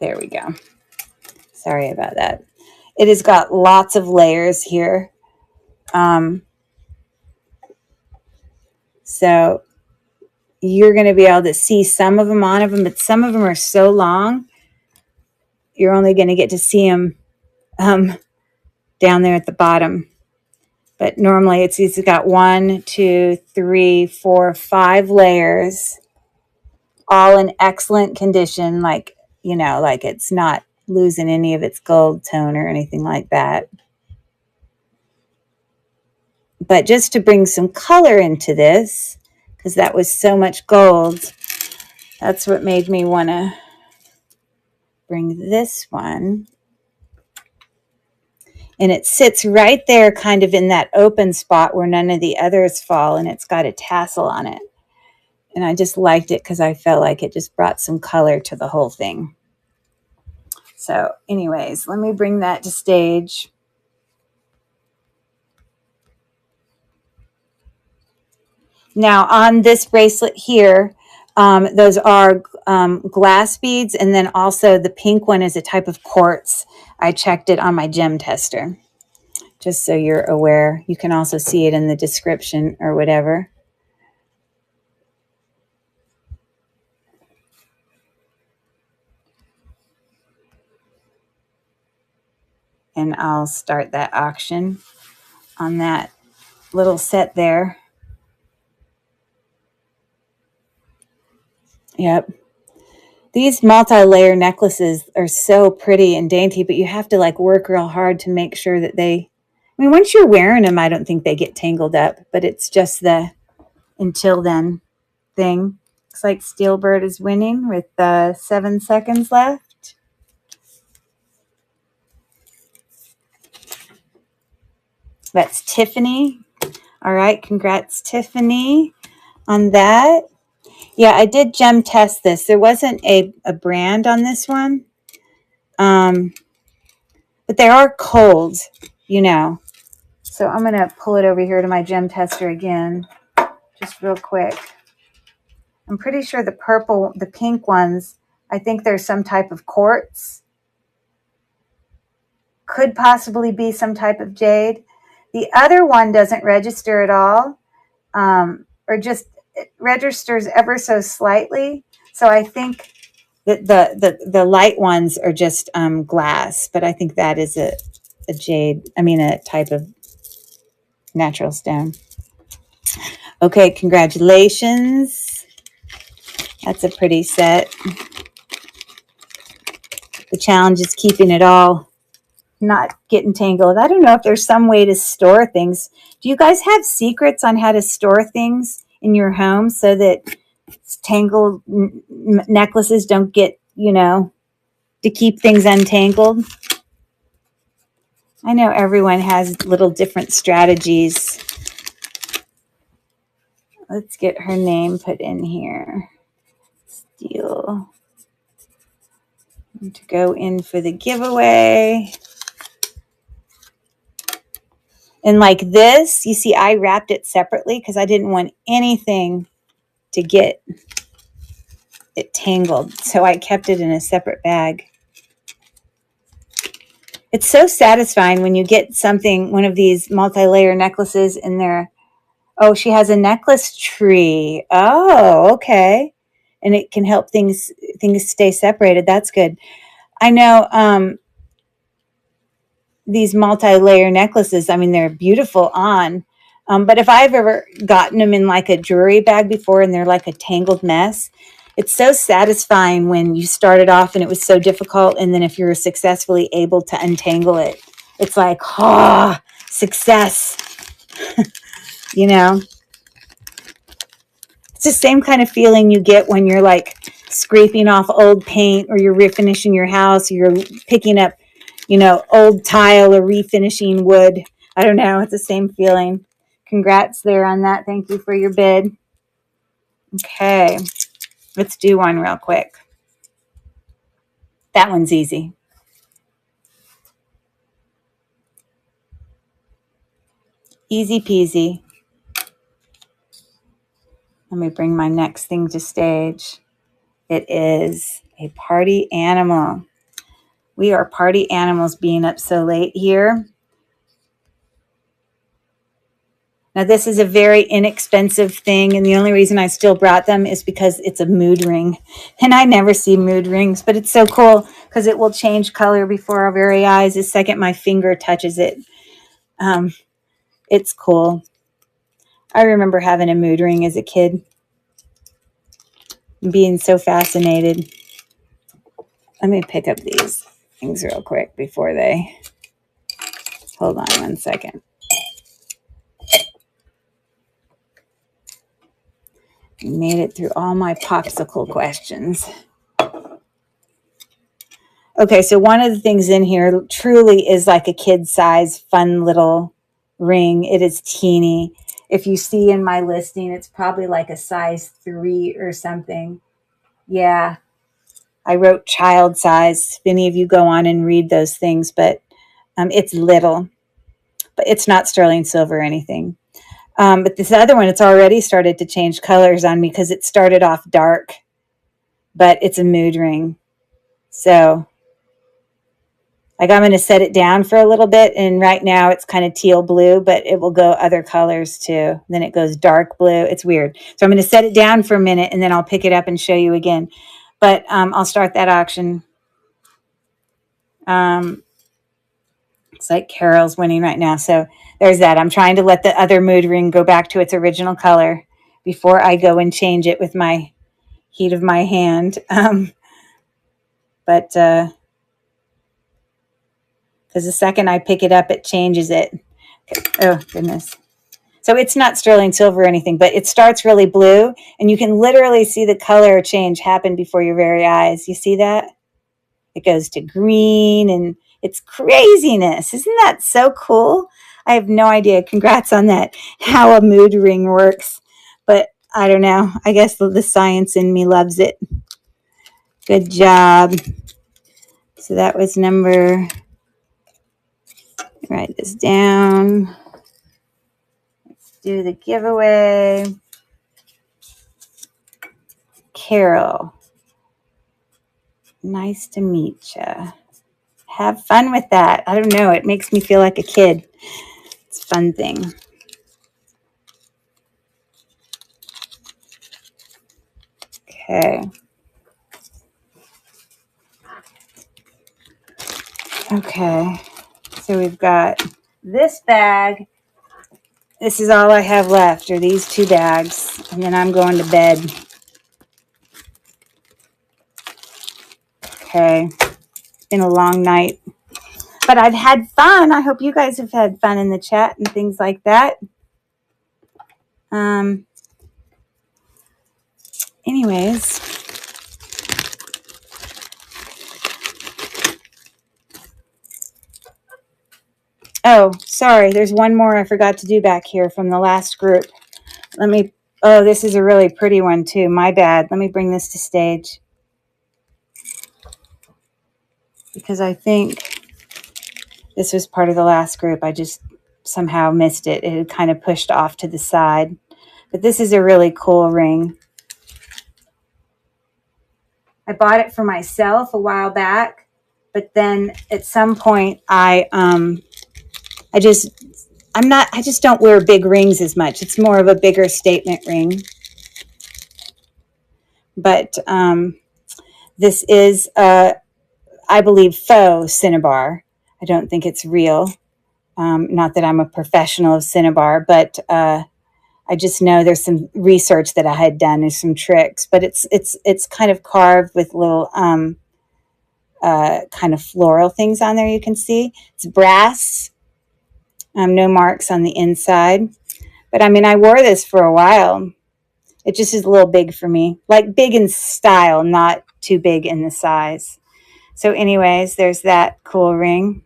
There we go. Sorry about that. It has got lots of layers here. So you're going to be able to see some of them on them, but some of them are so long, you're only going to get to see them down there at the bottom. But normally it's got 1, 2, 3, 4, 5 layers, all in excellent condition, like, you know, like it's not losing any of its gold tone or anything like that. But just to bring some color into this, because that was so much gold, that's what made me want to bring this one. And it sits right there kind of in that open spot where none of the others fall, and it's got a tassel on it. And I just liked it because I felt like it just brought some color to the whole thing. So anyways, let me bring that to stage. Now on this bracelet here, those are glass beads, and then also the pink one is a type of quartz. I checked it on my gem tester, just so you're aware. You can also see it in the description or whatever. And I'll start that auction on that little set there. Yep. These multi-layer necklaces are so pretty and dainty, but you have to like work real hard to make sure that they, I mean, once you're wearing them, I don't think they get tangled up, but it's just the until then thing. Looks like Steelbird is winning with 7 seconds left. That's Tiffany. All right, congrats, Tiffany, on that. Yeah, I did gem test this. There wasn't a brand on this one. But they are cold, you know. So I'm going to pull it over here to my gem tester again, just real quick. I'm pretty sure the pink ones, I think there's some type of quartz. Could possibly be some type of jade. The other one doesn't register at all, or just it registers ever so slightly. So I think that the light ones are just glass, but I think that is a jade. I mean, a type of natural stone. Okay, congratulations. That's a pretty set. The challenge is keeping it all, not getting tangled. I don't know if there's some way to store things. Do you guys have secrets on how to store things in your home so that tangled necklaces don't get, you know, to keep things untangled? I know everyone has little different strategies. Let's get her name put in here. Steel. To go in for the giveaway. And like this, you see, I wrapped it separately because I didn't want anything to get it tangled. So I kept it in a separate bag. It's so satisfying when you get something, one of these multi-layer necklaces in there. Oh, she has a necklace tree. Oh, okay. And it can help things stay separated. That's good. I know these multi-layer necklaces, I mean, they're beautiful on. But if I've ever gotten them in like a jewelry bag before and they're like a tangled mess, it's so satisfying when you started off and it was so difficult. And then if you're successfully able to untangle it, it's like, ah, oh, success, you know? It's the same kind of feeling you get when you're like scraping off old paint or you're refinishing your house, or you're picking up, you know, old tile or refinishing wood. I don't know. It's the same feeling. Congrats there on that. Thank you for your bid. Okay. Let's do one real quick. That one's easy. Easy peasy. Let me bring my next thing to stage. It is a party animal. We are party animals being up so late here. Now, this is a very inexpensive thing, and the only reason I still brought them is because it's a mood ring. And I never see mood rings, but it's so cool because it will change color before our very eyes the second my finger touches it. It's cool. I remember having a mood ring as a kid and being so fascinated. Let me pick up these things real quick before they... Hold on one second. Made it through all my popsicle questions. Okay, so one of the things in here truly is like a kid-size, fun little ring. It is teeny. If you see in my listing, it's probably like a size 3 or something. Yeah. I wrote child size. If any of you go on and read those things, but it's little, but it's not sterling silver or anything. But this other one, it's already started to change colors on me because it started off dark, but it's a mood ring. So like I'm going to set it down for a little bit. And right now it's kind of teal blue, but it will go other colors too. Then it goes dark blue. It's weird. So I'm going to set it down for a minute and then I'll pick it up and show you again. But I'll start that auction. It's like Carol's winning right now. So there's that. I'm trying to let the other mood ring go back to its original color before I go and change it with my heat of my hand. But because the second I pick it up, it changes it. Oh, goodness. So it's not sterling silver or anything, but it starts really blue, and you can literally see the color change happen before your very eyes. You see that? It goes to green, and it's craziness. Isn't that so cool? I have no idea. Congrats on that, how a mood ring works. But I don't know. I guess the science in me loves it. Good job. So that was number, write this down. Let's do the giveaway. Carol, nice to meet you. Have fun with that. I don't know. It makes me feel like a kid. It's a fun thing. Okay. Okay. So we've got this bag. This is all I have left, are these two bags. And then I'm going to bed. Okay. It's been a long night. But I've had fun. I hope you guys have had fun in the chat and things like that. Anyways. Oh, sorry. There's one more I forgot to do back here from the last group. Oh, this is a really pretty one too. My bad. Let me bring this to stage. Because I think this was part of the last group. I just somehow missed it. It had kind of pushed off to the side. But this is a really cool ring. I bought it for myself a while back, but then at some point I just don't wear big rings as much. It's more of a bigger statement ring. But this is I believe faux cinnabar. I don't think it's real. Not that I'm a professional of cinnabar, but I just know there's some research that I had done. There's some tricks, but it's kind of carved with little kind of floral things on there. You can see it's brass. No marks on the inside, but I mean I wore this for a while. It just is a little big for me, like big in style, not too big in the size. So, anyways, there's that cool ring.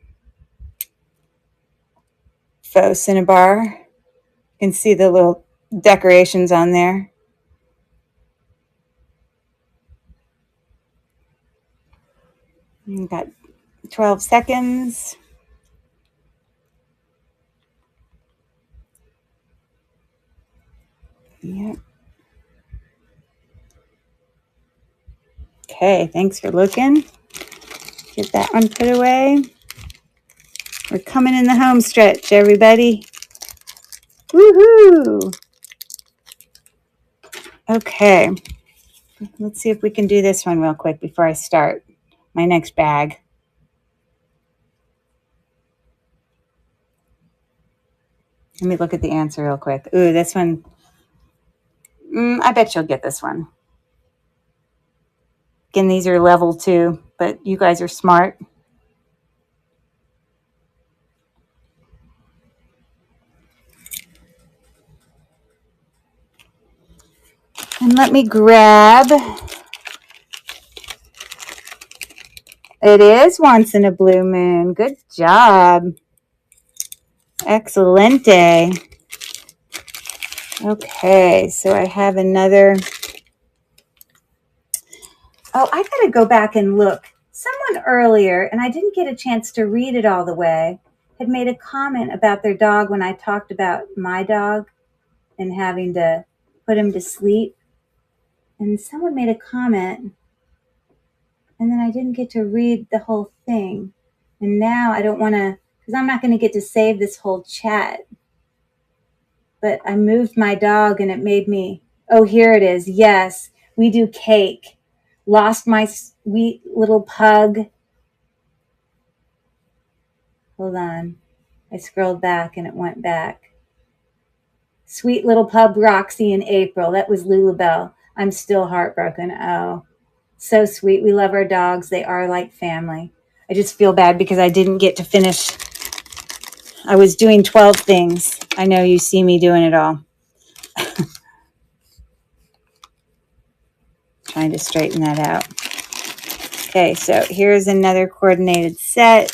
Faux cinnabar. You can see the little decorations on there. You've got 12 seconds. Yep. Okay, thanks for looking. Get that one put away. We're coming in the home stretch, everybody. Woohoo! Okay, let's see if we can do this one real quick before I start my next bag. Let me look at the answer real quick. Ooh, this one. I bet you'll get this one. Again, these are level 2, but you guys are smart. And let me grab. It is once in a blue moon. Good job. Excelente. Okay, so I have another Oh, I got to go back and look. Someone earlier, and I didn't get a chance to read it all the way, had made a comment about their dog when I talked about my dog and having to put him to sleep. And someone made a comment, and then I didn't get to read the whole thing. And now I don't want to, because I'm not going to get to save this whole chat. But I moved my dog and it made me, oh, here it is. Yes, we do cake. Lost my sweet little pug. Hold on. I scrolled back and it went back. Sweet little pub Roxy in April. That was Lulabelle. I'm still heartbroken. Oh, so sweet. We love our dogs. They are like family. I just feel bad because I didn't get to finish. I was doing 12 things. I know you see me doing it all. Trying to straighten that out. Okay, so here's another coordinated set.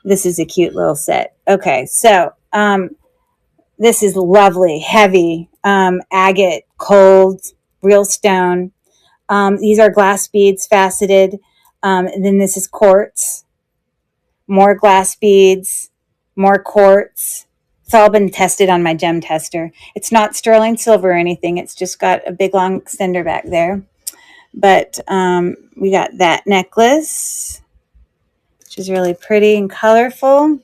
This is a cute little set. Okay, so this is lovely, heavy, agate, cold, real stone. These are glass beads, faceted. And then this is quartz, more glass beads, more quartz. It's all been tested on my gem tester. It's not sterling silver or anything. It's just got a big long extender back there. But we got that necklace, which is really pretty and colorful.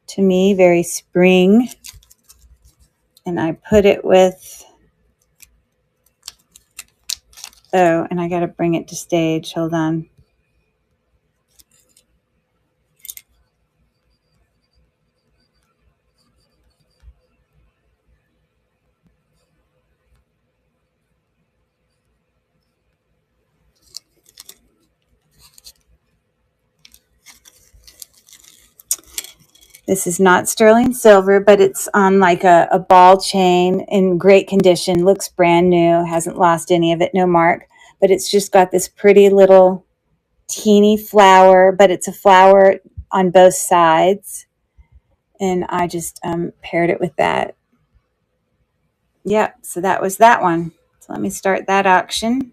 To me, very spring. And I put it with, oh, and I got to bring it to stage. Hold on. This is not sterling silver, but it's on like a ball chain in great condition. Looks brand new. Hasn't lost any of it. No mark. But it's just got this pretty little teeny flower, but it's a flower on both sides. And I just paired it with that. Yep, so that was that one. So let me start that auction.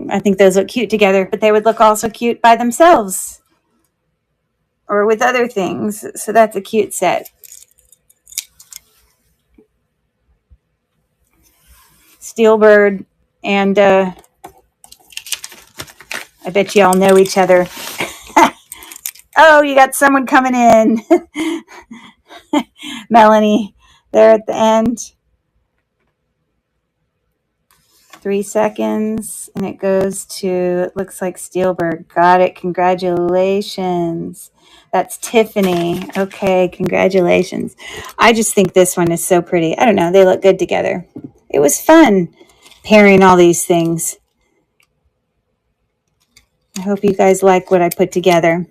I think those look cute together, but they would look also cute by themselves or with other things. So that's a cute set. Steelbird and I bet you all know each other. Oh, you got someone coming in. Melanie, there at the end. 3 seconds, and it goes to, it looks like Steelberg. Got it. Congratulations. That's Tiffany. Okay, congratulations. I just think this one is so pretty. I don't know. They look good together. It was fun pairing all these things. I hope you guys like what I put together.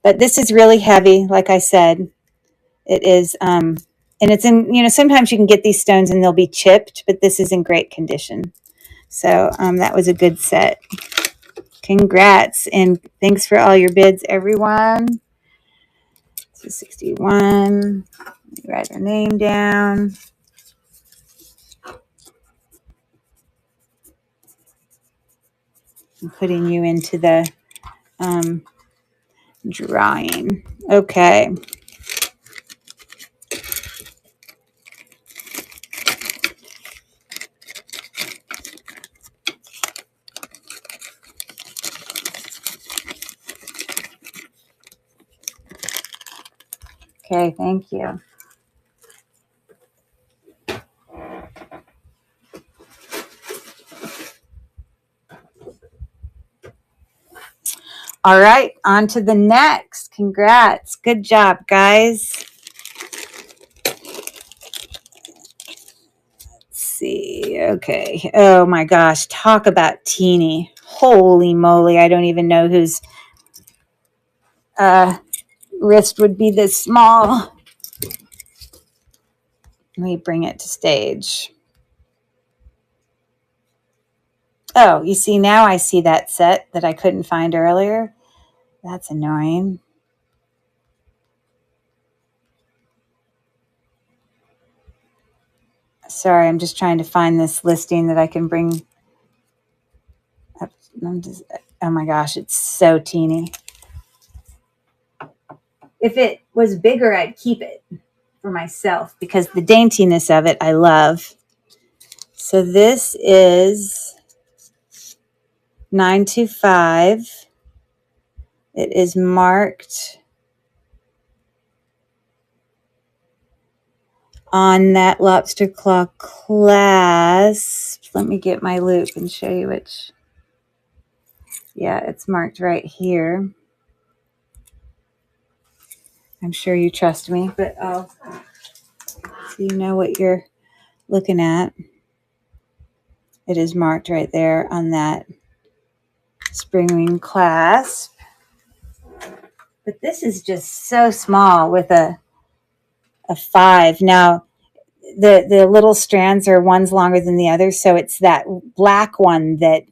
But this is really heavy, like I said. It is, and it's in, you know, sometimes you can get these stones and they'll be chipped, but this is in great condition. So that was a good set. Congrats, and thanks for all your bids, everyone. So 61. Let me write her name down. I'm putting you into the drawing. Okay. Okay, thank you. All right, on to the next. Congrats. Good job, guys. Let's see. Okay. Oh my gosh. Talk about teeny. Holy moly. I don't even know whose wrist would be this small. Let me bring it to stage. Oh, you see, now I see that set that I couldn't find earlier. That's annoying. Sorry, I'm just trying to find this listing that I can bring up. Oh my gosh, it's so teeny. If it was bigger, I'd keep it for myself because the daintiness of it I love. So this is 925. It is marked on that lobster claw clasp. Let me get my loop and show you which. Yeah, it's marked right here. I'm sure you trust me, but so you know what you're looking at. It is marked right there on that spring ring clasp. But this is just so small with a 5. Now, the little strands are one's longer than the other, so it's that black one that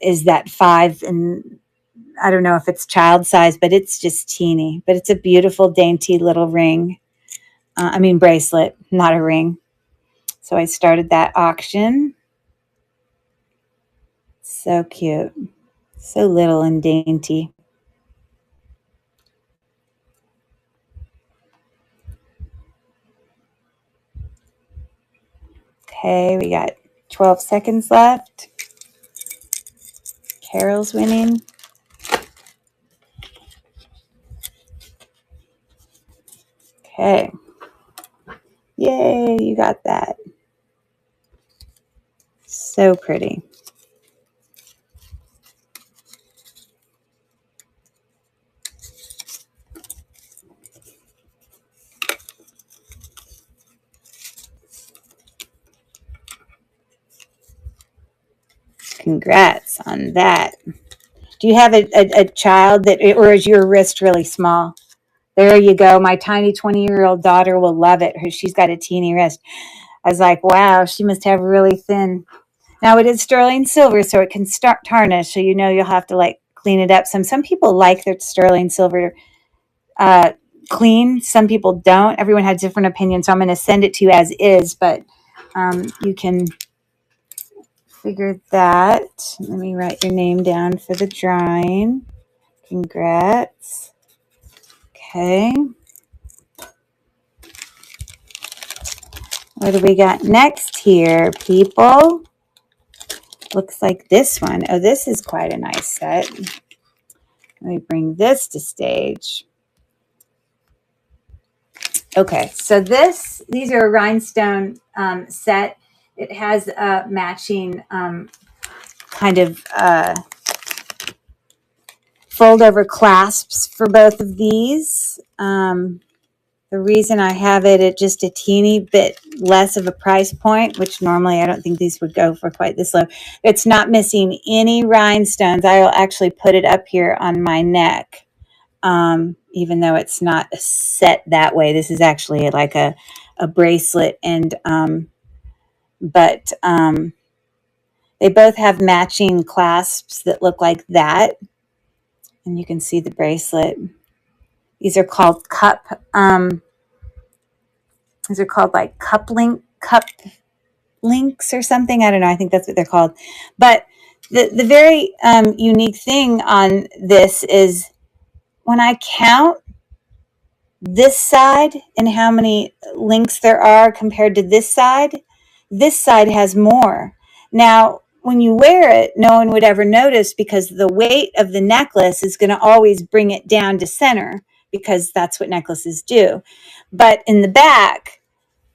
is that 5, and I don't know if it's child size, but it's just teeny. But it's a beautiful, dainty little ring. Bracelet, not a ring. So I started that auction. So cute. So little and dainty. Okay, we got 12 seconds left. Carol's winning. Okay. Yay, you got that. So pretty. Congrats on that. Do you have a child that, or is your wrist really small? There you go. My tiny 20-year-old daughter will love it. She's got a teeny wrist. I was like, wow, she must have really thin. Now it is sterling silver, so it can start tarnish. So you'll have to clean it up. Some people like their sterling silver clean. Some people don't. Everyone has different opinions. So I'm going to send it to you as is, but you can figure that. Let me write your name down for the drawing. Congrats. Okay. What do we got next here, people? Looks like this one. Oh, this is quite a nice set. Let me bring this to stage. Okay, so these are a rhinestone set. It has a matching kind of fold over clasps for both of these. The reason I have it at just a teeny bit less of a price point, which normally I don't think these would go for quite this low. It's not missing any rhinestones. I will actually put it up here on my neck, even though it's not set that way. This is actually like a bracelet, and but they both have matching clasps that look like that, and you can see the bracelet. These are called cup. These are called like cup links or something. I don't know. I think that's what they're called. But the very unique thing on this is when I count this side and how many links there are compared to this side has more. Now, when you wear it, no one would ever notice because the weight of the necklace is going to always bring it down to center because that's what necklaces do. But in the back,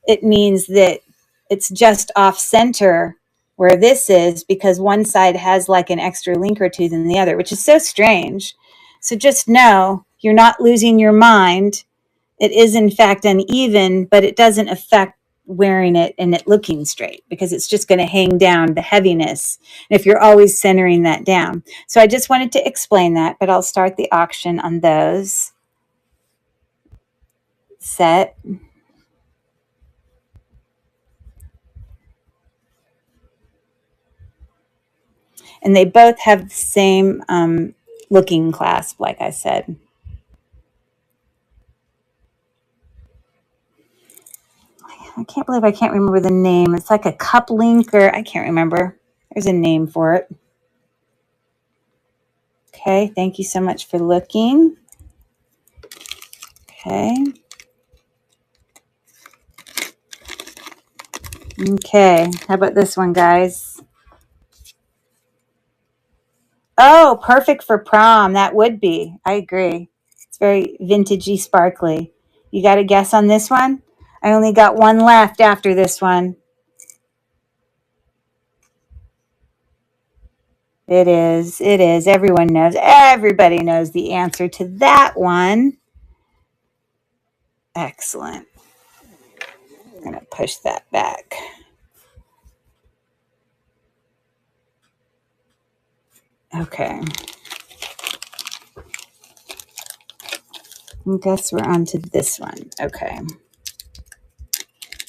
it means that it's just off center where this is because one side has like an extra link or two than the other, which is so strange. So just know you're not losing your mind. It is in fact uneven, but it doesn't affect wearing it and it looking straight because it's just going to hang down the heaviness if you're always centering that down. So I just wanted to explain that, but I'll start the auction on those. Set. And they both have the same looking clasp, like I said. I can't believe I can't remember the name. It's like a cup link, or I can't remember. There's a name for it. Okay, thank you so much for looking. Okay. Okay, how about this one, guys? Oh, perfect for prom. That would be. I agree. It's very vintagey, sparkly. You got a guess on this one? I only got one left after this one. It is. It is. Everyone knows. Everybody knows the answer to that one. Excellent. I'm going to push that back. Okay. I guess we're on to this one. Okay.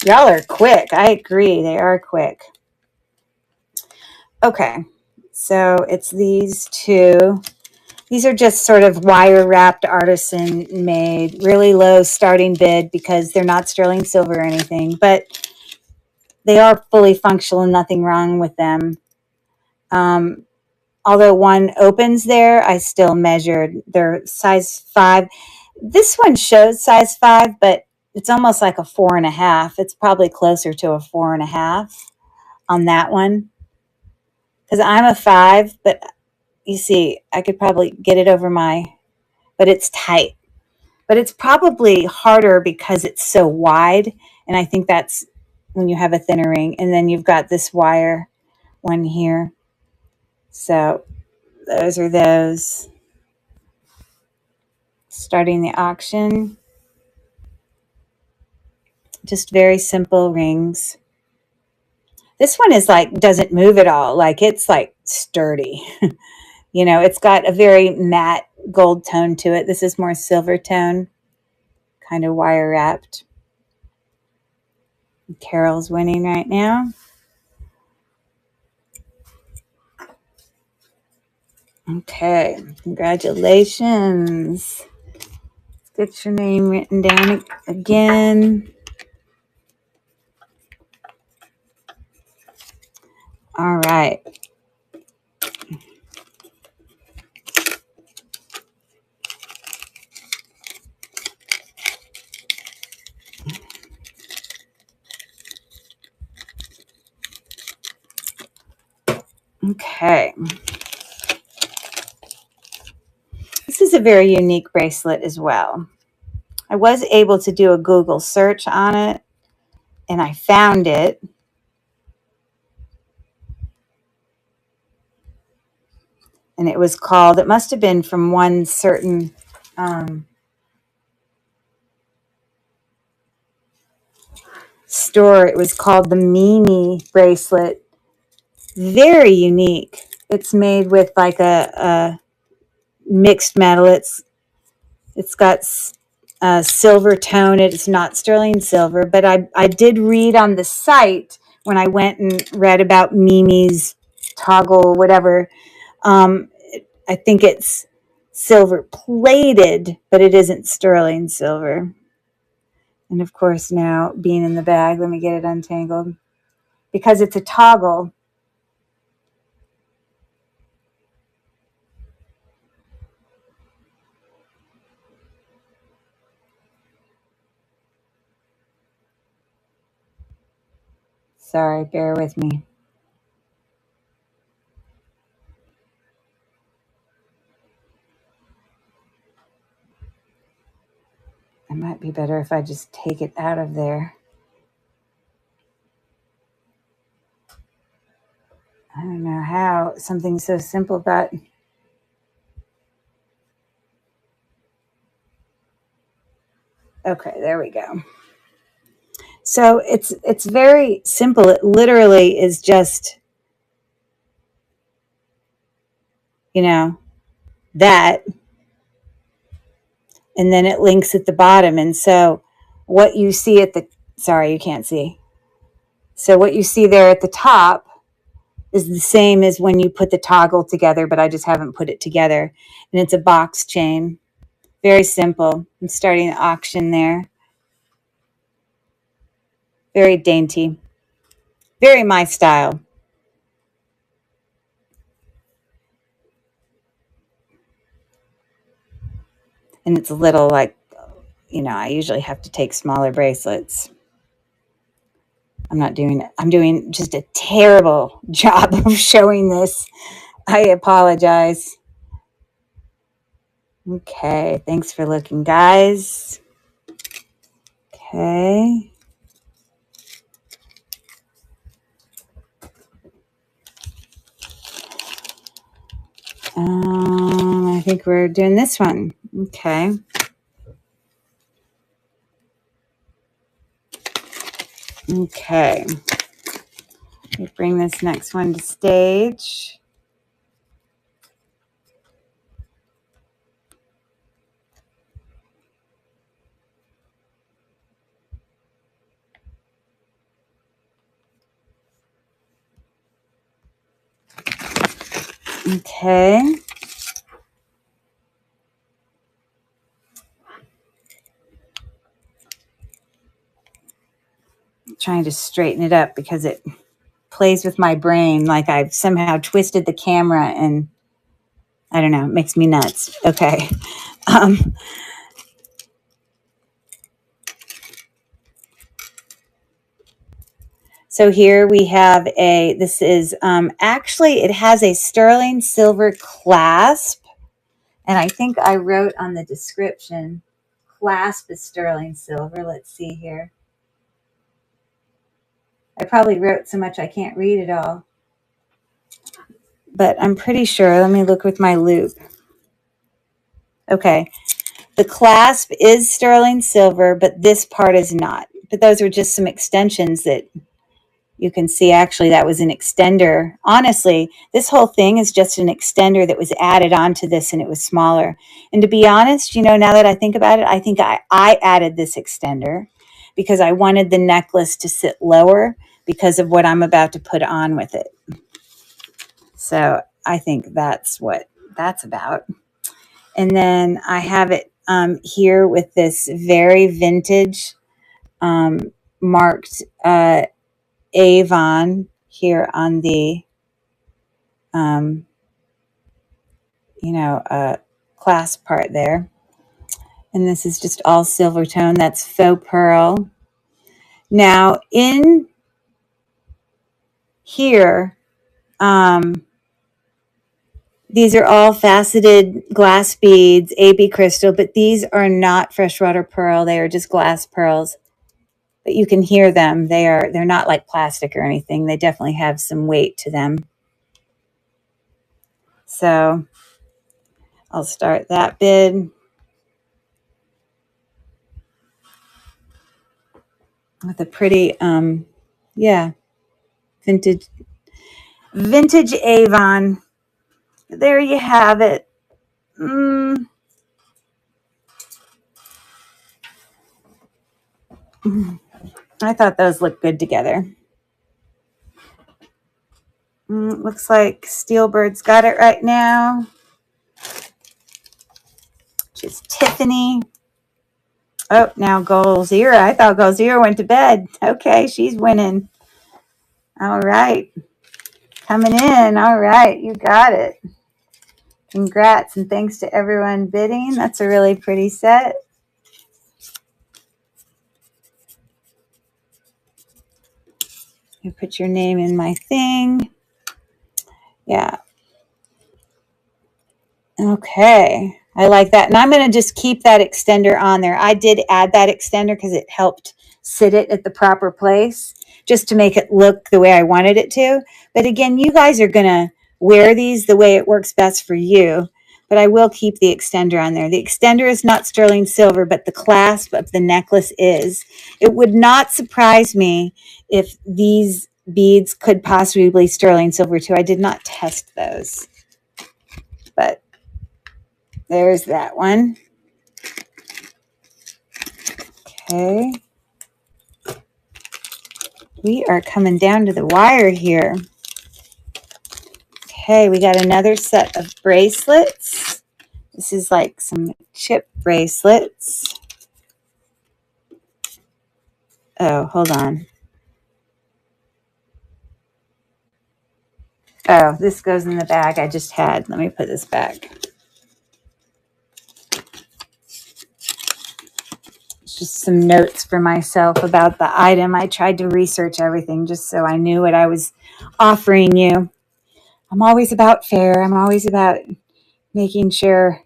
Y'all are quick. I agree. They are quick. Okay. So it's these two. These are just sort of wire wrapped, artisan made, really low starting bid because they're not sterling silver or anything, but they are fully functional and nothing wrong with them. Although one opens there, I still measured. They're size 5. This one shows size 5, but it's almost like a 4.5. It's probably closer to a 4.5 on that one. Because I'm a 5, but you see, I could probably get it over but it's tight. But it's probably harder because it's so wide. And I think that's when you have a thinner ring. And then you've got this wire one here. So those are those. Starting the auction. Just very simple rings. This one is like, doesn't move at all. Like it's like sturdy. You know, it's got a very matte gold tone to it. This is more silver tone, kind of wire wrapped. Carol's winning right now. Okay, congratulations. Let's get your name written down again. All right. Okay. This is a very unique bracelet as well. I was able to do a Google search on it, and I found it. And it was called, it must have been from one certain store. It was called the Mimi bracelet. Very unique. It's made with like a mixed metal. It's got silver tone. It's not sterling silver, but I did read on the site when I went and read about Mimi's toggle, whatever. I think it's silver plated, but it isn't sterling silver. And of course, now being in the bag, let me get it untangled. Because it's a toggle. Sorry, bear with me. It might be better if I just take it out of there. I don't know how something so simple got... Okay, there we go. So it's very simple. It literally is just, you know, that. And then it links at the bottom. And so what you see at the... Sorry, you can't see. So what you see there at the top is the same as when you put the toggle together, but I just haven't put it together. And it's a box chain. Very simple. I'm starting the auction there. Very dainty. Very my style. And it's a little like, I usually have to take smaller bracelets. I'm not doing it. I'm doing just a terrible job of showing this. I apologize. Okay, thanks for looking, guys. Okay. I think we're doing this one. Okay. Okay. Let me bring this next one to stage. Okay. Trying to straighten it up because it plays with my brain like I've somehow twisted the camera and I don't know, it makes me nuts. Okay. So here we have this is actually, it has a sterling silver clasp. And I think I wrote on the description, clasp is sterling silver. Let's see here. I probably wrote so much I can't read it all. But I'm pretty sure. Let me look with my loupe. Okay. The clasp is sterling silver, but this part is not. But those are just some extensions that you can see. Actually, that was an extender. Honestly, this whole thing is just an extender that was added onto this and it was smaller. And to be honest, now that I think about it, I think I added this extender because I wanted the necklace to sit lower because of what I'm about to put on with it. So I think that's what that's about. And then I have it here with this very vintage marked Avon here on the, clasp part there. And this is just all silver tone. That's faux pearl. Now in here, these are all faceted glass beads, AB crystal, but these are not freshwater pearl. They are just glass pearls. But you can hear them. They're not like plastic or anything. They definitely have some weight to them. So I'll start that bid with a pretty, vintage Avon. There you have it. I thought those looked good together. Looks like Steelbird's got it right now. Which is Tiffany. Oh, now Golzira. I thought Golzira went to bed. Okay, she's winning. All right. Coming in. All right, you got it. Congrats, and thanks to everyone bidding. That's a really pretty set. You put your name in my thing. Yeah. Okay. I like that. And I'm going to just keep that extender on there. I did add that extender because it helped sit it at the proper place just to make it look the way I wanted it to. But again, you guys are going to wear these the way it works best for you. But I will keep the extender on there. The extender is not sterling silver, but the clasp of the necklace is. It would not surprise me if these beads could possibly be sterling silver too. I did not test those. But there's that one. Okay. We are coming down to the wire here. Okay, we got another set of bracelets. This is like some chip bracelets. Oh, hold on. Oh, this goes in the bag I just had. Let me put this back. Just some notes for myself about the item. I tried to research everything just so I knew what I was offering you. I'm always about fair. I'm always about making sure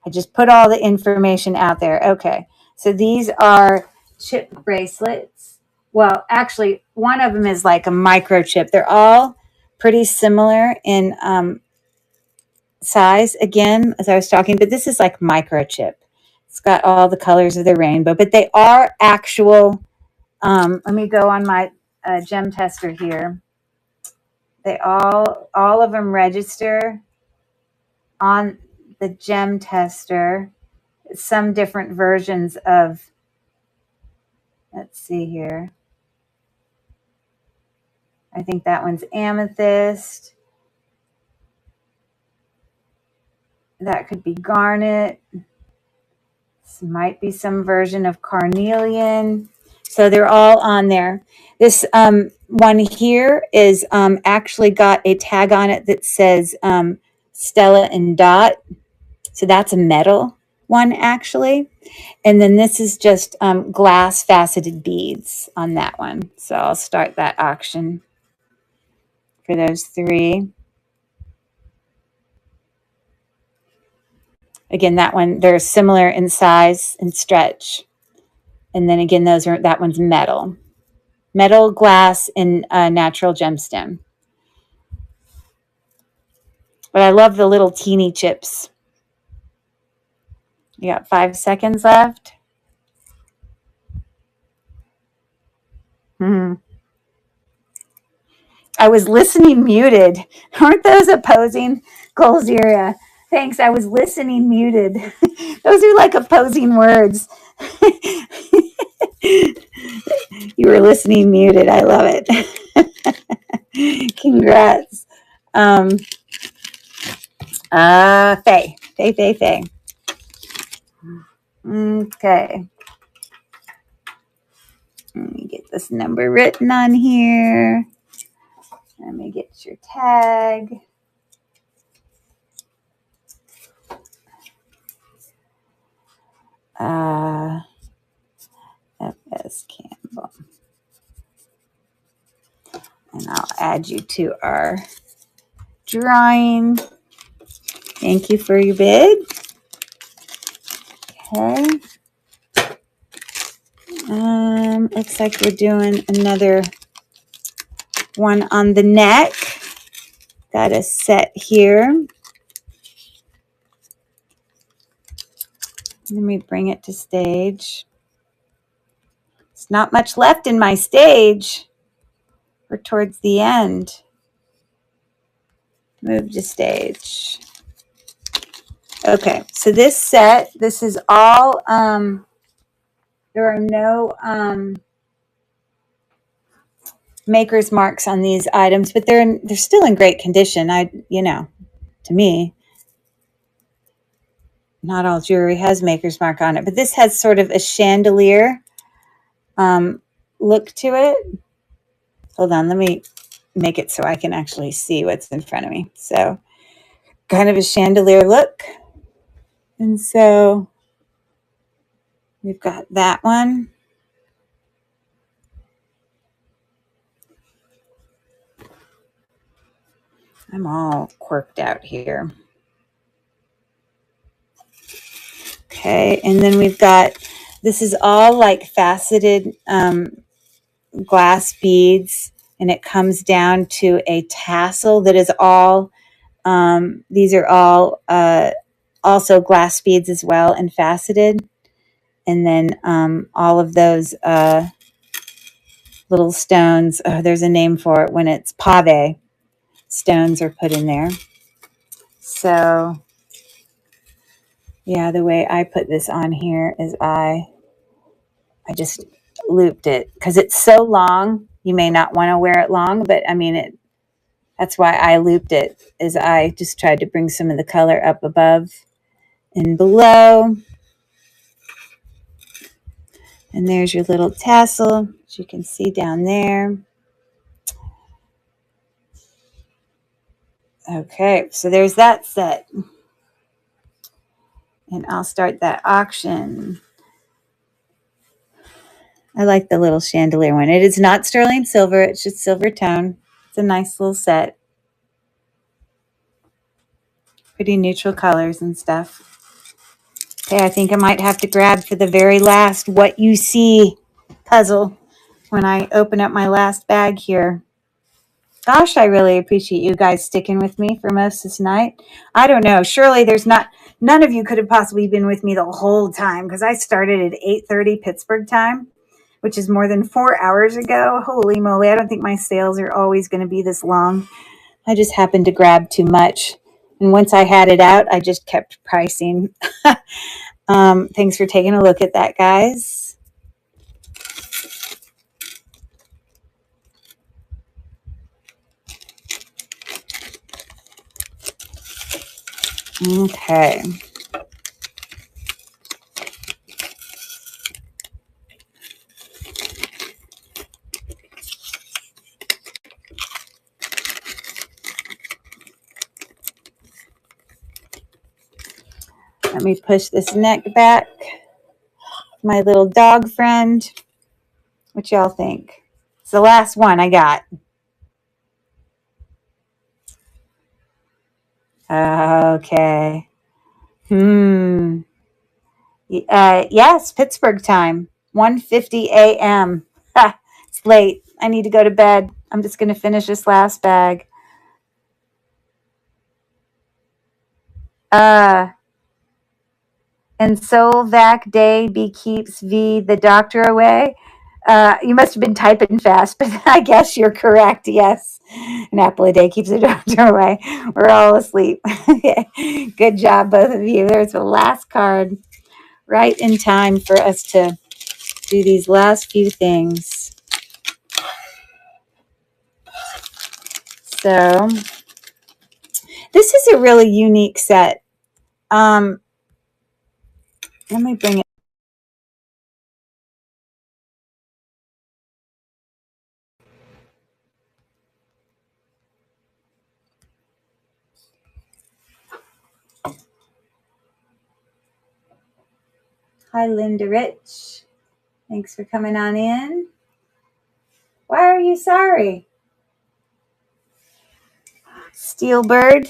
I just put all the information out there. Okay. So these are chip bracelets. Well, actually, one of them is like a microchip. They're all pretty similar in size, again, as I was talking, but this is like microchip. It's got all the colors of the rainbow, but they are actual. Let me go on my gem tester here. They all of them register on the gem tester. Some different versions of, let's see here. I think that one's amethyst. That could be garnet. This might be some version of carnelian. So they're all on there. This one here is actually got a tag on it that says Stella and Dot. So that's a metal one, actually. And then this is just glass faceted beads on that one. So I'll start that auction for those three. Again, that one, they're similar in size and stretch. And then again, that one's metal. Metal, glass, and natural gemstone. But I love the little teeny chips. You got 5 seconds left. I was listening muted. Aren't those opposing? Golzira. Thanks. I was listening muted. Those are like opposing words. You were listening muted. I love it. Congrats. Faye. Faye. Okay. Let me get this number written on here. Let me get your tag. F.S. Campbell. And I'll add you to our drawing. Thank you for your bid. Okay. Looks like we're doing another one on the neck. Got a set here. Let me bring it to stage. There's not much left in my stage. We're towards the end. Move to stage. Okay, so this set, this is all, there are no maker's marks on these items, but they're still in great condition. To me, not all jewelry has maker's mark on it, but this has sort of a chandelier look to it. Hold on, let me make it so I can actually see what's in front of me. So kind of a chandelier look. And so we've got that one. I'm all quirked out here. Okay, and then we've got, this is all like faceted glass beads, and it comes down to a tassel that is all, these are all also glass beads as well and faceted. And then all of those little stones, there's a name for it when it's pave stones are put in there. So yeah, the way I put this on here is I just looped it because it's so long. You may not want to wear it long, but I mean, that's why I looped it, is I just tried to bring some of the color up above and below. And there's your little tassel, as you can see down there. Okay, so there's that set. And I'll start that auction. I like the little chandelier one. It is not sterling silver, it's just silver tone. It's a nice little set. Pretty neutral colors and stuff. Okay, I think I might have to grab for the very last what you see puzzle when I open up my last bag here. Gosh, I really appreciate you guys sticking with me for most of this night. I don't know. Surely none of you could have possibly been with me the whole time because I started at 8:30 Pittsburgh time, which is more than 4 hours ago. Holy moly, I don't think my sales are always going to be this long. I just happened to grab too much. And once I had it out, I just kept pricing. Thanks for taking a look at that, guys. Okay. Let me push this neck back. My little dog friend. What y'all think? It's the last one I got. Okay. Yes, Pittsburgh time. 1:50 a.m. It's late. I need to go to bed. I'm just going to finish this last bag. And Solvac Day be keeps the doctor away. You must have been typing fast, but I guess you're correct. Yes. An apple a day keeps the doctor away. We're all asleep. Good job, both of you. There's the last card right in time for us to do these last few things. So this is a really unique set. Let me bring it. Hi, Linda Rich. Thanks for coming on in. Why are you sorry? Steelbird.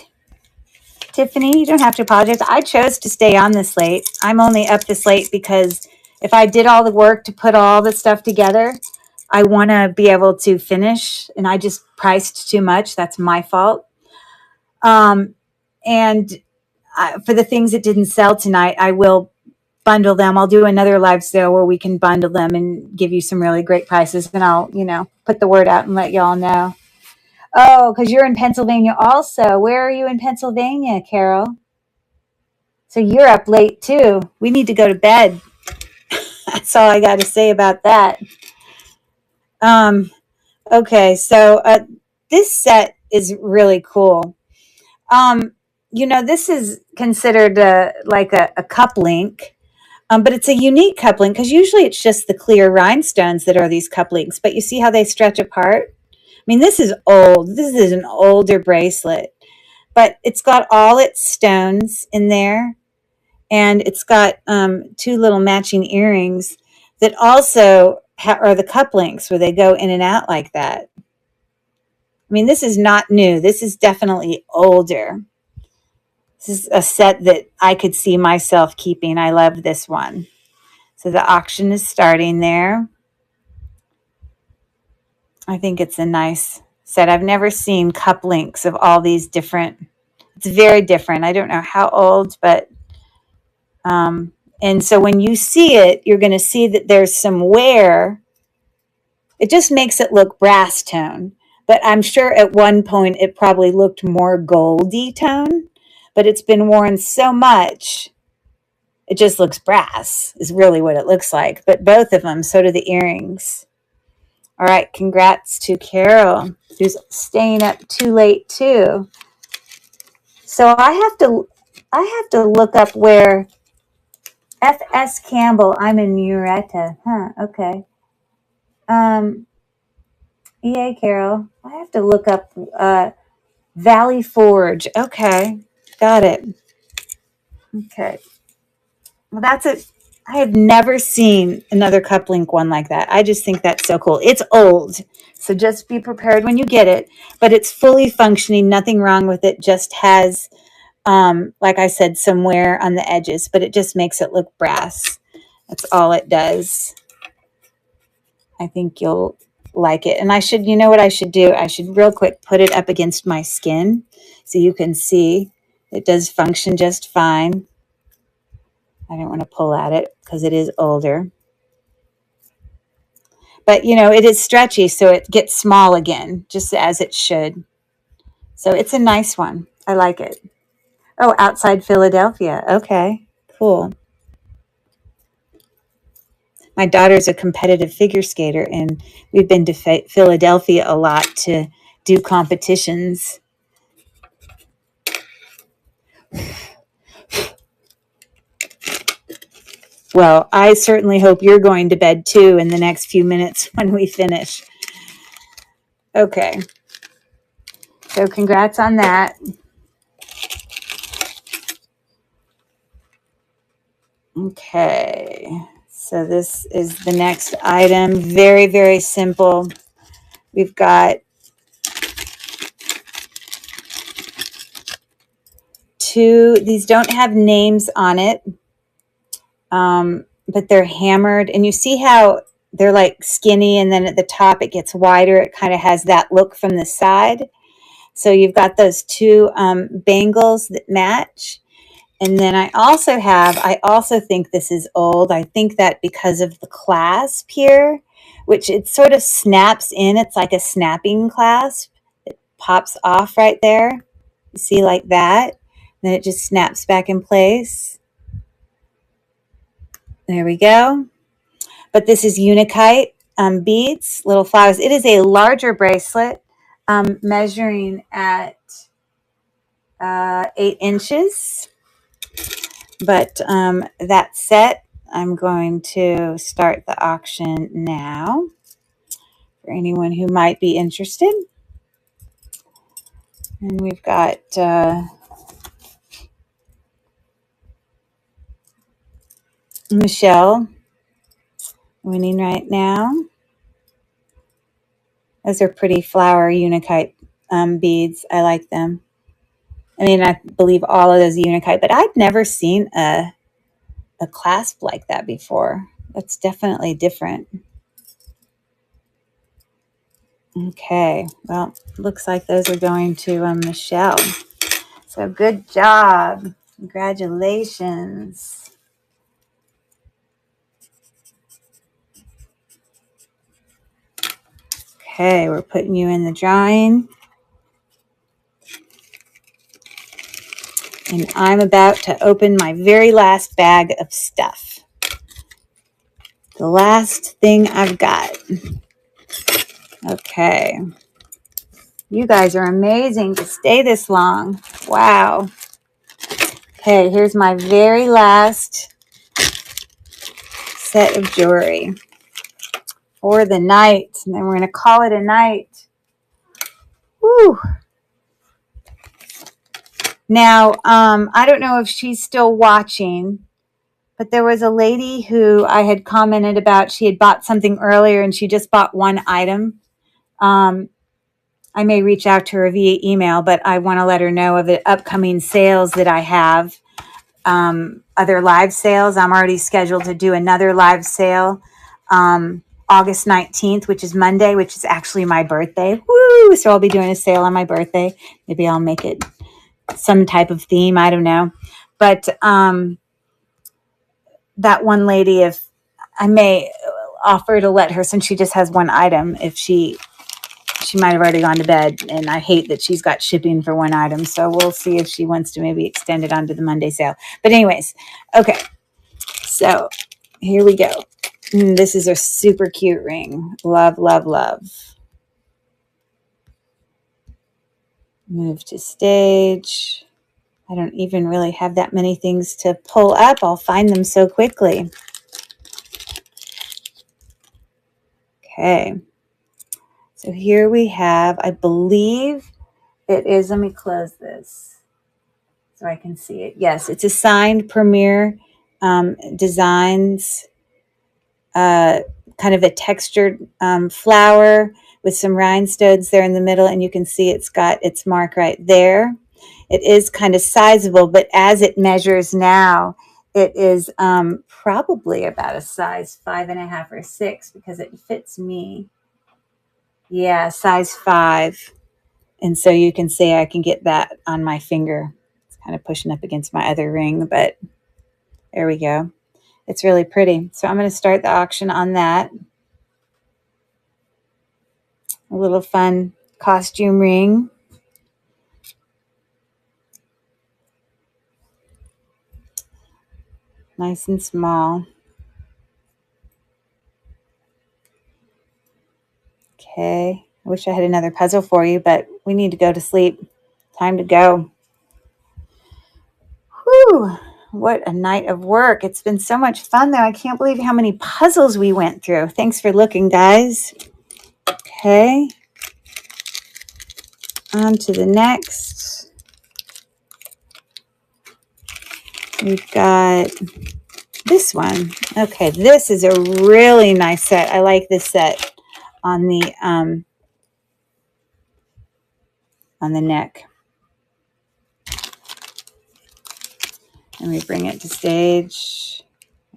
Tiffany, you don't have to apologize. I chose to stay on this late. I'm only up this late because if I did all the work to put all the stuff together, I want to be able to finish, and I just priced too much. That's my fault. And for the things that didn't sell tonight, I will bundle them. I'll do another live sale where we can bundle them and give you some really great prices. And I'll, put the word out and let y'all know. Oh, because you're in Pennsylvania also. Where are you in Pennsylvania, Carol? So you're up late too. We need to go to bed. That's all I got to say about that. Okay, so this set is really cool. This is considered like a cup link, but it's a unique cup link because usually it's just the clear rhinestones that are these cup links. But you see how they stretch apart? I mean, this is old. This is an older bracelet, but it's got all its stones in there. And it's got two little matching earrings that also are the cup links where they go in and out like that. I mean, this is not new. This is definitely older. This is a set that I could see myself keeping. I love this one. So the auction is starting there. I think it's a nice set. I've never seen cup links of all these different. It's very different. I don't know how old, but and so when you see it, you're going to see that there's some wear. It just makes it look brass tone. But I'm sure at one point it probably looked more goldy tone. But it's been worn so much, it just looks brass, is really what it looks like. But both of them, so do the earrings. All right, congrats to Carol, who's staying up too late too. So I have to look up where F.S. Campbell. I'm in Murrieta. Huh, okay. EA Carol. I have to look up Valley Forge. Okay. Got it. Okay. Well, that's it. I have never seen another cup link one like that. I just think that's so cool. It's old, so just be prepared when you get it. But it's fully functioning, nothing wrong with it. Just has, like I said, some wear on the edges, but it just makes it look brass. That's all it does. I think you'll like it. And I should, you know what I should do? I should real quick put it up against my skin so you can see it does function just fine. I don't want to pull at it because it is older. But, you know, it is stretchy, so it gets small again, just as it should. So it's a nice one. I like it. Oh, outside Philadelphia. Okay, cool. My daughter's a competitive figure skater, and we've been to Philadelphia a lot to do competitions. Well, I certainly hope you're going to bed too in the next few minutes when we finish. Okay. So congrats on that. Okay. So this is the next item. Very, very simple. We've got two. These don't have names on it, but they're hammered. And you see how they're like skinny, and then at the top it gets wider. It kind of has that look from the side. So you've got those two bangles that match. And then I also think this is old. I think that because of the clasp here, which it sort of snaps in. It's like a snapping clasp. It pops off right there. You see, like that. Then it just snaps back in place. There we go. But this is Unikite beads, little flowers. It is a larger bracelet, measuring at 8 inches. But that set, I'm going to start the auction now for anyone who might be interested. And we've got Michelle winning right now. Those are pretty flower Unikite beads. I like them. I mean, I believe all of those Unikite, but I've never seen a clasp like that before. That's definitely different. Okay, well, looks like those are going to Michelle. So good job. Congratulations. Okay, we're putting you in the drawing. And I'm about to open my very last bag of stuff. The last thing I've got. Okay. You guys are amazing to stay this long. Wow. Okay, here's my very last set of jewelry for the night. And then we're going to call it a night. Woo. Now, I don't know if she's still watching, but there was a lady who I had commented about. She had bought something earlier and she just bought one item. I may reach out to her via email, but I want to let her know of the upcoming sales that I have. Other live sales. I'm already scheduled to do another live sale August 19th, which is Monday, which is actually my birthday. Woo! So I'll be doing a sale on my birthday. Maybe I'll make it some type of theme. I don't know. But that one lady, if I may offer to let her, since she just has one item, if she might have already gone to bed, and I hate that she's got shipping for one item. So we'll see if she wants to maybe extend it onto the Monday sale. But anyways, okay. So here we go. This is a super cute ring. Love, love, love. Move to stage. I don't even really have that many things to pull up. I'll find them so quickly. Okay. So here we have, I believe It is, let me close this so I can see it. Yes, it's a signed Premier Designs, kind of a textured flower with some rhinestones there in the middle, and you can see it's got its mark right there. It is kind of sizable, but as it measures now, it is probably about a size 5.5 or 6 because it fits me. Yeah, size 5. And so you can see I can get that on my finger. It's kind of pushing up against my other ring, but there we go. It's really pretty. So I'm going to start the auction on that. A little fun costume ring. Nice and small. Okay. I wish I had another puzzle for you, but we need to go to sleep. Time to go. Whew. What a night of work. It's been so much fun, though. I can't believe how many puzzles we went through. Thanks for looking, guys. Okay. On to the next. We've got this one. Okay, this is a really nice set. I like this set on the neck. And we bring it to stage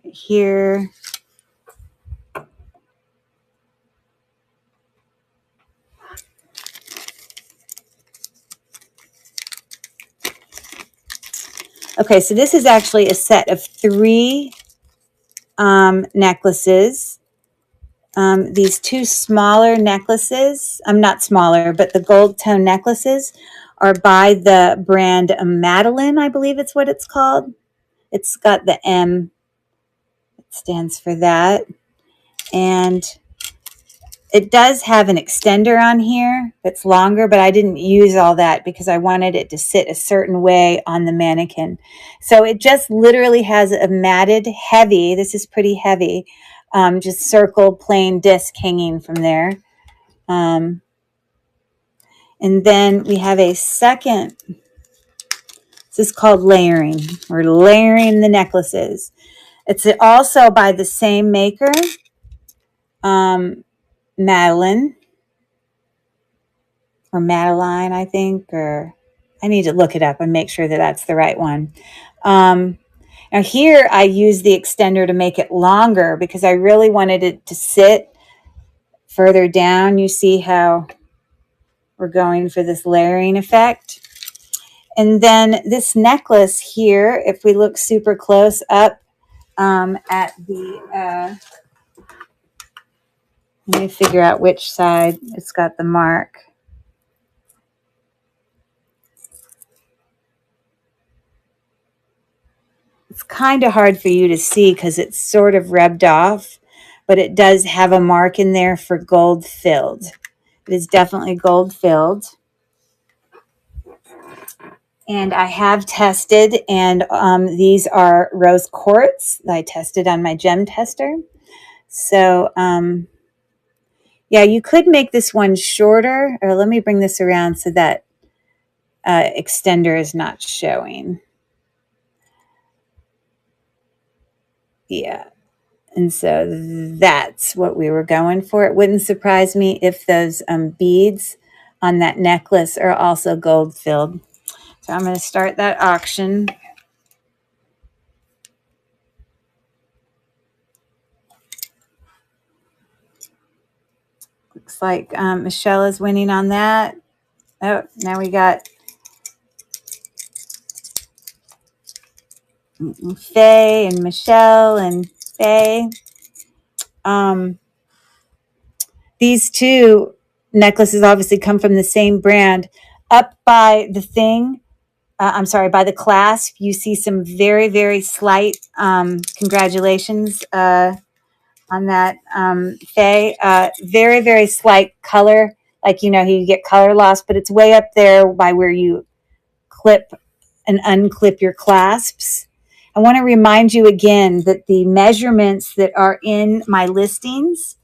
right here. Okay, so this is actually a set of 3 necklaces. These 2 smaller necklaces, not smaller, but the gold tone necklaces are by the brand Madeline, I believe it's what it's called. It's got the M, it stands for that. And it does have an extender on here that's longer, but I didn't use all that because I wanted it to sit a certain way on the mannequin. So it just literally has a matted heavy, this is pretty heavy, just circle plain disc hanging from there. And then we have a second, this is called layering. We're layering the necklaces. It's also by the same maker, Madeline. Or Madeline, I think, or I need to look it up and make sure that that's the right one. Now here I use the extender to make it longer because I really wanted it to sit further down. You see how we're going for this layering effect. And then this necklace here, if we look super close up at the, let me figure out which side it's got the mark. It's kind of hard for you to see because it's sort of rubbed off, but it does have a mark in there for gold filled. It is definitely gold filled. And I have tested, and these are rose quartz that I tested on my gem tester. So, yeah, you could make this one shorter, or let me bring this around so that extender is not showing. Yeah. And so that's what we were going for. It wouldn't surprise me if those beads on that necklace are also gold filled. So I'm going to start that auction. Looks like Michelle is winning on that. Oh, now we got Faye and Michelle and Faye. These 2 necklaces obviously come from the same brand. Up by the thing, by the clasp, you see some very, very slight, congratulations on that, Faye. Very, very slight color, like, you get color loss, but it's way up there by where you clip and unclip your clasps. I want to remind you again that the measurements that are in my listings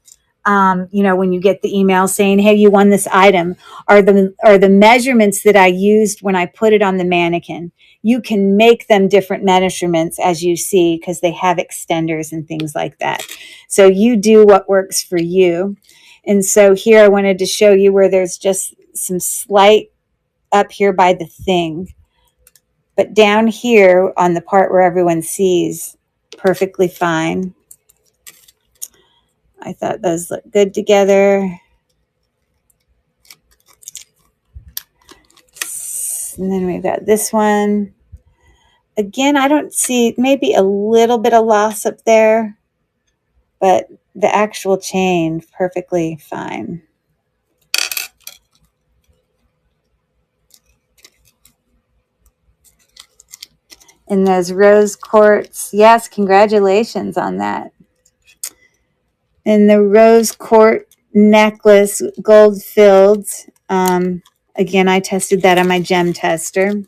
you know, when you get the email saying, hey, you won this item, are the measurements that I used when I put it on the mannequin. You can make them different measurements, as you see, because they have extenders and things like that. So you do what works for you. And so here I wanted to show you where there's just some slight up here by the thing. But down here on the part where everyone sees, perfectly fine. I thought those looked good together. And then we've got this one. Again, I don't see, maybe a little bit of loss up there, but the actual chain, perfectly fine. And those rose quartz, yes, congratulations on that. And the rose quartz necklace, gold filled. Again, I tested that on my gem tester.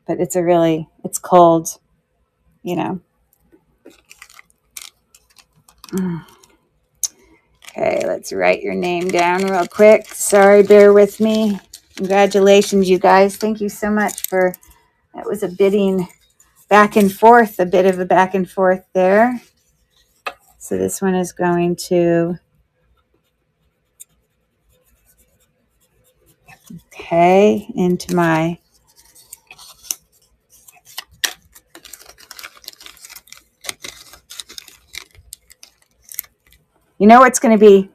But it's cold, you know. Okay, let's write your name down real quick. Sorry, bear with me. Congratulations, you guys. Thank you so much for, that was a bidding back and forth, a bit of a back and forth there. So this one is going to, okay, into my, you know what's going to be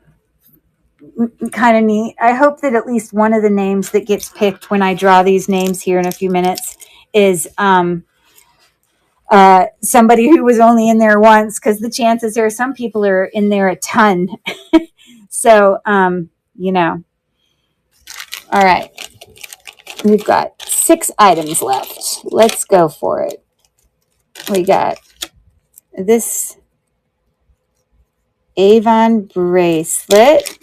kind of neat? I hope that at least one of the names that gets picked when I draw these names here in a few minutes is somebody who was only in there once, because the chances are some people are in there a ton. So, you know. All right. We've got 6 items left. Let's go for it. We got this Avon bracelet.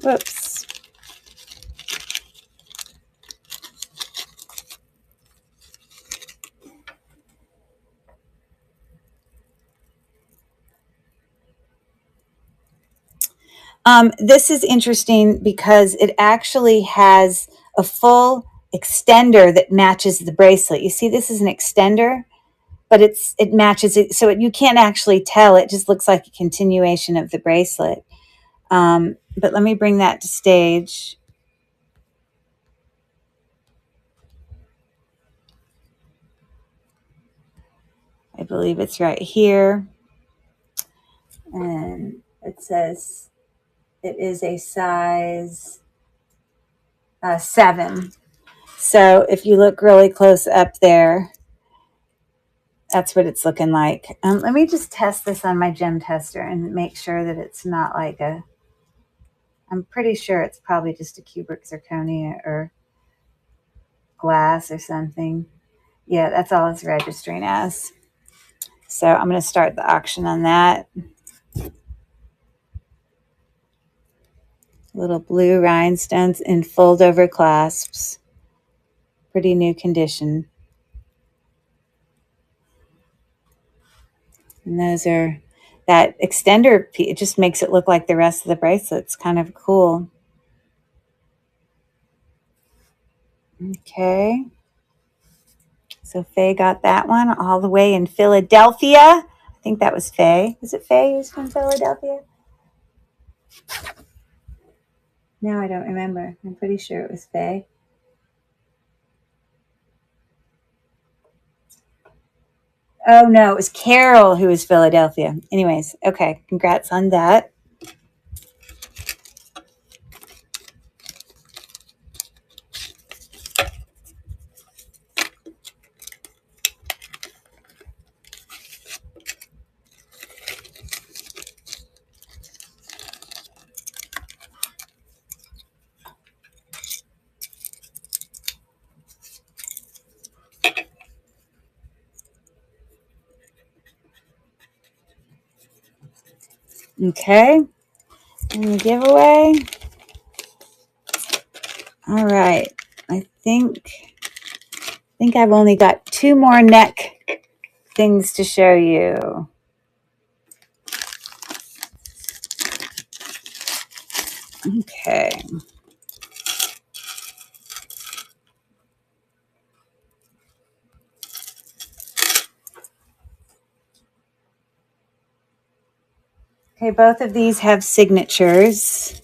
Whoops. This is interesting because it actually has a full extender that matches the bracelet. You see, this is an extender, but it matches it, so you can't actually tell. It just looks like a continuation of the bracelet. But let me bring that to stage. I believe it's right here. And it says it is a size 7. So if you look really close up there, that's what it's looking like. Let me just test this on my gem tester and make sure that it's not like a, I'm pretty sure it's probably just a cubic zirconia or glass or something. Yeah, that's all it's registering as. So I'm going to start the auction on that. Little blue rhinestones and fold over clasps. Pretty new condition. And those are, that extender, it just makes it look like the rest of the bracelet's kind of cool. Okay. So Faye got that one all the way in Philadelphia. I think that was Faye. Was it Faye who's from Philadelphia? No, I don't remember. I'm pretty sure it was Faye. Oh, no, it was Carol who was Philadelphia. Anyways, okay, congrats on that. Okay, and the giveaway. All right, I think think I've only got 2 more neck things to show you. Okay. Okay, both of these have signatures.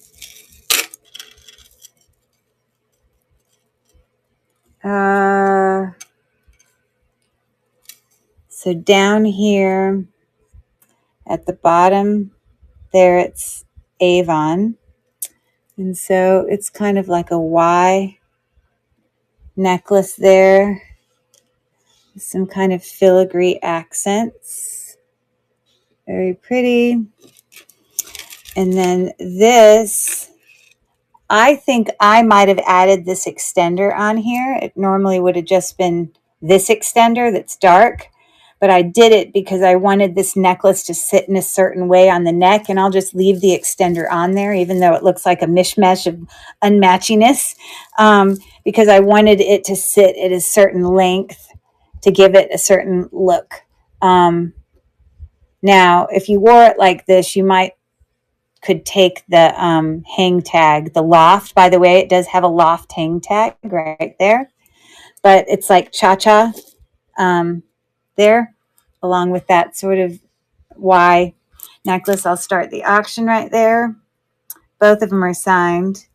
So down here at the bottom there, it's Avon. And so it's kind of like a Y necklace there. Some kind of filigree accents. Very pretty. And then this, I think I might have added this extender on here. It normally would have just been this extender that's dark, but I did it because I wanted this necklace to sit in a certain way on the neck, and I'll just leave the extender on there, even though it looks like a mishmash of unmatchiness, because I wanted it to sit at a certain length to give it a certain look. Now, if you wore it like this, you could take the hang tag, the loft. By the way, it does have a loft hang tag right there, but it's like cha-cha there, along with that sort of Y necklace. I'll start the auction right there. Both of them are signed.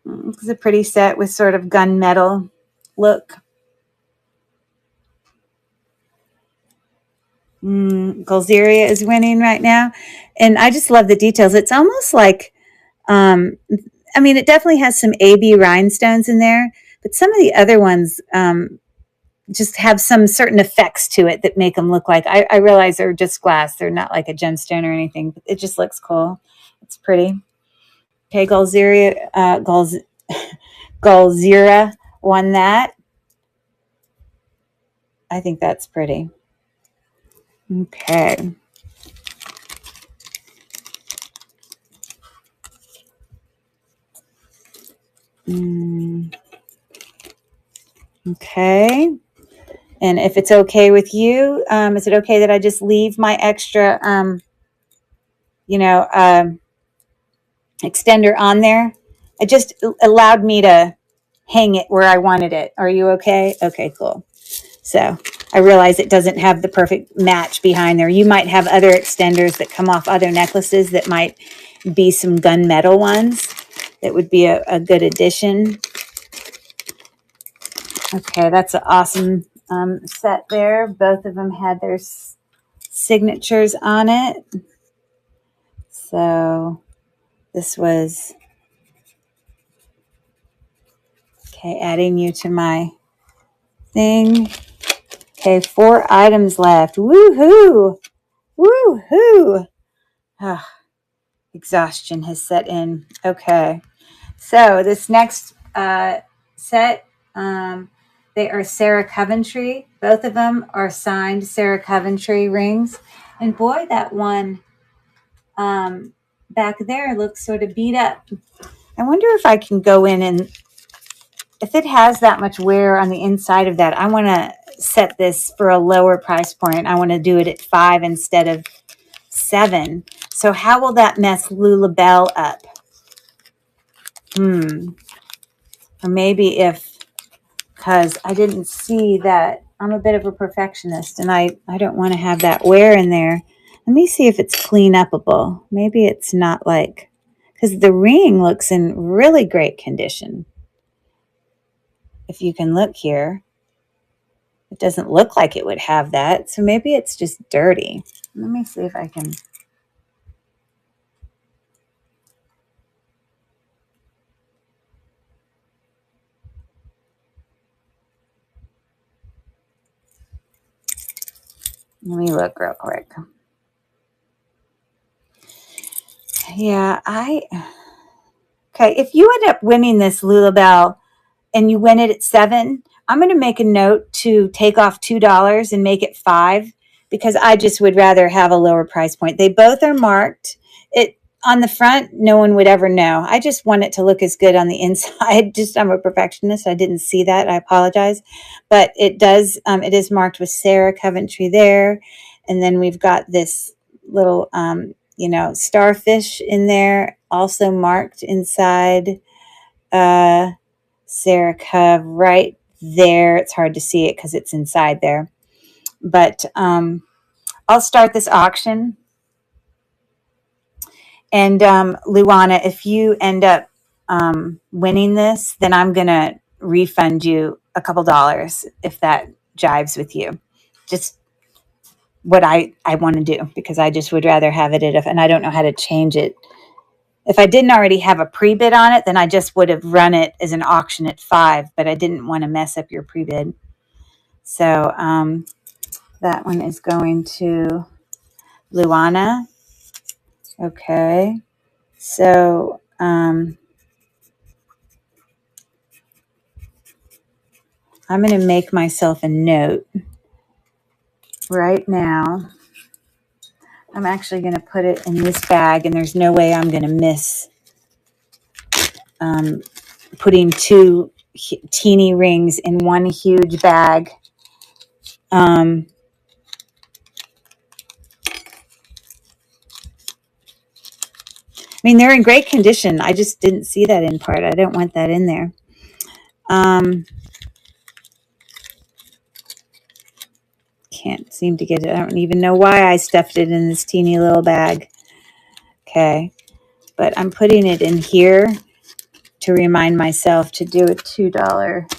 It's a pretty set with sort of gunmetal look. Golzeria is winning right now, and I just love the details. It's almost like, I mean, it definitely has some AB rhinestones in there, but some of the other ones just have some certain effects to it that make them look like, I realize they're just glass. They're not like a gemstone or anything, but it just looks cool. It's pretty. Okay, Golzira won that. I think that's pretty. Okay. Okay. And if it's okay with you, is it okay that I just leave my extra, extender on there? It just allowed me to hang it where I wanted it. Are you okay? Okay, cool. So I realize it doesn't have the perfect match behind there. You might have other extenders that come off other necklaces that might be some gunmetal ones. That would be a good addition. Okay, that's an awesome set there. Both of them had their signatures on it. So this was, okay, adding you to my thing. Okay, 4 items left. Woohoo! Woohoo! Oh, exhaustion has set in. Okay, so this next set, they are Sarah Coventry. Both of them are signed Sarah Coventry rings. And boy, that one back there looks sort of beat up. I wonder if I can go in and, if it has that much wear on the inside of that, I want to set this for a lower price point. I want to do it at 5 instead of 7. So how will that mess Lula Bell up? Or maybe because I didn't see that, I'm a bit of a perfectionist and I don't want to have that wear in there. Let me see if it's clean upable. Maybe it's not like, because the ring looks in really great condition. If you can look here, it doesn't look like it would have that. So maybe it's just dirty. Let me see if I can. Let me look real quick. Yeah, okay, if you end up winning this Lula Bell and you win it at 7, I'm going to make a note to take off $2 and make it 5, because I just would rather have a lower price point. They both are marked. on the front, no one would ever know. I just want it to look as good on the inside. Just, I'm a perfectionist. I didn't see that. I apologize. But it does, it is marked with Sarah Coventry there. And then we've got this little, starfish in there, also marked inside Sarah Cove right there. It's hard to see it because it's inside there. But I'll start this auction. And Luana, if you end up winning this, then I'm going to refund you a couple dollars if that jives with you. Just what I want to do, because I just would rather have it and I don't know how to change it. If I didn't already have a pre-bid on it, then I just would have run it as an auction at 5, but I didn't want to mess up your pre-bid. So that one is going to Luana. Okay. So I'm going to make myself a note right now. I'm actually going to put it in this bag, and there's no way I'm going to miss putting 2 teeny rings in one huge bag. I mean, they're in great condition. I just didn't see that in part. I don't want that in there. Can't seem to get it. I don't even know why I stuffed it in this teeny little bag. Okay. But I'm putting it in here to remind myself to do a $2.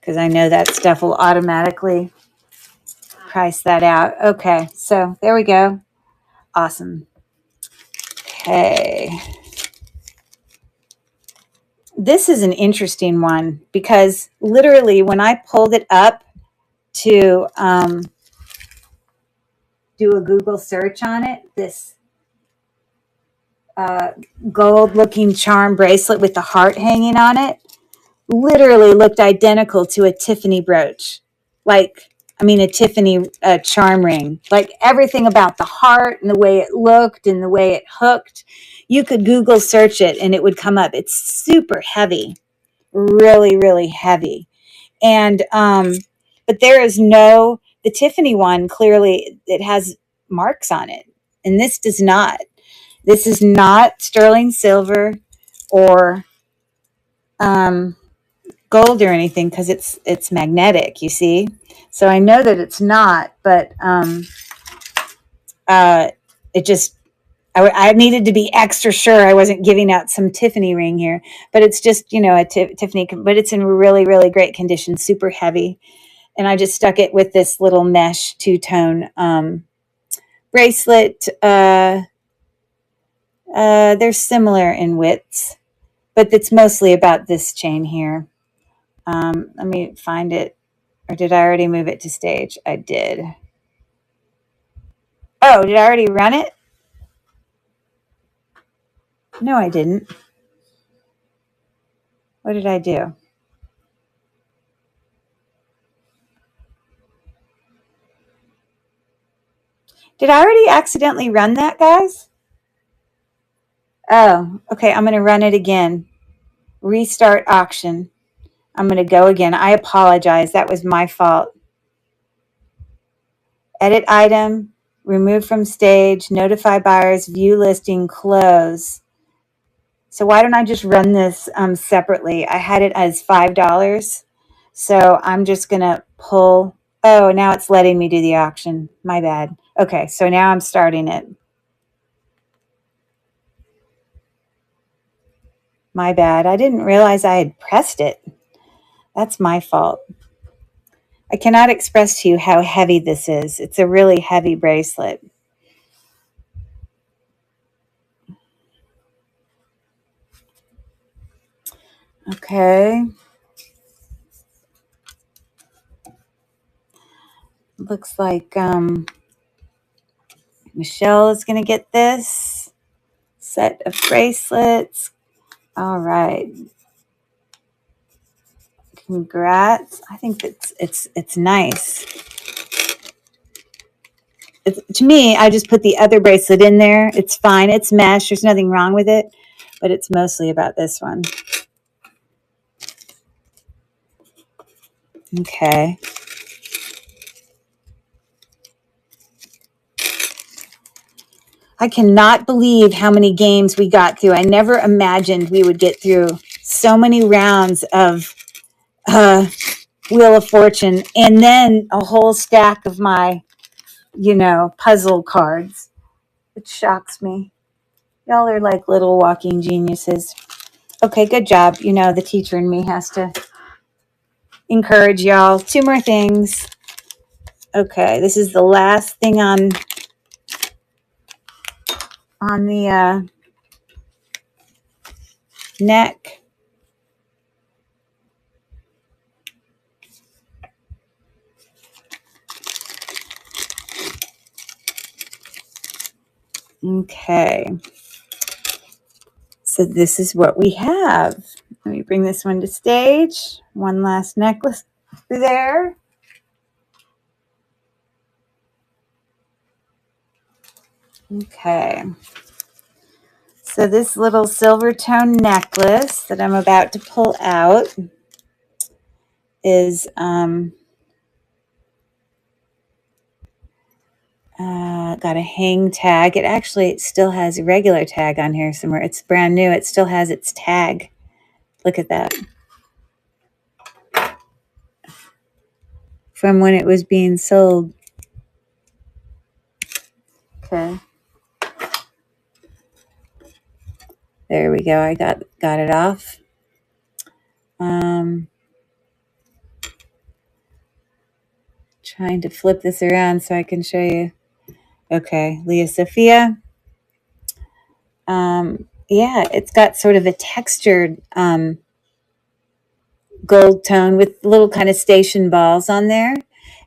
Because I know that stuff will automatically price that out. Okay, so there we go. Awesome. Okay. This is an interesting one because literally when I pulled it up to do a Google search on it, this gold looking charm bracelet with the heart hanging on it literally looked identical to a Tiffany brooch. A Tiffany charm ring. Like everything about the heart and the way it looked and the way it hooked. You could Google search it and it would come up. It's super heavy. Really, really heavy. And, but there is the Tiffany one, clearly it has marks on it. And this does not. This is not sterling silver or, gold or anything because it's magnetic, you see. So I know that it's not, but it just I needed to be extra sure I wasn't giving out some Tiffany ring here, but it's just a Tiffany, but it's in really, really great condition, super heavy, and I just stuck it with this little mesh 2-tone bracelet. They're similar in widths, but it's mostly about this chain here. Let me find it. Or did I already move it to stage? I did. Oh, did I already run it? No, I didn't. What did I do? Did I already accidentally run that, guys? Oh, okay. I'm going to run it again. Restart auction. I'm going to go again. I apologize. That was my fault. Edit item, remove from stage, notify buyers, view listing, close. So why don't I just run this separately? I had it as $5. So I'm just going to pull. Oh, now it's letting me do the auction. My bad. Okay, so now I'm starting it. My bad. I didn't realize I had pressed it. That's my fault. I cannot express to you how heavy this is. It's a really heavy bracelet. Okay. Looks like Michelle is going to get this set of bracelets. All right. Congrats. I think it's nice. To me, I just put the other bracelet in there. It's fine. It's mesh. There's nothing wrong with it, but it's mostly about this one. Okay. I cannot believe how many games we got through. I never imagined we would get through so many rounds of Wheel of Fortune and then a whole stack of my, puzzle cards. It shocks me. Y'all are like little walking geniuses. Okay, good job. The teacher in me has to encourage y'all. 2 more things. Okay, this is the last thing on the neck. Okay. So this is what we have. Let me bring this one to stage. One last necklace there. Okay. So this little silver tone necklace that I'm about to pull out is got a hang tag. It still has a regular tag on here somewhere. It's brand new. It still has its tag. Look at that. From when it was being sold. Okay. There we go. I got it off. Trying to flip this around so I can show you. Okay, Leah Sophia. Yeah, it's got sort of a textured gold tone with little kind of station balls on there.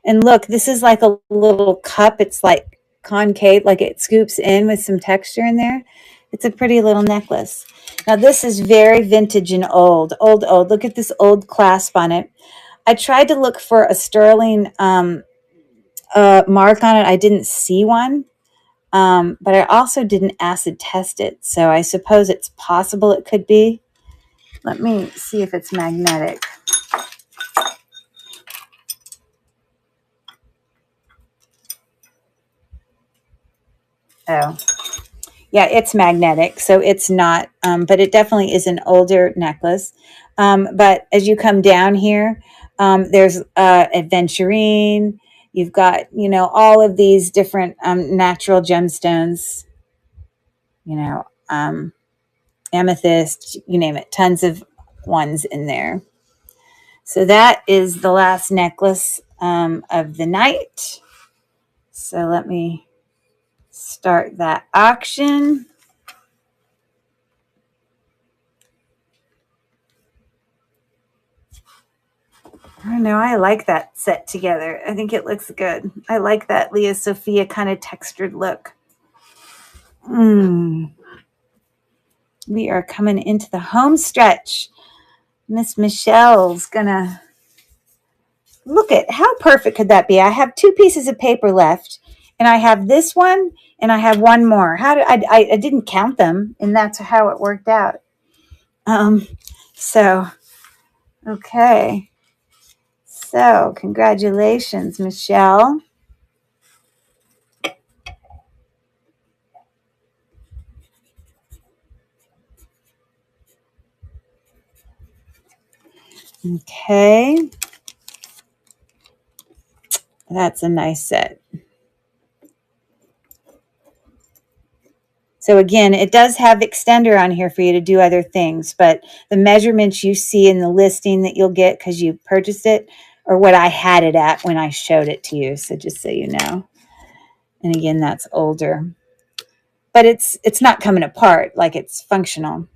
And look, this is like a little cup. It's like concave, like it scoops in with some texture in there. It's a pretty little necklace. Now this is very vintage and old. Look at this old clasp on it. I tried to look for a sterling mark on it. I didn't see one. But I also didn't acid test it. So I suppose it's possible it could be. Let me see if it's magnetic. Oh, yeah, it's magnetic. So it's not, but it definitely is an older necklace. But as you come down here, there's aventurine. You've got, all of these different natural gemstones, amethyst, you name it, tons of ones in there. So that is the last necklace of the night. So let me start that auction. I don't know. I like that set together. I think it looks good. I like that Leah Sophia kind of textured look. We are coming into the home stretch. Miss Michelle's gonna look at how perfect could that be. I have 2 pieces of paper left, and I have this one, and I have one more. I didn't count them, and that's how it worked out. So okay. So congratulations, Michelle. Okay. That's a nice set. So again, it does have extender on here for you to do other things, but the measurements you see in the listing that you'll get because you purchased it are what I had it at when I showed it to you. So just so you know. And again, that's older. But it's not coming apart, like it's functional.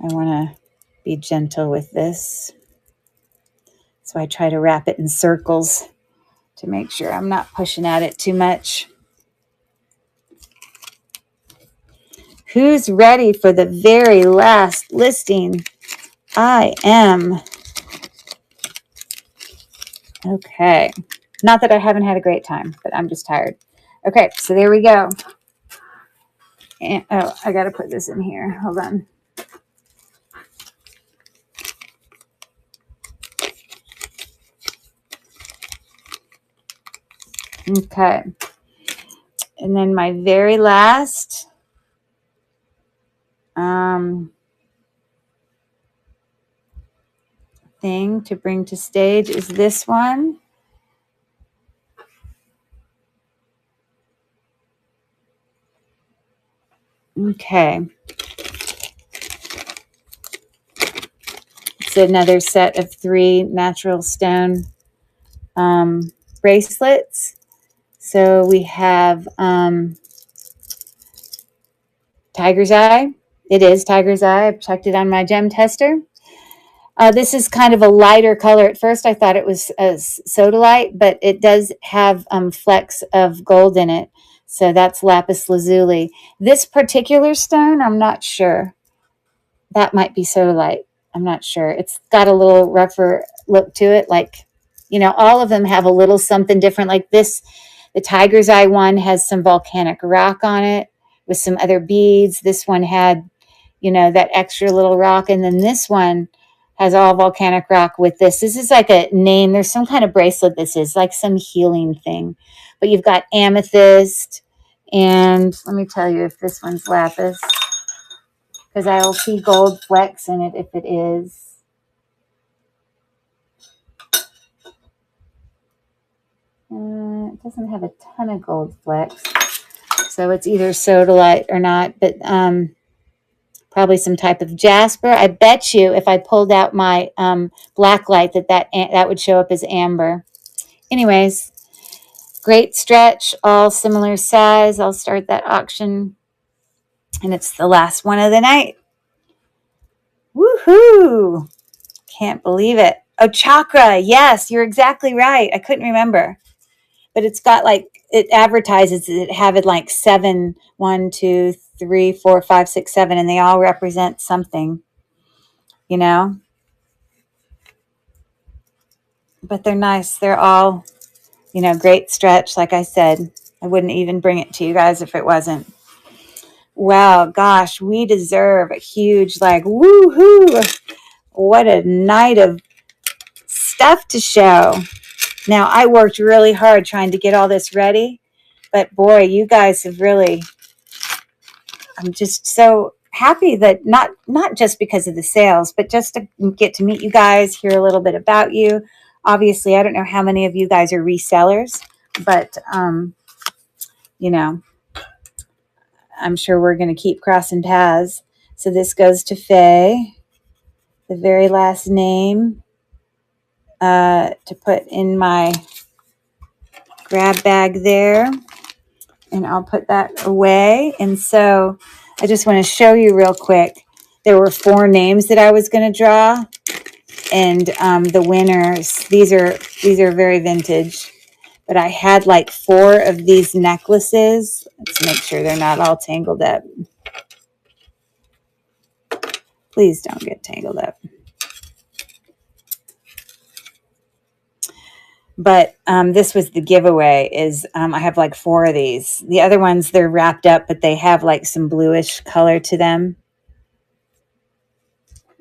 I want to be gentle with this. So I try to wrap it in circles to make sure I'm not pushing at it too much. Who's ready for the very last listing? I am. Okay. Not that I haven't had a great time, but I'm just tired. Okay, so there we go. And, oh, I got to put this in here. Hold on. Okay. And then my very last thing to bring to stage is this one. Okay. It's another set of 3 natural stone bracelets. So we have Tiger's Eye. It is Tiger's Eye. I've checked it on my gem tester. This is kind of a lighter color. At first I thought it was sodalite, but it does have flecks of gold in it. So that's lapis lazuli. This particular stone, I'm not sure. That might be sodalite. I'm not sure. It's got a little rougher look to it. Like, you know, all of them have a little something different. Like this, the Tiger's Eye one has some volcanic rock on it with some other beads. This one had, you know, that extra little rock. And then this one has all volcanic rock with this. This is like a name. There's some kind of bracelet this is, like some healing thing. But you've got amethyst. And let me tell you if this one's lapis, because I'll see gold flecks in it if it is. It doesn't have a ton of gold flecks. So it's either sodalite or not, but probably some type of jasper. I bet you if I pulled out my black light that would show up as amber. Anyways, great stretch, all similar size. I'll start that auction. And it's the last one of the night. Woohoo! Can't believe it. Oh, chakra. Yes, you're exactly right. I couldn't remember. But it's got like, it advertises it having like 7, 1, 2, 3, 4, 5, 6, 7, and they all represent something, you know? But they're nice. They're all, you know, great stretch. Like I said, I wouldn't even bring it to you guys if it wasn't. Wow, gosh, we deserve a huge, like, woohoo! What a night of stuff to show. Now, I worked really hard trying to get all this ready, but boy, you guys have really, I'm just so happy that not just because of the sales, but just to get to meet you guys, hear a little bit about you. Obviously, I don't know how many of you guys are resellers, but, you know, I'm sure we're going to keep crossing paths. So this goes to Faye, the very last name, to put in my grab bag there. And I'll put that away. And so I just want to show you real quick. There were 4 names that I was going to draw. And the winners, these are very vintage. But I had like 4 of these necklaces. Let's make sure they're not all tangled up. Please don't get tangled up. But this was the giveaway is I have like 4 of these. The other ones, they're wrapped up, but they have like some bluish color to them.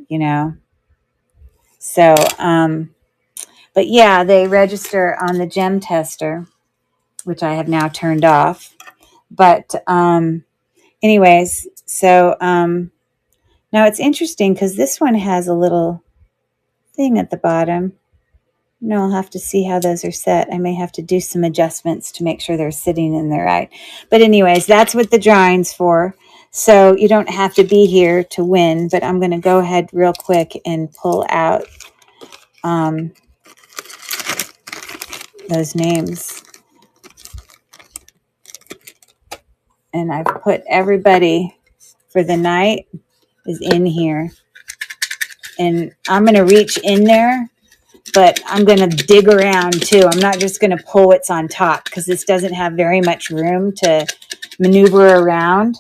You know. So, but yeah, they register on the gem tester, which I have now turned off. But anyways, so now it's interesting because this one has a little thing at the bottom. No, I'll have to see how those are set. I may have to do some adjustments to make sure they're sitting in there right. But anyways, that's what the drawing's for. So you don't have to be here to win, but I'm going to go ahead real quick and pull out those names. And I've put everybody for the night is in here. And I'm going to reach in there, but I'm going to dig around too. I'm not just going to pull what's on top because this doesn't have very much room to maneuver around.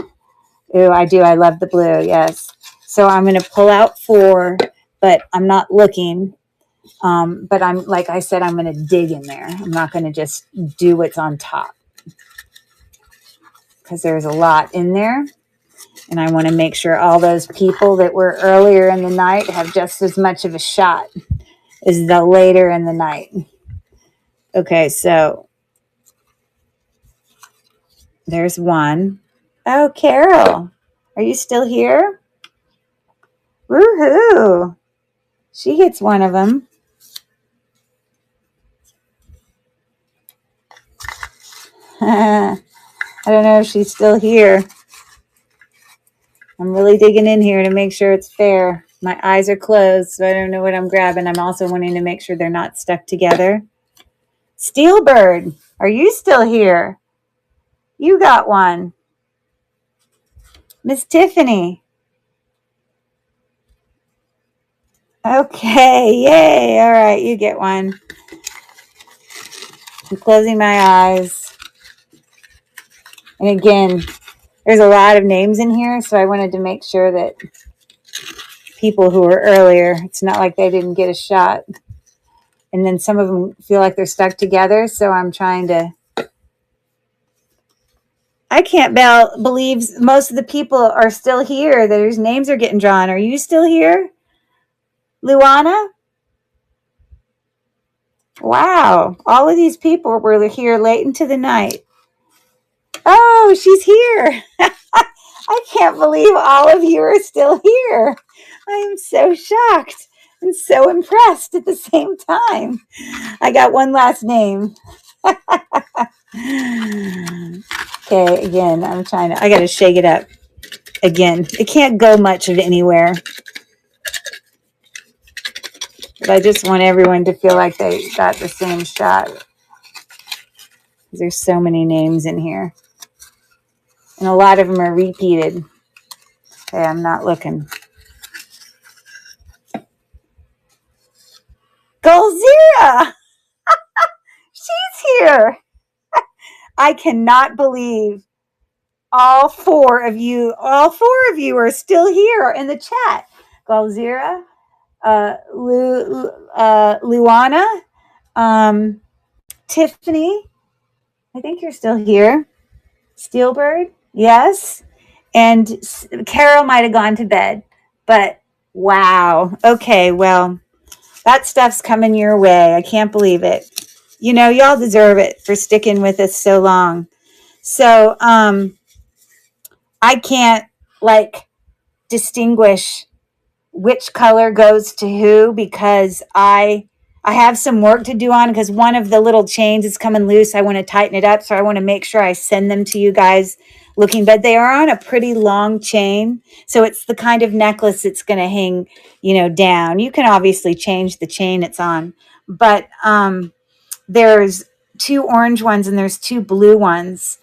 Ooh, I do. I love the blue. Yes. So I'm going to pull out 4, but I'm not looking. But I'm, like I said, I'm going to dig in there. I'm not going to just do what's on top because there's a lot in there. And I want to make sure all those people that were earlier in the night have just as much of a shot as the later in the night. Okay, so there's one. Oh, Carol, are you still here? Woohoo! She gets one of them. I don't know if she's still here. I'm really digging in here to make sure it's fair. My eyes are closed, so I don't know what I'm grabbing. I'm also wanting to make sure they're not stuck together. Steelbird, are you still here? You got one. Miss Tiffany. Okay, yay. All right, you get one. I'm closing my eyes. And again, there's a lot of names in here, so I wanted to make sure that people who were earlier, it's not like they didn't get a shot. And then some of them feel like they're stuck together, so I'm trying to... I can't believe most of the people are still here. Their names are getting drawn. Are you still here? Luana? Wow. All of these people were here late into the night. Oh, she's here. I can't believe all of you are still here. I am so shocked and so impressed at the same time. I got one last name. Okay, again, I got to shake it up. Again, it can't go much of anywhere. But I just want everyone to feel like they got the same shot. There's so many names in here. And a lot of them are repeated. Okay, I'm not looking. Golzira! She's here! I cannot believe all four of you are still here in the chat. Golzira, Luana, Tiffany, I think you're still here. Steelbird, yes. And Carol might have gone to bed, but wow. Okay, well, that stuff's coming your way. I can't believe it. You know, y'all deserve it for sticking with us so long. So, I can't distinguish which color goes to who because I have some work to do on because one of the little chains is coming loose. I want to tighten it up, so I want to make sure I send them to you guys looking, but they are on a pretty long chain. So it's the kind of necklace that's going to hang, down. You can obviously change the chain it's on, but there's 2 orange ones and there's 2 blue ones.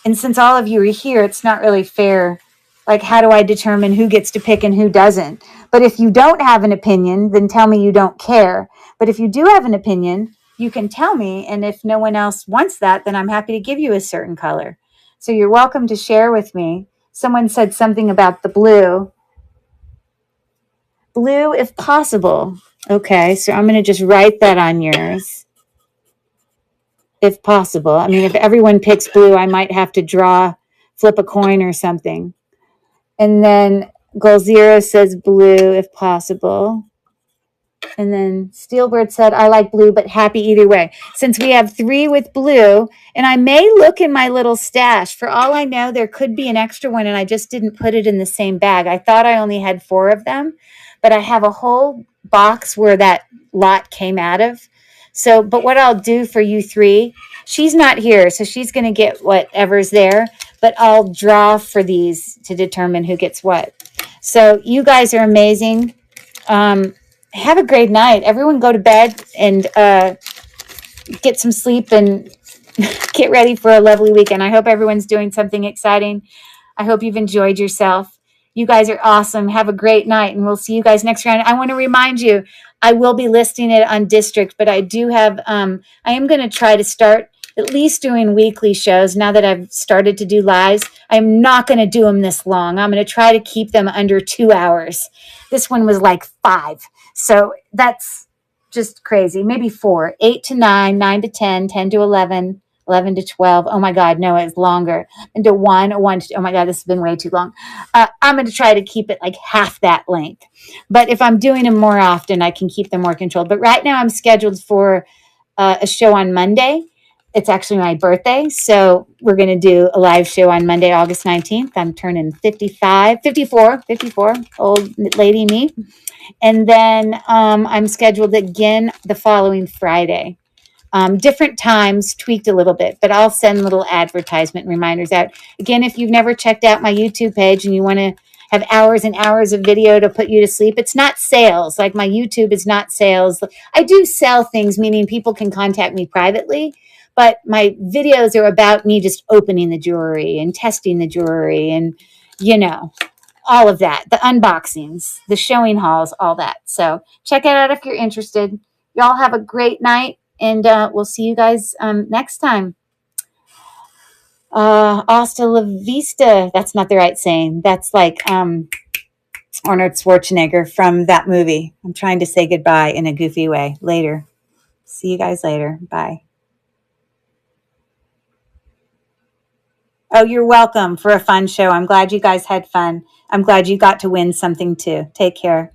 And since all of you are here, it's not really fair. How do I determine who gets to pick and who doesn't? But if you don't have an opinion, then tell me you don't care. But if you do have an opinion, you can tell me. And if no one else wants that, then I'm happy to give you a certain color. So you're welcome to share with me. Someone said something about the blue. Blue, if possible. Okay, so I'm going to just write that on yours. If possible. I mean, if everyone picks blue, I might have to flip a coin or something. And then Golzira says blue, if possible. And then Steelbird said, I like blue, but happy either way. Since we have 3 with blue, and I may look in my little stash. For all I know, there could be an extra one, and I just didn't put it in the same bag. I thought I only had 4 of them, but I have a whole box where that lot came out of. So, but what I'll do for you 3, she's not here, so she's going to get whatever's there, but I'll draw for these to determine who gets what. So you guys are amazing. Have a great night. Everyone go to bed and get some sleep and get ready for a lovely weekend. I hope everyone's doing something exciting. I hope you've enjoyed yourself. You guys are awesome. Have a great night, and we'll see you guys next round. I want to remind you, I will be listing it on district, but I do have, I am going to try to start at least doing weekly shows. Now that I've started to do lives, I'm not going to do them this long. I'm going to try to keep them under 2 hours. This one was like 5. So that's just crazy. Maybe 4, 8 to 9, 9 to 10, 10 to 11, 11 to 12. Oh my God, no, it's longer. And to 1, 1 to, oh my God, this has been way too long. I'm going to try to keep it like half that length. But if I'm doing them more often, I can keep them more controlled. But right now I'm scheduled for a show on Monday. It's actually my birthday. So we're going to do a live show on Monday, August 19th. I'm turning 54, old lady me. And then I'm scheduled again the following Friday. Different times, tweaked a little bit, but I'll send little advertisement reminders out. Again, if you've never checked out my YouTube page and you want to have hours and hours of video to put you to sleep, it's not sales. Like my YouTube is not sales. I do sell things, meaning people can contact me privately, but my videos are about me just opening the jewelry and testing the jewelry and, you know, all of that, the unboxings, the showing hauls, all that. So check it out if you're interested. Y'all have a great night, and we'll see you guys next time. Hasta la vista. That's not the right saying. That's like Arnold Schwarzenegger from that movie. I'm trying to say goodbye in a goofy way. Later. See you guys later. Bye. Oh, you're welcome for a fun show. I'm glad you guys had fun. I'm glad you got to win something too. Take care.